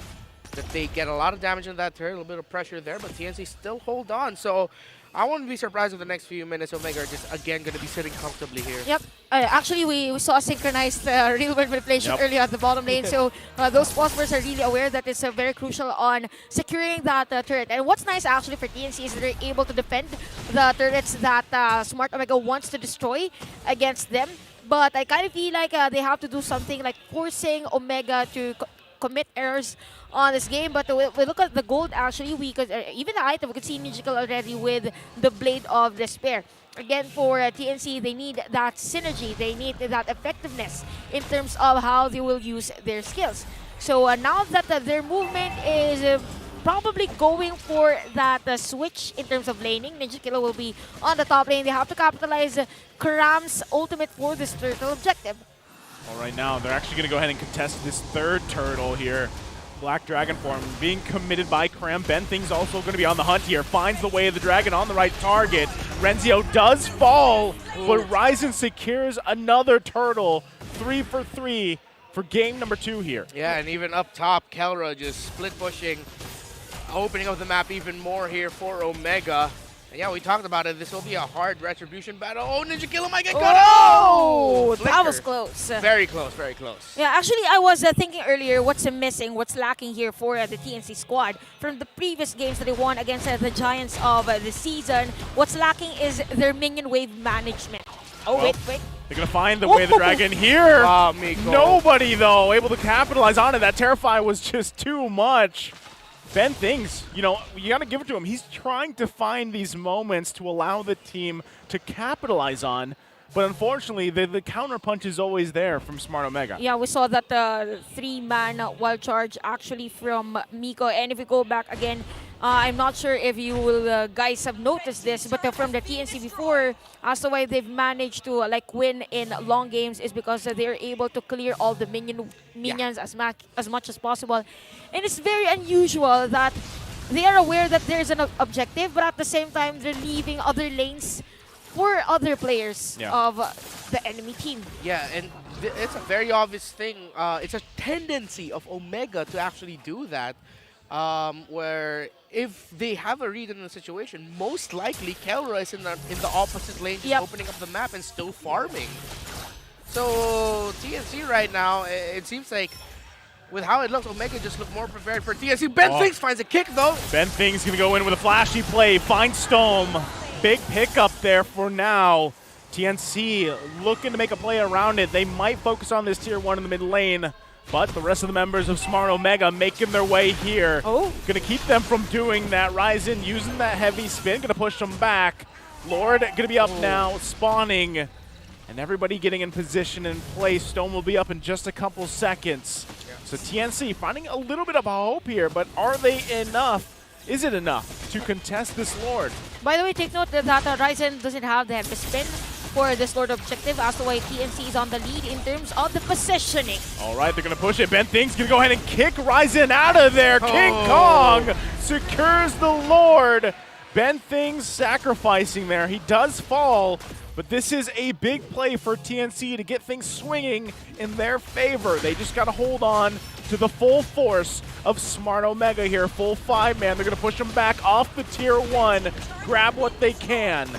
that they get a lot of damage on that turret, a little bit of pressure there, but TNC still hold on. So I wouldn't be surprised if the next few minutes Omega are just again going to be sitting comfortably here. Yep. Actually, we saw a synchronized real-world manipulation earlier at the bottom lane. So those phosphors are really aware that it's very crucial on securing that turret. And what's nice actually for TNC is they're able to defend the turrets that Smart Omega wants to destroy against them. But I kind of feel like they have to do something like forcing Omega to commit errors on this game. But we look at the gold, actually, even the item, we could see Ninja Killa already with the Blade of Despair. Again, for TNC, they need that synergy. They need that effectiveness in terms of how they will use their skills. So now that their movement is probably going for that switch in terms of laning, Ninja Killa will be on the top lane. They have to capitalize Karam's ultimate for this turtle objective. Well, right now, they're actually going to go ahead and contest this third turtle here. Black Dragon form being committed by Cram. Ben Thing's also going to be on the hunt here. Finds the Way of the Dragon on the right target. Renzio does fall, but Ryzen secures another turtle 3 for 3 for game number 2 here. Yeah, and even up top, Kelra just split pushing, opening up the map even more here for Omega. And yeah, we talked about it. This will be a hard retribution battle. Oh, Ninja Killer might get cut Oh, out! that was close. Very close, very close. Yeah, actually, I was thinking earlier what's missing, what's lacking here for the TNC squad. From the previous games that they won against the Giants of the season, what's lacking is their minion wave management. Oh, Well, wait. They're going to find the way the dragon here. Wow, Miko. Nobody, though, able to capitalize on it. That Terrify was just too much. Ben Things, you know, you got to give it to him. He's trying to find these moments to allow the team to capitalize on. But unfortunately, the counter punch is always there from Smart Omega. Yeah, we saw that 3-man wild charge actually from Miko. And if we go back again, I'm not sure if you will guys have noticed this, but from the TNC before, as to why they've managed to win in long games is because they're able to clear all the minions as much as possible. And it's very unusual that they are aware that there's an objective, but at the same time, they're leaving other lanes for other players of the enemy team. Yeah, and it's a very obvious thing. It's a tendency of Omega to actually do that, where if they have a read in the situation, most likely Kelra is in the opposite lane, just opening up the map and still farming. So TNC right now, it seems like with how it looks, Omega just look more prepared for TNC. Ben Things finds a kick though. Ben Things going to go in with a flashy play, find Stome. Big pickup there for now. TNC looking to make a play around it. They might focus on this tier 1 in the mid lane, but the rest of the members of Smart Omega making their way here. Oh. Gonna keep them from doing that. Ryzen using that heavy spin, gonna push them back. Lord gonna be up now, spawning. And everybody getting in position and place. Stone will be up in just a couple seconds. So TNC finding a little bit of hope here, but are they enough? Is it enough to contest this Lord? By the way, take note that Ryzen doesn't have the heavy spin for this Lord objective, as to why TNC is on the lead in terms of the positioning. All right, they're going to push it. Ben Things going to go ahead and kick Ryzen out of there. King Kong secures the Lord. Ben Things sacrificing there. He does fall, but this is a big play for TNC to get things swinging in their favor. They just got to hold on to the full force of Smart Omega here. Full 5-man. They're going to push them back off the tier 1, grab what they can.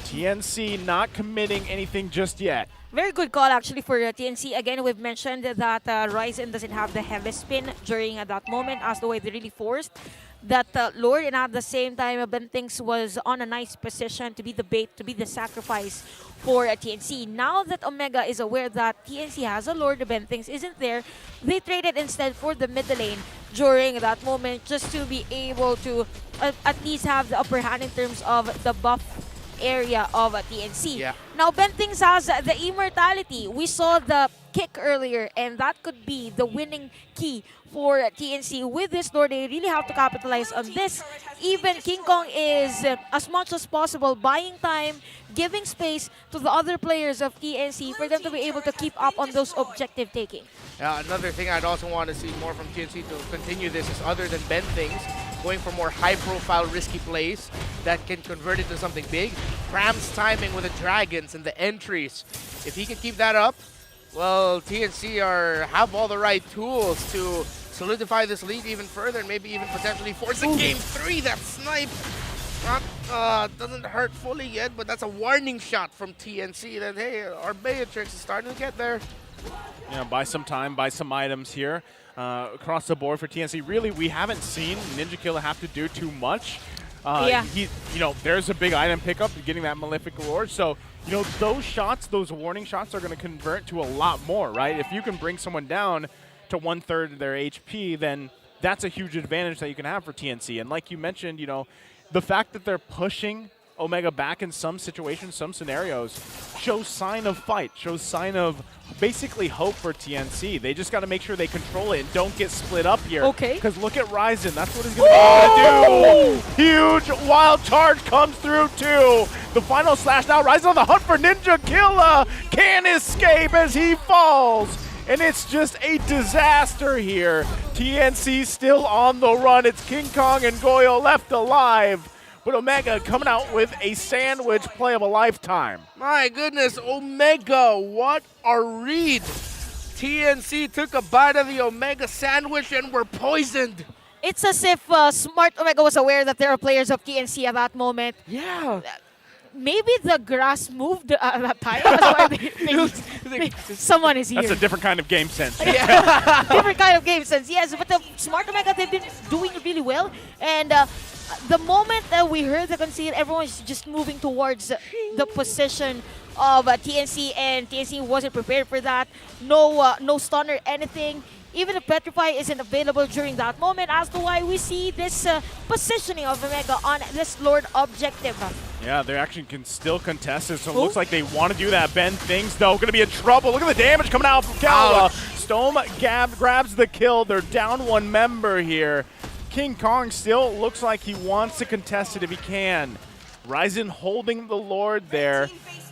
TNC not committing anything just yet. Very good call actually for TNC. Again, we've mentioned that Ryzen doesn't have the heavy spin during that moment, as the way they really forced that Lord, and at the same time, Ben Things was on a nice position to be the bait, to be the sacrifice for TNC. Now that Omega is aware that TNC has a Lord, Ben Things isn't there, they traded instead for the mid lane during that moment just to be able to at least have the upper hand in terms of the buff area of TNC. Yeah. Now, Ben Things has the immortality. We saw the kick earlier, and that could be the winning key for TNC. With this Lord, they really have to capitalize on this. Even King Kong is, as much as possible, buying time, giving space to the other players of TNC for them to be able to keep up on those objective taking. Another thing I'd also want to see more from TNC to continue this is, other than Ben Things, going for more high-profile, risky plays that can convert into something big. Pram's timing with the dragons and the entries. If he can keep that up, well, TNC have all the right tools to solidify this lead even further and maybe even potentially force a game 3. That snipe doesn't hurt fully yet, but that's a warning shot from TNC that, hey, our Beatrix is starting to get there. Yeah, buy some time, buy some items here across the board for TNC. Really, we haven't seen Ninja Killer have to do too much. There's a big item pickup, getting that Malefic Reward. So, those shots, those warning shots are going to convert to a lot more, right? If you can bring someone down to 1/3 of their HP, then that's a huge advantage that you can have for TNC. And like you mentioned, the fact that they're pushing Omega back in some situations, some scenarios, shows sign of fight, shows sign of basically hope for TNC. They just got to make sure they control it and don't get split up here. Okay. Because look at Ryzen. That's what he's going to be able to do. Huge wild charge comes through too. The final slash now. Ryzen on the hunt for Ninja Killer. Can't escape as he falls. And it's just a disaster here. TNC still on the run. It's King Kong and Goyo left alive. but Omega coming out with a sandwich play of a lifetime. My goodness, Omega, what a read. TNC took a bite of the Omega sandwich and were poisoned. It's as if Smart Omega was aware that there are players of TNC at that moment. Yeah. Maybe the grass moved at that time. That's why someone is here. That's a different kind of game sense. Different kind of game sense, yes. But the Smart Omega, they've been doing really well. And the moment that we heard the concede, everyone's just moving towards the position of TNC, and TNC wasn't prepared for that. No stun or anything. Even if Petrify isn't available during that moment, as to why we see this positioning of Omega on this Lord objective. Yeah, they actually can still contest it, so it looks like they want to do that. Ben Things, though, going to be in trouble. Look at the damage coming out from Calra. Stone grabs the kill. They're down one member here. King Kong still looks like he wants to contest it if he can. Ryzen holding the Lord there.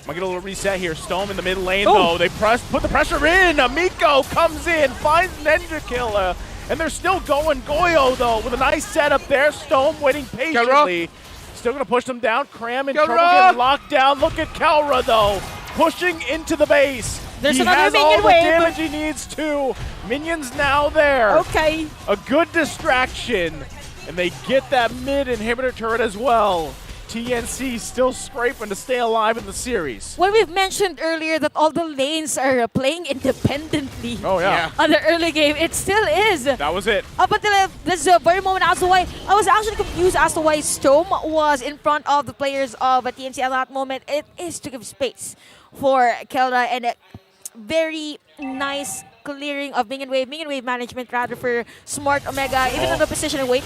Might get a little reset here. Stone in the mid lane, though. They put the pressure in. Amico comes in, finds Ninja Killer, and they're still going. Goyo, though, with a nice setup there. Stone waiting patiently. Still going to push them down. Cram in trouble getting locked down. Look at Kelra, though, pushing into the base. There's he another has minion all the wave. damage he needs to. Minions now there. Okay. A good distraction, and they get that mid inhibitor turret as well. TNC still scraping to stay alive in the series. Well, we've mentioned earlier that all the lanes are playing independently. Oh, yeah. On the early game. It still is. That was it. Up until this very moment, as to why I was actually confused as to why Storm was in front of the players of TNC at that moment. It is to give space for Kelra, and a very nice clearing of minion wave management rather for Smart Omega, even in the position. Wait.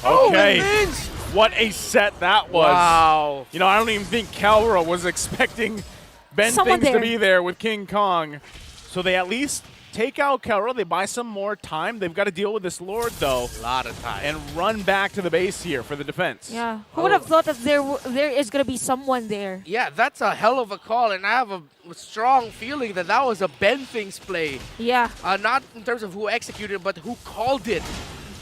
Okay. What a set that was. Wow. You know, I don't even think Kelra was expecting Ben Someone Things there. to be there with King Kong. So they at least take out Kelra. They buy some more time. They've got to deal with this Lord, though. A lot of time. And run back to the base here for the defense. Yeah. Who would have thought that there is going to be someone there? Yeah, that's a hell of a call, and I have a strong feeling that that was a Ben Things play. Yeah. Not in terms of who executed, but who called it.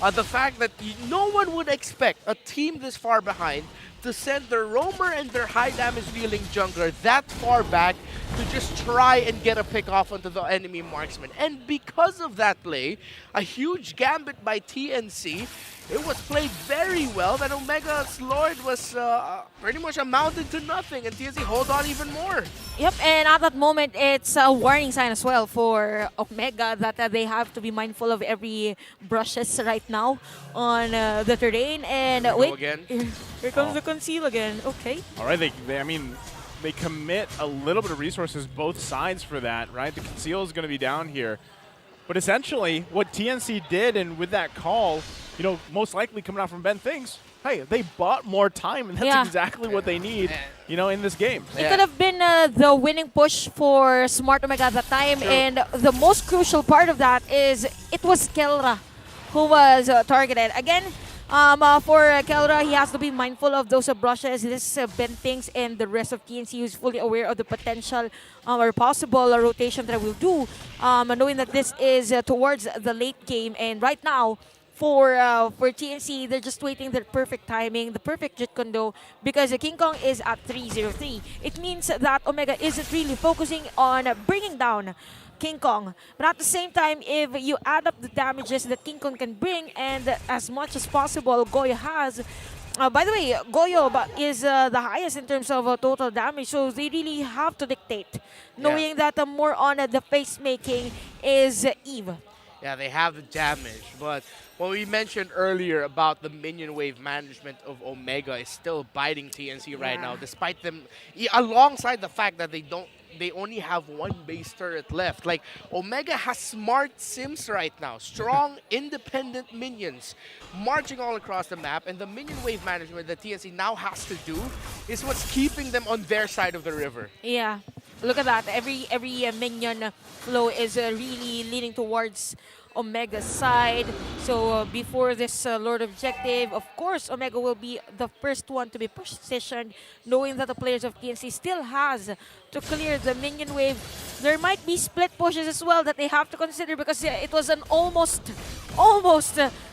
The fact that no one would expect a team this far behind to send their roamer and their high damage dealing jungler that far back to just try and get a pick off onto the enemy marksman. And because of that play, a huge gambit by TNC, it was played very well that Omega's Lord was pretty much amounted to nothing, and TNC hold on even more. Yep, and at that moment, it's a warning sign as well for Omega that they have to be mindful of every brushes right now on the terrain. And wait, again. Here comes the conceal again. Okay. All right, they commit a little bit of resources both sides for that, right? The conceal is going to be down here. But essentially, what TNC did, and with that call, you know, most likely coming out from Ben Things, hey, they bought more time, and that's exactly what they need, you know, in this game. It could have been the winning push for Smart Omega at that time, and the most crucial part of that is it was Kelra who was targeted. Again, for Kelra, he has to be mindful of those brushes. This Ben Things and the rest of TNC who's fully aware of the potential or possible rotation that I will do, knowing that this is towards the late game. And right now, for TNC, they're just waiting the perfect timing, the perfect Jet Kondo, because King Kong is at 303. It means that Omega isn't really focusing on bringing down King Kong. But at the same time, if you add up the damages that King Kong can bring, and as much as possible Goyo has, by the way, Goyo is the highest in terms of total damage, so they really have to dictate, knowing that more on the face making is Eve. Yeah, they have the damage, but what we mentioned earlier about the minion wave management of Omega is still biting TNC right now, despite them, alongside the fact that they only have one base turret left. Like, Omega has smart sims right now, strong, independent minions marching all across the map, and the minion wave management that TNC now has to do is what's keeping them on their side of the river. Yeah, look at that. Every minion flow is really leaning towards Omega's side. So before this Lord objective, of course, Omega will be the first one to be positioned, knowing that the players of TNC still has to clear the minion wave. There might be split pushes as well that they have to consider, because it was an almost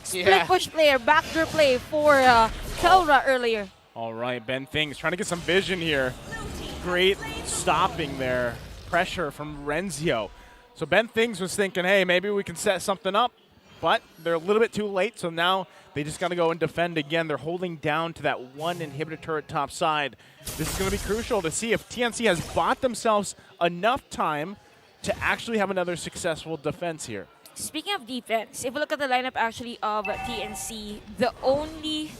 split push player, backdoor play for Kelra earlier. All right, Ben Things trying to get some vision here. Great stopping there. Pressure from Renzio. So Ben Things was thinking, hey, maybe we can set something up, but they're a little bit too late, so now they just got to go and defend again. They're holding down to that one inhibitor turret top side. This is going to be crucial to see if TNC has bought themselves enough time to actually have another successful defense here. Speaking of defense, if we look at the lineup actually of TNC, the only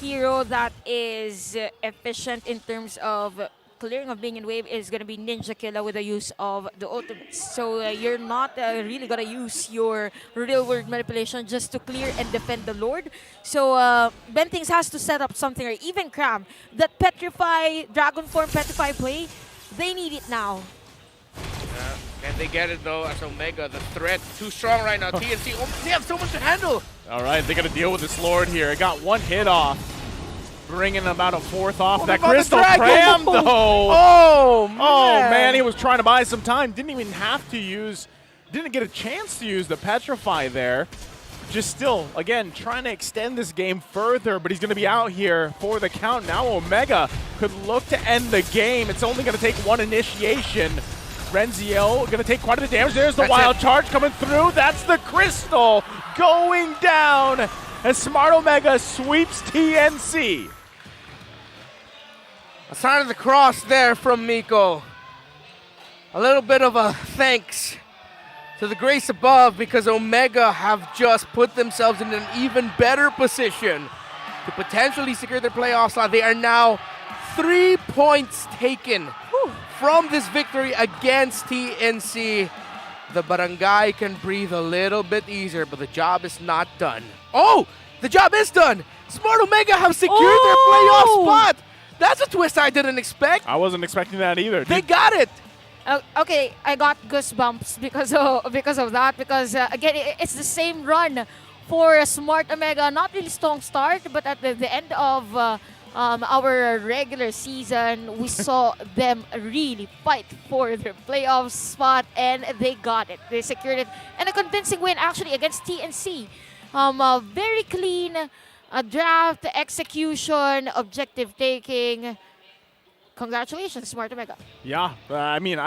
hero that is efficient in terms of clearing of being in wave is going to be Ninja Killa with the use of the ultimates. So you're not really going to use your real world manipulation just to clear and defend the Lord. So Bentings has to set up something, or even Cram, that Petrify, Dragon Form Petrify play, they need it now. Can they get it though as Omega? The threat too strong right now. TNC, they have so much to handle. All right, they got to deal with this Lord here. It got one hit off, bringing about a fourth off. That Crystal Cram though. Oh man. Oh man, he was trying to buy some time. Didn't even have to use, didn't get a chance to use the Petrify there. Just still, again, trying to extend this game further, but he's going to be out here for the count. Now Omega could look to end the game. It's only going to take one initiation. Renzio going to take quite a bit of damage. There's the wild charge coming through. That's the Crystal going down as Smart Omega sweeps TNC. A sign of the cross there from Miko. A little bit of a thanks to the grace above, because Omega have just put themselves in an even better position to potentially secure their playoff slot. They are now 3 points taken from this victory against TNC. The Barangay can breathe a little bit easier, but the job is not done. Oh, the job is done. Smart Omega have secured their playoff spot. That's a twist I didn't expect. I wasn't expecting that either. They got it. Okay, I got goosebumps because of that. Because again, it's the same run for Smart Omega. Not really strong start, but at the end of our regular season, we saw them really fight for their playoff spot, and they got it. They secured it, and a convincing win actually against TNC. Very clean draft, execution, objective taking. Congratulations, Smart Omega. Yeah, I mean,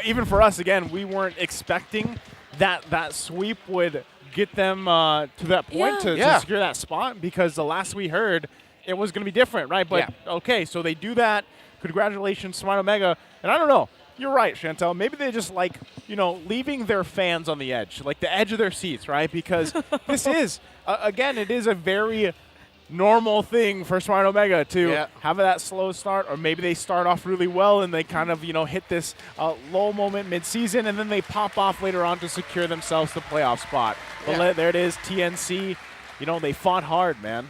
even for us, again, we weren't expecting that sweep would get them to that point to secure that spot, because the last we heard, it was going to be different, right? But okay, so they do that. Congratulations, Smart Omega. And I don't know, you're right, Chantel. Maybe they just like, leaving their fans on the edge, like the edge of their seats, right? Because this is, again, it is a very normal thing for Smart Omega to have that slow start, or maybe they start off really well and they kind of, hit this low moment mid-season, and then they pop off later on to secure themselves the playoff spot. But there it is, TNC. They fought hard, man.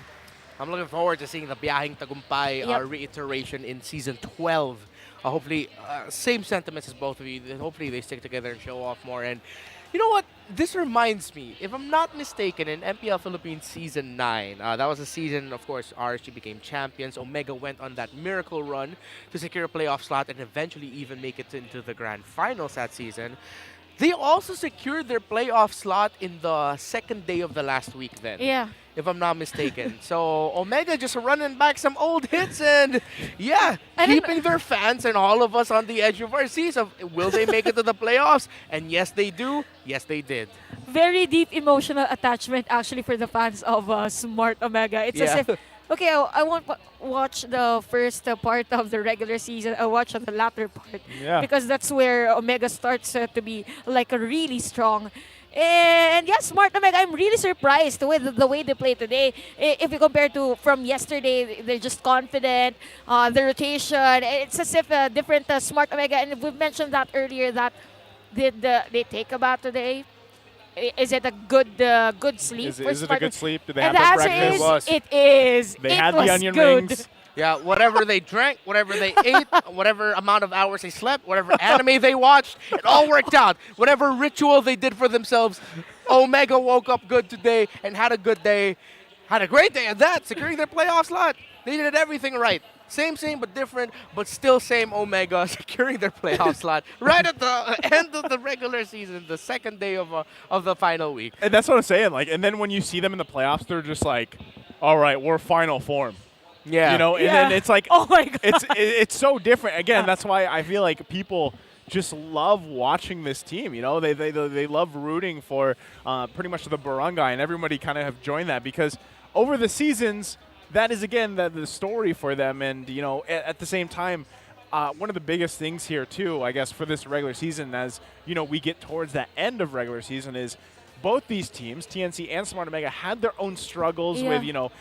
I'm looking forward to seeing the Biyahing Tagumpay reiteration in Season 12. Hopefully, same sentiments as both of you. Hopefully, they stick together and show off more. And you know what? This reminds me, if I'm not mistaken, in MPL Philippines Season 9, that was a season, of course, RSG became champions. Omega went on that miracle run to secure a playoff slot and eventually even make it into the grand finals that season. They also secured their playoff slot in the second day of the last week then. Yeah. If I'm not mistaken. So Omega just running back some old hits and keeping their fans and all of us on the edge of our seats of, will they make it to the playoffs? And yes, they do. Yes, they did. Very deep emotional attachment actually for the fans of Smart Omega. It's as if, okay, I won't watch the first part of the regular season. I'll watch the latter part. Yeah. Because that's where Omega starts to be like a really strong. And yeah, Smart Omega, I'm really surprised with the way they play today. If you compare to from yesterday, they're just confident. The rotation, it's as if a different Smart Omega. And we've mentioned that earlier, that did they take a bath today? Is it a good sleep? Is it a good sleep? Did they and have the their answer breakfast? is, it is. They it had was the onion good. rings. Yeah, whatever they drank, whatever they ate, whatever amount of hours they slept, whatever anime they watched, it all worked out. Whatever ritual they did for themselves, Omega woke up good today and had a good day. Had a great day at that, securing their playoff slot. They did everything right. Same, but different, but still same Omega, securing their playoff slot right at the end of the regular season, the second day of the final week. And that's what I'm saying. Like, and then when you see them in the playoffs, they're just like, all right, we're final form. Yeah. You know, and then it's like, oh my God. It's so different. Again, that's why I feel like people just love watching this team. You know, they love rooting for pretty much the barangay, and everybody kind of have joined that because over the seasons, that is again the story for them. And you know, at the same time, one of the biggest things here too, I guess, for this regular season, as you know, we get towards the end of regular season, is both these teams, TNC and Smart Omega, had their own struggles with, you know,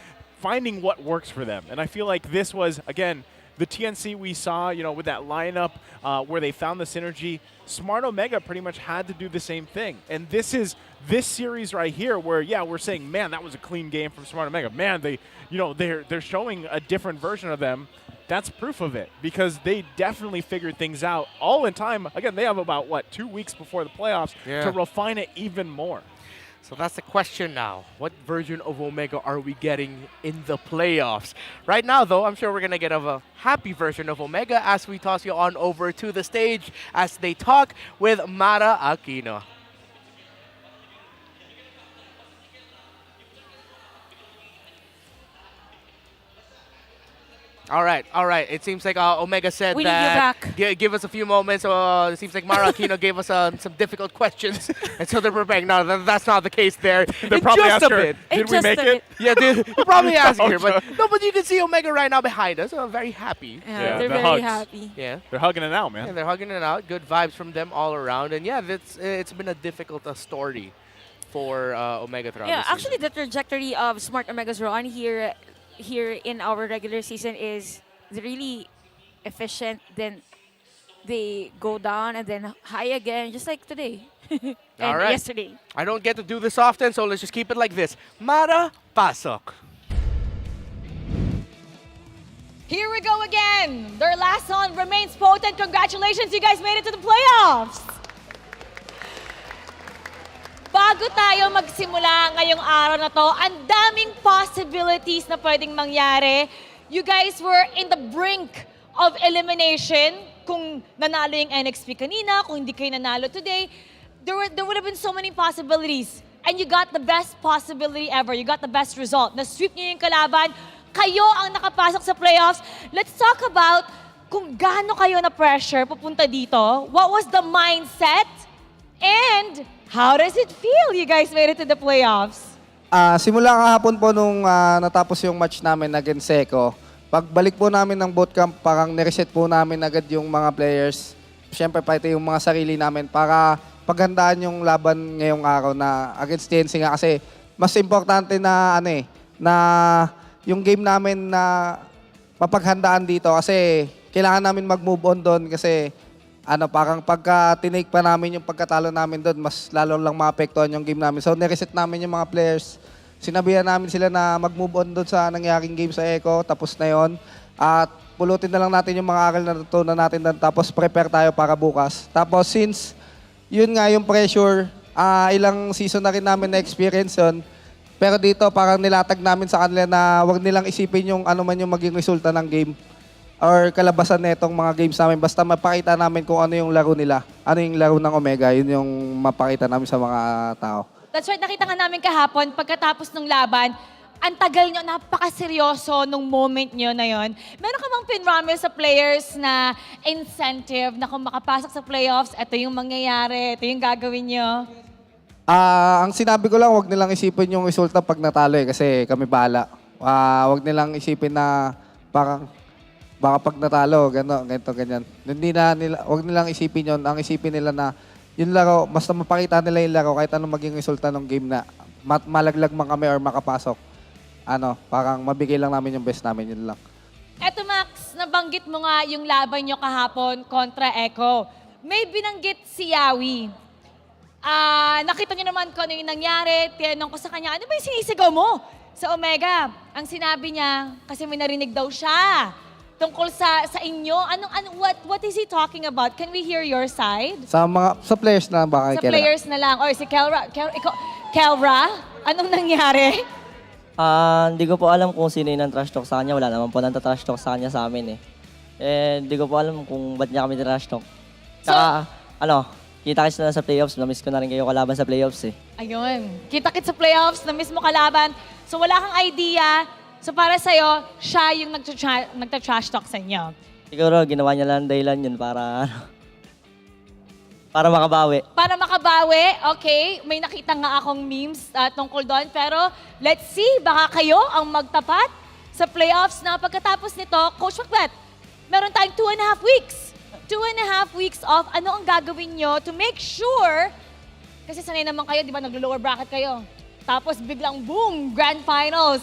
finding what works for them. And I feel like this was, again, the TNC we saw, you know, with that lineup where they found the synergy. Smart Omega pretty much had to do the same thing. And this is this series right here where, yeah, we're saying, man, that was a clean game from Smart Omega. Man, they, you know, they're showing a different version of them. That's proof of it because they definitely figured things out all in time. Again, they have about, what, 2 weeks before the playoffs to refine it even more. So that's the question now. What version of Omega are we getting in the playoffs? Right now, though, I'm sure we're going to get a happy version of Omega as we toss you on over to the stage as they talk with Mara Aquino. All right. It seems like Omega said We need you that back. Give us a few moments. It seems like Mara Aquino gave us some difficult questions, and so they're preparing. No, that's not the case there. They probably asked her, did we make it? Yeah, they're probably asking her. But you can see Omega right now behind us. Very happy. Yeah, they're very happy. Yeah. They're hugging it out, man. Yeah, they're hugging it out. Good vibes from them all around. And yeah, it's been a difficult story for Omega throughout the season. Actually, the trajectory of Smart Omega's run here in our regular season is really efficient. Then they go down and then high again, just like today and yesterday. I don't get to do this often, so let's just keep it like this. Mara, pasok. Here we go again. Their last song remains potent. Congratulations, you guys made it to the playoffs. Bago tayo magsimula ngayong araw na to, ang daming possibilities na pwedeng mangyari. You guys were in the brink of elimination. Kung nanalo yung NXP kanina, kung hindi kayo nanalo today, there would have been so many possibilities. And you got the best possibility ever. You got the best result. Na-sweep niyo yung kalaban. Kayo ang nakapasok sa playoffs. Let's talk about kung gaano kayo na-pressure papunta dito. What was the mindset? And how does it feel you guys made it to the playoffs? Simula kahapon po nung natapos yung match namin against Seco, pagbalik po namin ng bootcamp, parang nireset po namin agad yung mga players. Siyempre, pati yung mga sarili namin para paghandaan yung laban ngayong araw na against TNC nga kasi mas importante na na yung game namin na mapaghandaan dito kasi kailangan namin mag-move on doon kasi parang pagka tinake pa namin yung pagkatalo namin doon, mas lalo lang maapektuhan yung game namin. So, nireset namin yung mga players. Sinabihan namin sila na mag-move on doon sa nangyaring game sa Eco. Tapos na yon. At pulutin na lang natin yung mga aral na natutunan natin doon. Tapos prepare tayo para bukas. Tapos since yun nga yung pressure, ilang season na rin namin na-experience yun. Pero dito parang nilatag namin sa kanila na wag nilang isipin yung ano man yung maging resulta ng game or kalabasan na itong mga games namin. Basta mapakita namin kung ano yung laro nila. Ano yung laro ng Omega. Yun yung mapakita namin sa mga tao. That's right. Nakita nga namin kahapon, pagkatapos ng laban, ang tagal nyo, napakaseryoso nung moment nyo na yon. Meron ka bang pinromise sa players na incentive na kung makapasok sa playoffs, ito yung mangyayari, ito yung gagawin nyo? Ang sinabi ko lang, wag nilang isipin yung resulta pag natalo kasi kami bahala. Wag nilang isipin na parang baka pag natalo, ganito, ganyan. Wag nilang isipin yun. Ang isipin nila na yung laro, basta mapakita nila yung laro kahit anong maging resulta ng game na malaglag man kami or makapasok. Parang mabigay lang namin yung best namin, yun lang. Eto Max, nabanggit mo nga yung laban nyo kahapon kontra Echo. May binanggit si Yawi. Nakita nyo naman kung ano yung nangyari. Tinanong ko sa kanya, ano ba yung sinisigaw mo sa Omega? Ang sinabi niya, kasi may narinig daw siya tungkol sa inyo. What is he talking about? Can we hear your side? Sa players na baka Sa players na lang. Or si Kelra, anong nangyari? Hindi ko po alam kung sino yung trash talk sa kanya. Wala naman po nang trash talk sa kanya sa amin hindi ko po alam kung ba't niya kami trash talk. Saka, kita-kits na sa playoffs. Na-miss ko na rin kayo kalaban sa playoffs Ayun. Kita-kits sa playoffs, na-miss mo kalaban. So wala kang idea. So para sa'yo, siya yung nagta-trash talk sa inyo. Siguro ginawa niya lang dahilan yun para para makabawi. Para makabawi, okay, may nakita nga akong memes tungkol doon. Pero let's see, baka kayo ang magtapat sa playoffs na pagkatapos nito. Coach Macbeth, meron tayong 2.5 weeks. 2.5 weeks off. Ano ang gagawin nyo to make sure, kasi sanay naman kayo, di ba, naglo-lower bracket kayo. Tapos biglang boom, Grand Finals.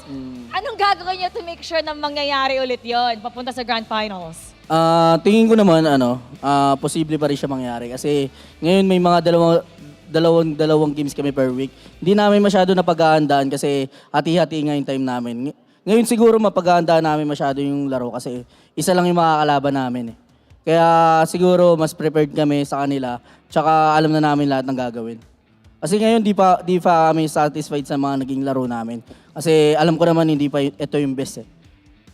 Anong gagawin nyo to make sure na mangyayari ulit yon papunta sa Grand Finals? Tingin ko naman, posible pa rin siya mangyari. Kasi ngayon may mga dalawang games kami per week. Hindi namin masyado napag-aandaan kasi hati-hati nga yung time namin. Ngayon siguro mapag-aandaan namin masyado yung laro kasi isa lang yung makakalaban namin. Kaya siguro mas prepared kami sa kanila. Tsaka alam na namin lahat ng gagawin. Kasi ngayon di pa kami satisfied sa mga naging laro namin. Kasi alam ko naman hindi pa ito yung best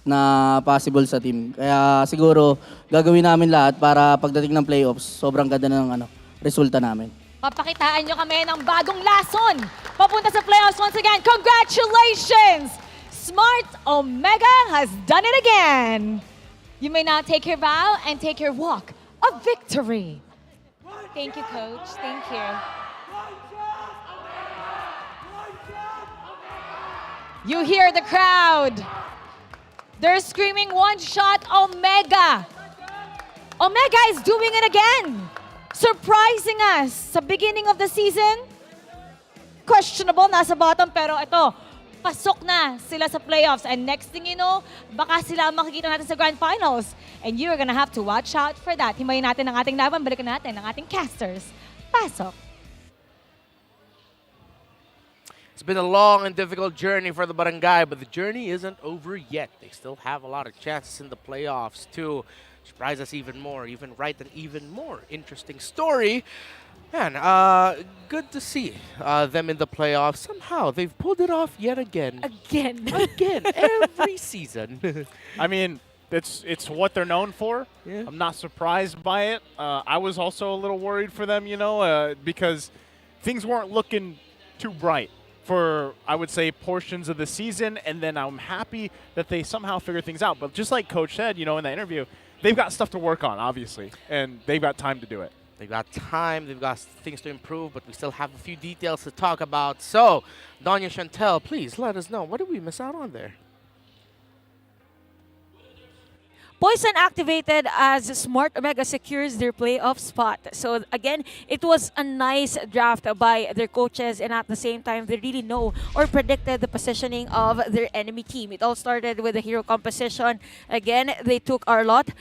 na possible sa team. Kaya siguro gagawin namin lahat para pagdating ng playoffs, sobrang ganda ng resulta namin. Papakitaan nyo kami ng bagong lason. Papunta sa playoffs once again. Congratulations! Smart Omega has done it again. You may now take your bow and take your walk of victory. Thank you, Coach. Thank you. You hear the crowd. They're screaming one shot Omega. Omega is doing it again. Surprising us sa beginning of the season. Questionable, nasa bottom, pero ito, pasok na sila sa playoffs. And next thing you know, baka sila makikita natin sa Grand Finals. And you're gonna have to watch out for that. Himayin natin ang ating laban, balikan natin ang ating casters. Pasok. It's been a long and difficult journey for the Barangay, but the journey isn't over yet. They still have a lot of chances in the playoffs to surprise us even more, even write an even more interesting story. Man, good to see them in the playoffs. Somehow, they've pulled it off yet again. Again, every season. I mean, it's what they're known for. Yeah. I'm not surprised by it. I was also a little worried for them, because things weren't looking too bright for, I would say, portions of the season, and then I'm happy that they somehow figured things out. But just like Coach said, in that interview, they've got stuff to work on, obviously, and they've got time to do it. They've got time, they've got things to improve, but we still have a few details to talk about. So, Donya Chantel, please let us know, what did we miss out on there? Poison activated as Smart Omega secures their playoff spot. So again, it was a nice draft by their coaches, and at the same time, they really know or predicted the positioning of their enemy team. It all started with the hero composition. Again, they took our lot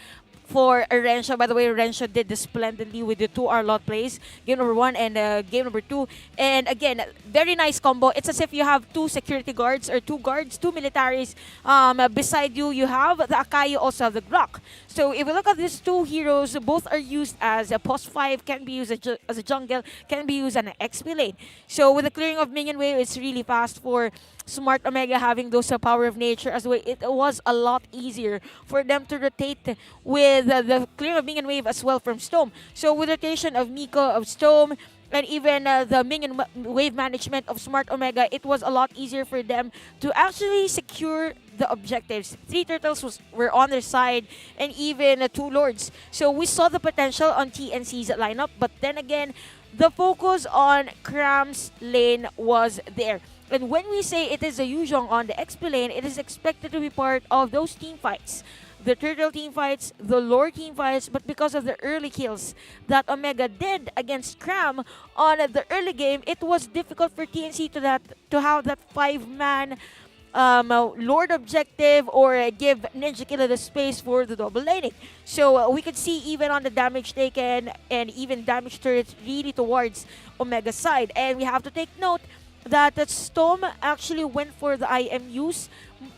for Renzo. By the way, Renzo did this splendidly with the 2 lot plays. Game number 1 and game number 2. And again, very nice combo. It's as if you have 2 security guards or 2 guards, 2 militaries. Beside you, you have the Akai, you also have the Glock. So if we look at these 2 heroes, both are used as a post 5, can be used as a jungle, can be used as an XP lane. So with the clearing of minion wave, it's really fast for Smart Omega having those power of nature as well. It was a lot easier for them to rotate with the clearing of minion wave as well from Storm. So with rotation of Miko, of Storm, and even the minion wave management of Smart Omega, it was a lot easier for them to actually secure the objectives. 3 turtles were on their side, and even 2 lords. So we saw the potential on TNC's lineup, but then again, the focus on Cram's lane was there. And when we say it is a Yuzhong on the XP lane, it is expected to be part of those team fights. The turtle team fights, the lore team fights, but because of the early kills that Omega did against Cram on the early game, it was difficult for TNC to have that 5-man Lord objective or give Ninja Killer the space for the double laning. So we could see even on the damage taken and even damage turrets really towards Omega's side. And we have to take note that Storm actually went for the IMUs.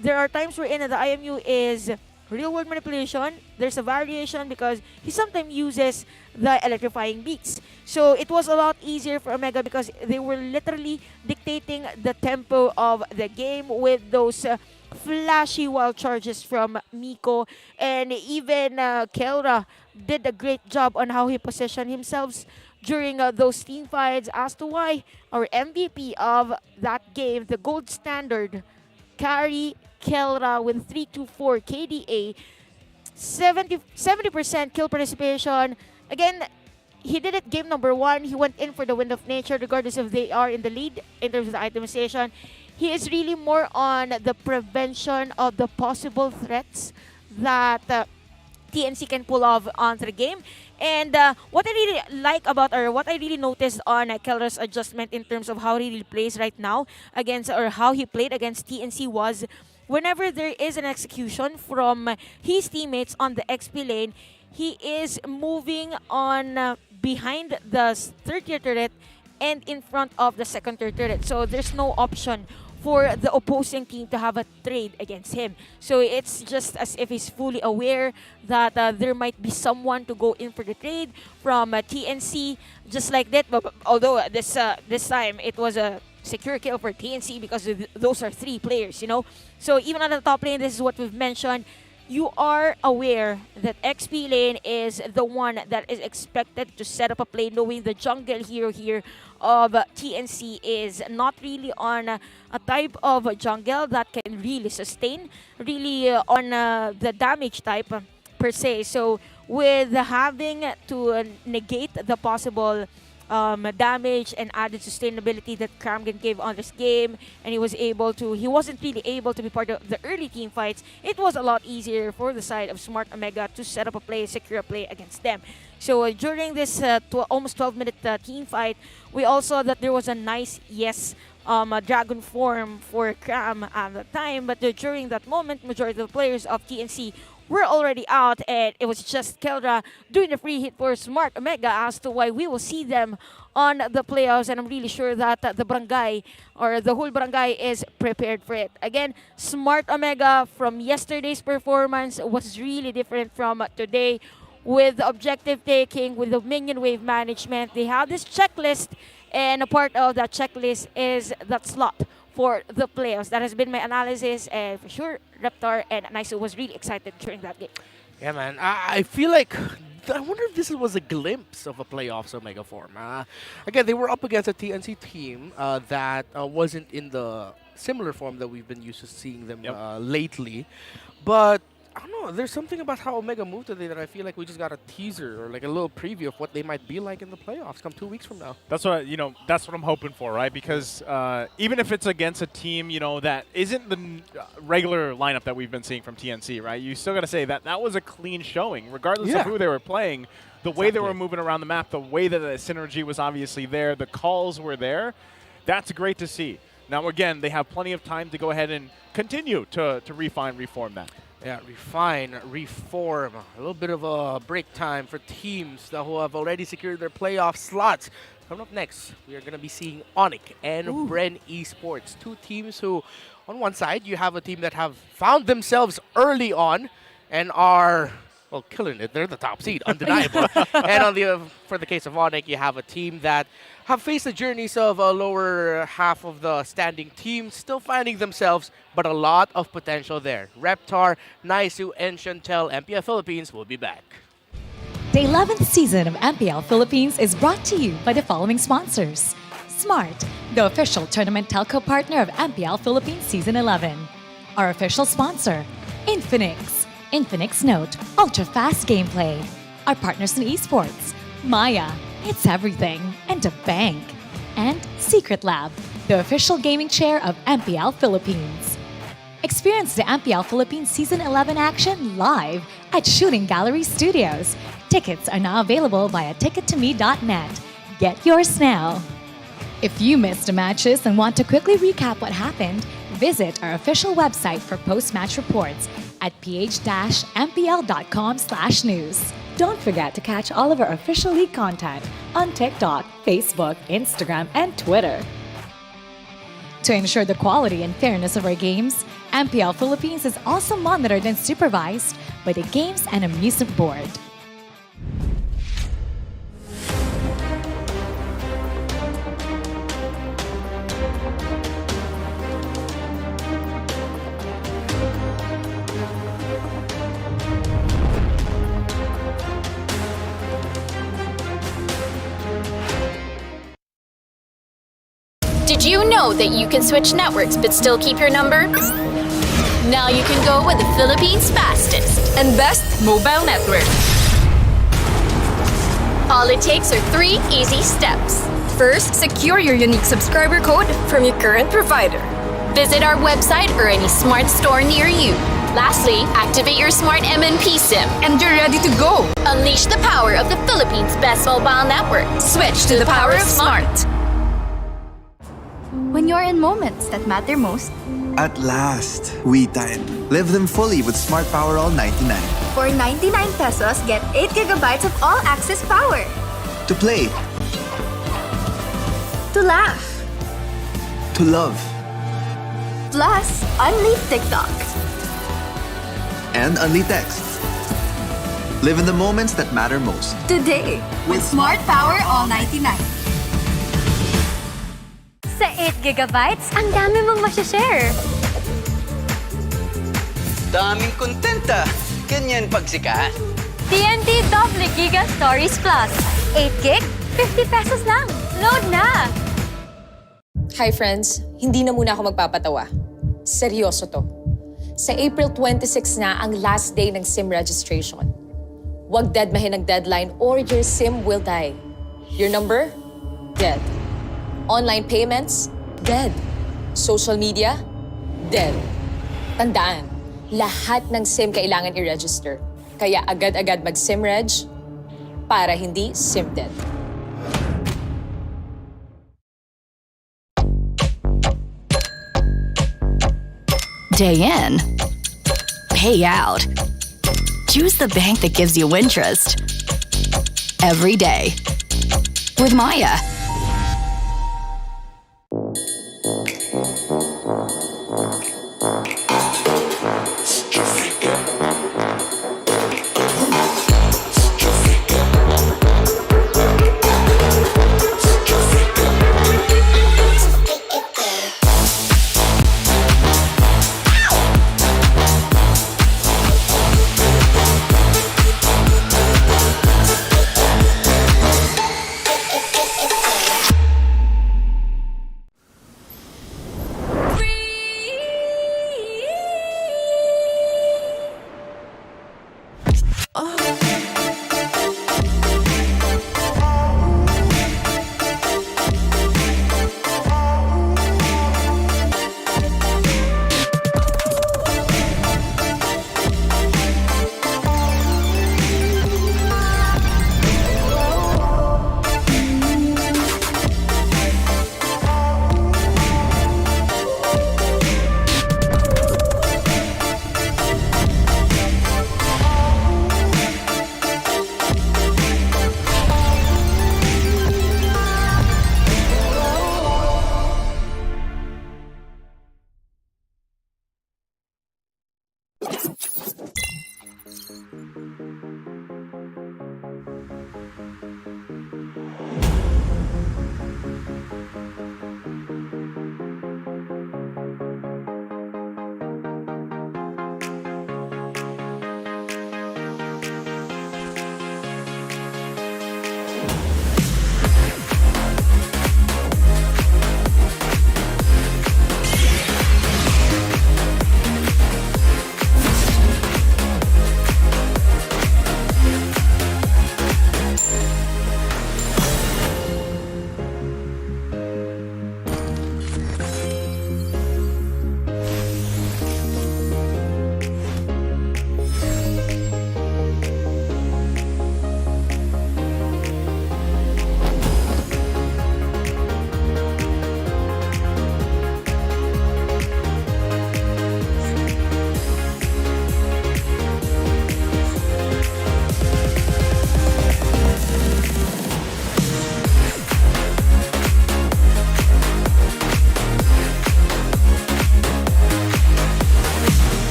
There are times wherein the IMU is real-world manipulation. There's a variation because he sometimes uses the electrifying beats. So it was a lot easier for Omega because they were literally dictating the tempo of the game with those flashy wild charges from Miko. And even Kelra did a great job on how he positioned himself during those team fights as to why our MVP of that game, the gold standard, carry Kelra with 324 KDA, 70% kill participation. Again, he did it game number 1. He went in for the Wind of Nature regardless if they are in the lead in terms of the itemization. He is really more on the prevention of the possible threats that TNC can pull off onto the game. And what I really like about, or what I really noticed on Kelra's adjustment in terms of how he really plays right now against, or how he played against TNC, was whenever there is an execution from his teammates on the XP lane, he is moving on behind the third tier turret and in front of the second tier turret. So there's no option for the opposing team to have a trade against him. So it's just as if he's fully aware that there might be someone to go in for the trade from TNC, just like that. But although this time it was a secure kill for TNC because those are 3 players, you know. So even on the top lane, this is what we've mentioned. You are aware that XP lane is the one that is expected to set up a play, knowing the jungle hero here of TNC is not really on a type of jungle that can really sustain, really on the damage type per se. So with having to negate the possible damage and added sustainability that Kramgan gave on this game, and he wasn't really able to be part of the early team fights, it was a lot easier for the side of Smart Omega to set up a play, secure a play against them. So during this almost 12-minute team fight, we also saw that there was a nice dragon form for Kram at the time, but during that moment, majority of the players of TNC were already out, and it was just Kelra doing the free hit for Smart Omega as to why we will see them on the playoffs, and I'm really sure that the barangay, or the whole barangay, is prepared for it. Again, Smart Omega from yesterday's performance was really different from today. With the objective taking, with the minion wave management, they have this checklist, and a part of that checklist is that slot for the playoffs. That has been my analysis, and for sure, Reptar and Naisu was really excited during that game. Yeah, man. I feel like, I wonder if this was a glimpse of a playoffs Omega form. Again, they were up against a TNC team that wasn't in the similar form that we've been used to seeing them lately. But I don't know, there's something about how Omega moved today that I feel like we just got a teaser or like a little preview of what they might be like in the playoffs come 2 weeks from now. That's what that's what I'm hoping for, right? Because even if it's against a team, that isn't the regular lineup that we've been seeing from TNC, right? You still got to say that that was a clean showing, regardless of who they were playing. The way they were moving around the map, the way that the synergy was obviously there, the calls were there. That's great to see. Now, again, they have plenty of time to go ahead and continue to refine, reform that. Yeah, refine, reform. A little bit of a break time for teams who have already secured their playoff slots. Coming up next, we are going to be seeing ONIC and BREN Esports. 2 teams who, on one side, you have a team that have found themselves early on and are, well, killing it. They're the top seed, undeniable. And on the for the case of ONIC, you have a team that have faced the journeys of a lower half of the standing team, still finding themselves, but a lot of potential there. Reptar, Naisu, and Chantel, MPL Philippines will be back. The 11th season of MPL Philippines is brought to you by the following sponsors. Smart, the official tournament telco partner of MPL Philippines Season 11. Our official sponsor, Infinix. Infinix Note, ultra-fast gameplay. Our partners in esports, Maya, it's everything, and a bank. And Secret Lab, the official gaming chair of MPL Philippines. Experience the MPL Philippines Season 11 action live at Shooting Gallery Studios. Tickets are now available via tickettome.net. Get yours now. If you missed the matches and want to quickly recap what happened, visit our official website for post-match reports at ph-mpl.com/news. Don't forget to catch all of our official league content on TikTok, Facebook, Instagram, and Twitter. To ensure the quality and fairness of our games, MPL Philippines is also monitored and supervised by the Games and Amusement Board. Did you know that you can switch networks but still keep your number? Now you can go with the Philippines' fastest and best mobile network. All it takes are 3 easy steps. First, secure your unique subscriber code from your current provider. Visit our website or any smart store near you. Lastly, activate your smart MNP SIM and you're ready to go. Unleash the power of the Philippines' best mobile network. Switch to the power of smart. When you're in moments that matter most, At last, we time. Live them fully with Smart Power All 99. for 99 pesos, get 8 gigabytes of all-access power. To play, To laugh, to love, plus unleash TikTok. and only texts. Live in the moments that matter most. Today, with Smart Power All 99. Sa 8 gigabytes, ang dami mong masashare. Daming kontenta. Ganyan pagsikat. TNT Double Giga Stories Plus. 8 gig, 50 pesos lang. Load na! Hi friends, hindi na muna ako magpapatawa. Seryoso to. Sa April 26 na ang last day ng SIM registration. Huwag deadmahin ang deadline or your SIM will die. Your number? Dead. Online payments? Dead. Social media? Dead. Tandaan, lahat ng SIM kailangan i-register. Kaya agad-agad mag-SIM reg para hindi SIM dead. Day in, pay out. Choose the bank that gives you interest every day with Maya.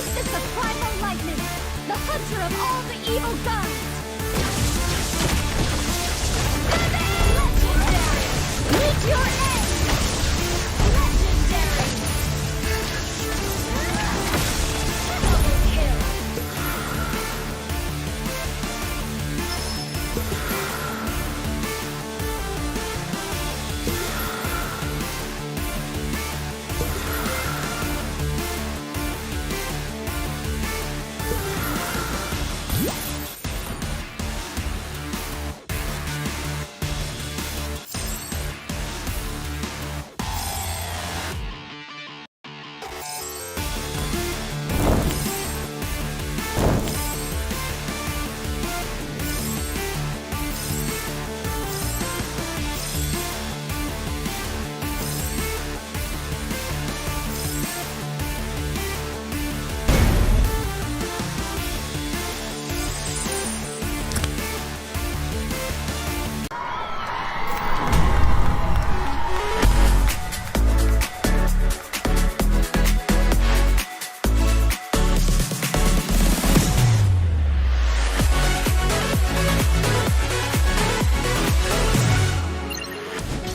beast is the primal lightning, the hunter of all the evil gods. Legendary! Meet your end! Legendary! Double kill!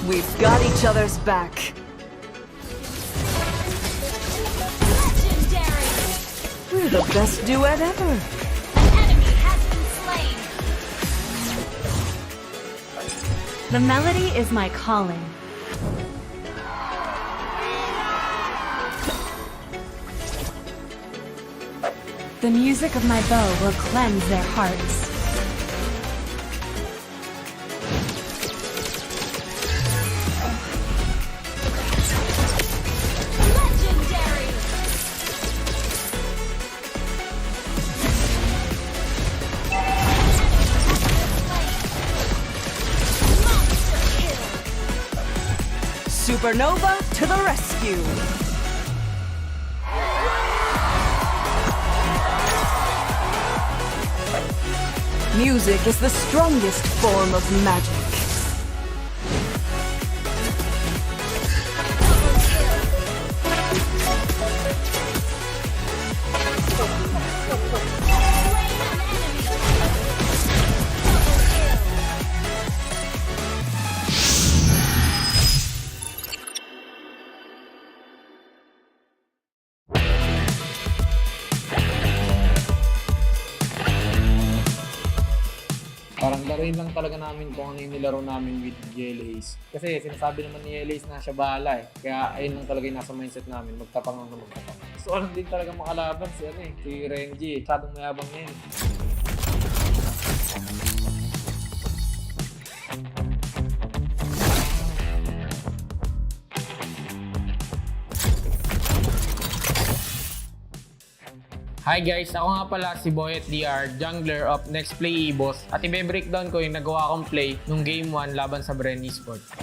We've got each other's back. Legendary! We're the best duet ever. An enemy has been slain. The melody is my calling. The music of my bow will cleanse their hearts. Legendary! Monster kill! Supernova to the rescue. Music is the strongest form of magic. Parang laruin lang talaga namin kung ano yung nilaro namin with GLAs. Kasi sinasabi naman ni GLAs na siya bahala eh. Kaya ayun lang talaga yung nasa mindset namin, magtapang lang na magtapang. Gusto ko lang din talaga makalaban si Renji. Masyadong mayabang niya yun. Hi guys! Ako nga pala si Boyet DR, jungler of Nexplay EVOS at i-breakdown ko yung nagawa kong play nung Game 1 laban sa BREN Esports.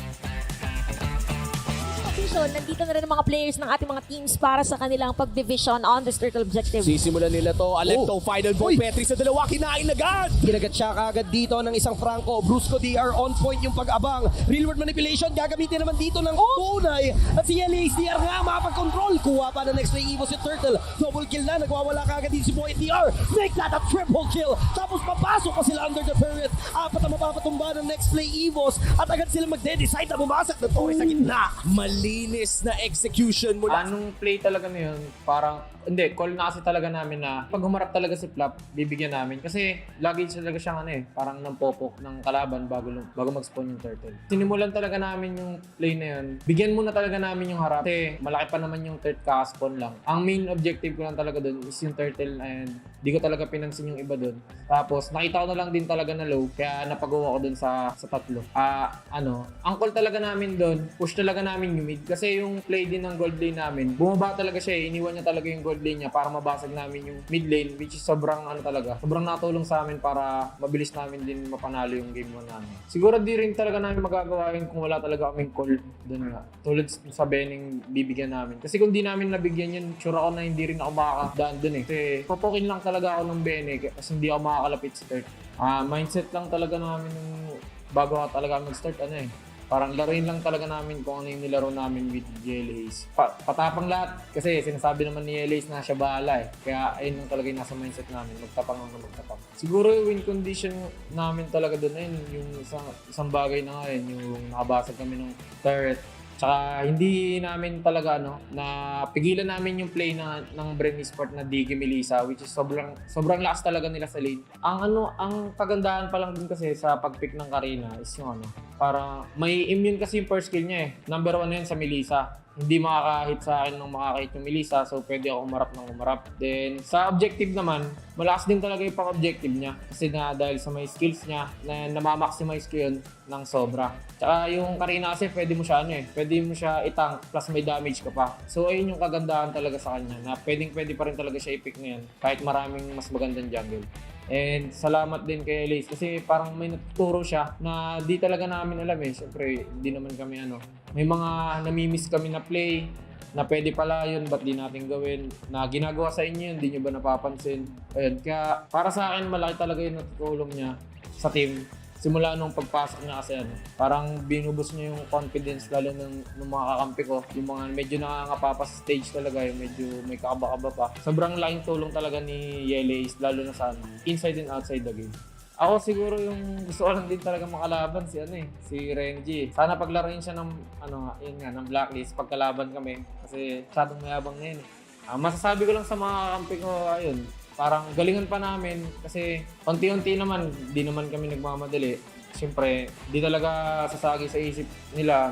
Nandito na rin ang mga players ng ating mga teams para sa kanilang pag-division on this turtle objective. Sisimulan nila to. Alecto, final ball, Petri sa dalawa, kinain agad! Ginagat siya kaagad dito ng isang Franco. Brusco DR on point yung pag-abang. Real world manipulation, gagamitin naman dito ng tunay. At si LA's DR nga makapag-control. Kuha pa ng Nexplay EVOS si Turtle. Double kill na, nagwawala kaagad dito si Boy DR. Make that a triple kill. Tapos papasok pa sila under the turret. Apat na mapapatumba ng Nexplay EVOS. At agad sila magde-decide na bumasak na Torres sa gitna. Malinis na execution mula. Anong play talaga na yun, parang, hindi, call na kasi talaga namin na pag humarap talaga si Flap, bibigyan namin. Kasi lagi talaga siyang parang nampopok ng kalaban bago mag-spawn yung turtle. Sinimulan talaga namin yung play na yun. Bigyan muna talaga namin yung harap. Kasi malaki pa naman yung third ka-spawn lang. Ang main objective ko lang talaga dun is yung turtle and di ko talaga pinansin yung iba dun. Tapos nakita ko na lang din talaga na low, kaya napagawa ko dun sa tatlo. Ang call talaga namin dun, push talaga namin yung mid. Kasi yung play din ng gold lane namin, bumaba talaga siya iniwan niya talaga yung gold lane niya para mabasag namin yung mid lane, which is sobrang sobrang natulong sa amin para mabilis namin din mapanalo yung game 1 namin. Siguro di rin talaga namin magagawa yun kung wala talaga kaming call dun nga. Tulad sa Bening bibigyan namin. Kasi kung di namin nabigyan yun, sure ako na hindi rin ako makakadaan dun eh. Kasi popokin lang talaga ako ng Bene kasi hindi ako makakalapit sa third. Mindset lang talaga namin bago talaga mag-start Parang laruin lang talaga namin kung ano yung nilaro namin with GLAs. Patapang lahat. Kasi sinasabi naman ni GLAs na siya bahala eh. Kaya ayun lang talaga yung nasa mindset namin. Magtapang lang na magtapang. Siguro yung win condition namin talaga doon ayun, yung isang bagay na nga yun, yung nakabasag kami ng turret. Tsaka hindi namin talaga na pigilan namin yung play ng BREN Esports na Digi Melissa, which is sobrang lakas talaga nila sa lane. Ang kagandahan pa lang din kasi sa pag-pick ng Karina is yung para may immune kasi yung first kill niya eh. Number 1 na yun sa Melissa. Hindi makakahit sa akin nung makakahit yung Melissa, so pwede ako umarap. Then sa objective naman, malakas din talaga yung pang-objective niya. Kasi dahil sa may skills niya, na namamaximize ko yun ng sobra. Tsaka yung Karina kasi pwede mo siya pwede mo siya itank plus may damage ka pa. So ayun yung kagandahan talaga sa kanya, na pwede pa rin talaga siya i-pick ngayon kahit maraming mas magandang jungle. And salamat din kay Elise kasi parang may natuturo siya na di talaga namin alam eh. Siyempre, di naman kami may mga namimiss kami na play na pwede pala yun, ba't di natin gawin? Na ginagawa sa inyo yun, di nyo ba napapansin? Ayun, kaya para sa akin, malaki talaga yung natutulong niya sa team. Simula nung pagpasok niya kasi parang binubos niya yung confidence lalo ng mga kakampi ko. Yung mga medyo nakangapa sa stage talaga, yung medyo may kakaba-kaba pa. Sobrang laking tulong talaga ni Yeleis, lalo na sa inside and outside the game. Ako siguro yung gusto ko lang din talaga makalaban si Renji. Sana paglaruin siya ng ng blacklist pagkalaban kami kasi masyadong mayabang na yun eh. Masasabi ko lang sa mga kakampi ko, ayun, parang galingan pa namin kasi unti-unti naman, di naman kami nagmamadali. Siyempre, di talaga sasagi sa isip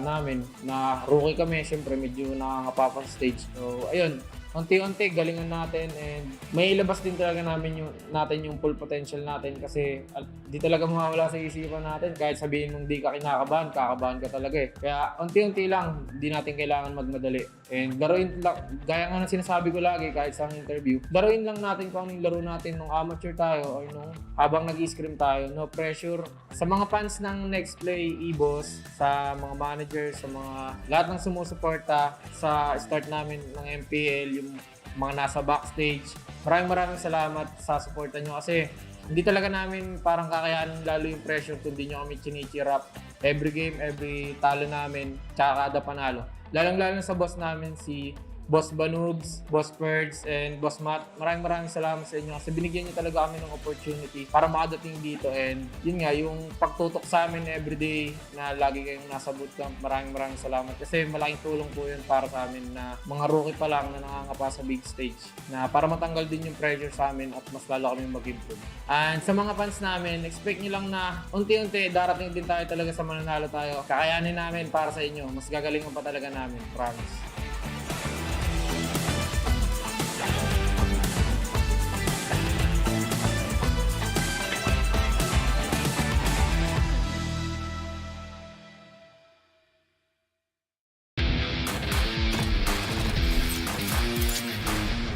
namin na rookie kami. Siyempre, medyo nakangapa sa stage. So, ayun, unti-unti galingan natin and may ilabas din talaga natin yung full potential natin kasi di talaga mawawala sa isipan natin. Kahit sabihin mong di ka kinakabahan, kakabahan ka talaga eh. Kaya unti-unti lang, di natin kailangan magmadali. And laruin lang, gaya nga ng sinasabi ko lagi kahit sa interview, laruin lang natin kung anong laro natin nung amateur tayo or nung habang nag-i-scrim tayo. No pressure. Sa mga fans ng Nexplay EVOS, sa mga managers, sa mga lahat ng sumusuporta sa start namin ng MPL, yung mga nasa backstage, maraming salamat sa suporta nyo kasi hindi talaga namin parang kakayanin lalo yung pressure kung di nyo kami chinichirap every game, every talo namin, tsaka kada panalo. Lalang-lalo sa boss namin, si Boss Banugs, Boss Perds, and Boss Matt. Maraming salamat sa inyo kasi binigyan niyo talaga kami ng opportunity para makadating dito. And yun nga, yung pagtutok sa amin everyday na lagi kayong nasa bootcamp, maraming salamat kasi malaking tulong po yun para sa amin na mga rookie pa lang na nangangapa sa big stage na para matanggal din yung pressure sa amin at mas lalo kami mag-improve. And sa mga fans namin, expect nyo lang na unti-unti darating din tayo talaga sa mananalo tayo. Kakayanin namin para sa inyo. Mas gagalingan pa talaga namin. Promise.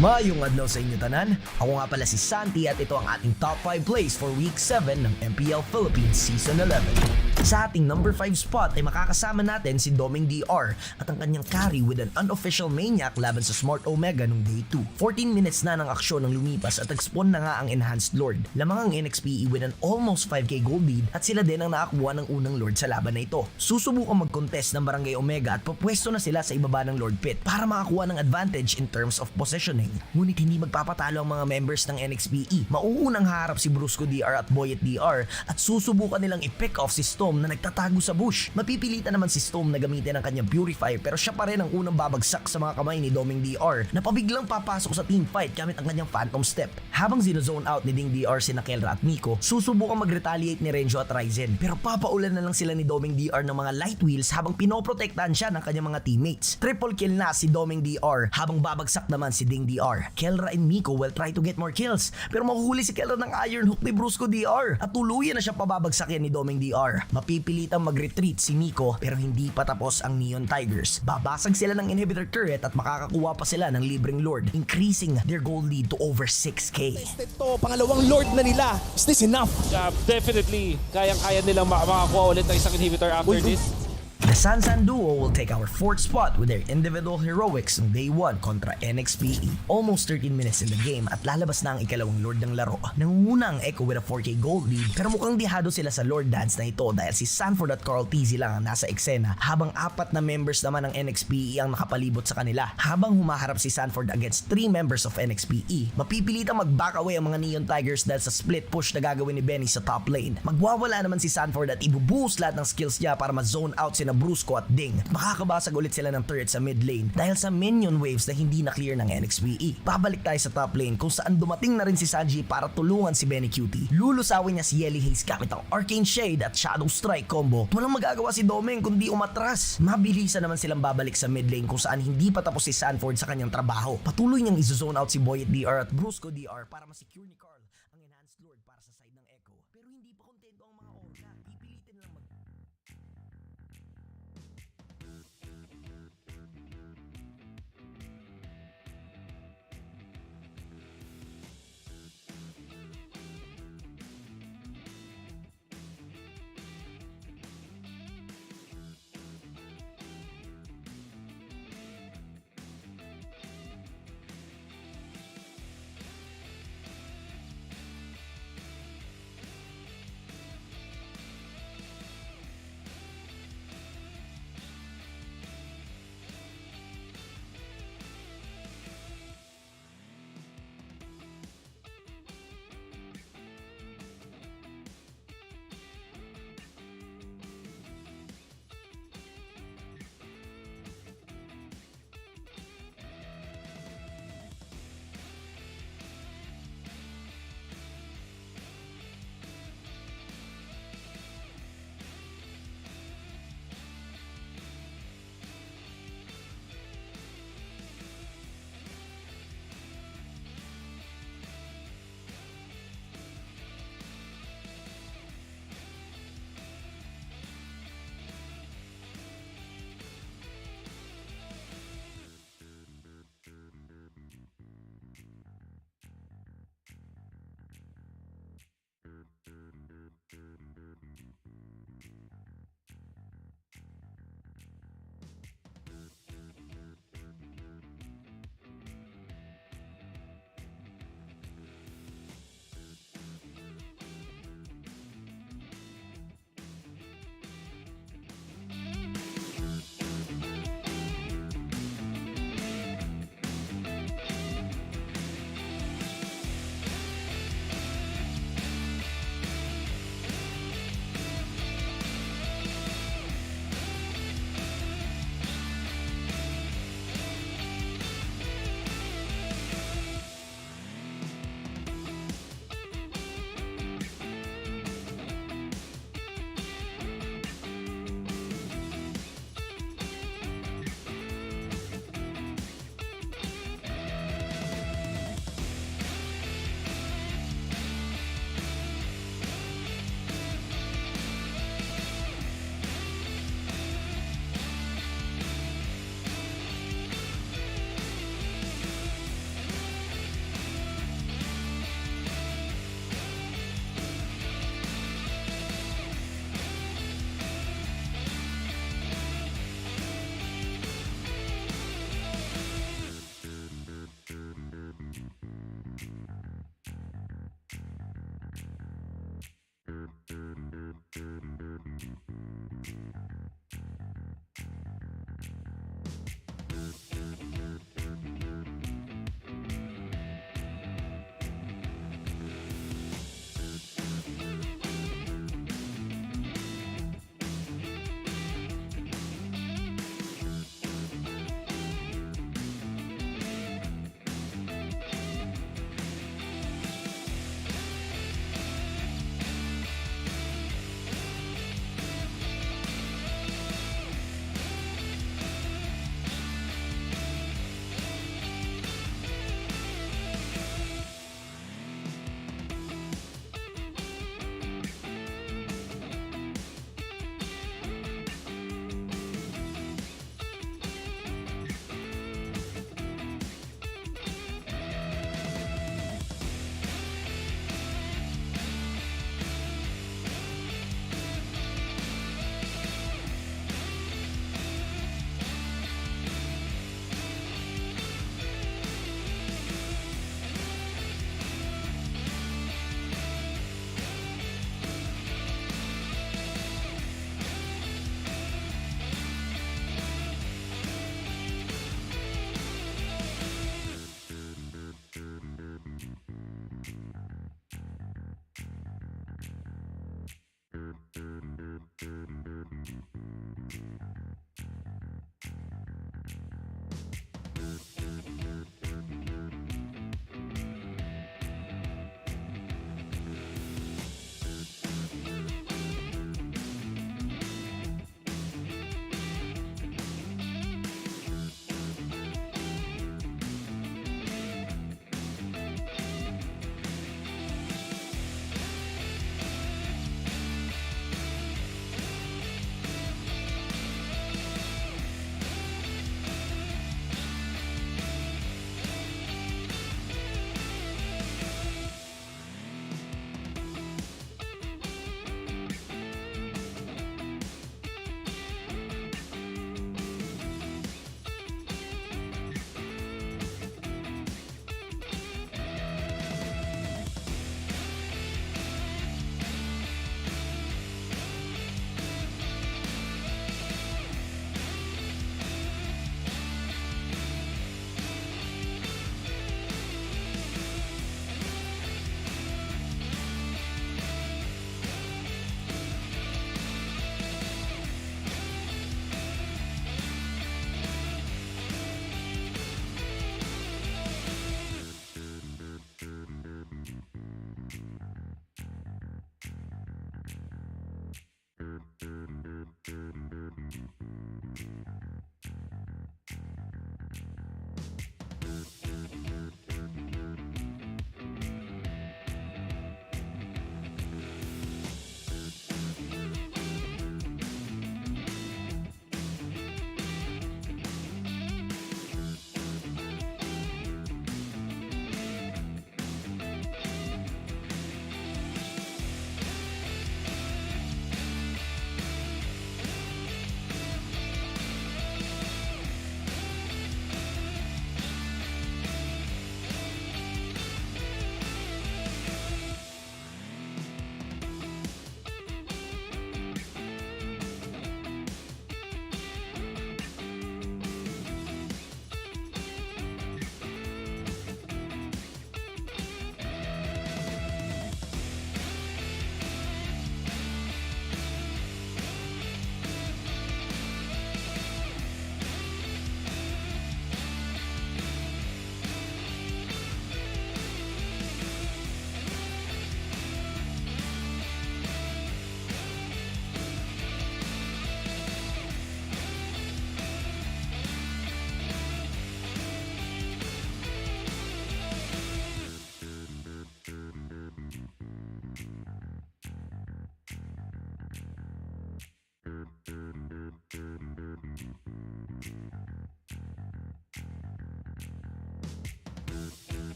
Maayong adlaw sa inyo tanan. Ako nga pala si Santi at ito ang ating top 5 plays for Week 7 ng MPL Philippines Season 11. Sa ating number 5 spot ay makakasama natin si Doming DR at ang kanyang carry with an unofficial maniac laban sa Smart Omega nung Day 2. 14 minutes na ng aksyon ng lumipas at nag-spawn na nga ang Enhanced Lord. Lamang ang NXPE with an almost 5k gold lead at sila din ang nakakuha ng unang Lord sa laban na ito. Susubukan mag-contest ng Barangay Omega at papwesto na sila sa ibaba ng Lord Pit para makakuha ng advantage in terms of positioning. Ngunit hindi magpapatalo ang mga members ng NXPE. Mauunang harap si Brusco DR at Boyet DR at susubukan nilang i-pick off si Storm na nagtatago sa bush. Mapipilitan naman si Storm na gamitin ang kanyang Purify pero siya pa rin ang unang babagsak sa mga kamay ni Doming DR na pabiglang papasok sa team fight gamit ang kanyang Phantom Step. Habang zone out ni Ding DR si Kelra at Miko, susubukan mag-retaliate ni Renjo at Ryzen pero papaulan na lang sila ni Doming DR ng mga light wheels habang pinoprotektahan siya ng kanyang mga teammates. Triple kill na si Doming DR habang babagsak naman si Ding DR. Kelra and Miko will try to get more kills pero mahuhuli si Kelra ng Iron Hook ni Brusco DR at tuluyan na siya pababagsakin ni Doming DR. Mapipilitang mag-retreat si Miko pero hindi pa tapos ang Neon Tigers. Babasag sila ng inhibitor turret at makakakuha pa sila ng libreng Lord, increasing their gold lead to over 6k. Ito, pangalawang Lord na nila. Is this enough? Definitely. Kayang-kaya nilang makakuha ulit ng isang inhibitor after this. The Sansan duo will take our 4th spot with their individual heroics ng Day 1 kontra NXPE. Almost 13 minutes in the game at lalabas na ang ikalawang Lord ng laro. Nangunguna ang Echo with a 4K gold lead pero mukhang dihado sila sa Lord Dance na ito dahil si Sanford at Carl TZ lang ang nasa eksena habang 4 na members naman ng NXPE ang nakapalibot sa kanila. Habang humaharap si Sanford against 3 members of NXPE, mapipilitang mag-back away ang mga Neon Tigers dahil sa split push na gagawin ni Benny sa top lane. Magwawala naman si Sanford at ibubuhos lahat ng skills niya para ma-zone out sina Brusco at Ding. Makakabasag ulit sila ng turret sa mid lane dahil sa minion waves na hindi na clear ng NXPE. Babalik tayo sa top lane kung saan dumating na rin si Sanji para tulungan si Benny Cutie. Lulusawin niya si Yelly Haze gamit ang Arcane Shade at Shadow Strike combo. Walang magagawa si Domeng kundi umatras. Mabilisan naman silang babalik sa mid lane kung saan hindi pa tapos si Sanford sa kanyang trabaho. Patuloy niyang izozone out si Boyet DR at Brusco DR para ma-secure ni Carl ang Enhanced Lord para sa side ng Echo. Pero hindi pa kontento ang mga Orca. Pipilitin lang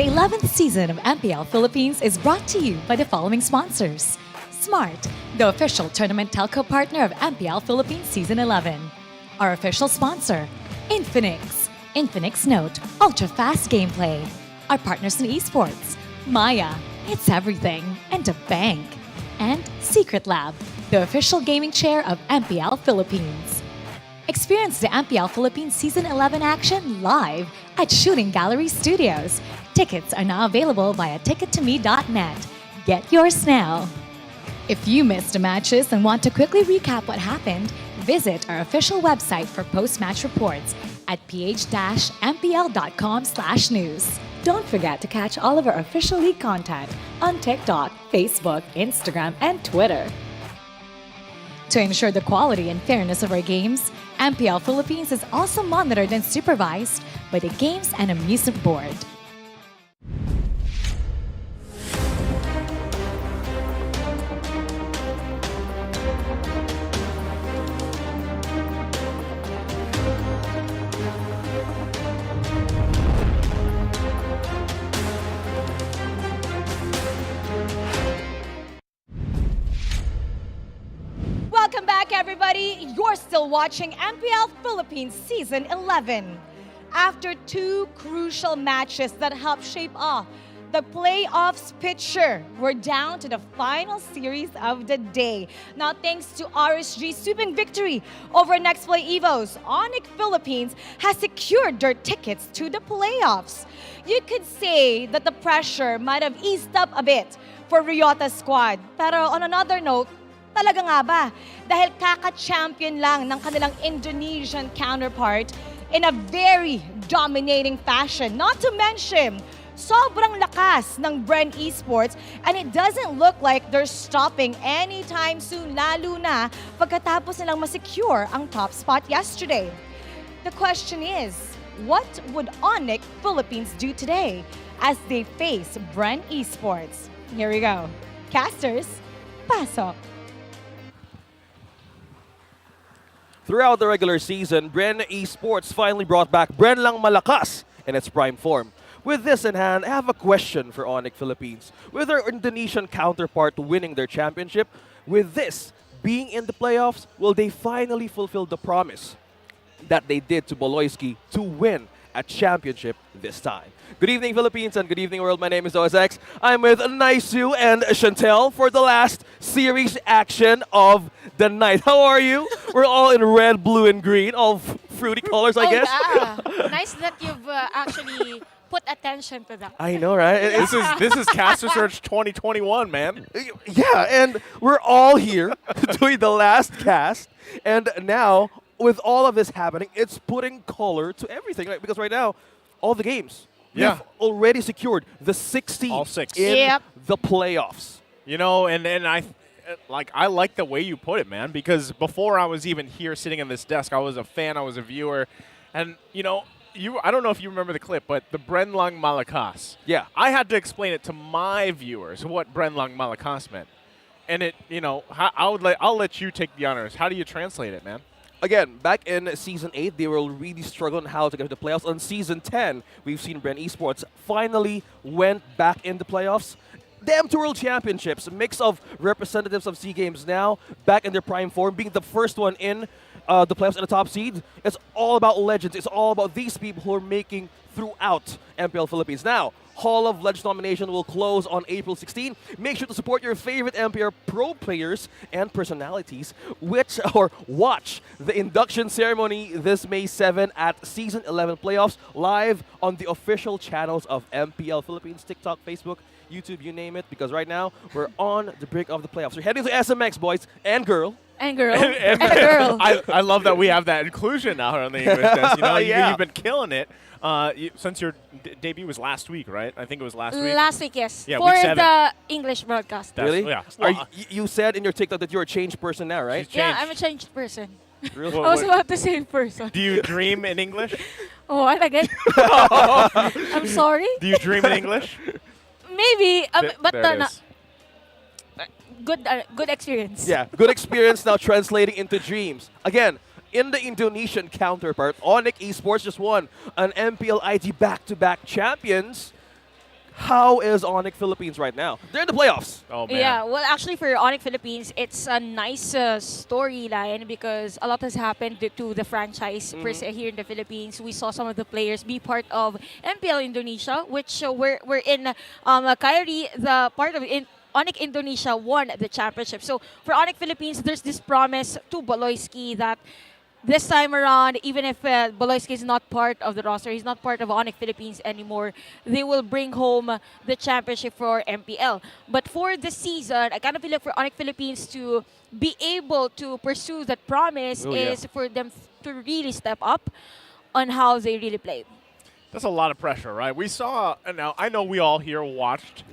The 11th season of MPL Philippines is brought to you by the following sponsors. Smart, the official tournament telco partner of MPL Philippines Season 11. Our official sponsor, Infinix. Infinix Note, ultra-fast gameplay. Our partners in esports, Maya, it's everything, and a bank. And Secret Lab, the official gaming chair of MPL Philippines. Experience the MPL Philippines Season 11 action live at Shooting Gallery Studios. Tickets are now available via tickettome.net. Get yours now. If you missed the matches and want to quickly recap what happened, visit our official website for post-match reports at ph-mpl.com/news. Don't forget to catch all of our official league content on TikTok, Facebook, Instagram, and Twitter. To ensure the quality and fairness of our games, MPL Philippines is also monitored and supervised by the Games and Amusement Board. Welcome back, everybody. You're still watching MPL Philippines Season 11. After two crucial matches that helped shape off the playoffs picture, we're down to the final series of the day. Now, thanks to RSG's sweeping victory over Nexplay EVOS, ONIC Philippines has secured their tickets to the playoffs. You could say that the pressure might have eased up a bit for Riota's squad. Pero on another note, talaga nga ba? Dahil kaka-champion lang ng kanilang Indonesian counterpart in a very dominating fashion. Not to mention, sobrang lakas ng BREN Esports and it doesn't look like they're stopping anytime soon, lalo na pagkatapos nilang masecure ang top spot yesterday. The question is, what would ONIC Philippines do today as they face BREN Esports? Here we go. Casters, pasok. Throughout the regular season, BREN Esports finally brought back BREN Lang Malakas in its prime form. With this in hand, I have a question for ONIC Philippines. With their Indonesian counterpart winning their championship, with this being in the playoffs, will they finally fulfill the promise that they did to Boloyski to win a championship this time? Good evening, Philippines, and good evening, world. My name is OSX. I'm with Naisu and Chantel for the last series action of the night. How are you? We're all in red, blue, and green, all fruity colors, I guess. Yeah. Nice that you've actually put attention to that. I know, right? This is Cast Research 2021, man. Yeah, and we're all here doing the last cast, and now with all of this happening, it's putting color to everything, right? Because right now, all the games, yeah, we've already secured the 16 all six in the playoffs. You know, and I like the way you put it, man, because before I was even here sitting in this desk, I was a fan, I was a viewer, and you know, I don't know if you remember the clip, but the BREN Lang Malakas. Yeah. I had to explain it to my viewers what BREN Lang Malakas meant. And it, you know, I'll let you take the honors. How do you translate it, man? Again, back in Season 8, they were really struggling how to get to the playoffs. On Season 10, we've seen BREN Esports finally went back in the playoffs. Damn two World Championships, a mix of representatives of SEA Games now, back in their prime form, being the first one in the playoffs and the top seed. It's all about legends. It's all about these people who are making throughout MPL Philippines. Now, Hall of Legends nomination will close on April 16. Make sure to support your favorite MPL Pro players and personalities, watch the induction ceremony this May 7 at Season 11 Playoffs live on the official channels of MPL Philippines, TikTok, Facebook, YouTube, you name it, because right now we're on the brink of the playoffs. We're heading to SMX, boys and girl. And girl. and a girl. I love that we have that inclusion now on the English desk. You know, Yeah. you've been killing it since your debut was last week, right? I think it was last week. Last week, yes. Yeah, for week 7. the English broadcast. Really? Yeah. You said in your TikTok that you're a changed person now, right? Yeah, I'm a changed person. Really? I was about the same person. Do you dream in English? Oh, I like it. I'm sorry. Do you dream in English? Maybe, but there it no. is. Good experience. Yeah, good experience now translating into dreams. Again, in the Indonesian counterpart, ONIC Esports just won an MPL ID back-to-back champions. how is ONIC Philippines right now? They're in the playoffs. Oh, man. Yeah, well, actually, for ONIC Philippines, it's a nice storyline because a lot has happened to the franchise per se here in the Philippines. We saw some of the players be part of MPL Indonesia, which we're in. Kyrie, the part of ONIC Indonesia won the championship. So for ONIC Philippines, there's this promise to Boloyski that this time around, even if Boloyski is not part of the roster, he's not part of ONIC Philippines anymore, they will bring home the championship for MPL. But for this season, I kind of feel like for ONIC Philippines to be able to pursue that promise is for them to really step up on how they really play. That's a lot of pressure, right? We saw, and now I know we all here watched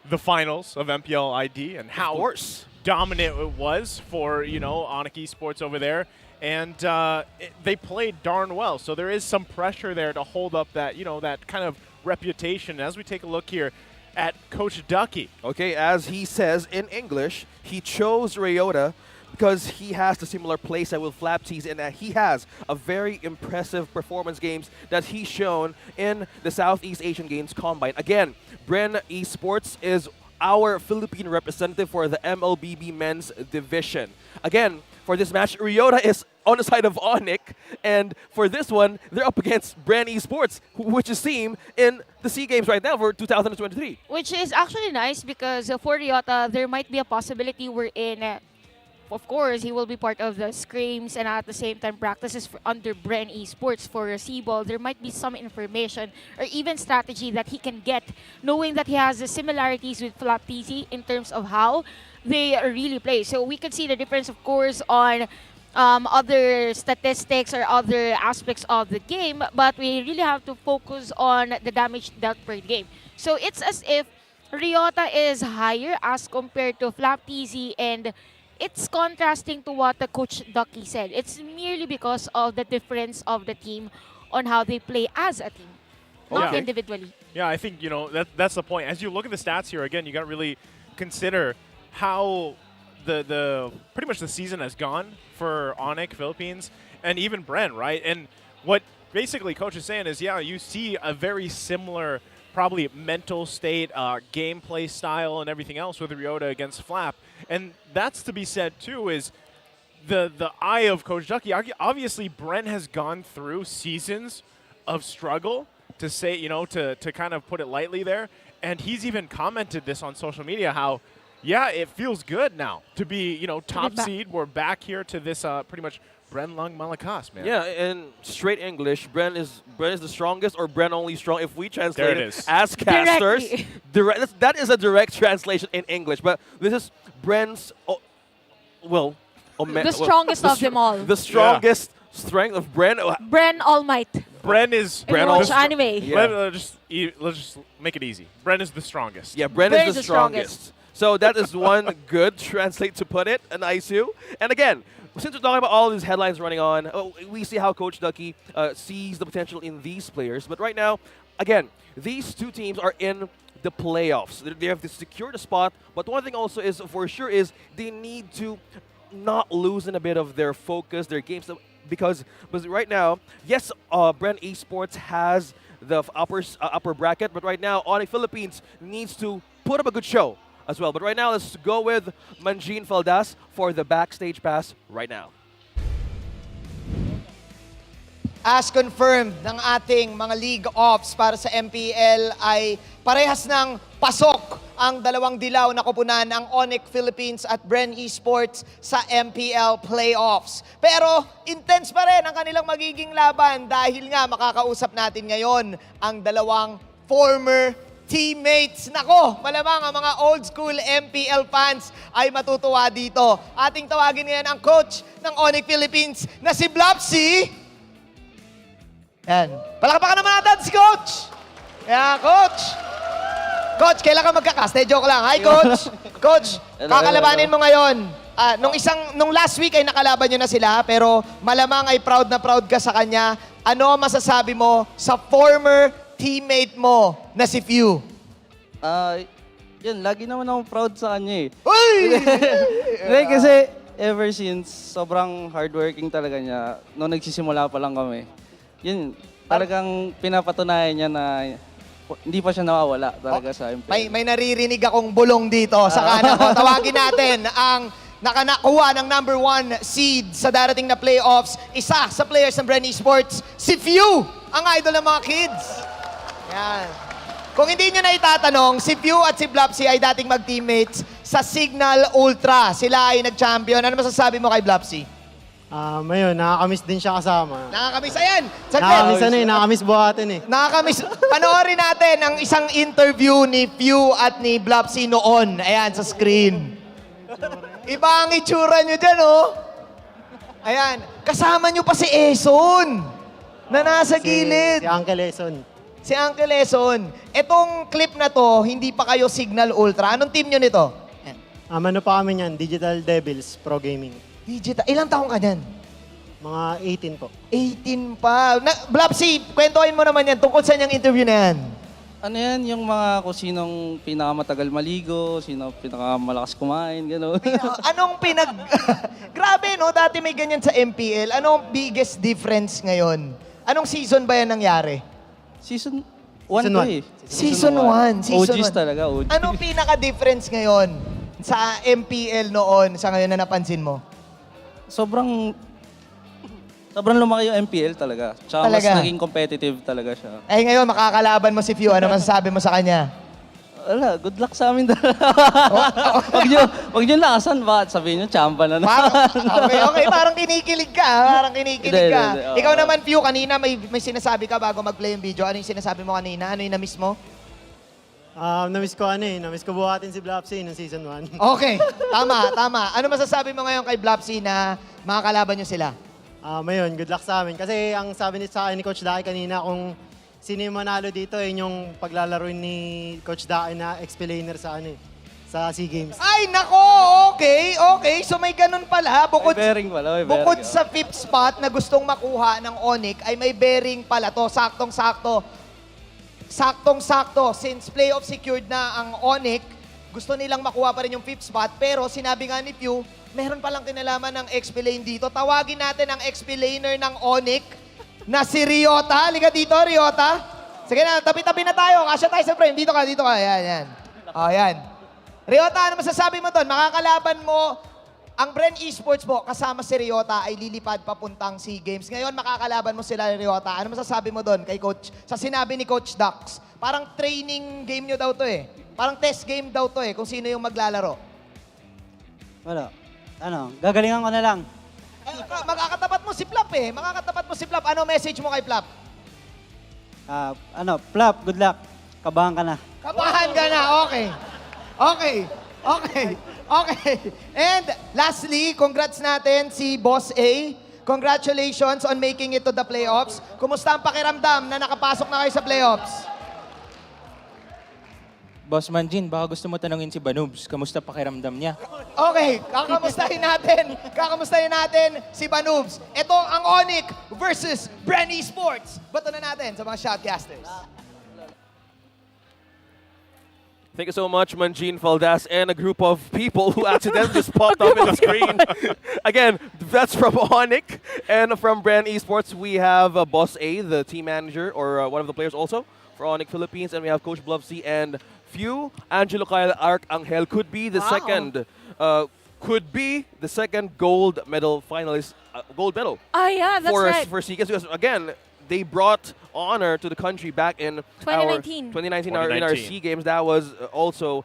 the finals of MPL ID and how dominant it was for, ONIC Esports over there. And they played darn well. So there is some pressure there to hold up that, that kind of reputation. As we take a look here at Coach Ducky. Okay, as he says in English, he chose Ryota because he has the similar playset with Flaptees and that he has a very impressive performance games that he's shown in the Southeast Asian Games Combine. Again, BREN Esports is our Philippine representative for the MLBB men's division. Again, for this match, Ryota is on the side of ONIC, and for this one, they're up against BREN Esports, which is team in the SEA Games right now for 2023. Which is actually nice because for Ryota, there might be a possibility wherein, of course, he will be part of the scrims and at the same time practices under BREN Esports for C-Ball. There might be some information or even strategy that he can get, knowing that he has the similarities with Flapteezy in terms of how they really play. So we can see the difference, of course, on other statistics or other aspects of the game, but we really have to focus on the damage dealt per game. So it's as if Ryota is higher as compared to Flapteezy, and it's contrasting to what the Coach Ducky said. It's merely because of the difference of the team on how they play as a team, not individually. Yeah, I think, that's the point. As you look at the stats here, again, you got to really consider how the pretty much the season has gone for ONIC Philippines and even BREN, right? And what basically Coach is saying is, you see a very similar probably mental state, gameplay style, and everything else with Ryota against Flap. And that's to be said, too, is the eye of Coach Ducky. Obviously, BREN has gone through seasons of struggle, to say, to kind of put it lightly there. And he's even commented this on social media, how it feels good now to be, top seed. We're back here to this pretty much BREN Lung Malakas, man. Yeah, in straight English, BREN is the strongest, or BREN only strong. If we translate it as casters, that is a direct translation in English. But this is BREN's, the strongest of them all. The strongest strength of BREN. BREN All Might. BREN is watch anime. Yeah. Let's just make it easy. BREN is the strongest. Yeah, BREN is the strongest. So that is one good translate to put it, an ISU. And again, since we're talking about all these headlines running on, we see how Coach Ducky sees the potential in these players. But right now, again, these two teams are in the playoffs. They have to secure the spot. But one thing also is, for sure, is they need to not loosen a bit of their focus, their games. Because right now, yes, BREN Esports has the upper bracket. But right now, ONIC Philippines needs to put up a good show as well. But right now, let's go with Manjin Faldas for the backstage pass right now. As confirmed ng ating mga league ops para sa MPL ay parehas ng pasok ang dalawang dilaw na koponan ng ONIC Philippines at BREN Esports sa MPL playoffs. Pero intense pa rin ang kanilang magiging laban dahil nga makakausap natin ngayon ang dalawang former teammates. Nako, malamang ang mga old school MPL fans ay matutuwa dito. Ating tawagin ngayon ang coach ng ONIC Philippines na si Blapsy. Yan. Palakpakan naman natin si Coach. Yan, Coach. Coach, kailan ka magkakaste? Joke lang. Hi, Coach. Coach, kakalabanin mo ngayon. Nung last week ay nakalaban nyo na sila, pero malamang ay proud na proud ka sa kanya. Ano ang masasabi mo sa former teammate mo na si Few? Yun, lagi naman ako proud sa kanya eh. Uy! Kasi ever since, sobrang hardworking talaga niya. Noong nagsisimula pa lang kami. Yun, talagang pinapatunayan niya na hindi pa siya nawawala talaga sa MPL. May naririnig akong bulong dito sa kanan ko. Tawagin natin ang nakanakuha ng #1 seed sa darating na playoffs. Isa sa players ng BREN Esports, si Few, ang idol ng mga kids. Yan. Kung hindi nyo na itatanong, si Few at si Blopsy ay dating mag-teammates sa Signal Ultra. Sila ay nag-champion. Ano masasabi mo kay Blopsy? Ayun, nakakamiss din siya kasama. Nakakamiss. Ayan! Nakakamiss buhatin eh. Nakakamiss. Panoorin natin ang isang interview ni Few at ni Blopsy noon. Ayan, sa screen. Iba ang itsura nyo dyan, oh. Ayan. Kasama nyo pa si Eson na nasa gilid. Si Uncle Eson. Si Uncle Eson. Etong clip na to, hindi pa kayo Signal Ultra. Anong team nyo nito? Ano pa kami niyan? Digital Devils Pro Gaming. Digital. Ilang taong ka dyan? Mga 18 po. 18 pa. Blopsy, kwentuhin mo naman yan. Tungkol sa yung interview na yan. Ano yan, yung mga kung sinong pinakamatagal maligo, sino pinakamalakas kumain, gano'n. Anong Grabe, no? Dati may ganyan sa MPL. Anong biggest difference ngayon? Anong season ba yan nangyari? Season 1 to eh. Season 1. OGs talaga, OG. Anong pinaka-difference ngayon sa MPL noon sa ngayon na napansin mo? Sobrang lumaki yung MPL talaga. Tsaka mas naging competitive talaga siya. Ay ngayon, makakalaban mo si Few. Ano masasabi mo sa kanya? Wala, good luck sa amin dalawa. Wag nyo lakasan, bakit sabihin nyo, champa na naman. Okay, parang kinikilig ka. Parang kinikilig ka. Hindi, Ikaw naman, Few, kanina may sinasabi ka bago mag-play yung video. Ano yung sinasabi mo kanina? Ano yung na-miss mo? Namiss ko buhatin si Blopsy ng season 1. Okay, tama. Ano masasabi mo ngayon kay Blopsy na makakalaban nyo sila? Ayun, good luck sa amin. Kasi ang sabi sa akin ni Coach Daki kanina, kung sino yung manalo dito, yun yung paglalaroin ni Coach Daki na explainer sa SEA Games. Ay, nako! Okay. So may ganun pala. Bukod sa 5th spot na gustong makuha ng ONIC, ay may bearing pala to. Saktong-sakto. Since playoff secured na ang ONIC, gusto nilang makuha pa rin yung 5th spot. Pero sinabi nga ni Pew, meron palang kinalaman ng XP lane dito. Tawagin natin ang XP laner ng ONIC na si Ryota. Liga dito, Ryota. Sige na, tabi-tabi na tayo. Kasya tayo sa frame. Dito ka. Yan. Yan. Ryota, ano masasabi mo doon? Makakalaban mo ang BREN Esports po, kasama si Ryota, ay lilipad papuntang SEA Games. Ngayon, makakalaban mo sila, Ryota. Ano masasabi mo doon kay Coach? Sa sinabi ni Coach Dax, parang training game nyo daw to eh. Parang test game daw to eh, kung sino yung maglalaro. Wala. Gagalingan ko na lang. Makakatapat mo si Flap eh. Ano message mo kay Flap? Flap, good luck. Kabahan ka na. Okay. And lastly, congrats natin si Boss A. Congratulations on making it to the playoffs. Kumusta ang pakiramdam na nakapasok na kayo sa playoffs? Boss Manjin, baka gusto mo tanungin si Banubs, kamusta pakiramdam niya? Okay, kakamustahin natin si Banubs. Ito ang ONIC versus BREN Esports. Bato na natin sa mga shotcasters. Thank you so much, Manjin Faldas, and a group of people who accidentally just popped up in the screen. Again, that's from ONIC, and from BREN Esports, we have Boss A, the team manager, or one of the players also, for ONIC Philippines, and we have Coach Bluffsy and Few. Angelo Kyle Arcangel could be the second gold medal finalist, gold medal. Yeah, that's right. For SEA Games, because again, they brought honor to the country back in 2019. In our SEA Games. That was also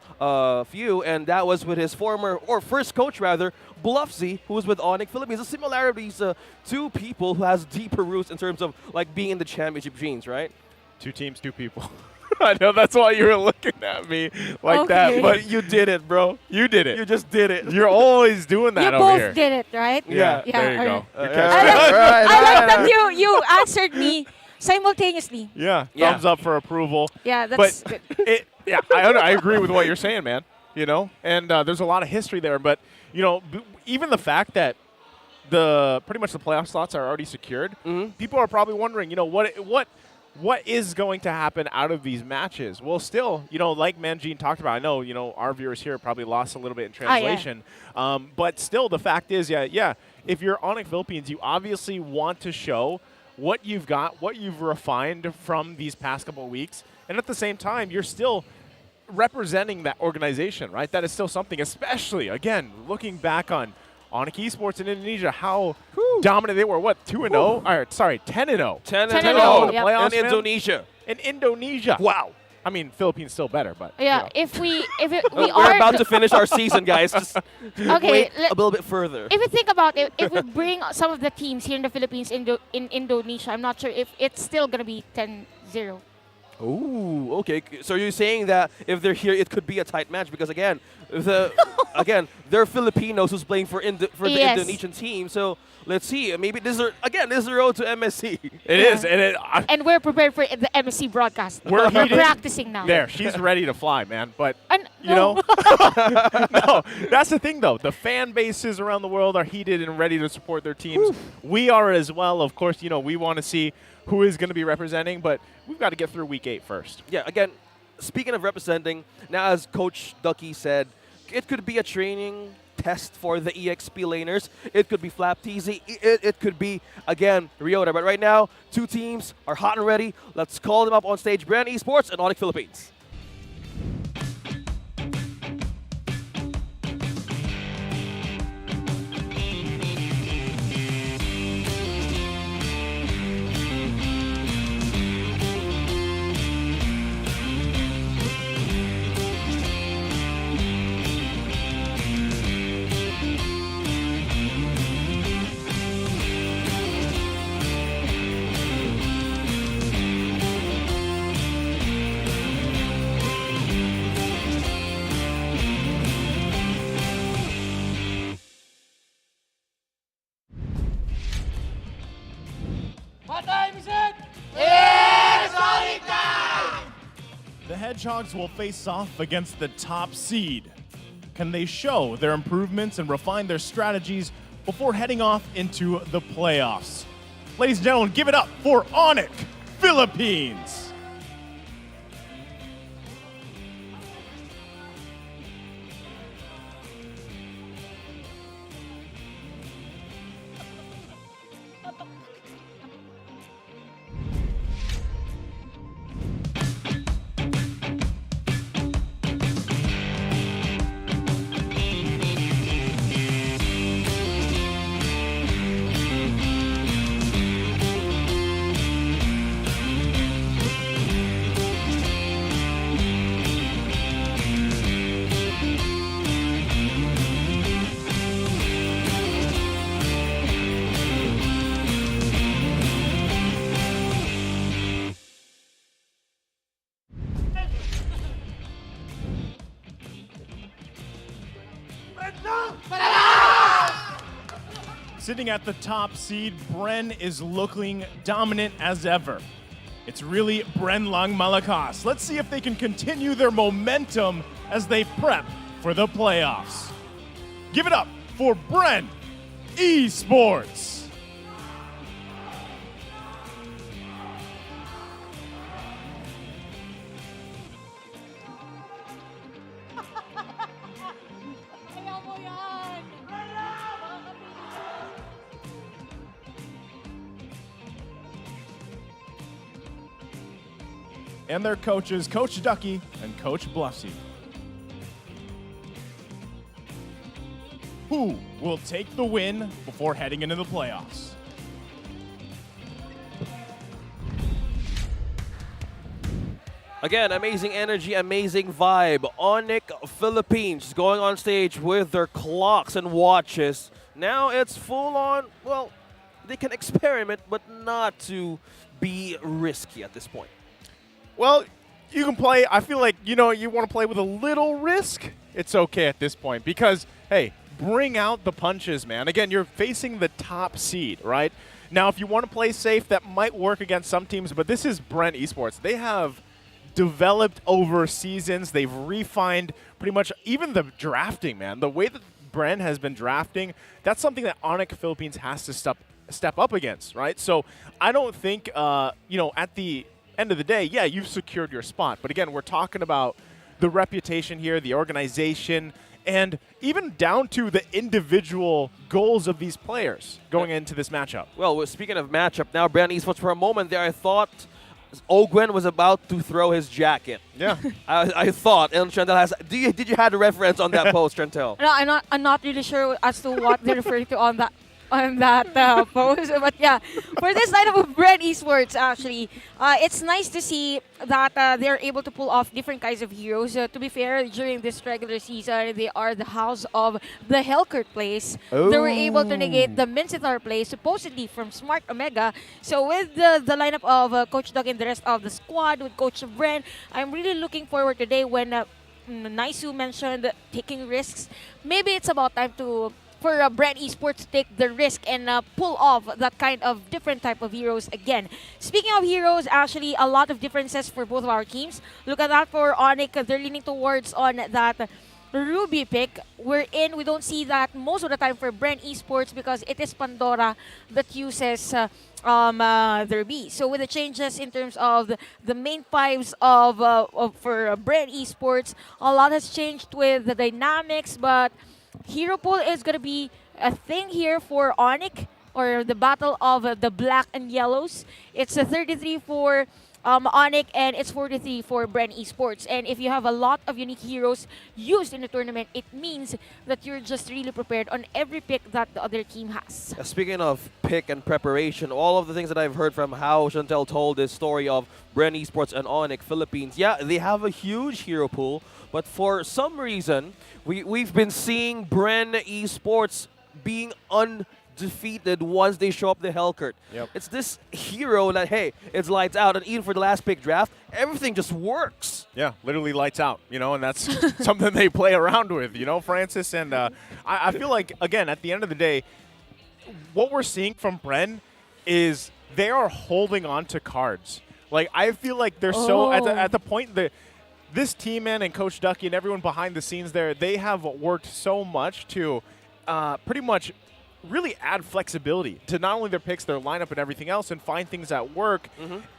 Few, and that was with his first coach rather, Bluffsy, who was with ONIC Philippines. The similarities, two people who has deeper roots in terms of like being in the championship genes, right? 2 teams, 2 people. I know, that's why you were looking at me like that, but you did it, bro. You did it. You just did it. You're always doing that you over here. both did it, right? Yeah, there you go. I like that you answered me simultaneously. Yeah, thumbs up for approval. Yeah, that's good. I agree with what you're saying, man. You know, and there's a lot of history there, but you know, even the fact that pretty much the playoff slots are already secured, people are probably wondering, you know, what is going to happen out of these matches? Well, still, you know, like Manjin talked about, I know, you know, our viewers here probably lost a little bit in translation. But still, the fact is, if you're ONIC Philippines, you obviously want to show what you've got, what you've refined from these past couple of weeks, And at the same time, you're still representing that organization, right? That is still something, especially, again, looking back on ONIC Esports in Indonesia, how dominant they were. What, 2-0? Or, sorry, 10-0. 10-0 in the playoffs, in Indonesia. In Indonesia. Wow. I mean, Philippines still better, but Yeah, you know. if we We're about to finish our season, guys. Just Okay, wait a little bit further. If you think about it, if we bring some of the teams here in the Philippines in Indonesia, I'm not sure if it's still gonna be 10-0. Ooh, okay. So you're saying that if they're here, it could be a tight match because again, they're Filipinos who's playing for the Yes. Indonesian team. So let's see. Maybe this is the road to MSC. It is, And we're prepared for the MSC broadcast. We're heated. practicing now. There, she's ready to fly, man. But you no. know, no, that's the thing, though. The fan bases around the world are heated and ready to support their teams. We are as well. Of course, you know, we want to see who is going to be representing, but we've got to get through week 8 first. Yeah. Again, speaking of representing, now as Coach Ducky said, it could be a training test for the EXP laners. It could be Flap TZ. It could be, again, Ryota. But right now, 2 teams are hot and ready. Let's call them up on stage. BREN Esports and ONIC Philippines. The Hedgehogs will face off against the top seed. Can they show their improvements and refine their strategies before heading off into the playoffs? Ladies and gentlemen, give it up for ONIC Philippines. Sitting at the top seed, BREN is looking dominant as ever. It's really BREN Lang Malakas. Let's see if they can continue their momentum as they prep for the playoffs. Give it up for BREN Esports. And their coaches, Coach Ducky and Coach Bluffsy. Who will take the win before heading into the playoffs? Again, amazing energy, amazing vibe. ONIC Philippines going on stage with their clocks and watches. Now it's full on, well, they can experiment, but not to be risky at this point. Well, you can play, I feel like, you know, you want to play with a little risk, it's okay at this point because, hey, bring out the punches, man. Again, you're facing the top seed, right? Now, if you want to play safe, that might work against some teams, but this is BREN Esports. They have developed over seasons. They've refined pretty much even the drafting, man. The way that BREN has been drafting, that's something that ONIC Philippines has to step up against, right? So I don't think, you know, at the end of the day, yeah, you've secured your spot. But again, we're talking about the reputation here, the organization, and even down to the individual goals of these players going into this matchup. Well, speaking of matchup, now BREN Esports for a moment there, I thought Ogwen was about to throw his jacket. Yeah. I thought. And Chantel has... Did you have the reference on that post, Chantel? No, I'm not really sure as to what they're referring to on that post. But yeah, for this lineup of BREN Esports, actually, it's nice to see that they're able to pull off different kinds of heroes. To be fair, during this regular season, they are the house of the Hellcurt plays. They were able to negate the Mincitar play, supposedly from Smart Omega. So with the lineup of Coach Doug and the rest of the squad, with Coach BREN, I'm really looking forward today when Naisu mentioned taking risks. Maybe it's about time for BREN Esports to take the risk and pull off that kind of different type of heroes again. Speaking of heroes, actually a lot of differences for both of our teams. Look at that for ONIC, they're leaning towards on that Ruby pick. We don't see that most of the time for BREN Esports because it is Pandora that uses their B. So with the changes in terms of the main fives for BREN Esports, a lot has changed with the dynamics, but hero pool is going to be a thing here for ONIC, or the battle of the black and yellows. It's a 33 for ONIC and it's 43 for BREN Esports. And if you have a lot of unique heroes used in the tournament, it means that you're just really prepared on every pick that the other team has. Speaking of pick and preparation, all of the things that I've heard from how Chantel told this story of BREN Esports and ONIC Philippines, yeah, they have a huge hero pool, but for some reason, we've been seeing BREN Esports being undefeated once they show up the Hellcurt. Yep. It's this hero that, hey, it's lights out, and even for the last pick draft, everything just works. Yeah, literally lights out, and that's something they play around with, Francis. And I feel like, again, at the end of the day, what we're seeing from BREN is they are holding on to cards. Like, I feel like they're so, at the point that this team, man, and Coach Ducky and everyone behind the scenes there, they have worked so much to pretty much really add flexibility to not only their picks, their lineup and everything else, and find things that work.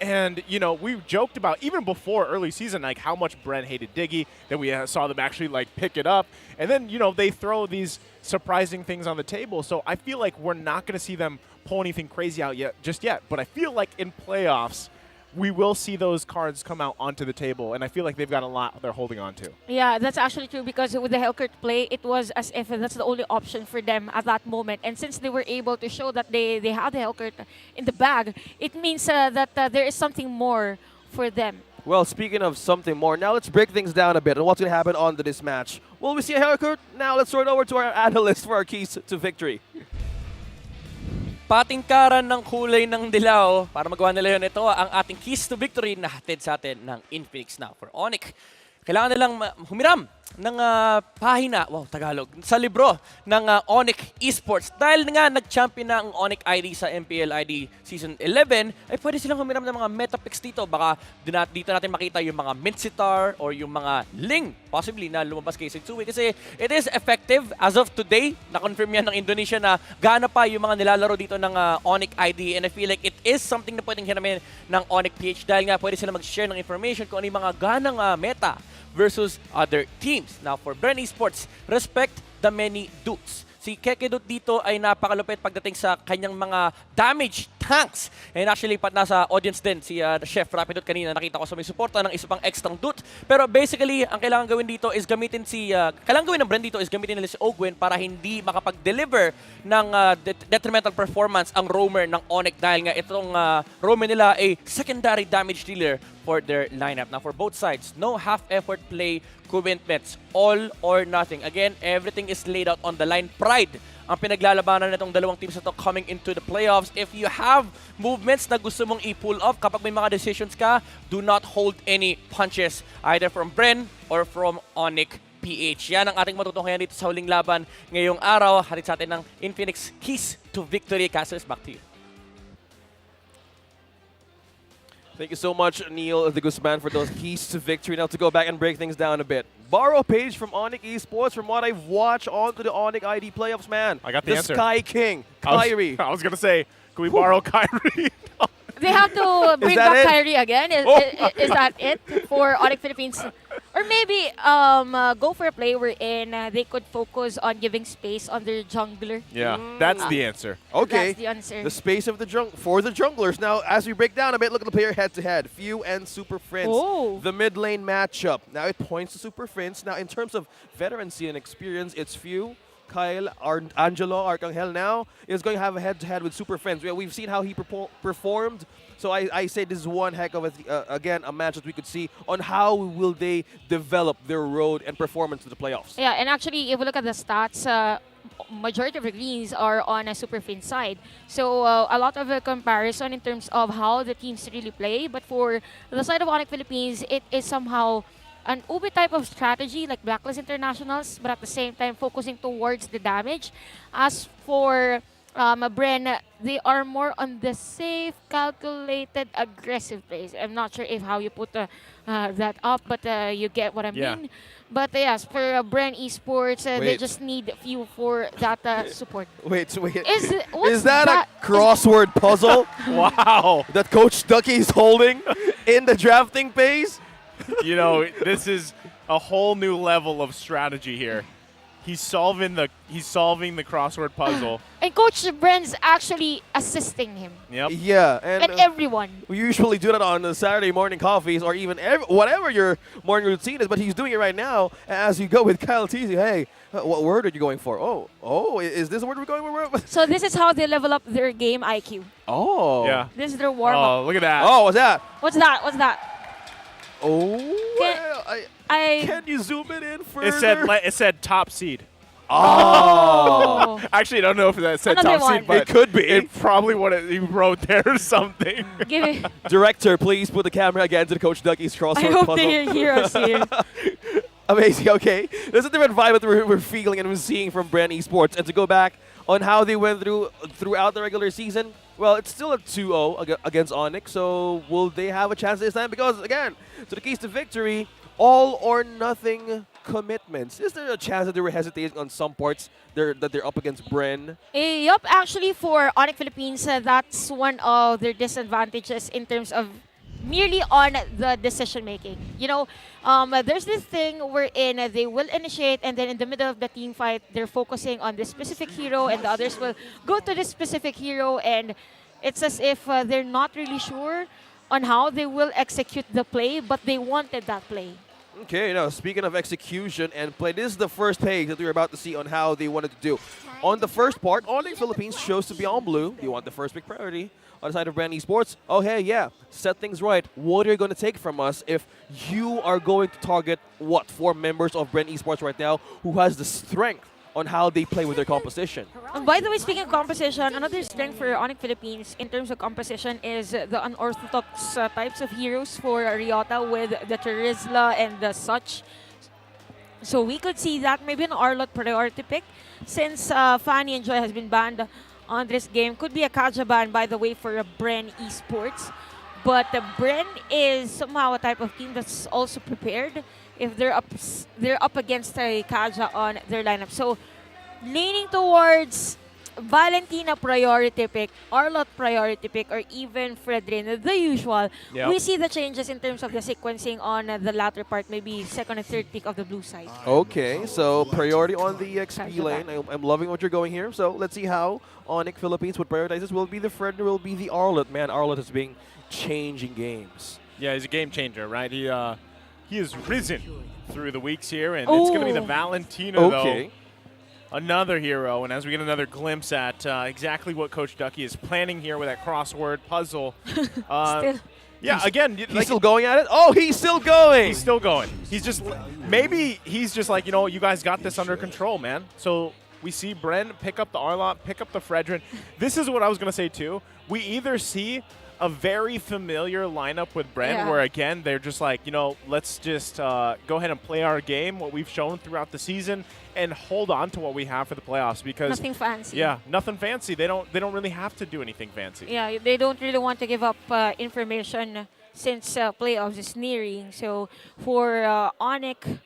And, we've joked about, even before early season, like how much BREN hated Diggy, that we saw them actually like pick it up. And then, they throw these surprising things on the table. So I feel like we're not going to see them pull anything crazy out just yet. But I feel like in playoffs, we will see those cards come out onto the table, and I feel like they've got a lot they're holding on to. Yeah, that's actually true, because with the Hellcurt play, it was as if that's the only option for them at that moment. And since they were able to show that they had the Hellcurt in the bag, it means that there is something more for them. Well, speaking of something more, now let's break things down a bit on what's going to happen on this match. Will we see a Hellcurt? Now let's sort over to our analyst for our keys to victory. Patingkaran ng kulay ng dilaw para magawa nila yun. Ito ang ating keys to victory na hatid sa atin ng Infinix na. For ONIC, kailangan nilang humiram ng pahina, Tagalog, sa libro ng ONIC Esports. Dahil nga nag-champion na ang ONIC ID sa MPL ID Season 11, ay pwede silang humiram ng mga meta picks dito. Baka dito natin makita yung mga Mincitar or yung mga Ling, possibly, na lumabas kay Setsui. Kasi it is effective as of today. Na-confirm yan ng Indonesia na gana pa yung mga nilalaro dito ng ONIC ID. And I feel like it is something na pwedeng hiramin ng ONIC-PH dahil nga pwede sila mag-share ng information kung ano yung mga ganang meta versus other teams. Now, for BREN Esports, respect the many dudes. Si Kekedut dito ay napakalupit pagdating sa kanyang mga damage tanks. And actually, nasa audience din si Chef Rapidot kanina. Nakita ko sa may suporta ng isa pang extrang dut. Pero basically, ang kailangan gawin dito is gamitin kailangan gawin ng BREN dito is gamitin nila si Ogwen para hindi makapag-deliver ng detrimental performance ang roamer ng ONIC dahil nga itong roamer nila ay secondary damage dealer for their lineup. Now, for both sides, no half-effort play commitments. All or nothing. Again, everything is laid out on the line. Pride ang pinaglalabanan nitong dalawang teams na to coming into the playoffs. If you have movements na gusto mong i-pull off, kapag may mga decisions ka, do not hold any punches either from BREN or from ONIC PH. Yan ang ating matutunghayan dito sa huling laban ngayong araw. Hatid sa atin ng Infinix Keys to Victory. Castles, back to you. Thank you so much, Neil the Guzman, for those keys to victory. Now to go back and break things down a bit. Borrow Page from ONIC Esports, from what I've watched onto the ONIC ID playoffs, man. I got the answer. Sky King, Kyrie. I was going to say, can we borrow Kyrie? They have to bring back Kyrie again. Is that it for ONIC Philippines? Or maybe go for a play wherein they could focus on giving space on their jungler. Yeah, that's the answer. Okay. That's the answer. The space of the for the junglers. Now, as we break down a bit, look at the player head-to-head. Few and Super Prince. Oh. The mid lane matchup. Now, it points to Super Prince. Now, in terms of veterancy and experience, it's Few, Kyle, Angelo, Arcangel now is going to have a head-to-head with Super Friends. We've seen how he performed. So I say this is one heck of, again, a match that we could see on how will they develop their road and performance to the playoffs. Yeah, and actually, if we look at the stats, majority of the greens are on a Super Fin side. So a lot of a comparison in terms of how the teams really play. But for the side of ONIC Philippines, it is somehow an Ubi type of strategy like Blacklist Internationals, but at the same time focusing towards the damage. As for BREN, they are more on the safe, calculated, aggressive plays. I'm not sure if how you put that up, but you get what I mean. But yes, for BREN Esports, they just need a few for that support. Wait. Is that a crossword puzzle? Wow. That Coach Ducky is holding in the drafting phase? You know, this is a whole new level of strategy here. He's solving the crossword puzzle. And Coach BREN's actually assisting him. Yep. Yeah, and everyone. We usually do that on the Saturday morning coffees or even whatever your morning routine is, but he's doing it right now as you go with Kyle teasing. Hey, what word are you going for? Oh, is this the word we're going for? So this is how they level up their game IQ. Oh. Yeah. This is their warm-up. Oh, look at that. Oh, what's that? What's that? Oh. Can you zoom it in further? It said top seed. Oh. Actually, I don't know if that said Another top seed, one. but It could be. It probably what he wrote there or something. Give it. Director, please put the camera again to the Coach Ducky's crossword I hope puzzle. they hear us here. Amazing. Okay, there's a different vibe that we're feeling and we're seeing from BREN Esports. And to go back on how they went throughout the regular season, well, it's still a 2-0 against ONIC. So will they have a chance this time? Because again, to the keys to victory, all or nothing commitments. Is there a chance that they were hesitating on some parts that they're up against BREN? Yup, actually for ONIC Philippines, that's one of their disadvantages in terms of merely on the decision making. You know, there's this thing wherein they will initiate and then in the middle of the team fight, they're focusing on this specific hero and the others will go to this specific hero, and it's as if they're not really sure on how they will execute the play, but they wanted that play. Okay, now speaking of execution and play, this is the first page that we're about to see on how they wanted to do. On the first part, ONIC Philippines chose to be on blue. They want the first big priority. On the side of BREN Esports, oh hey, yeah, set things right. What are you going to take from us if you are going to target, what, 4 members of BREN Esports right now who has the strength on how they play with their composition? By the way, speaking of composition, another strength for ONIC Philippines in terms of composition is the unorthodox types of heroes for Riota with the Terizla and the such. So we could see that maybe an Arlot priority pick since Fanny and Joy has been banned on this game. Could be a Kaja ban, by the way, for BREN Esports. But BREN is somehow a type of team that's also prepared if they're up against a Kaja on their lineup. So leaning towards Valentina priority pick, Arlot priority pick, or even Fredrin, the usual. Yep. We see the changes in terms of the sequencing on the latter part, maybe second and third pick of the blue side. Okay, so priority on the XP lane. I'm loving what you're going here. So let's see how ONIC Philippines would prioritize this. Will it be the Fredrin, will it be the Arlot? Man, Arlot has been changing games. Yeah, he's a game changer, right? He has risen through the weeks here, and it's going to be the Valentino, though. Another hero, and as we get another glimpse at exactly what Coach Ducky is planning here with that crossword puzzle. Yeah, again. He's still going at it? Oh, he's still going! He's still going. He's just, maybe he's just like, you know, you guys got this under control, man. So we see BREN pick up the Arlot, pick up the Fredrin. This is what I was going to say, too. We either see a very familiar lineup with BREN where, again, they're just like, you know, let's just go ahead and play our game, what we've shown throughout the season, and hold on to what we have for the playoffs because nothing fancy. Yeah, nothing fancy. They don't really have to do anything fancy. Yeah, they don't really want to give up information since playoffs is nearing. So for ONIC,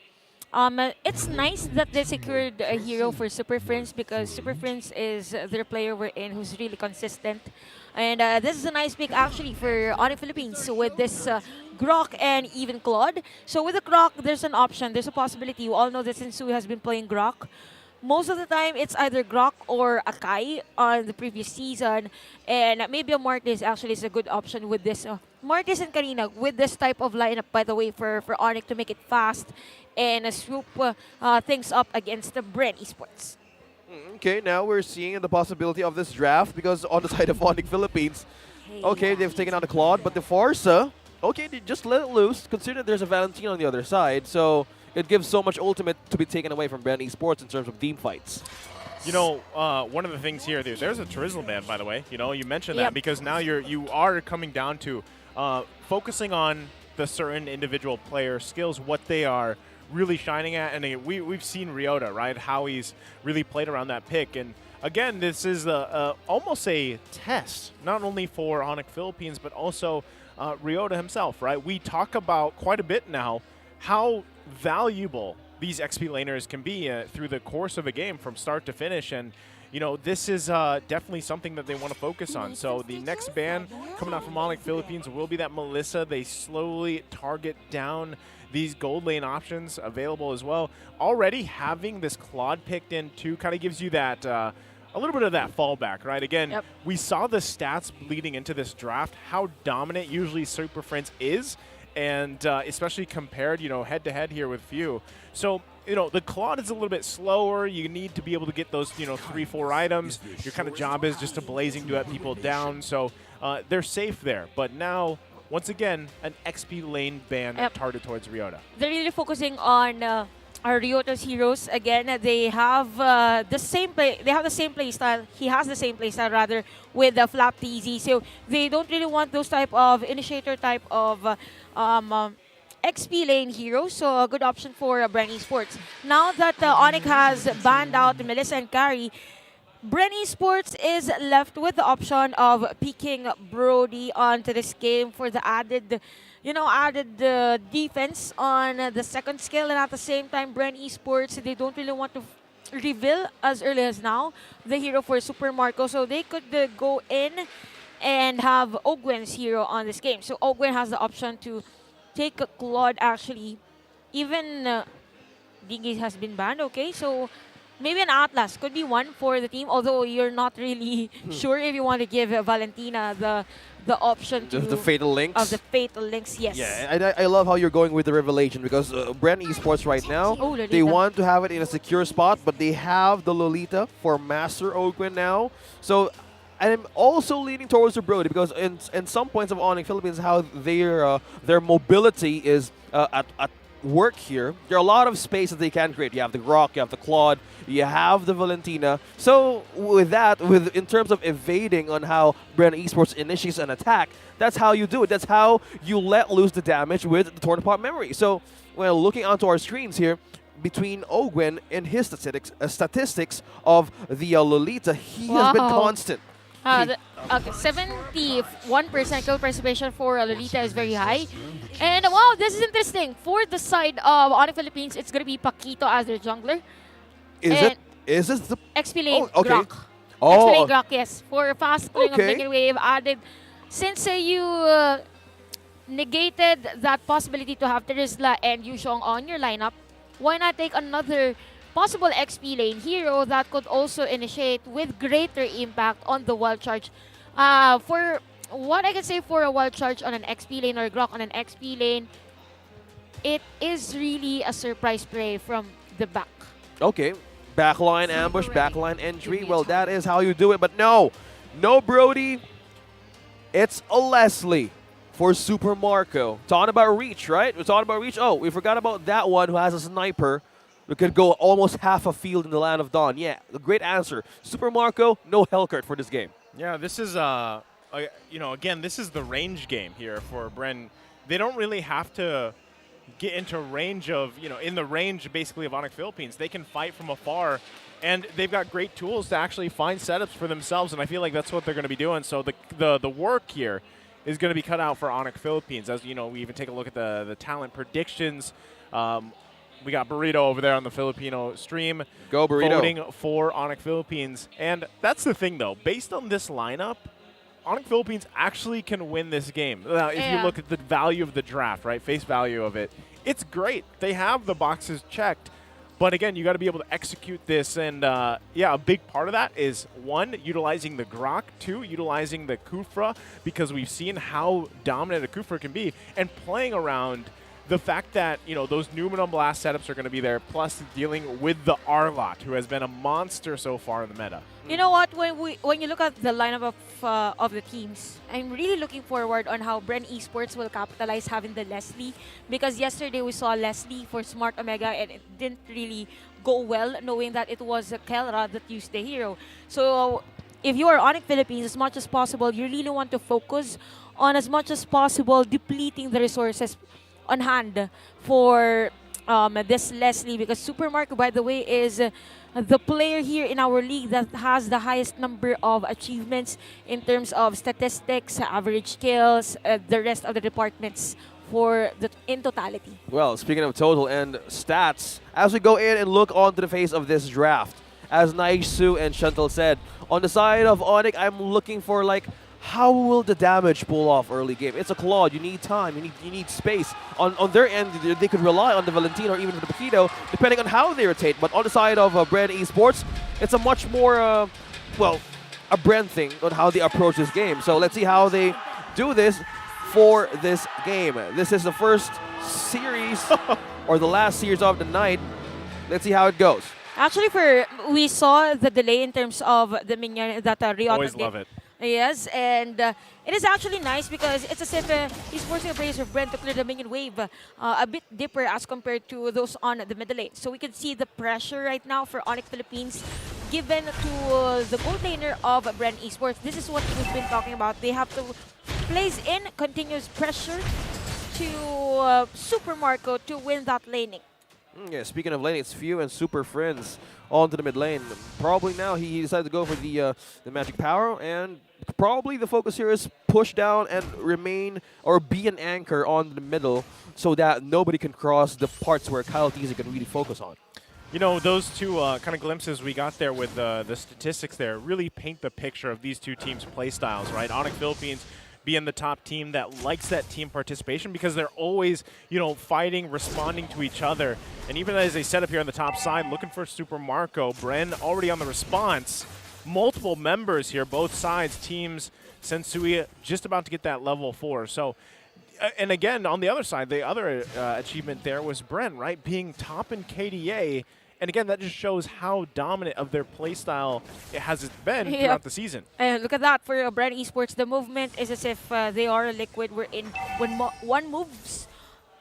It's nice that they secured a hero for Super Friends because Super Friends is their player we're in who's really consistent. And this is a nice pick actually for ONIC Philippines with this Grok and even Claude. So with the Grok, there's an option, there's a possibility. You all know that Sensui has been playing Grok. Most of the time, it's either Grok or Akai on the previous season. And maybe a Mortis actually is a good option with this. Mortis and Karina with this type of lineup, by the way, for ONIC to make it fast and swoop things up against the BREN Esports. Okay, now we're seeing the possibility of this draft because on the side of ONIC Philippines, okay, they've taken out the Claude, but the Farsa, okay, they just let it loose. Consider there's a Valentine on the other side, so it gives so much ultimate to be taken away from BREN Esports in terms of team fights. You know, one of the things here, there's a Trizzle ban, by the way. You know, you mentioned that because now you are coming down to focusing on the certain individual player skills, what they are really shining at. And we've seen Ryota, right, how he's really played around that pick. And again, this is almost a test, not only for ONIC Philippines, but also Ryota himself, right? We talk about quite a bit now how valuable these XP laners can be through the course of a game from start to finish. And, you know, this is definitely something that they want to focus on. So the next ban coming out from ONIC Philippines will be that Melissa. They slowly target down these gold lane options available as well. Already having this Claude picked in too kind of gives you that a little bit of that fallback, right? Again, we saw the stats leading into this draft, how dominant usually Super Friends is, and especially compared, you know, head-to-head here with Few. So, you know, the Claude is a little bit slower. You need to be able to get those, you know, 3-4 items. Your kind of job is just to blazing duet people down. So they're safe there. But now, once again, an XP lane ban targeted towards Ryota. They're really focusing on our Ryota's heroes. Again, they have the same play. They have the same play style. He has the same play style rather with the Flap TZ. So they don't really want those type of initiator type of XP lane heroes. So a good option for BREN Esports. Now that ONIC has banned out Melissa and Carry, BREN Esports is left with the option of picking Brody onto this game for the added, you know, defense on the second skill. And at the same time, BREN Esports, they don't really want to reveal as early as now the hero for Super Marco. So they could go in and have Ogwen's hero on this game. So Ogwen has the option to take a Claude actually. Even Dingy has been banned, okay? So maybe an Atlas could be one for the team, although you're not really sure if you want to give Valentina the option to the Fatal Links. Of the Fatal Links, yes. Yeah, I love how you're going with the Revelation because BREN Esports right now, they want to have it in a secure spot, but they have the Lolita for Master Ogwen now. So I'm also leaning towards the Brody because in some points of ONIC Philippines, how their mobility is at work here. There are a lot of space that they can create. You have the Grok, you have the Claude, you have the Valentina. So with that, in terms of evading on how BREN Esports initiates an attack, that's how you do it. That's how you let loose the damage with the Tornapot memory. So when looking onto our screens here, between Ogwen and his statistics of the Lolita, he has been constant. Okay, 71% kill participation for Lolita is very high. And wow, this is interesting. For the side of ONIC Philippines, it's going to be Paquito as their jungler. Is this the XP lane Grok? XP lane Grok, yes. For fast killing of Minion Wave added. Since you negated that possibility to have Terizla and Yushong on your lineup, why not take another possible XP lane hero that could also initiate with greater impact on the wild charge? For what I can say for a wild charge on an XP lane or Grok on an XP lane, it is really a surprise play from the back. Okay, backline ambush, backline entry. Well, that is how you do it. But no Brody. It's a Leslie for Super Marco. Talking about reach, right? We're talking about reach. Oh, we forgot about that one who has a sniper. We could go almost half a field in the Land of Dawn. Yeah, a great answer. Super Marco, no Hellcurt for this game. Yeah, this is, you know, again, this is the range game here for BREN. They don't really have to get into range of, you know, in the range basically of ONIC Philippines. They can fight from afar, and they've got great tools to actually find setups for themselves, and I feel like that's what they're going to be doing. So the work here is going to be cut out for ONIC Philippines. As you know, we even take a look at the talent predictions. we got Burrito over there on the Filipino stream. Go Burrito. Voting for ONIC Philippines. And that's the thing, though. Based on this lineup, ONIC Philippines actually can win this game. Now, if you look at the value of the draft, right, face value of it, it's great. They have the boxes checked. But again, you got to be able to execute this. And yeah, a big part of that is, one, utilizing the Grok, two, utilizing the Kufra, because we've seen how dominant a Kufra can be, and playing around the fact that, you know, those Numenum Blast setups are going to be there, plus dealing with the Arlot, who has been a monster so far in the meta. You know what? When you look at the lineup of the teams, I'm really looking forward on how BREN Esports will capitalize having the Leslie, because yesterday we saw Leslie for Smart Omega and it didn't really go well, knowing that it was Kelra that used the hero. So if you are ONIC Philippines, as much as possible, you really want to focus on as much as possible depleting the resources on hand for this Leslie, because Super Marco, by the way, is the player here in our league that has the highest number of achievements in terms of statistics, average kills, the rest of the departments in totality. Well, speaking of total and stats, as we go in and look onto the face of this draft, as Naisu and Chantal said, on the side of ONIC, I'm looking for, like, how will the damage pull off early game? It's a Claude. You need time. You need space. On their end, they could rely on the Valentino or even the Paquito, depending on how they rotate. But on the side of BREN Esports, it's a much more, well, a BREN thing on how they approach this game. So let's see how they do this for this game. This is the first series, or the last series of the night. Let's see how it goes. Actually, we saw the delay in terms of the minion that Riot Always love it. Yes, and it is actually nice because it's as if he's forcing a players of BREN to clear the minion wave a bit deeper as compared to those on the middle lane. So we can see the pressure right now for ONIC Philippines given to the gold laner of BREN Esports. This is what we've been talking about. They have to place in continuous pressure to Super Marco to win that laning. Yeah, speaking of laning, it's Few and Super Friends onto the mid lane. Probably now he decided to go for the magic power, and probably the focus here is push down and remain or be an anchor on the middle so that nobody can cross the parts where Kyle TZ can really focus on. You know, those two kind of glimpses we got there with the statistics there really paint the picture of these two teams' play styles, right? ONIC Philippines being the top team that likes that team participation because they're always, you know, fighting, responding to each other. And even as they set up here on the top side, looking for Super Marco, BREN already on the response. Multiple members here, both sides, teams, Sensui just about to get that level 4. So, and again, on the other side, the other achievement there was BREN, right? Being top in KDA. And again, that just shows how dominant of their playstyle it has been throughout the season. Look at that for BREN Esports. The movement is as if they are a liquid. When one moves,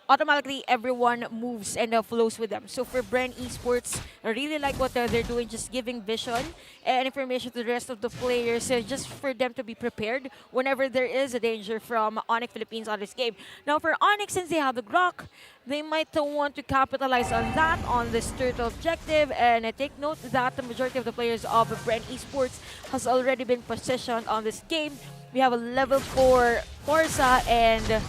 automatically everyone moves and flows with them. So for BREN Esports, I really like what they're doing, just giving vision and information to the rest of the players, just for them to be prepared whenever there is a danger from ONIC Philippines on this game. Now for ONIC, since they have the Grok, they might want to capitalize on that, on this turtle objective, and take note that the majority of the players of BREN Esports has already been positioned on this game. We have a level 4 Forza and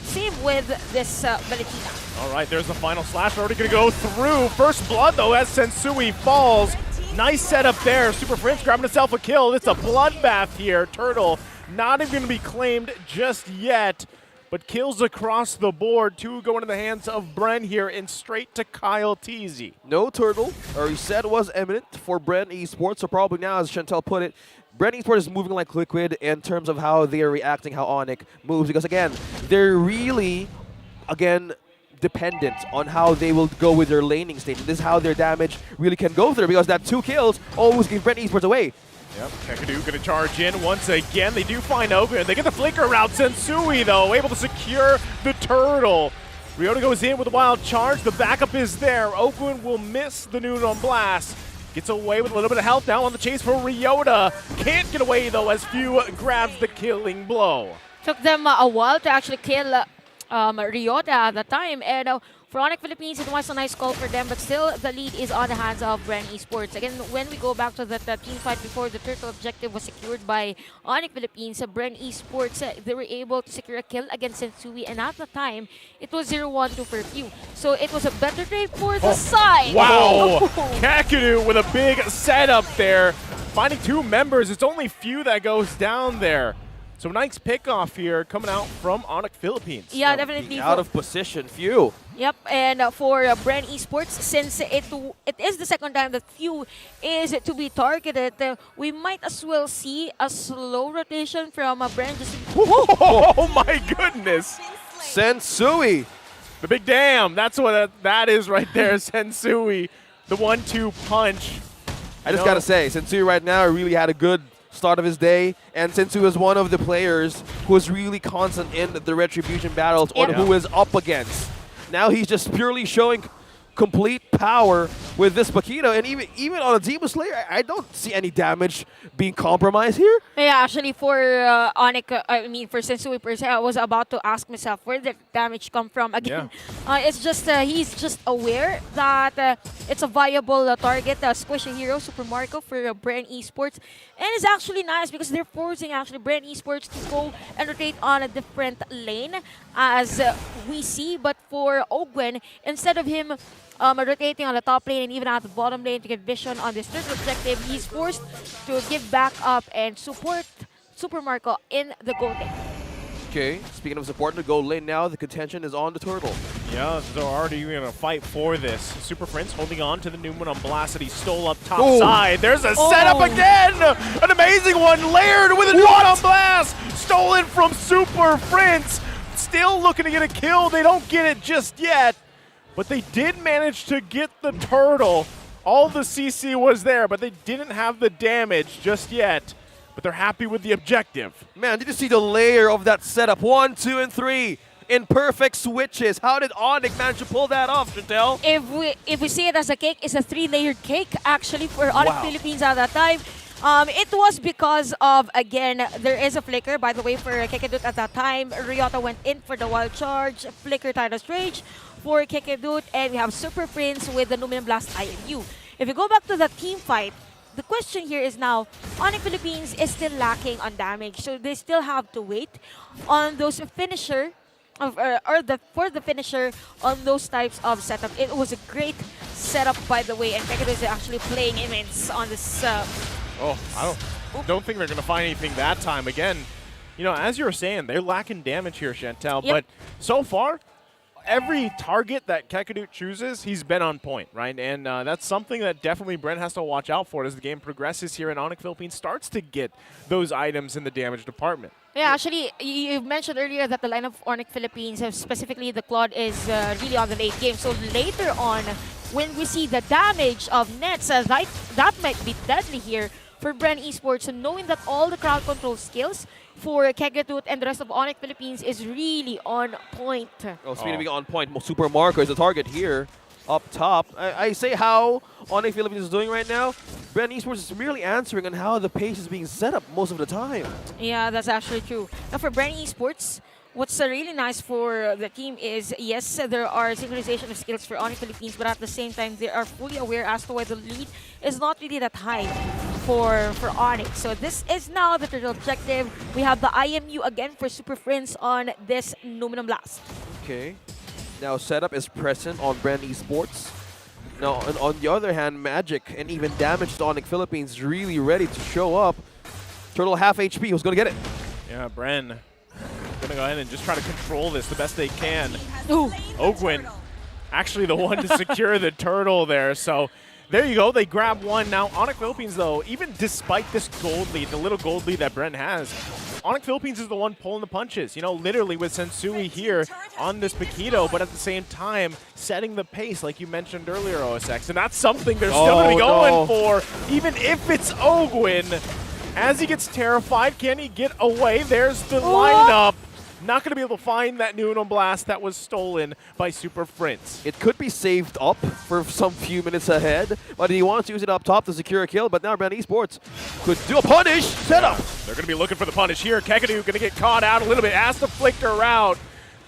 same with this Valentina. All right, there's the final slash. We're already going to go through. First blood, though, as Sensui falls. Nice setup there. Super Prince grabbing himself a kill. It's a bloodbath here. Turtle not even going to be claimed just yet, but kills across the board. 2 go into the hands of BREN here and straight to Kyle TZ. No Turtle, or he said was imminent for BREN Esports, so probably now, as Chantal put it, BREN Esports is moving like liquid in terms of how they are reacting, how ONIC moves, because again, they're really, again, dependent on how they will go with their laning state. This is how their damage really can go through, because that 2 kills always give BREN Esports away. Yep, Kakadu going to charge in once again. They do find Ogun. They get the flicker around. Sensui, though, able to secure the turtle. Ryota goes in with a wild charge. The backup is there. Ogun will miss the Numenum Blast. Gets away with a little bit of health now on the chase for Ryota. Can't get away, though, as Few grabs the killing blow. Took them a while to actually kill Ryota at the time, and For ONIC Philippines, it was a nice call for them, but still the lead is on the hands of BREN Esports. Again, when we go back to that team fight before the turtle objective was secured by ONIC Philippines, BREN Esports, they were able to secure a kill against Sensui, and at the time, it was 0-1 to Few. So it was a better trade for the side. Wow! Kakadu with a big setup there. Finding 2 members, it's only Few that goes down there. So nice pick-off here coming out from ONIC Philippines. Yeah, definitely. Out of position, Few. Yep, and for BREN Esports, since it is the second time that Few is to be targeted, we might as well see a slow rotation from BREN. Oh my goodness! Sensui. The big damn, that's what that is right there, Sensui. The 1-2 punch. I just gotta say, Sensui right now really had a good start of his day, and Sensui is one of the players who is really constant in the retribution battles or who is up against. Now he's just purely showing complete power with this Paquito, and even on a Demon Slayer, I don't see any damage being compromised here. Yeah, actually for ONIC, I mean for Sensui per se, I was about to ask myself where did damage come from. Again, it's just he's just aware that it's a viable target, squishy hero, Super Marco for BREN Esports, and it's actually nice because they're forcing actually BREN Esports to go and rotate on a different lane as we see, but for Ogwen, instead of him rotating on the top lane and even at the bottom lane to get vision on this third objective, he's forced to give back up and support Super Marco in the gold lane. Okay, speaking of support in the gold lane now, the contention is on the turtle. Yeah, they're already going to fight for this. Super Prince holding on to the Newman on Blast that he stole up top side. There's a setup again! An amazing one layered with a Newman on Blast! Stolen from Super Prince! Still looking to get a kill. They don't get it just yet. But they did manage to get the turtle. All the CC was there, but they didn't have the damage just yet. But they're happy with the objective. Man, did you see the layer of that setup? 1, 2, and 3 in perfect switches. How did ONIC manage to pull that off, Chantel? If we see it as a cake, it's a 3-layered cake actually for ONIC Philippines at that time. It was because of, again, there is a flicker, by the way, for Kekadut at that time. Ryota went in for the wild charge, flicker Tidus Rage for Kekadut, and we have Super Prince with the Numen Blast IMU. If you go back to the team fight, the question here is now, ONIC Philippines is still lacking on damage, so they still have to wait on those finisher, for the finisher on those types of setup. It was a great setup, by the way, and Kekadut is actually playing immense on this. I don't think they're going to find anything that time. Again, you know, as you were saying, they're lacking damage here, Chantel. But so far, every target that Kekadut chooses, he's been on point, right? And that's something that definitely BREN has to watch out for as the game progresses here and ONIC Philippines starts to get those items in the damage department. Yeah, actually, you mentioned earlier that the line of ONIC Philippines, specifically the Claude, is really on the late game. So later on, when we see the damage of nets, that might be deadly here for BREN Esports. And knowing that all the crowd control skills for Kekadut and the rest of ONIC Philippines is really on point. Oh, speaking of being on point, Super Marco is the target here up top. I say how ONIC Philippines is doing right now. BREN Esports is really answering on how the pace is being set up most of the time. Yeah, that's actually true. Now for BREN Esports, what's really nice for the team is, yes, there are synchronization of skills for ONIC Philippines, but at the same time, they are fully aware as to why the lead is not really that high for ONIC. So this is now the turtle objective. We have the IMU again for Super Prince on this Numenum Blast. Okay. Now setup is present on BREN Esports. Now, and on the other hand, Magic and even damage to ONIC Philippines really ready to show up. Turtle half HP, who's going to get it? Yeah, BREN going to go ahead and just try to control this the best they can. Ogwen actually the one to secure the turtle there. So there you go. They grab one. Now, ONIC Philippines, though, even despite this gold lead, the little gold lead that BREN has, ONIC Philippines is the one pulling the punches. You know, literally with Sensui here on this Paquito, but at the same time, setting the pace like you mentioned earlier, OSX. And that's something they're still going to be going for, even if it's Ogwen. As he gets terrified, can he get away? There's the lineup. Not going to be able to find that Nuno Blast that was stolen by Super Prince. It could be saved up for some few minutes ahead, but he wants to use it up top to secure a kill, but now BREN Esports could do a punish setup. They're going to be looking for the punish here. Kekadu going to get caught out a little bit, has to flicker out.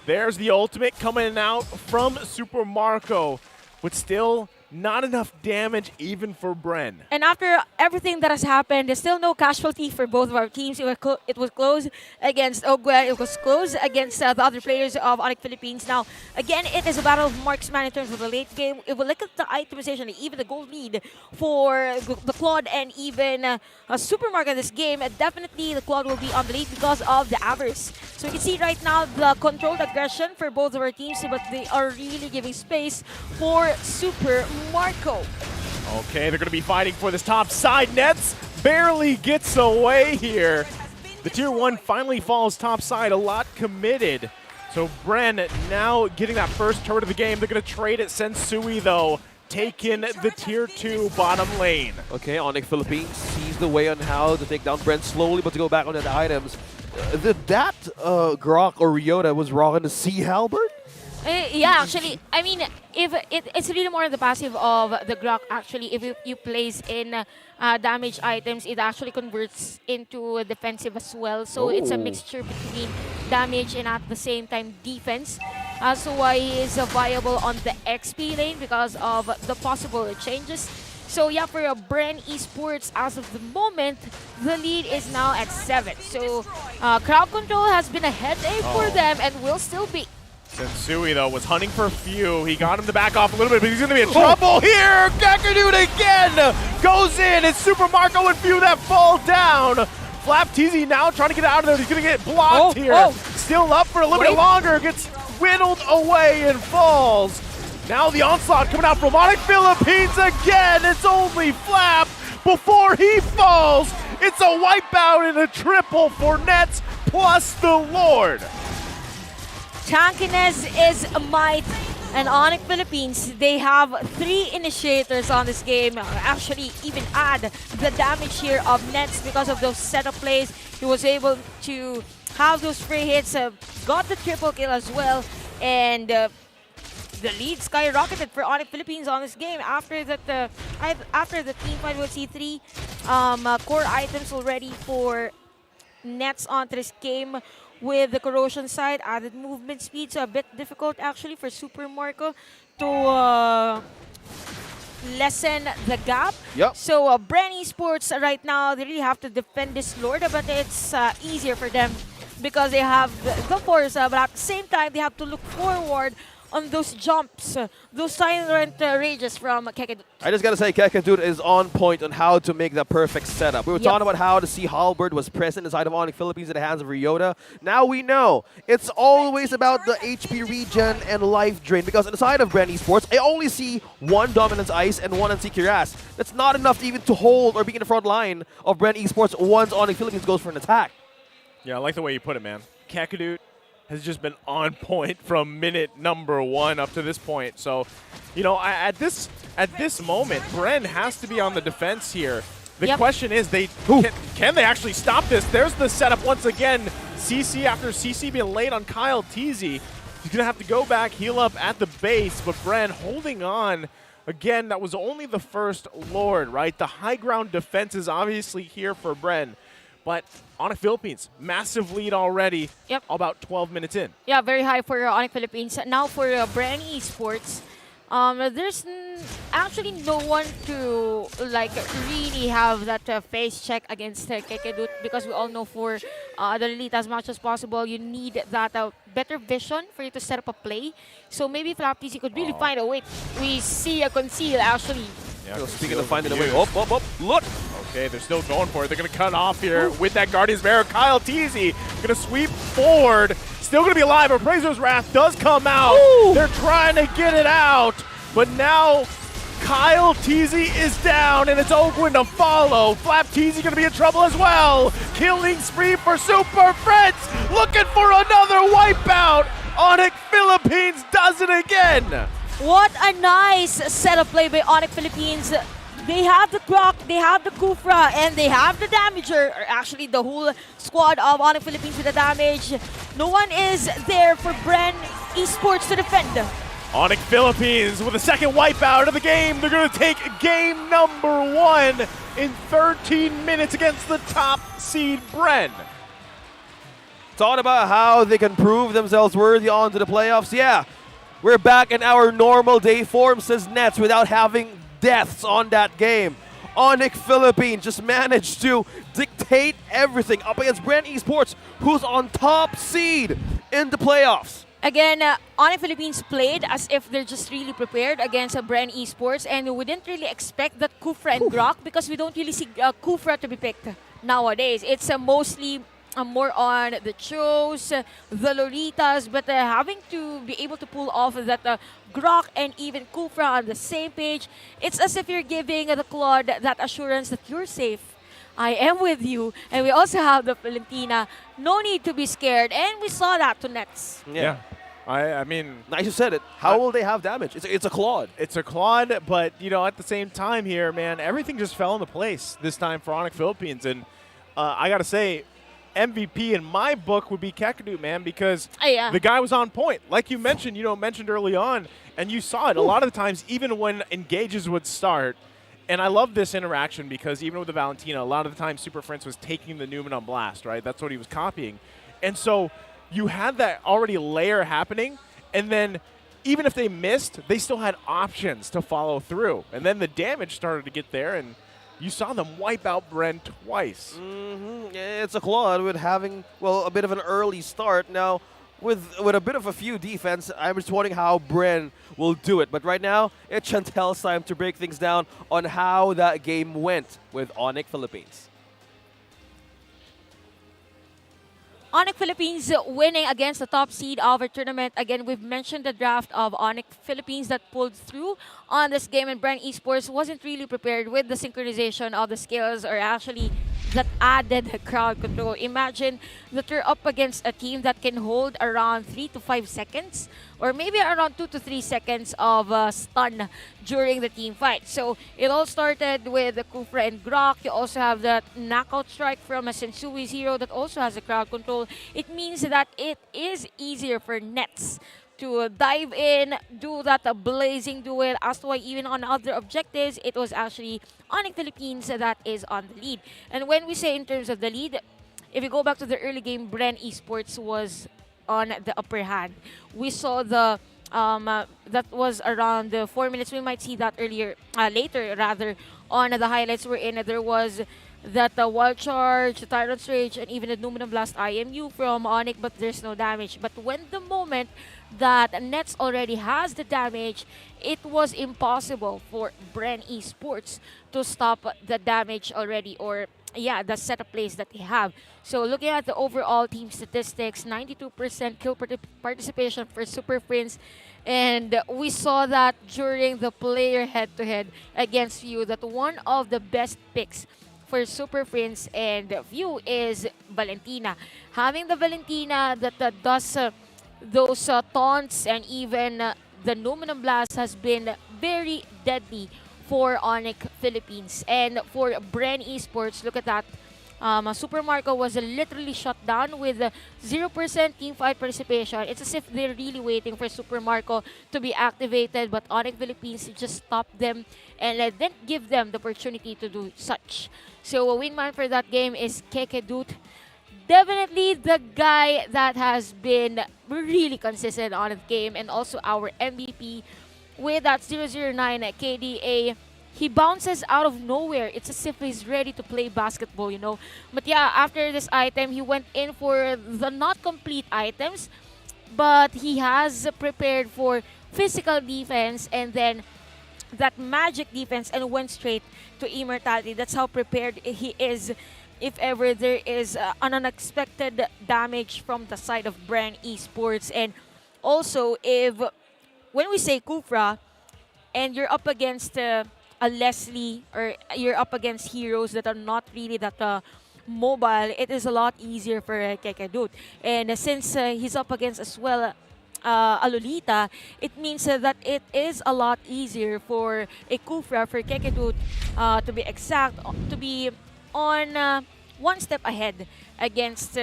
There's the ultimate coming out from Super Marco, but still not enough damage even for BREN. And after everything that has happened, there's still no casualty for both of our teams. It was close against Ogwen. It was close against the other players of ONIC Philippines. Now, again, it is a battle of marksman in terms of the late game. If we look at the itemization, even the gold lead for the Claude and even Supermarket in this game, definitely the Claude will be on the lead because of the Avarice. So you can see right now the controlled aggression for both of our teams, but they are really giving space for Super Marco. Okay, they're going to be fighting for this top side. Nets barely gets away here. The Tier 1 finally falls top side, a lot committed. So BREN now getting that first turret of the game. They're going to trade it. Sensui, though, taking the Tier 2 bottom lane. Okay, ONIC Philippines sees the way on how to take down BREN slowly, but to go back on the items. Did that Grok or Ryota was rocking the Sea Halberd? Yeah, actually, I mean, if it's really more the passive of the Grok. Actually, if you place in damage items, it actually converts into defensive as well. So it's a mixture between damage and at the same time defense. So why he is viable on the XP lane because of the possible changes. So yeah, for BREN Esports, as of the moment, the lead is now at 7. So crowd control has been a headache for them and will still be. Sensui, though, was hunting for a few. He got him to back off a little bit, but he's going to be in trouble here. Kakadut again goes in. It's Super Marco and few that fall down. Flapteezy now trying to get out of there. He's going to get blocked here. Still up for a little bit longer. Gets whittled away and falls. Now the onslaught coming out from ONIC Philippines again. It's only Flap before he falls. It's a wipeout and a triple for Nets plus the Lord. Tankiness is a might, and ONIC Philippines, they have 3 initiators on this game. Actually, even add the damage here of Nets because of those setup plays. He was able to have those free hits, got the triple kill as well, and the lead skyrocketed for ONIC Philippines on this game. After that, after the team fight, we'll see 3 core items already for Nets onto this game. With the corrosion side, added movement speed, so a bit difficult actually for Super Marco to lessen the gap. So BREN Esports right now, they really have to defend this Lord, but it's easier for them because they have the force, but at the same time, they have to look forward on those jumps, those silent rages from Kakadut. I just gotta say, Kakadut is on point on how to make the perfect setup. We were talking about how the Sea Halberd was present inside of ONIC Philippines in the hands of Ryota. Now we know it's always about the HP regen and life drain, because inside of BREN Esports, I only see 1 Dominance Ice and 1 Anti-Kiras. That's not enough even to hold or be in the front line of BREN Esports once ONIC Philippines goes for an attack. Yeah, I like the way you put it, man. Kakadut has just been on point from minute number 1 up to this point. So, you know, at this moment, BREN has to be on the defense here. The question is, can they actually stop this? There's the setup once again. CC after CC being laid on Kyle Teasy. He's gonna have to go back, heal up at the base, but BREN holding on. Again, that was only the first Lord, right? The high ground defense is obviously here for BREN. But ONIC Philippines, massive lead already, about 12 minutes in. Yeah, very high for ONIC Philippines. Now for BREN Esports, there's actually no one to like really have that face check against Kakadut, because we all know for the elite, as much as possible, you need that better vision for you to set up a play. So maybe Flapteezy could really find a way. We see a conceal actually. Yeah, speaking of finding a way, look! Okay, they're still going for it. They're going to cut off here with that Guardian's Bearer. Kyle Teasy going to sweep forward. Still going to be alive. Appraiser's Wrath does come out. They're trying to get it out. But now Kyle Teasy is down, and it's Ogwen to follow. Flapteezy going to be in trouble as well. Killing spree for Super Friends. Looking for another wipeout. ONIC Philippines does it again. What a nice setup play by ONIC Philippines. They have the Grok, they have the Kufra, and they have the Damager, or actually the whole squad of ONIC Philippines with the damage. No one is there for BREN Esports to defend. ONIC Philippines with a second wipeout of the game. They're going to take game number 1 in 13 minutes against the top seed BREN. Talking about how they can prove themselves worthy onto the playoffs. Yeah, we're back in our normal day form, says Nets, without having deaths on that game. ONIC Philippines just managed to dictate everything up against BREN Esports, who's on top seed in the playoffs. Again, ONIC Philippines played as if they're just really prepared against BREN Esports, and we didn't really expect that Kufra and Grok, because we don't really see Kufra to be picked nowadays. It's mostly more on the Chos, the Lolitas, but having to be able to pull off that Grok and even Kufra on the same page, it's as if you're giving the Claude that assurance that you're safe. I am with you. And we also have the Valentina. No need to be scared. And we saw that to Nets. Yeah. I mean... Nice you said it. How will they have damage? It's a Claude. It's a Claude, but, you know, at the same time here, man, everything just fell into place this time for ONIC Philippines. And I got to say, MVP in my book would be Kakadu, man, because the guy was on point. Like you mentioned, mentioned early on, and you saw it. A lot of the times, even when engages would start, and I love this interaction because even with the Valentina, a lot of the time Super Prince was taking the Newman on blast, right? That's what he was copying. And so you had that already layer happening, and then even if they missed, they still had options to follow through. And then the damage started to get there, and you saw them wipe out BREN twice. It's a Claude with having, well, a bit of an early start. Now, with a bit of a few defense, I'm just wondering how BREN will do it. But right now, it's Chantel's time to break things down on how that game went with ONIC Philippines. ONIC Philippines winning against the top seed of our tournament. Again, we've mentioned the draft of ONIC Philippines that pulled through on this game, and BREN Esports wasn't really prepared with the synchronization of the skills, or actually that added crowd control. Imagine that you're up against a team that can hold around 3 to 5 seconds, or maybe around 2 to 3 seconds of stun during the team fight. So it all started with the Kufra and Grok. You also have that knockout strike from a Sensui Zero that also has a crowd control. It means that it is easier for Nets to dive in, do that blazing duel. As to why even on other objectives, it was actually ONIC Philippines that is on the lead. And when we say in terms of the lead, if you go back to the early game, BREN Esports was on the upper hand. We saw the that was around the 4 minutes. We might see that later on the highlights we're in. There was that Wild Charge, Tyrant's Rage, and even the Numinum Blast IMU from ONIC, but there's no damage. But when the moment that Nets already has the damage, it was impossible for BREN Esports to stop the damage already, or the setup plays that they have. So looking at the overall team statistics, 92% kill participation for Super Prince, and we saw that during the player head-to-head against View, that one of the best picks for Super Prince and View is Valentina. Having the Valentina that does those taunts and even the Numinum Blast has been very deadly for ONIC Philippines. And for BREN Esports, look at that. Super Marco was literally shut down with 0% team fight participation. It's as if they're really waiting for Super Marco to be activated, but ONIC Philippines just stopped them and didn't give them the opportunity to do such. So a wingman for that game is Kekedut. Definitely the guy that has been really consistent on the game, and also our MVP with that 009 KDA. He bounces out of nowhere. It's as if he's ready to play basketball, But yeah, after this item, he went in for the not complete items, but he has prepared for physical defense and then that magic defense and went straight to immortality. That's how prepared he is if ever there is an unexpected damage from the side of BREN Esports. And also, when we say Kufra and you're up against a Leslie, or you're up against heroes that are not really that mobile, it is a lot easier for Kekedut. And since he's up against as well a Lolita, it means that it is a lot easier for a Kufra, for Kekedut to be exact, to be on one step ahead against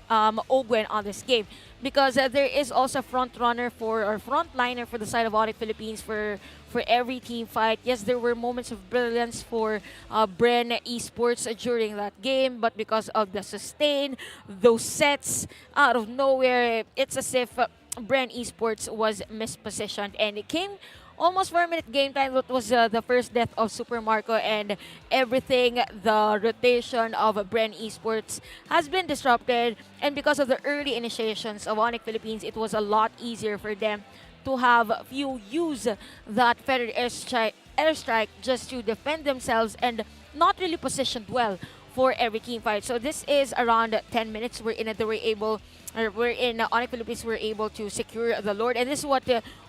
Ogwen on this game, because there is also front runner or frontliner for the side of ONIC Philippines for for every team fight. Yes, there were moments of brilliance for BREN Esports during that game, but because of the sustain, those sets out of nowhere, it's as if BREN Esports was mispositioned, and it came almost 4-minute game time. That was the first death of Super Marco, and everything, the rotation of BREN Esports has been disrupted. And because of the early initiations of ONIC Philippines, it was a lot easier for them to have few use that feathered airstrike just to defend themselves and not really positioned well for every team fight. So this is around 10 minutes. We're in ONIC Philippines. We're able to secure the Lord, and this is what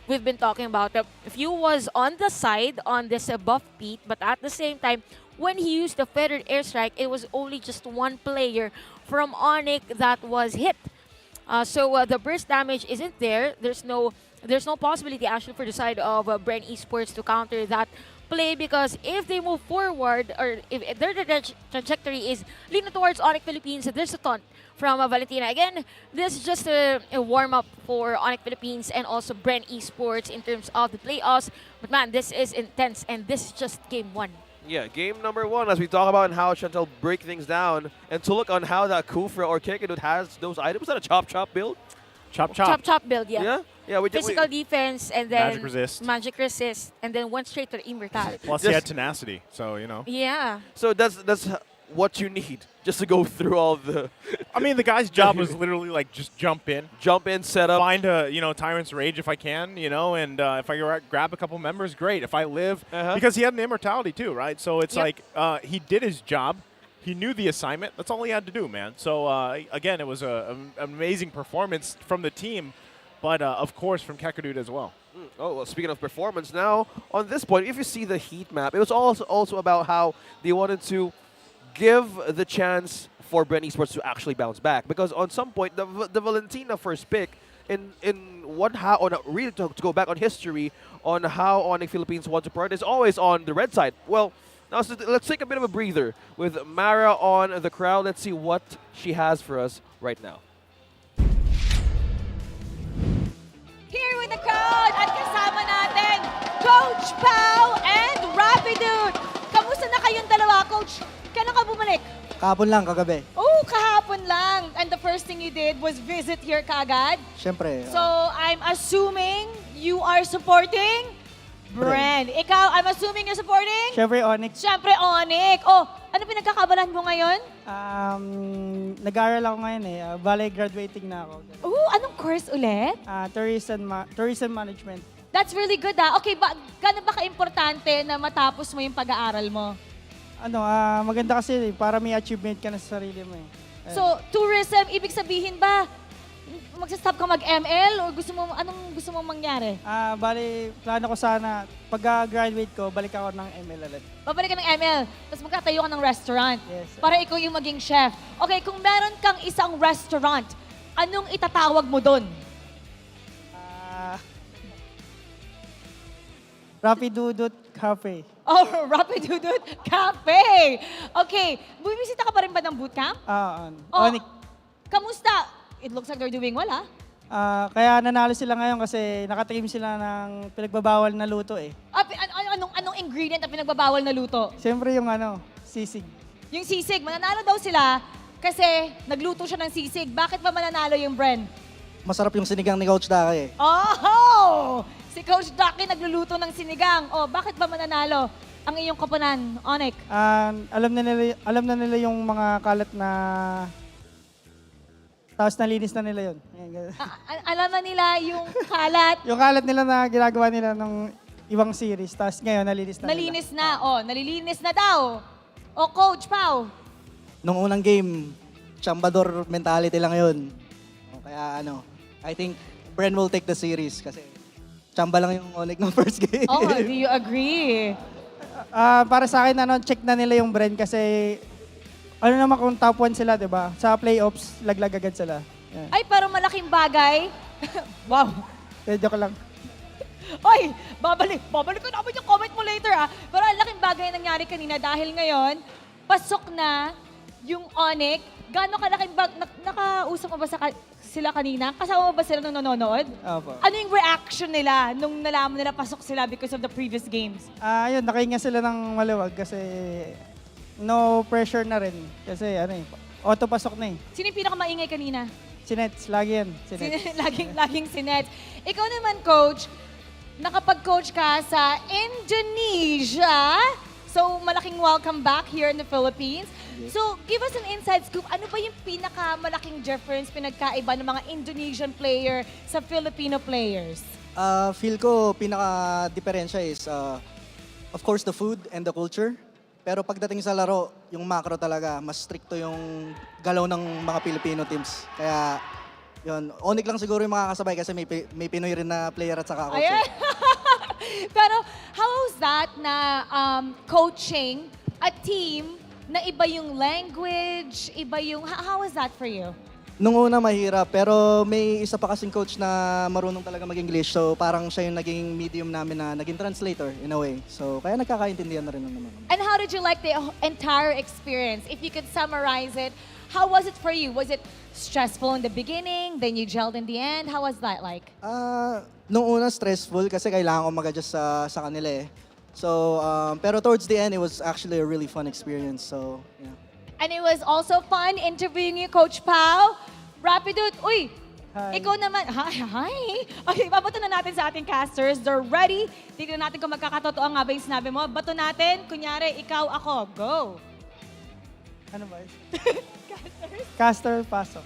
we've been talking about. Few was on the side on this buff Pete, but at the same time, when he used the feathered airstrike, it was only just one player from ONIC that was hit. So the burst damage isn't there. There's no possibility actually for the side of BREN Esports to counter that play, because if they move forward, or if their trajectory is leaning towards ONIC Philippines, there's a taunt from Valentina. Again, this is just a warm-up for ONIC Philippines and also BREN Esports in terms of the playoffs. But man, this is intense, and this is just game 1. Yeah, game number 1, as we talk about how Chantel break things down, and to look on how that Kufra or Kekadut has those items. Is that a chop build? Chop build, yeah. Yeah, Physical defense, and then Magic resist. and then went straight to the immortality. Plus he had tenacity, so you know. Yeah. So that's what you need just to go through all the. I mean, the guy's job was literally like just jump in, set up, find a Tyrant's Rage if I can, and if I grab a couple members, great. If I live, because he had an immortality too, right? So it's like he did his job. He knew the assignment. That's all he had to do, man. So again, it was an amazing performance from the team, but of course from Kekadut as well. Oh, well, speaking of performance, now on this point, if you see the heat map, it was also about how they wanted to give the chance for BREN Esports to actually bounce back, because on some point the Valentina first pick really to go back on history on how ONIC Philippines want to prioritize is always on the red side. Well, now so let's take a bit of a breather with Mara on the crowd. Let's see what she has for us right now. Here with the crowd at kasama natin, Coach Pao and Rapidude. Kamusta na kayong dalawa, Coach? Kailan ka bumalik? Kahapon lang, kagabi. Oh, kahapon lang. And the first thing you did was visit here kagad? Siyempre. So, I'm assuming you are supporting BREN. Ikaw, I'm assuming you're supporting? Siyempre, ONIC. Siyempre, ONIC. Oh, ano pinagkakabalan mo ngayon? Nag-aaral ako ngayon eh. Bale, graduating na ako. Anong course ulit? Tourism Management. That's really good Okay, gano'n ba ka-importante na matapos mo yung pag-aaral mo? Maganda kasi para may achievement ka na sa sarili mo eh. So, tourism, ibig sabihin ba, magsastop ka mag-ML o anong gusto mong mangyari? Bale, plano ko sana, pag-graduate ko, balik ako ng ML ulit. Babalik ka ng ML, tapos magkatayo ka ng restaurant. Yes. Para ikaw yung maging chef. Okay, kung meron kang isang restaurant, anong itatawag mo doon? Rapidudut Cafe. Oh, Rapidudut Cafe! Okay, bumisita ka pa rin ba ng bootcamp? ONIC. Kamusta? It looks like they're doing well, Kaya nanalo sila ngayon kasi nakateam sila ng pinagbabawal na luto eh. Anong ingredient ang pinagbabawal na luto? Siyempre yung sisig. Yung sisig, mananalo daw sila kasi nagluto siya ng sisig. Bakit ba mananalo yung BREN? Masarap yung sinigang ni Coach Daki eh. Oh! Si Coach Daki nagluluto ng sinigang. Oh, bakit ba mananalo ang iyong koponan, ONIC? Alam na nila yung mga kalat na tapos nalinis na nila yun. Alam na nila yung kalat. Yung kalat nila na ginagawa nila ng ibang series. Tapos ngayon, nalinis na nalinis na. Oh, nalilinis na daw. O, Coach Pao. Nung unang game, chambador mentality lang yun. Kaya I think BREN will take the series kasi chamba lang yung ONIC ng first game. Oh, do you agree? Para sa akin, check na nila yung BREN kasi naman kung top 1 sila, di ba? Sa playoffs, laglag agad sila. Yeah. Ay, pero malaking bagay. Wow. Joke lang. Oy, babalik ko naman yung comment mo later Pero ang laking bagay nangyari kanina dahil ngayon, pasok na yung ONIC. Gano'ng kalaking nakausap mo ba sila kanina? Kasama mo ba sila nung nanonood? Opo. Ano yung reaction nila nung nalaman nila pasok sila because of the previous games? Yun, nakahinga sila ng maluwag kasi no pressure na rin. Kasi auto pasok na eh. Sino yung pinakamaingay kanina? Si Nets, lagi yan. Si Nets. Laging si Nets. Ikaw naman, Coach, nakapag-coach ka sa Indonesia. So, malaking welcome back here in the Philippines. So, give us an inside scoop. Ano ba yung pinakamalaking difference, pinagkaiba ng mga Indonesian player sa Filipino players? Feel ko pinaka-diferensya is, of course, the food and the culture. Pero pagdating sa laro, yung macro talaga, mas stricto yung galaw ng mga Filipino teams. Kaya, yun, ONIC lang siguro yung makakasabay kasi may Pinoy rin na player at saka coach. Ayan. Pero how was that na coaching a team na iba yung language, iba yung... How was that for you? Nung una mahirap, pero may isa pa kasing coach na marunong talaga mag-English. So parang siya yung naging medium namin na naging translator in a way. So kaya nagkakaintindihan na rin naman. And how did you like the entire experience? If you could summarize it, how was it for you? Was it stressful in the beginning, then you gelled in the end? How was that like? Nung una stressful kasi kailangan ko mag-adjust sa kanila eh. So, pero towards the end, it was actually a really fun experience. So, yeah. And it was also fun interviewing you, Coach Pao. Rapidut, uy, Hi. ikaw naman, hi. Okay, babato na natin sa ating casters. They're ready. Tignan natin kung magkakatotoo nga ba yung sinabi mo. Bato natin, kunyari, ikaw, ako. Go. Ano ba? Caster, paso.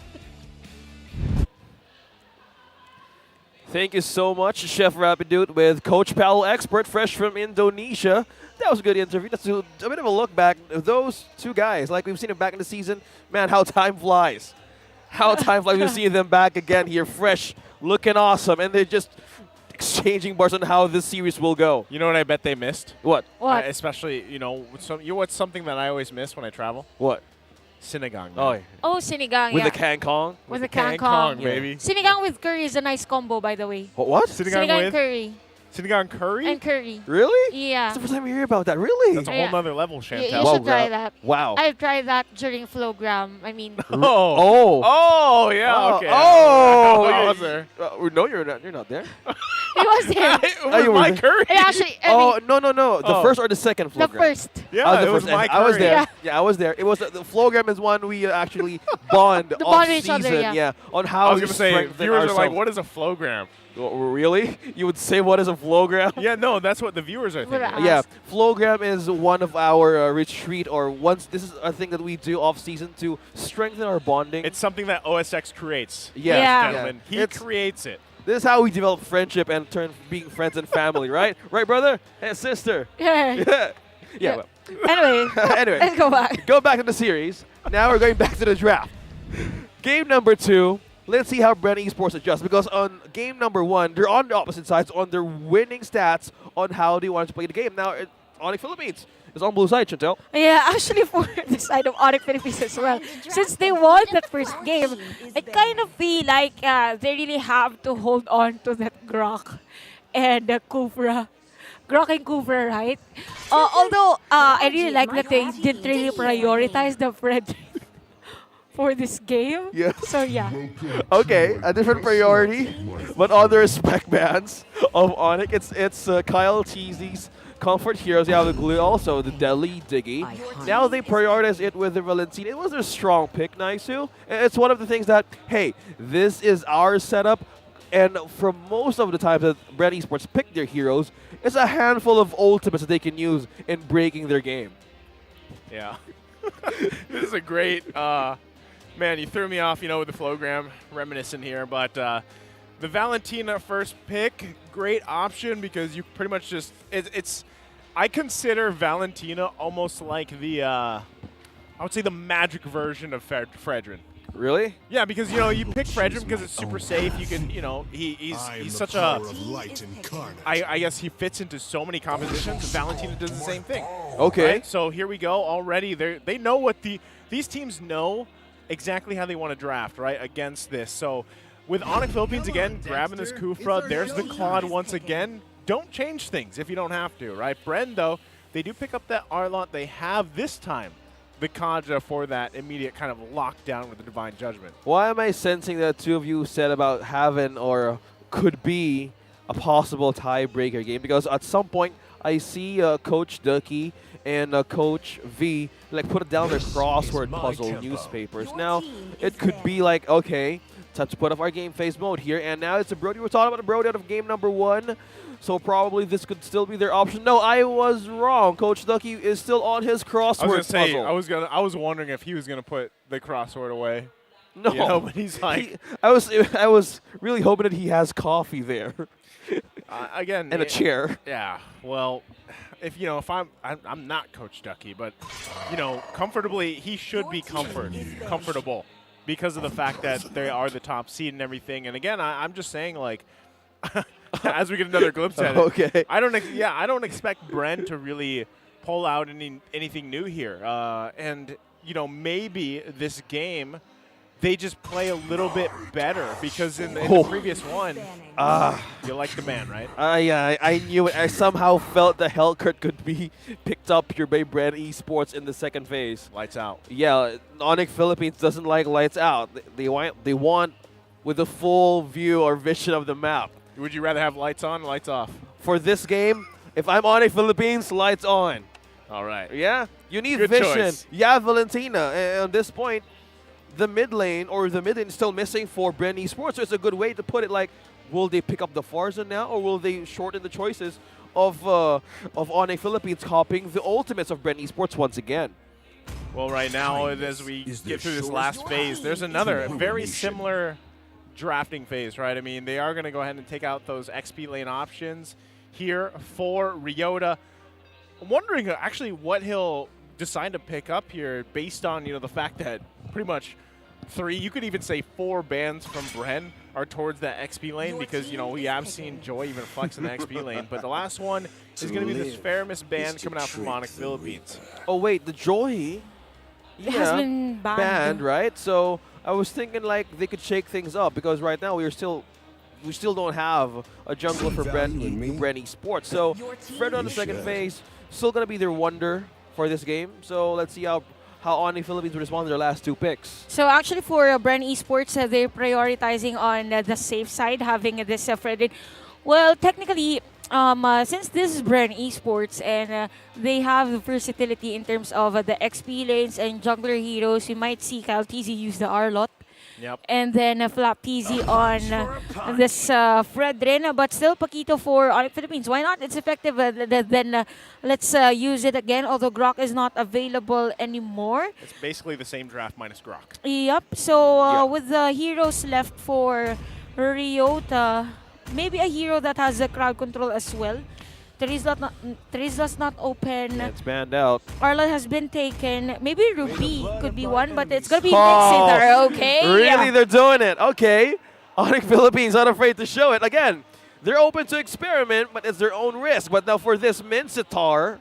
Thank you so much, Chef Rapidude, with Coach Powell, expert, fresh from Indonesia. That was a good interview. That's a bit of a look back. Those two guys, like we've seen them back in the season, man, how time flies. How time flies. We've seen them back again here, fresh, looking awesome, and they're just exchanging bars on how this series will go. You know what I bet they missed? What? What? Especially, what's something that I always miss when I travel? What? Sinigang. Oh, yeah. Oh, sinigang, With yeah. the kangkong? With the Kangkong, kangkong. baby. Sinigang with curry is a nice combo, by the way. What? Sinigang Sinigang with? curry. Sinigang curry? And curry. Really? Yeah. That's the first time you hear about that. Really? That's a Yeah. whole nother level, You Chantel. should try that. Wow. I've tried that during Flowgram. I mean, Oh. Oh, yeah, okay. Oh. I was there. No, you're not. You're not there. it was there. It Oh, was you were my there. curry. It actually, I Oh, mean, no. The Oh. first or the second the Flowgram? first. Yeah, I was the it was first. my I was curry. there. Yeah, I was there. It was the Flowgram is one we actually bond The off bond with each other, season. yeah. On I how was we going to say, strengthen viewers are like, ourselves. what is a flowgram? Really? You would say what is a Flowgram? Yeah, no, that's what the viewers are thinking. What Yeah, Flowgram is one of our retreat or this is a thing that we do off season to strengthen our bonding. It's something that OSX creates. Yeah. Yeah. Gentlemen, he It's- creates it. This is how we develop friendship and turn being friends and family, right? Right, brother? Hey, sister. Yeah. Yeah. Yeah. Well. Anyway, Anyway, let's go back. go back to the series. Now we're going back to the draft. Game number 2. Let's see how BREN Esports adjusts, because on game number 1, they're on the opposite sides on their winning stats on how they want to play the game. Now, ONIC Philippines is on blue side, Chantel. Yeah, actually for the side of ONIC Philippines as well. Since they won that first game, I kind of feel like they really have to hold on to that Grok and Kufra. Grok and Kufra, right? Although I really like that they didn't really prioritize the Fred for this game. Yeah. So yeah. Okay, a different priority, but on the respect bands of ONIC, it's Kyle Cheesy's Comfort Heroes. They have the glue, also the Deadly Diggy. Now they prioritize it with the Valentina. It was a strong pick, Naisu. It's one of the things that, hey, this is our setup. And for most of the times that BREN Esports pick their heroes, it's a handful of ultimates that they can use in breaking their game. Yeah. This is a great, man, you threw me off, with the Flowgram reminiscent here, but the Valentina first pick, great option because you pretty much just, I consider Valentina almost like the, I would say the magic version of Fredrin. Really? Yeah, because, you pick Fredrin because it's super safe. You can, he's such a, I guess he fits into so many compositions. Valentina does the same thing. Okay. Right? So here we go. Already, they know what these teams know exactly how they want to draft, right, against this. So with ONIC Philippines, again, grabbing this Kufra, there's the Claude once again. Don't change things if you don't have to, right? BREN, though, they do pick up that Arlot they have this time the Kaja for that immediate kind of lockdown with the Divine Judgment. Why am I sensing that two of you said about having or could be a possible tiebreaker game? Because at some point, I see Coach Ducky and Coach V like put down their crossword puzzle newspapers. Now, it could be like, okay, time to put up our game phase mode here. And now it's a Brody. We're talking about a Brody out of game number 1. So probably this could still be their option. No, I was wrong. Coach Ducky is still on his crossword puzzle. I was wondering if he was gonna put the crossword away. No, you know, but he's like, I was really hoping that he has coffee there. Again, and a chair. Yeah. Well, if I'm not Coach Ducky, but comfortably he should be comfortable because of the fact that they are the top seed and everything. And again, I'm just saying, like, as we get another glimpse at it, okay. I don't expect BREN to really pull out anything new here. And maybe this game they just play a little bit better because in the previous one, you like the ban, right? Yeah, I knew it. I somehow felt the Hellcurt could be picked up here by BREN Esports in the second phase. Lights out. Yeah, ONIC Philippines doesn't like lights out. They want with a full view or vision of the map. Would you rather have lights on or lights off? For this game, if I'm ONIC Philippines, lights on. All right. Yeah, you need Good vision. choice. Yeah, Valentina. And at this point, the mid lane is still missing for BREN Esports. So it's a good way to put it. Like, will they pick up the Farza now, or will they shorten the choices of ONIC Philippines copying the ultimates of BREN Esports once again? Well, right now, as we get through this last phase, there's another very similar drafting phase, right? I mean, they are going to go ahead and take out those XP lane options here for Ryota. I'm wondering actually what he'll decide to pick up here based on, the fact that pretty much 3, you could even say 4 bans from BREN are towards that XP lane because, we have seen Joy even flex in the XP lane. But the last one is going to be this Faramis ban coming out from ONIC Philippines. Oh, wait, the Joy has been banned, right? So I was thinking like they could shake things up because right now we still don't have a jungler for BREN Esports. So Fred on the second phase, still going to be their wonder for this game. So let's see how ONIC Philippines will respond to their last 2 picks. So actually for BREN Esports, they're prioritizing on the safe side, having this Fred. Well, technically, since this is BREN Esports and they have the versatility in terms of the XP lanes and jungler heroes, we might see Kyle TZ use the R-Lot. Yep. And then Flap TZ on this Fredrin, but still Paquito for ONIC Philippines. Why not? It's effective. Then let's use it again, although Grok is not available anymore. It's basically the same draft minus Grok. Yep. So with the heroes left for Ryota, maybe a hero that has the crowd control as well. Terizla's not open. Yeah, it's banned out. Arla has been taken. Maybe Ruby could be one, but it's going to be Mixitar, okay? Really? Yeah. They're doing it. Okay. ONIC Philippines not afraid to show it. Again, they're open to experiment, but it's their own risk. But now for this Mixitar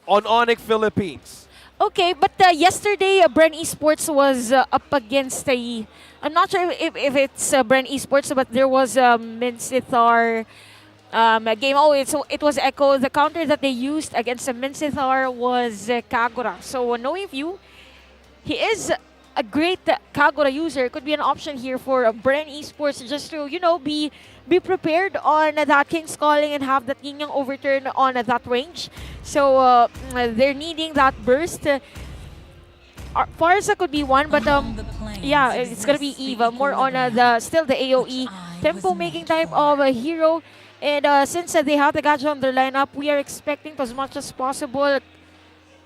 on ONIC Philippines. Okay, but yesterday, BREN Esports was up against a... I'm not sure if it's BREN Esports, but there was a Mixitar... game. It was Echo. The counter that they used against the Minsithar was Kagura. So knowing you, he is a great Kagura user. Could be an option here for BREN Esports just to be prepared on that King's Calling and have that Yin Yang overturn on that range. So they're needing that burst. Farza could be one, but yeah, it's gonna be Eva. More on still the AOE tempo making type of hero. And since they have the gadget on their lineup, we are expecting to, as much as possible,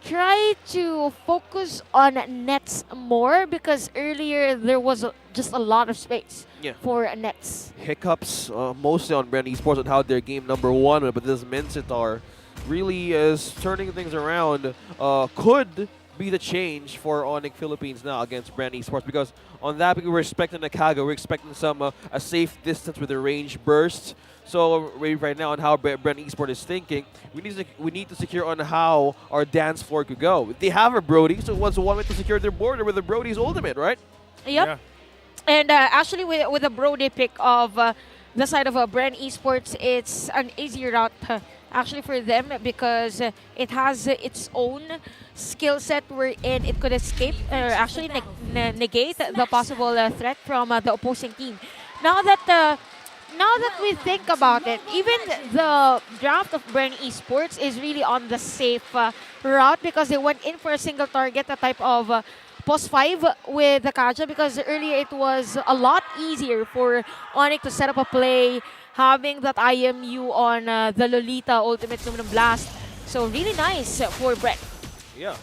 try to focus on nets more because earlier there was just a lot of space for nets. Hiccups mostly on BREN Esports on how their game number 1, but this Mincitar really is turning things around. Could be the change for ONIC Philippines now against BREN Esports because on that we're expecting a Kaga, we're expecting some a safe distance with a range burst. So right now on how BREN Esports is thinking, we need to secure on how our dance floor could go. They have a Brody, so what's one way to secure their border with the Brody's ultimate, right? Yep. Yeah. And actually with the Brody pick of the side of BREN Esports, it's an easy route actually for them because it has its own skill set wherein it could escape or actually negate the possible threat from the opposing team. Now that we think about it, even the draft of BREN Esports is really on the safe route because they went in for a single target, a type of post 5 with the Kaja, because earlier it was a lot easier for ONIC to set up a play, having that IMU on the Lolita Ultimate Luminum Blast. So really nice for BREN. Yeah.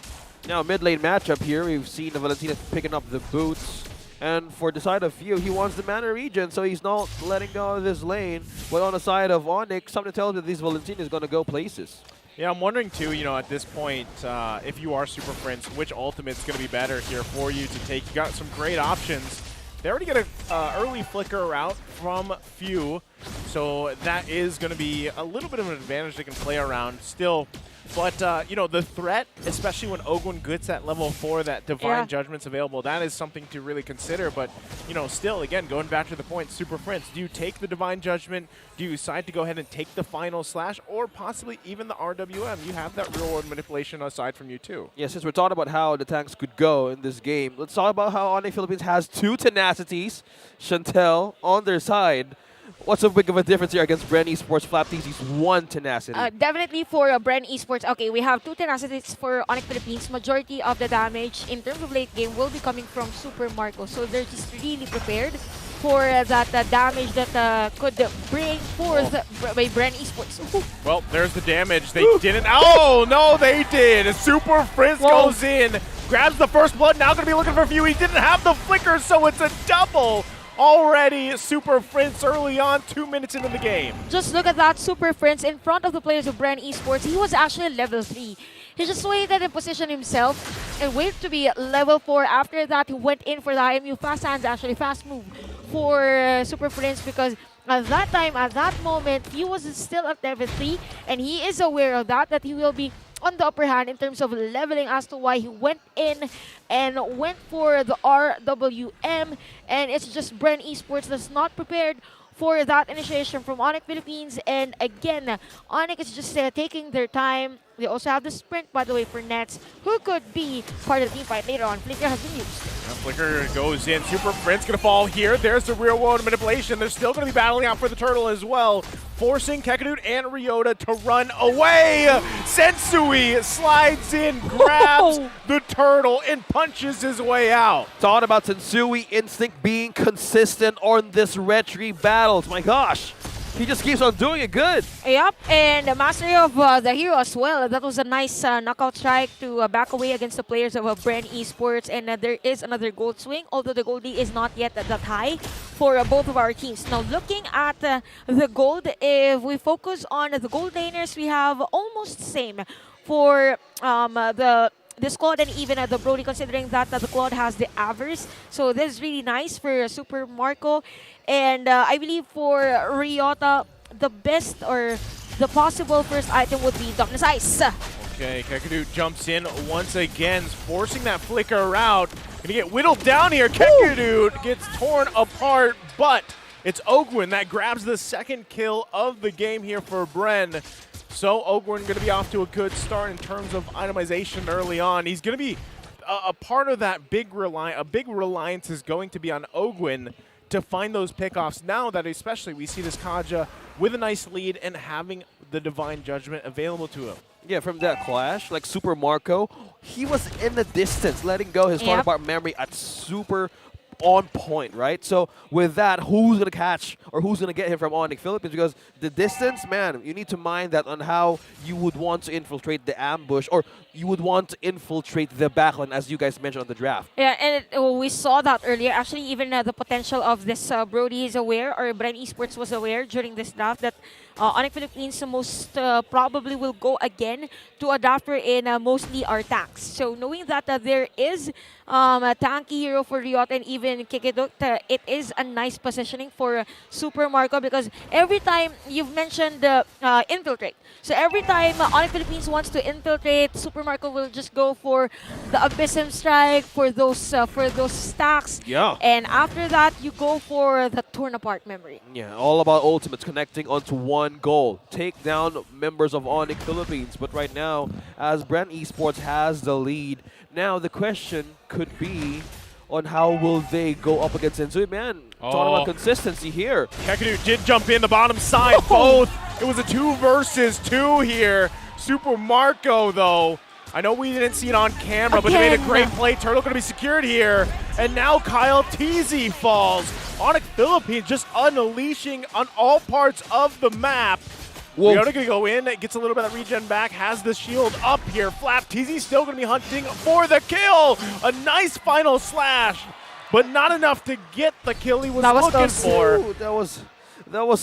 Now, mid-lane matchup here, we've seen the Valentina picking up the boots. And for the side of Few, he wants the mana regen, so he's not letting go of this lane. But on the side of ONIC, something tells me this Valentina is going to go places. Yeah, I'm wondering too, at this point, if you are Super Friends, which ultimate's going to be better here for you to take. You got some great options. They already get an early flicker out from Few, so that is going to be a little bit of an advantage they can play around still. But, the threat, especially when Ogwin gets that level 4, that Divine Judgment's available, that is something to really consider. But, still, again, going back to the point, Super Friends, do you take the Divine Judgment? Do you decide to go ahead and take the Final Slash? Or possibly even the RWM? You have that real-world manipulation aside from you, too. Yeah, since we're talking about how the tanks could go in this game, let's talk about how ONIC Philippines has 2 tenacities, Chantel, on their side. What's so big of a difference here against BREN Esports? Flapteezy's 1 tenacity. Definitely for BREN Esports. Okay, we have 2 tenacities for ONIC Philippines. Majority of the damage in terms of late game will be coming from Super Marco. So they're just really prepared for that damage that could bring forth by BREN Esports. Well, there's the damage. They didn't. Oh, no, they did. Super Frizz goes in, grabs the first blood. Now going to be looking for Few. He didn't have the flicker, so it's a double. Already Super Prince early on, 2 minutes into the game. Just look at that Super Prince in front of the players of BREN Esports. He was actually level 3. He just waited and positioned himself and waited to be level 4. After that, he went in for the IMU. Fast hands, actually, fast move for Super Prince because at that time, at that moment, he was still at level 3 and he is aware of that he will be on the upper hand in terms of leveling as to why he went in and went for the RWM, and it's just BREN Esports that's not prepared for that initiation from ONIC Philippines. And again, ONIC is just taking their time. They also have the sprint, by the way, for Nets, who could be part of the team fight later on. Flicker has been used. Flicker goes in. Super Prince going to fall here. There's the real world manipulation. They're still going to be battling out for the turtle as well, forcing Kekadut and Ryota to run away. Sensui slides in, grabs the turtle, and punches his way out. Talking about Sensui Instinct being consistent on this retry battles. My gosh. He just keeps on doing it good. Yep, and the mastery of the hero as well. That was a nice knockout strike to back away against the players of BREN Esports. And there is another gold swing, although the gold lead is not yet that high for both of our teams. Now, looking at the gold, if we focus on the gold laners, we have almost same for the squad and even the Brody, considering that the squad has the Avers. So this is really nice for Super Marco. And I believe for Ryota, the best or the possible first item would be Darkness Ice. Okay, Kekadut jumps in once again, forcing that flicker out. Gonna get whittled down here. Kekadut gets torn apart, but it's Ogwin that grabs the second kill of the game here for BREN. So Ogwin going to be off to a good start in terms of itemization early on. He's going to be a part of that big reliance. A big reliance is going to be on Ogwin to find those pickoffs. Now that especially we see this Kaja with a nice lead and having the Divine Judgment available to him. Yeah, from that clash, like Super Marco, he was in the distance, letting go his counterpart memory at super on point, right? So with that, who's going to catch or who's going to get him from ONIC Philippines? Because the distance, man, you need to mind that on how you would want to infiltrate the ambush or you would want to infiltrate the backline, as you guys mentioned on the draft. Yeah, and we saw that earlier. Actually, even the potential of this Brody is aware, or BREN Esports was aware during this draft that ONIC Philippines most probably will go again to a draft in mostly our tanks. So knowing that there is a tanky hero for Ryota and even Kekadut, it is a nice positioning for Super Marco because every time you've mentioned infiltrate. So every time ONIC Philippines wants to infiltrate, Super Marco will just go for the Abyssum Strike, for those stacks. Yeah. And after that, you go for the torn apart memory. Yeah, all about ultimates connecting onto one one goal, take down members of ONIC Philippines. But right now, as BREN Esports has the lead, now the question could be on how will they go up against Ensui. Man, talking about consistency here. Kekadu did jump in the bottom side, both. It was a 2 versus 2 here. Super Marco, though. I know we didn't see it on camera, but they made a great play. Turtle going to be secured here. And now Kyle Teasy falls. ONIC Philippines just unleashing on all parts of the map. Leota going to go in, gets a little bit of regen back, has the shield up here. Flap Teasy still going to be hunting for the kill. A nice final slash, but not enough to get the kill he was looking for. Ooh, that was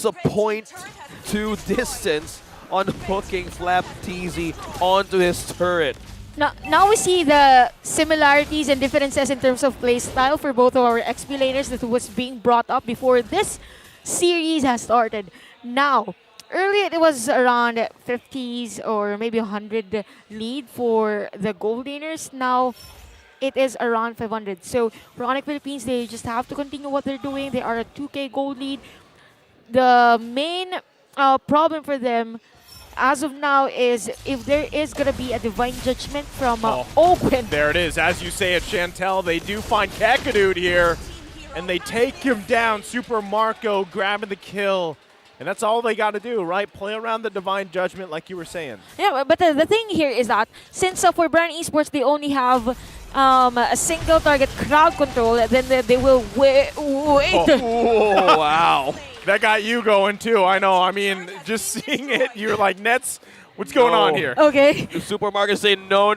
a 0.2 distance on hooking Flap Teasy onto his turret. Now we see the similarities and differences in terms of play style for both of our XP laners that was being brought up before this series has started. Now, earlier it was around 50s or maybe 100 lead for the gold laners. Now it is around 500. So for ONIC Philippines, they just have to continue what they're doing. They are a 2K gold lead. The main problem for them as of now is if there is going to be a divine judgment from Open. There it is. As you say it, Chantel, they do find Kekadu here, and they take him down. Super Marco grabbing the kill. And that's all they got to do, right? Play around the divine judgment like you were saying. Yeah, but the thing here is that since for BREN Esports, they only have a single target crowd control, then they will wait. Oh, wow. That got you going too. I know. I mean, just seeing it, you're like, Nets, what's going on here? Okay. The Super Market say no.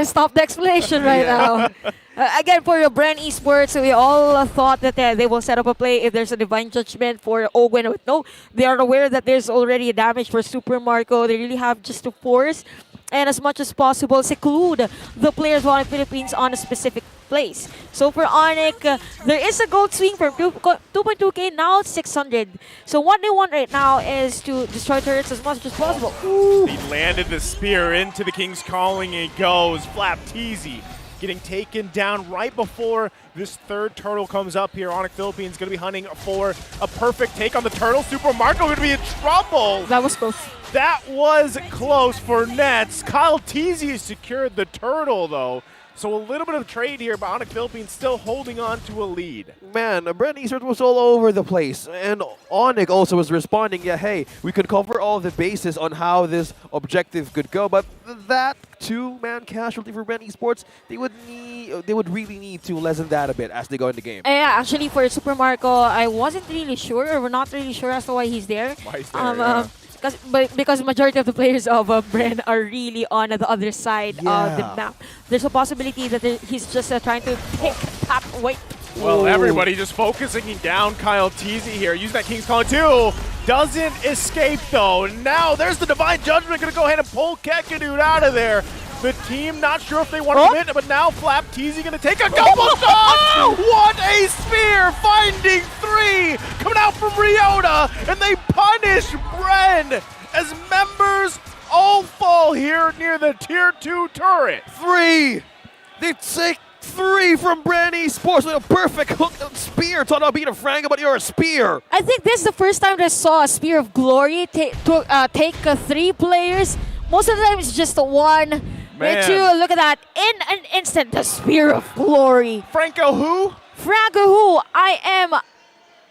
Stop the explanation right now. Again, for the BREN Esports, we all thought that they will set up a play if there's a divine judgment for Ogwen. No, they are aware that there's already a damage for Super Marco. They really have just to force and as much as possible seclude the players of ONIC Philippines on a specific place. So for ONIC, there is a gold swing from 2.2k, now it's 600. So what they want right now is to destroy turrets as much as possible. Ooh. He landed the spear into the King's Calling. It goes. Flap Teasy getting taken down right before this third turtle comes up here. ONIC Philippines going to be hunting for a perfect take on the turtle. Super Marco going to be in trouble. That was close. That was close for Nets. Kyle Teasy secured the turtle, though. So a little bit of trade here, but ONIC Philippines still holding on to a lead. Man, BREN Esports was all over the place. And ONIC also was responding, yeah, hey, we could cover all the bases on how this objective could go. But that two-man casualty for BREN Esports, they would really need to lessen that a bit as they go in the game. Yeah, actually for Super Marco, I wasn't really sure, or we're not really sure as to why he's there. Why he's there, Because majority of the players of BREN are really on the other side of the map. There's a possibility that he's just trying to pick that weight. Well, everybody just focusing down Kyle Teasy here. Using that King's Calling too. Doesn't escape though. Now there's the Divine Judgment going to go ahead and pull Kekadu out of there. The team not sure if they want to commit, but now Flap Teasy going to take a couple shots. What a spear! Finding 3 coming out from Ryota, and they punish BREN as members all fall here near the Tier 2 turret. 3! They take 3 from BREN Esports with a perfect hook and spear. Talk about being a Franco, but you're a spear. I think this is the first time that I saw a Spear of Glory take 3 players. Most of the time it's just 1. Man. 2, look at that. In an instant, the Spear of Glory. Franco who? Franco who? I am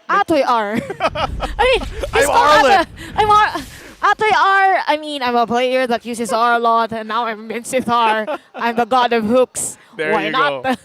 Atoy R. I mean, he's I'm called Atoy R. I mean, I'm a player that uses R a lot, and now I'm Vincent R. I'm the god of hooks. There Why you not? go.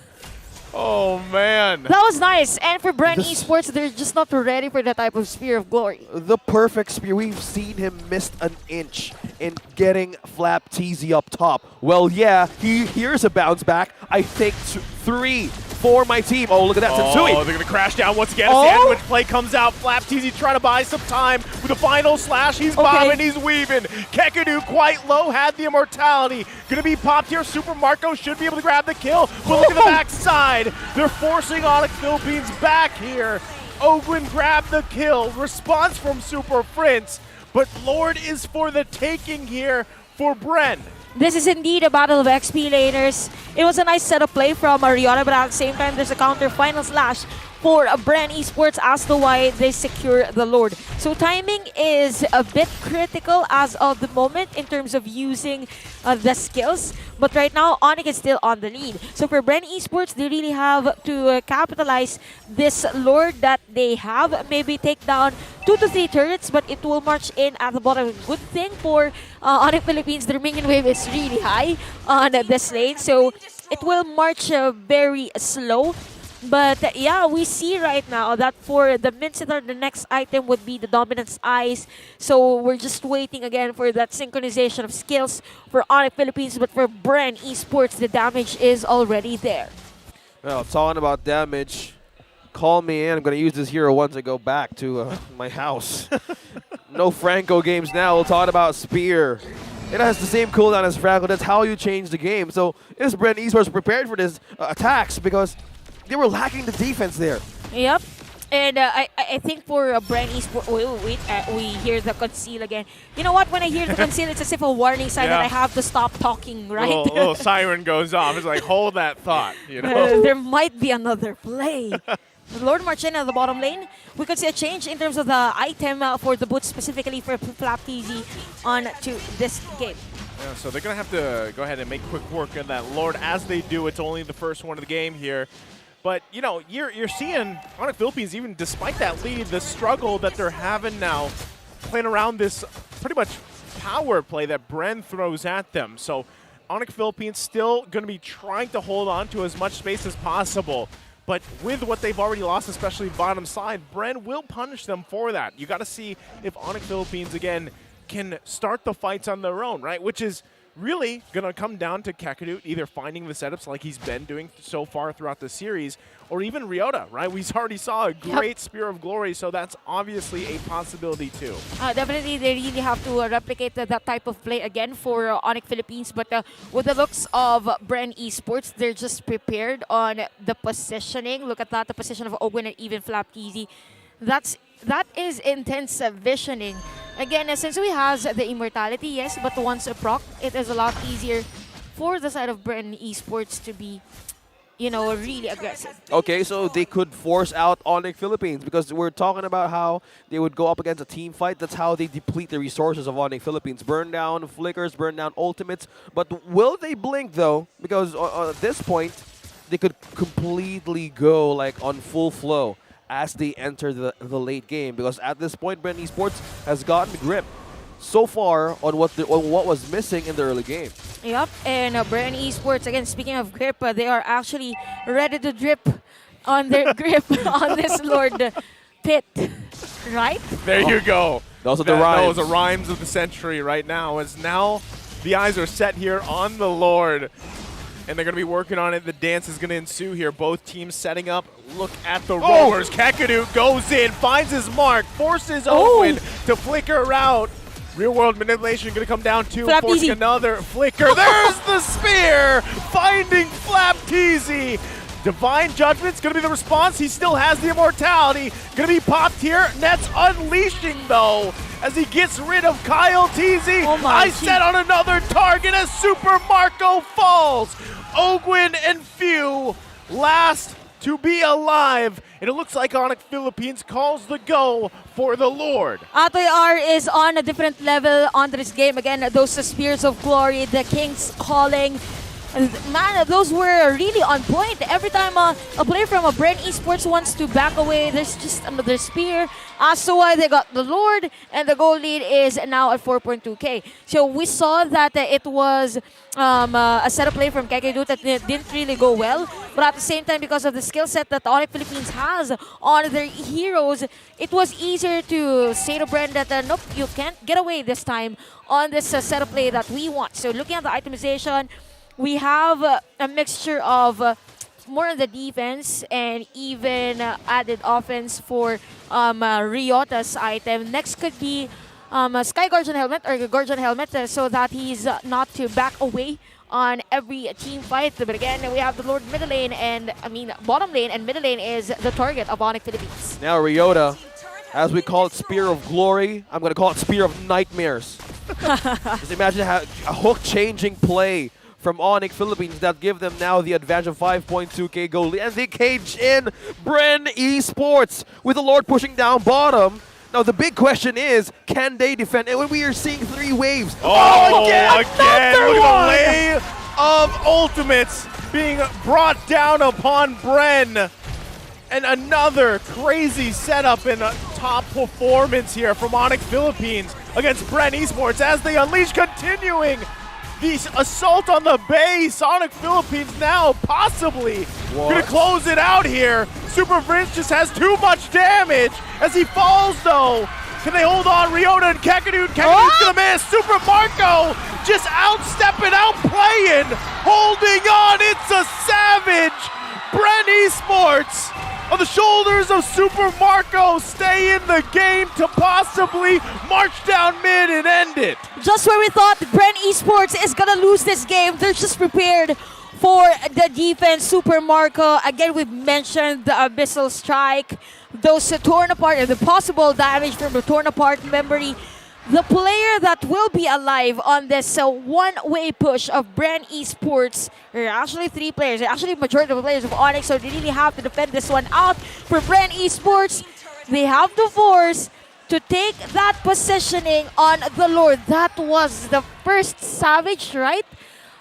Oh, man. That was nice. And for BREN Esports, they're just not ready for that type of Spear of Glory. The perfect spear. We've seen him miss an inch in getting Flap Teasy up top. Well, yeah, here's a bounce back. I think 3 for my team. Oh, look at that. Sensui. Oh, they're going to crash down once again. A sandwich play comes out. Flap Teasy trying to buy some time with a final slash. He's bobbing, he's weaving. Kekadu quite low, had the immortality. Going to be popped here. Super Marco should be able to grab the kill. But look at the backside. They're forcing ONIC Philippines back here. Ogwin grabbed the kill. Response from Super Prince. But Lord is for the taking here for BREN. This is indeed a battle of XP laners. It was a nice setup play from Ariana, but at the same time, there's a counter final slash for BREN Esports as to why they secure the Lord. So timing is a bit critical as of the moment in terms of using the skills. But right now, ONIC is still on the lead. So for BREN Esports, they really have to capitalize this Lord that they have. Maybe take down 2 to 3 turrets, but it will march in at the bottom. Good thing for ONIC Philippines, their minion wave is really high on this lane. So it will march very slow. But yeah, we see right now that for the Mincetar, the next item would be the Dominance Eyes. So we're just waiting again for that synchronization of skills for ONIC Philippines. But for BREN Esports, the damage is already there. Well, talking about damage, call me in. I'm going to use this hero once I go back to my house. No Franco games now. We'll talk about Spear. It has the same cooldown as Franco. That's how you change the game. So is BREN Esports prepared for this attacks? Because they were lacking the defense there. Yep. And I think for BREN Esports, wait, we hear the conceal again. You know what? When I hear the conceal, it's as if a warning sign that I have to stop talking, right? Little siren goes off. It's like, hold that thought, you know? There might be another play. The Lord march in at the bottom lane. We could see a change in terms of the item for the boots, specifically for Flap TZ on to this game. Yeah, so they're going to have to go ahead and make quick work on that Lord. As they do, it's only the first one of the game here. But, you know, you're seeing ONIC Philippines, even despite that lead, the struggle that they're having now, playing around this pretty much power play that BREN throws at them. So ONIC Philippines still going to be trying to hold on to as much space as possible. But with what they've already lost, especially bottom side, BREN will punish them for that. You got to see if ONIC Philippines, again, can start the fights on their own, right? Which is really going to come down to Kakadu either finding the setups like he's been doing so far throughout the series, or even Ryota, right? We already saw a great Spear of Glory, so that's obviously a possibility too. Definitely, they really have to replicate that type of play again for ONIC Philippines. But with the looks of BREN Esports, they're just prepared on the positioning. Look at that, the position of Owen and even Flap TZ. That is intense visioning. Again, since we has the immortality, yes, but once a proc, it is a lot easier for the side of BREN Esports to be, you know, really aggressive. Okay, so they could force out ONIC Philippines because we're talking about how they would go up against a team fight. That's how they deplete the resources of ONIC Philippines. Burn down flickers, burn down ultimates. But will they blink though? Because at this point, they could completely go like on full flow as they enter the late game, because at this point, BREN Esports has gotten grip so far on what was missing in the early game. Yep, and BREN Esports, again, speaking of grip, they are actually ready to drip on their grip on this Lord Pit, right? There you go. Those are the rhymes. Those are rhymes of the century right now, as now the eyes are set here on the Lord. And they're going to be working on it. The dance is going to ensue here. Both teams setting up. Look at the rollers. Kakadu goes in, finds his mark, forces Owen to flicker out. Real world manipulation going to come down to forcing another flicker. There's the spear, finding Flap TZ. Divine Judgment's going to be the response. He still has the immortality. Going to be popped here. Nets unleashing though, as he gets rid of Kyle TZ. I set on another target as Super Marco falls. Ogwin and Few last to be alive. And it looks like ONIC Philippines calls the go for the Lord. Atoy R is on a different level on this game. Again, those Spears of Glory, the King's Calling. Man, those were really on point. Every time a player from a BREN Esports wants to back away, there's just another spear. So why they got the Lord, and the goal lead is now at 4.2k. So we saw that it was a setup play from Kakadu that didn't really go well. But at the same time, because of the skill set that ONIC Philippines has on their heroes, it was easier to say to BREN that nope, you can't get away this time on this setup play that we want. So looking at the itemization, we have a mixture of more on the defense and even added offense for Ryota's item. Next could be a Sky Guardian Helmet or a Guardian Helmet so that he's not to back away on every team fight. But again, we have the Lord middle lane and, bottom lane, and middle lane is the target of ONIC Philippines. Now Ryota, as we call it Spear of Glory, I'm going to call it Spear of Nightmares. Just imagine how a hook-changing play from ONIC Philippines that give them now the advantage of 5.2k goal lead. And they cage in BREN Esports with the Lord pushing down bottom. Now the big question is, can they defend? And when we are seeing 3 waves. Oh, again! Look another at the lay of ultimates being brought down upon BREN. And another crazy setup and a top performance here from ONIC Philippines against BREN Esports as they unleash, continuing the assault on the base. ONIC Philippines now possibly going to close it out here. Super Prince just has too much damage as he falls though. Can they hold on? Ryota and Kakadu. Kakadu's going to miss. Super Marco just outstepping, outplaying, holding on. It's a savage. BREN Esports on the shoulders of Super Marco stay in the game to possibly march down mid and end it. Just when we thought BREN Esports is gonna lose this game, they're just prepared for the defense. Super Marco, again, we've mentioned the Abyssal Strike, those torn apart, and the possible damage from the torn apart memory. The player that will be alive on this one-way push of BREN Esports are actually 3 players. Actually, majority of the players of ONIC, so they really have to defend this one out. For BREN Esports, they have the force to take that positioning on the Lord. That was the first Savage, right?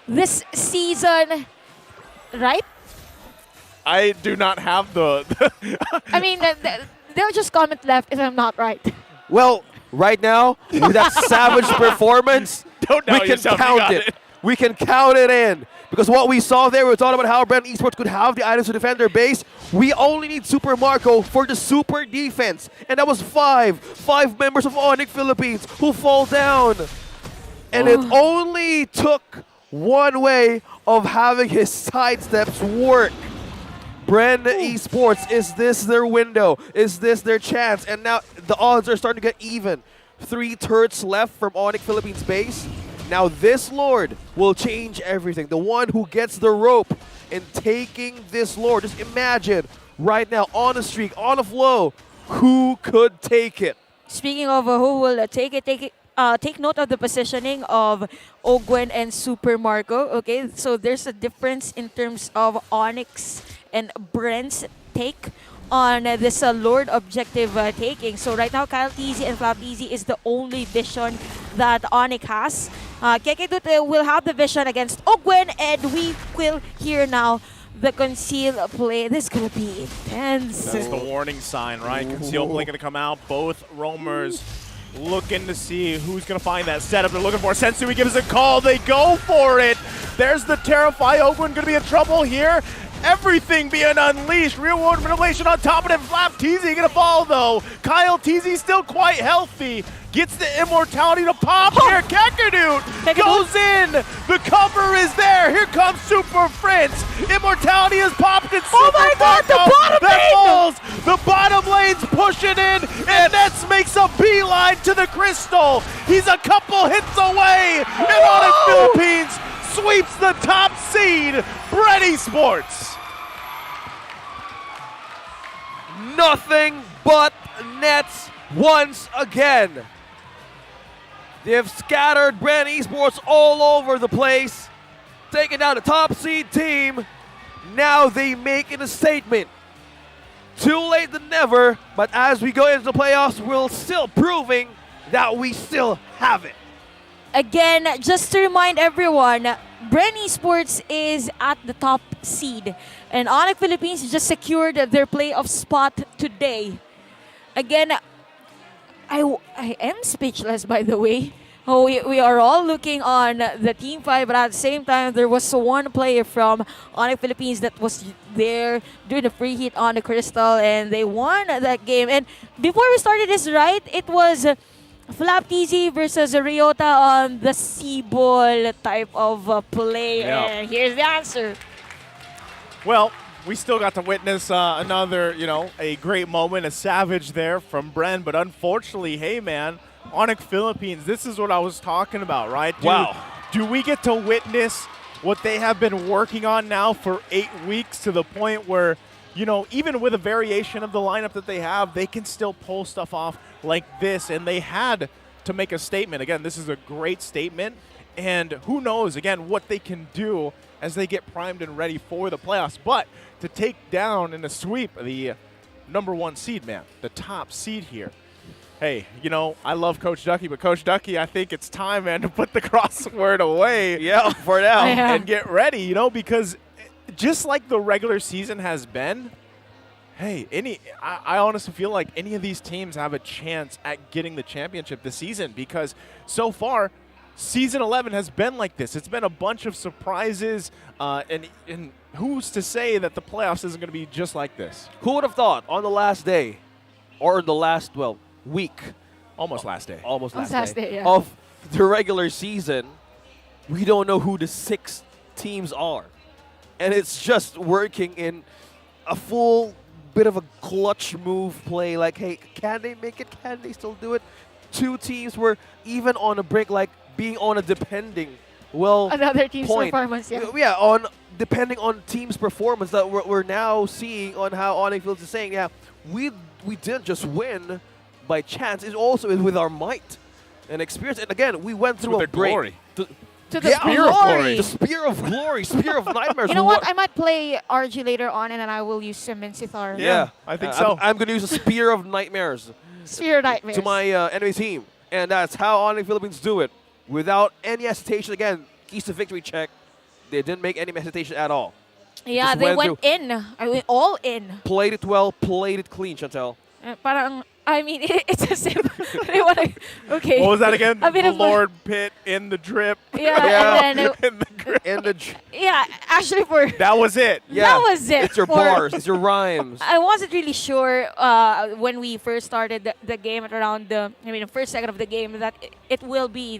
This season, right? I do not have the... I mean, they'll just comment left if I'm not right. Well, right now, with that savage performance, Don't we know can yourself, you count got it. it. We can count it in. Because what we saw there, we talked about how BREN Esports could have the items to defend their base. We only need Super Marco for the super defense. And that was 5 members of ONIC Philippines who fall down. And it only took one way of having his sidesteps work. BREN Esports, is this their window? Is this their chance? And now the odds are starting to get even. 3 turrets left from ONIC Philippines base. Now this Lord will change everything. The one who gets the rope and taking this Lord. Just imagine right now on a streak, on a flow, who could take it? Speaking of who will take it, take note of the positioning of Ogwen and Super Marco. Okay, so there's a difference in terms of Onyx and BREN's take on this Lord objective taking. So right now, Kyle TZ and Flap TZ is the only vision that ONIC has. Kekidut will have the vision against Ogwen, and we will hear now the conceal play. This is going to be intense. That's the warning sign, right? Conceal play going to come out. Both roamers looking to see who's going to find that setup they're looking for. Sensui gives a call. They go for it. There's the Terrify. Ogwen going to be in trouble here. Everything being unleashed. Real world manipulation on top of it. Flap TZ going to fall, though. Kyle TZ still quite healthy. Gets the immortality to pop here. Kakadu goes in. The cover is there. Here comes Super Prince. Immortality is popped. And oh my God, the bottom lane! Falls. The bottom lane's pushing in. And Nets makes a beeline to the crystal. He's a couple hits away. And ONIC Philippines sweeps the top seed. BREN Esports. Nothing but nets once again. They've scattered BREN Esports all over the place, taking down the top seed team. Now they making a statement. Too late than never, but as we go into the playoffs, we're still proving that we still have it. Again, just to remind everyone, BREN Esports is at the top seed, and ONIC Philippines just secured their playoff spot today. Again, I am speechless, by the way. Oh, we are all looking on the Team 5, but at the same time, there was one player from ONIC Philippines that was there doing the free hit on the crystal, and they won that game. And before we started this, right, it was Flap TZ versus Ryota on the C-ball type of play, and here's the answer. Well, we still got to witness another, a great moment, a savage there from BREN, but unfortunately, hey man, ONIC Philippines, this is what I was talking about, right? Do we get to witness what they have been working on now for 8 weeks to the point where, even with a variation of the lineup that they have, they can still pull stuff off like this, and they had to make a statement. Again, this is a great statement, And who knows, again, what they can do as they get primed and ready for the playoffs. But to take down in a sweep the #1 seed, man, the top seed here. Hey, you know, I love Coach Ducky, but Coach Ducky, I think it's time, man, to put the crossword away. Yeah, for now. And get ready, you know, because just like the regular season has been, hey, I honestly feel like any of these teams have a chance at getting the championship this season, because so far, Season 11 has been like this. It's been a bunch of surprises, and who's to say that the playoffs isn't going to be just like this? Who would have thought on the last day, or the last, week. Almost last day. Almost last day. Yeah. Of the regular season, we don't know who the 6 teams are. And it's just working in a full bit of a clutch move play. Like, hey, can they make it? Can they still do it? 2 teams were even on a break, like being on a depending, another team's point. performance, yeah. Yeah, depending on team's performance that we're now seeing on how ONIC Philippines is saying, yeah, we didn't just win by chance. It's also with our might and experience. And again, we went through a break. Glory. To the spear of glory. The spear of glory, spear of nightmares. You know what? I might play RG later on, and then I will use Simmons Sithar. Yeah, I think so. I'm going to use a spear of nightmares. Spear of nightmares. To my enemy team. And that's how ONIC Philippines do it. Without any hesitation. Again, keys to victory check. They didn't make any hesitation at all. Yeah, they went in. I went all in. Played it well, played it clean, Chantel. Parang, I mean, it's a simple. Okay. What was that again? A bit The of Lord Pit in the drip. Yeah, and then in the yeah, actually for that was it. Yeah, that was it. It's your bars, it's your rhymes. I wasn't really sure when we first started the game at around the first second of the game that this will be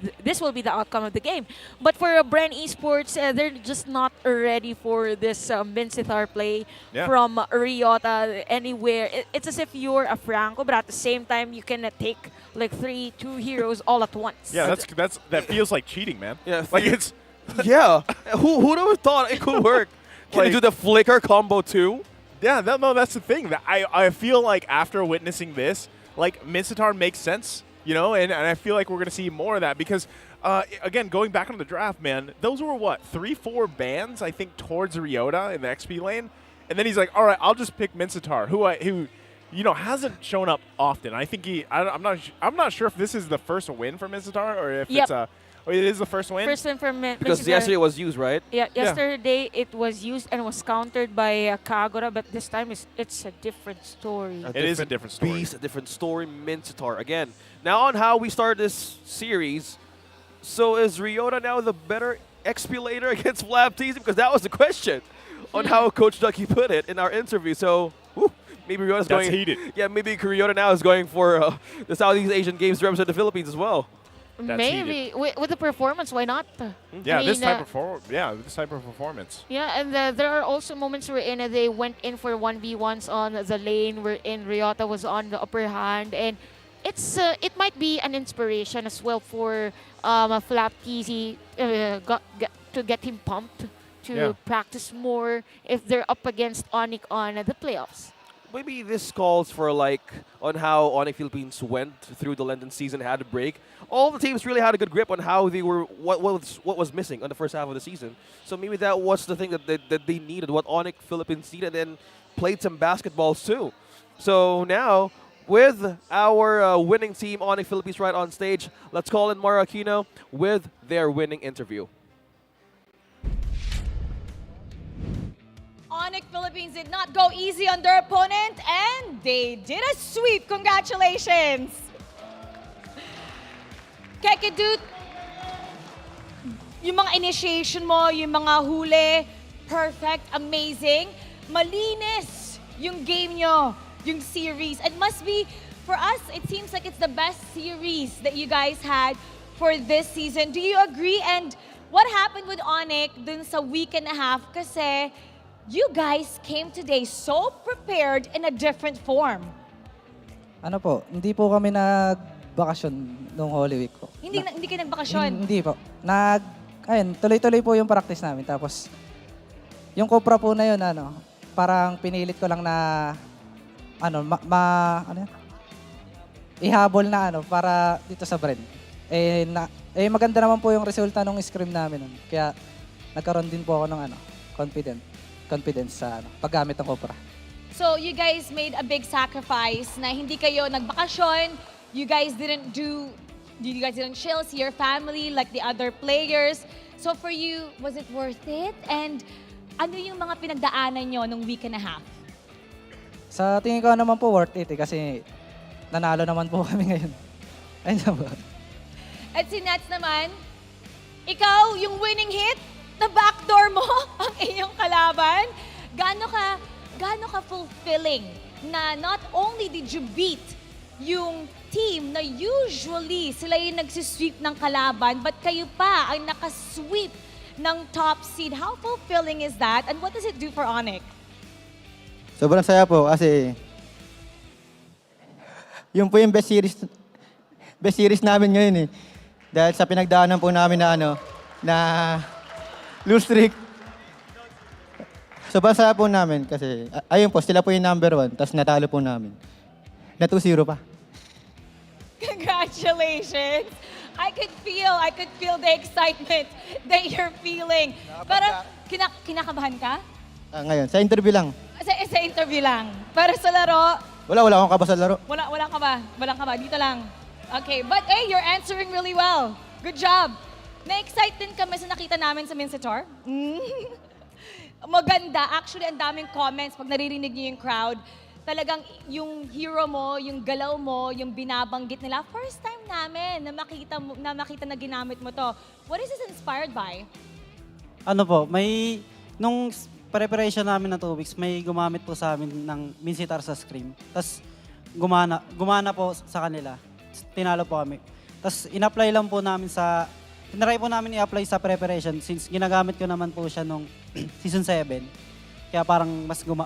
the outcome of the game. But for BREN Esports, they're just not ready for this Minsithar play from Ryota anywhere. It's as if you're a Franco, but at the same time you can take like 2 heroes all at once. Yeah, that feels like cheating, man. Yeah, like it's. Yeah, who would have thought it could work? Can you do the flicker combo too? Yeah, no, that's the thing. That I feel like after witnessing this, like Minsithar makes sense, you know, and I feel like we're gonna see more of that because, again, going back on the draft, man, those were what 3-4 bans I think towards Ryota in the XP lane, and then he's like, all right, I'll just pick Minsithar, who you know hasn't shown up often. I think I'm not sure if this is the first win for Minsithar or if it's a. Oh, it is the first win? First win for because yesterday it was used, right? Yeah, yesterday it was used and was countered by Kagura, but this time it's a different story. It is a different story. Beast, a different story, Minsithar. Again, now on how we start this series, so is Ryota now the better XP laner against Flab Teasing? Because that was the question on how Coach Ducky put it in our interview. So, maybe Ryota's going... That's heated. Yeah, maybe Ryota now is going for the Southeast Asian Games to represent the Philippines as well. Maybe with the performance, why not? Yeah, this type of performance. Yeah, and there are also moments wherein they went in for 1v1s on the lane, wherein Ryota was on the upper hand, and it might be an inspiration as well for Flap TZ to get him pumped to practice more if they're up against ONIC on the playoffs. Maybe this calls for on how ONIC Philippines went through the London season, had a break. All the teams really had a good grip on how they were, what was missing on the first half of the season. So maybe that was the thing that they needed, what ONIC Philippines needed, and played some basketballs too. So now, with our winning team, ONIC Philippines, right on stage, let's call in Mara Aquino with their winning interview. ONIC Philippines did not go easy on their opponent and they did a sweep. Congratulations! Kekidut, yung mga initiation mo, yung mga huli, perfect, amazing. Malinis yung game nyo, yung series. It must be, for us, it seems like it's the best series that you guys had for this season. Do you agree? And what happened with ONIC dun sa week and a half? Kasi you guys came today so prepared in a different form. Ano po, hindi po kami nagbakasyon noong Holy Week po. Hindi kayo nagbakasyon? Hindi po. Tuloy-tuloy po yung practice namin. Tapos, yung Cobra po na yun, parang pinilit ko lang na, ihabol na para dito sa BREN. maganda naman po yung resulta ng scrim namin nun. Kaya nagkaroon din po ako ng confidence sa paggamit ng Cobra. So you guys made a big sacrifice na hindi kayo nagbakasyon, you guys didn't chill, see your family like the other players. So for you, was it worth it? And ano yung mga pinagdaanan nyo nung week and a half? Sa tingin ko naman po worth it kasi nanalo naman po kami ngayon. Ayun na ba? At si Nets naman, ikaw yung winning hit, na backdoor mo ang iyong kalaban. Gaano ka fulfilling na not only did you beat yung team na usually sila yung nagsisweep ng kalaban, but kayo pa ang nakasweep ng top seed. How fulfilling is that? And what does it do for ONIC? Sobrang saya po kasi yung po yung best series namin ngayon eh. Dahil sa pinagdaanan po namin na lose streak. Sobrang saya po namin kasi ayun po, sila po yung number 1, tapos natalo po namin. Na 2-0 pa. Congratulations! I could feel the excitement that you're feeling. Parang kinakabahan ka? Ngayon, sa interview lang. Sa interview lang. Para sa laro, Wala akong kaba sa laro. Wala ka ba? Dito lang. Okay, but hey, you're answering really well. Good job. Na-excite din kami sa nakita namin sa Mincetor. Maganda. Actually, ang daming comments pag naririnig niyo yung crowd. Talagang yung hero mo, yung galaw mo, yung binabanggit nila. First time namin na makita na ginamit mo to. What is this inspired by? Nung preparation namin na 2 weeks, may gumamit po sa amin ng Mincetar sa scrim. Tapos gumana po sa kanila. Tinalo po kami. Tapos in-apply lang po namin tinry po namin i-apply sa preparation since ginagamit ko naman po siya nung season 7. Kaya parang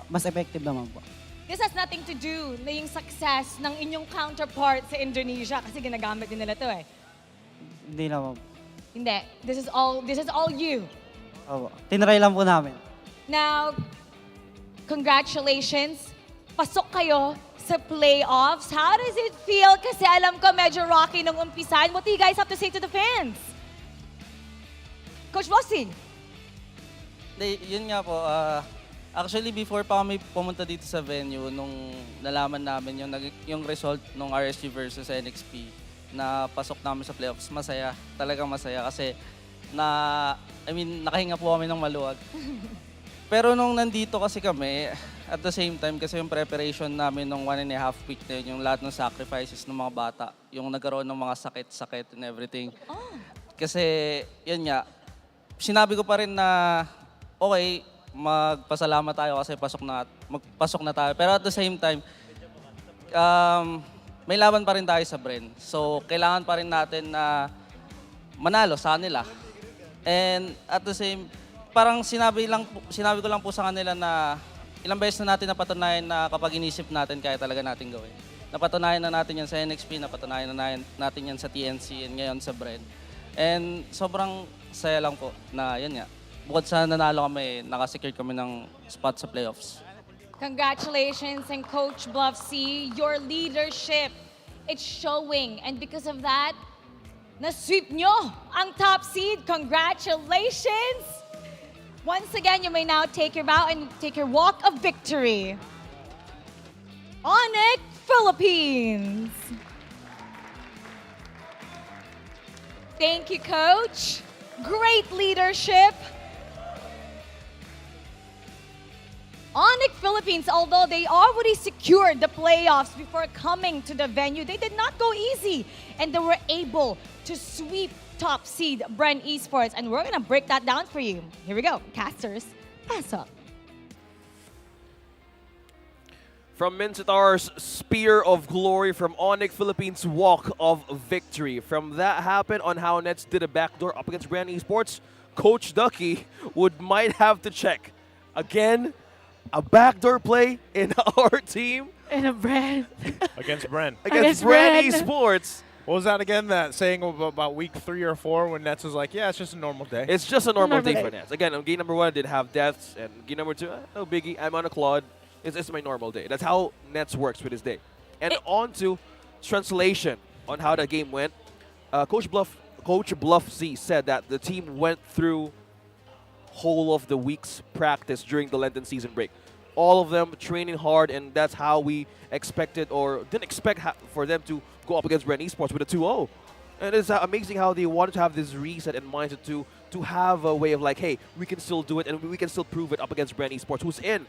mas effective naman po. This has nothing to do na yung success ng inyong counterpart sa Indonesia kasi ginagamit din nila to eh. Hindi naman. Hindi. This is all you. Opo. Tinry lang po namin. Now, congratulations. Pasok kayo sa playoffs. How does it feel? Kasi alam ko medyo rocky nung umpisan. What do you guys have to say to the fans? Coach Bossing. Yun nga po, actually before pa kami pumunta dito sa venue, nung nalaman namin yung result ng RSG versus NXPE na pasok namin sa playoffs, masaya. Talagang masaya kasi nakahinga po kami ng maluwag. Pero nung nandito kasi kami, at the same time kasi yung preparation namin nung 1.5 week na yun, yung lahat ng sacrifices ng mga bata, yung nagkaroon ng mga sakit and everything. Kasi yun nga, sinabi ko pa rin na okay, magpasalamat tayo kasi magpasok na tayo. Pero at the same time, may laban pa rin tayo sa BREN. So, kailangan pa rin natin na manalo sa kanila. And at the same, parang sinabi ko lang po sa kanila na ilang beses na natin napatunayan na kapag inisip natin, kaya talaga natin gawin. Napatunayan na natin yan sa NXPE, napatunayan na natin yan sa TNC, and ngayon sa BREN. And sobrang saya lang po na yun nga. Bukod sa nanalo kami, nakasecure kami ng spot sa playoffs. Congratulations, and Coach Bluff C, your leadership, it's showing. And because of that, na-sweep nyo ang top seed. Congratulations! Once again, you may now take your bow and take your walk of victory. ONIC Philippines! Thank you, Coach. Great leadership. ONIC Philippines, although they already secured the playoffs before coming to the venue, they did not go easy. And they were able to sweep top seed BREN Esports. And we're going to break that down for you. Here we go. Casters, pass up. From Mincetar's Spear of Glory, from ONIC Philippines' Walk of Victory. From that happened on how Nets did a backdoor up against BREN Esports, Coach Ducky might have to check. Again, a backdoor play in our team. In a BREN. Against BREN. Against BREN Esports. What was that again? That saying about week 3 or 4 when Nets was like, yeah, it's just a normal day. It's just a normal day for Nets. Again, game number 1 did have deaths, and game number 2, no biggie. I'm on a Claude. It's my normal day. That's how Nets works with his day. And on to translation on how the game went. Coach Bluff, Coach Bluff Z said that the team went through whole of the week's practice during the Lenten season break. All of them training hard, and that's how we expected or didn't expect for them to go up against BREN Esports with a 2-0. And it's amazing how they wanted to have this reset and mindset to have a way of like, hey, we can still do it and we can still prove it up against BREN Esports, who's in,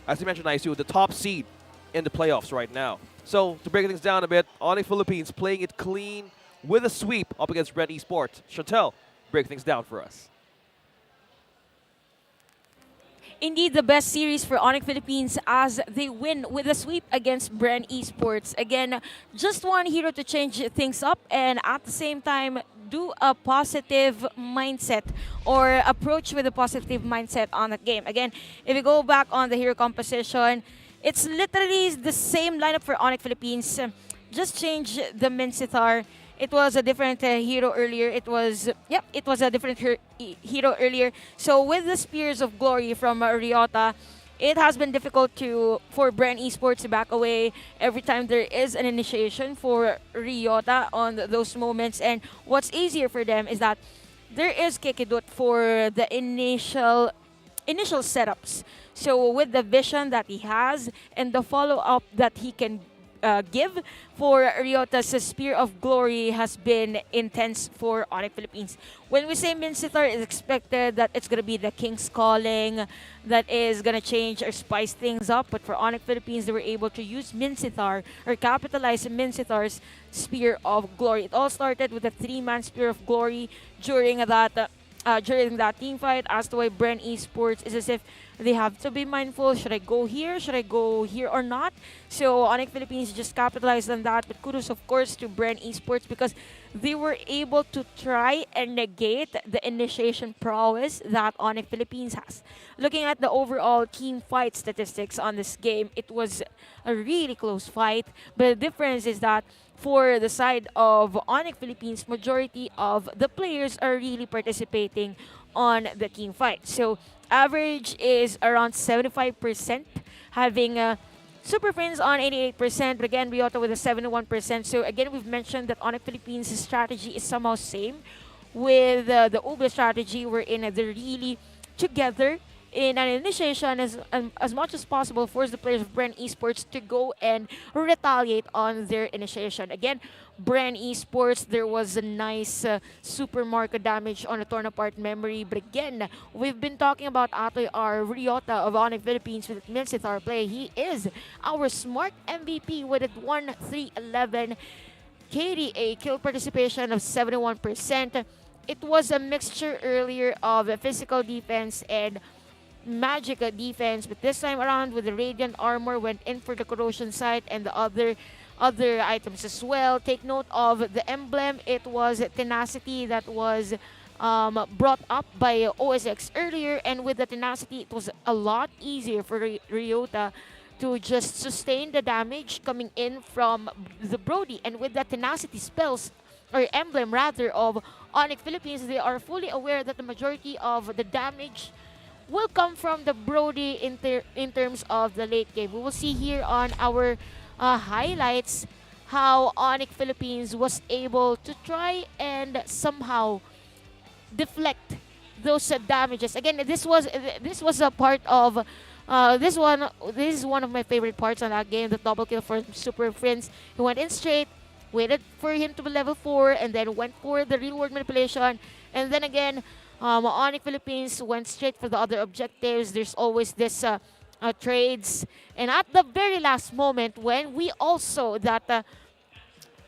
as you mentioned, ISU, the top seed in the playoffs right now. So to break things down a bit, ONIC Philippines playing it clean with a sweep up against BREN Esports. Chantel, break things down for us. Indeed, the best series for ONIC Philippines as they win with a sweep against BREN Esports. Again, just one hero to change things up and at the same time do a positive mindset or approach with a positive mindset on the game. Again, if you go back on the hero composition, it's literally the same lineup for ONIC Philippines. Just change the Minsithar. It was a different hero earlier. It was a different hero earlier. So with the Spears of Glory from Ryota, it has been difficult for BREN Esports to back away every time there is an initiation for Ryota on those moments. And what's easier for them is that there is Kikidut for the initial setups. So with the vision that he has and the follow-up that he can give for Ryota's Spear of Glory has been intense for ONIC Philippines. When we say Minsithar, it's expected that it's going to be the King's Calling that is going to change or spice things up. But for ONIC Philippines, they were able to use Minsithar or capitalize Minsithar's Spear of Glory. It all started with a 3-man Spear of Glory during that team fight. As to why BREN Esports is as if they have to be mindful. Should I go here? Should I go here or not? So ONIC Philippines just capitalized on that. But kudos, of course, to BREN Esports because they were able to try and negate the initiation prowess that ONIC Philippines has. Looking at the overall team fight statistics on this game, it was a really close fight. But the difference is that for the side of ONIC Philippines, majority of the players are really participating on the team fight. So average is around 75%, having Super Friends on 88%, but again, Ryota with a 71%. So again, we've mentioned that ONIC Philippines' strategy is somehow same with the Ube strategy, wherein they're really together in an initiation as much as possible, force the players of BREN Esports to go and retaliate on their initiation. Again, BREN Esports, there was a nice super marker damage on a torn apart memory. But again, we've been talking about Atoy R. Ryota of ONIC Philippines with Minsithar play. He is our smart MVP with a 1-3-11 KDA kill participation of 71%. It was a mixture earlier of physical defense and magic defense, but this time around with the Radiant Armor went in for the Corrosion Sight and the other items as well. Take note of the emblem. It was Tenacity that was brought up by OSX earlier, and with the Tenacity it was a lot easier for Ryota to just sustain the damage coming in from the Brody. And with the Tenacity spells or emblem rather of ONIC Philippines, they are fully aware that the majority of the damage will come from the Brody in terms of the late game. We will see here on our highlights how ONIC Philippines was able to try and somehow deflect those damages. Again, this was a part of this is one of my favorite parts on that game, the double kill for Super Friends. He went in straight, waited for him to be level 4, and then went for the real world manipulation. And then again, ONIC Philippines went straight for the other objectives. There's always this trades. And at the very last moment, when we also that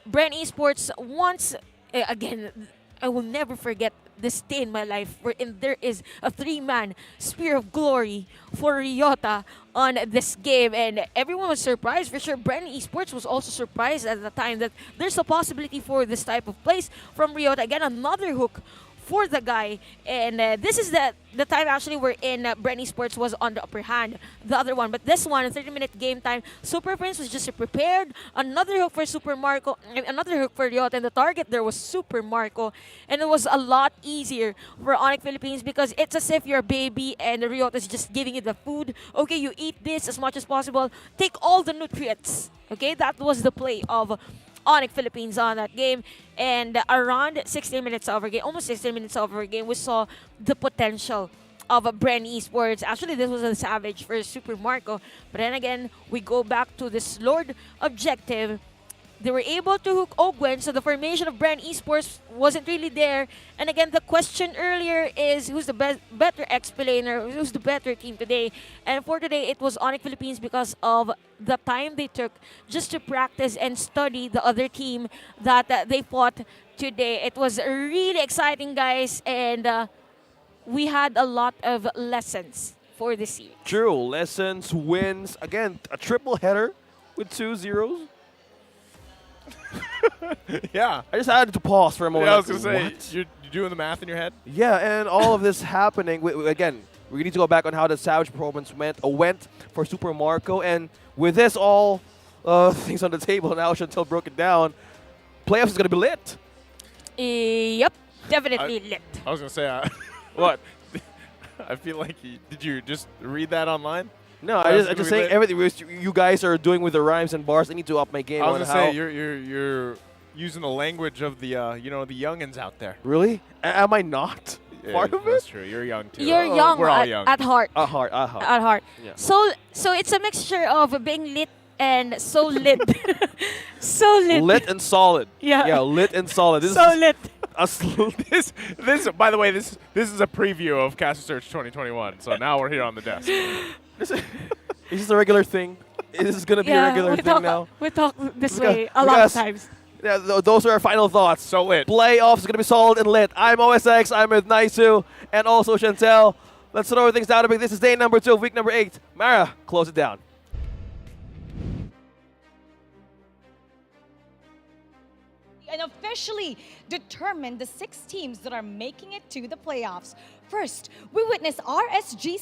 BREN Esports once, again, I will never forget this day in my life wherein there is a 3-man Spear of Glory for Ryota on this game. And everyone was surprised. For sure, BREN Esports was also surprised at the time that there's a possibility for this type of plays from Ryota. Again, another hook for the guy, and this is the time actually wherein BREN Esports was on the upper hand, the other one. But this one, 30-minute game time, Super Prince was just prepared. Another hook for Super Marco, another hook for Ryota, and the target there was Super Marco. And it was a lot easier for ONIC Philippines because it's as if you're a baby and Ryota is just giving you the food. Okay, you eat this as much as possible. Take all the nutrients. Okay, that was the play of ONIC Philippines on that game. And around 16 minutes of our game, almost 16 minutes of our game, we saw the potential of BREN Esports. Actually, this was a savage for Super Marco. But then again, we go back to this Lord objective. They were able to hook Ogwen, so the formation of BREN Esports wasn't really there. And again, the question earlier is who's the better explainer, who's the better team today? And for today, it was ONIC Philippines because of the time they took just to practice and study the other team that they fought today. It was really exciting, guys, and we had a lot of lessons for this year. True, lessons, wins. Again, a triple header with 2 zeros. Yeah. I just had to pause for a moment. Yeah, I was going to say, What? you're doing the math in your head? Yeah, and all of this happening, again, we need to go back on how the Savage performance went for Super Marco. And with this all things on the table now, Chantel broke it down, playoffs is going to be lit. Yep, definitely lit. I was going to say, What? I feel like did you just read that online? No, I just saying everything you guys are doing with the rhymes and bars. I need to up my game. I was on gonna how say you're using the language of the the youngins out there. Really? Am I not part of it? That's true. You're young too. You're young, We're all young. at heart. At heart. At heart. Yeah. So it's a mixture of being lit and so lit. So lit. Lit and solid. Yeah. Yeah, lit and solid. This so is lit. This by the way, this is a preview of Caster Search 2021. So now we're here on the desk. Is this a regular thing? Is this going to be a regular thing now? We talk this way a lot of times. Yeah, those are our final thoughts. So lit. Playoffs is going to be solid and lit. I'm OSX. I'm with Naisu and also Chantel. Let's throw things down a bit. This is day number 2 of week number 8. Mara, close it down. And officially determine the 6 teams that are making it to the playoffs. First, we witnessed RSG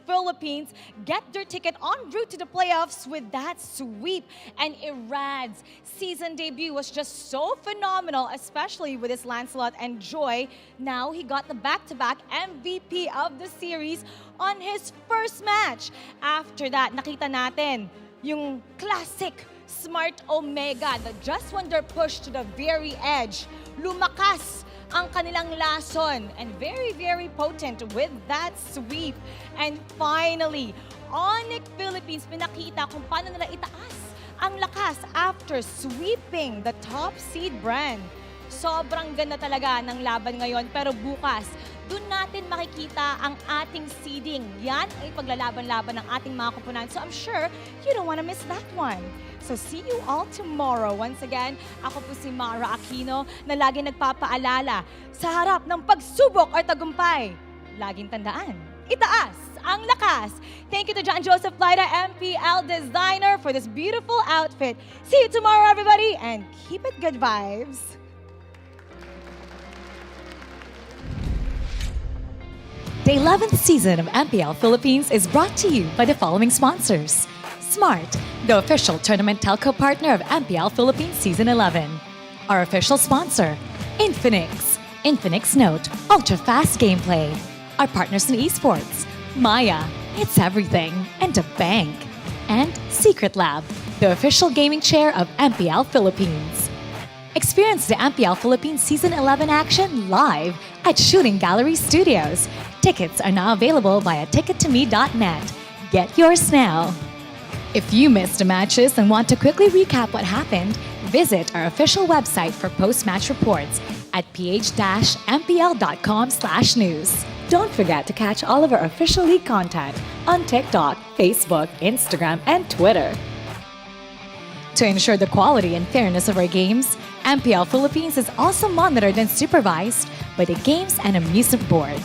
Philippines get their ticket en route to the playoffs with that sweep. And Irad's season debut was just so phenomenal, especially with his Lancelot and Joy. Now he got the back-to-back MVP of the series on his first match. After that, nakita natin yung classic Smart Omega that just when they're pushed to the very edge, lumakas ang kanilang lason and very, very potent with that sweep. And finally, ONIC Philippines, pinakita kung paano nila itaas ang lakas after sweeping the top seed BREN. Sobrang ganda talaga ng laban ngayon, pero bukas, doon natin makikita ang ating seeding. Yan ay paglalaban-laban ng ating mga koponan. So I'm sure you don't want to miss that one. So see you all tomorrow. Once again, ako po si Mara Aquino na lagi nagpapaalala sa harap ng pagsubok or tagumpay. Laging tandaan, itaas ang lakas. Thank you to John Joseph Laida, MPL designer, for this beautiful outfit. See you tomorrow, everybody, and keep it good vibes. The 11th season of MPL Philippines is brought to you by the following sponsors. Smart, the official tournament telco partner of MPL Philippines Season 11. Our official sponsor, Infinix. Infinix Note, ultra-fast gameplay. Our partners in esports, Maya, it's everything, and a bank. And Secret Lab, the official gaming chair of MPL Philippines. Experience the MPL Philippines Season 11 action live at Shooting Gallery Studios. Tickets are now available via tickettome.net. Get yours now. If you missed the matches and want to quickly recap what happened, visit our official website for post-match reports at ph-mpl.com/news. Don't forget to catch all of our official league content on TikTok, Facebook, Instagram, and Twitter. To ensure the quality and fairness of our games, MPL Philippines is also monitored and supervised by the Games and Amusement Board.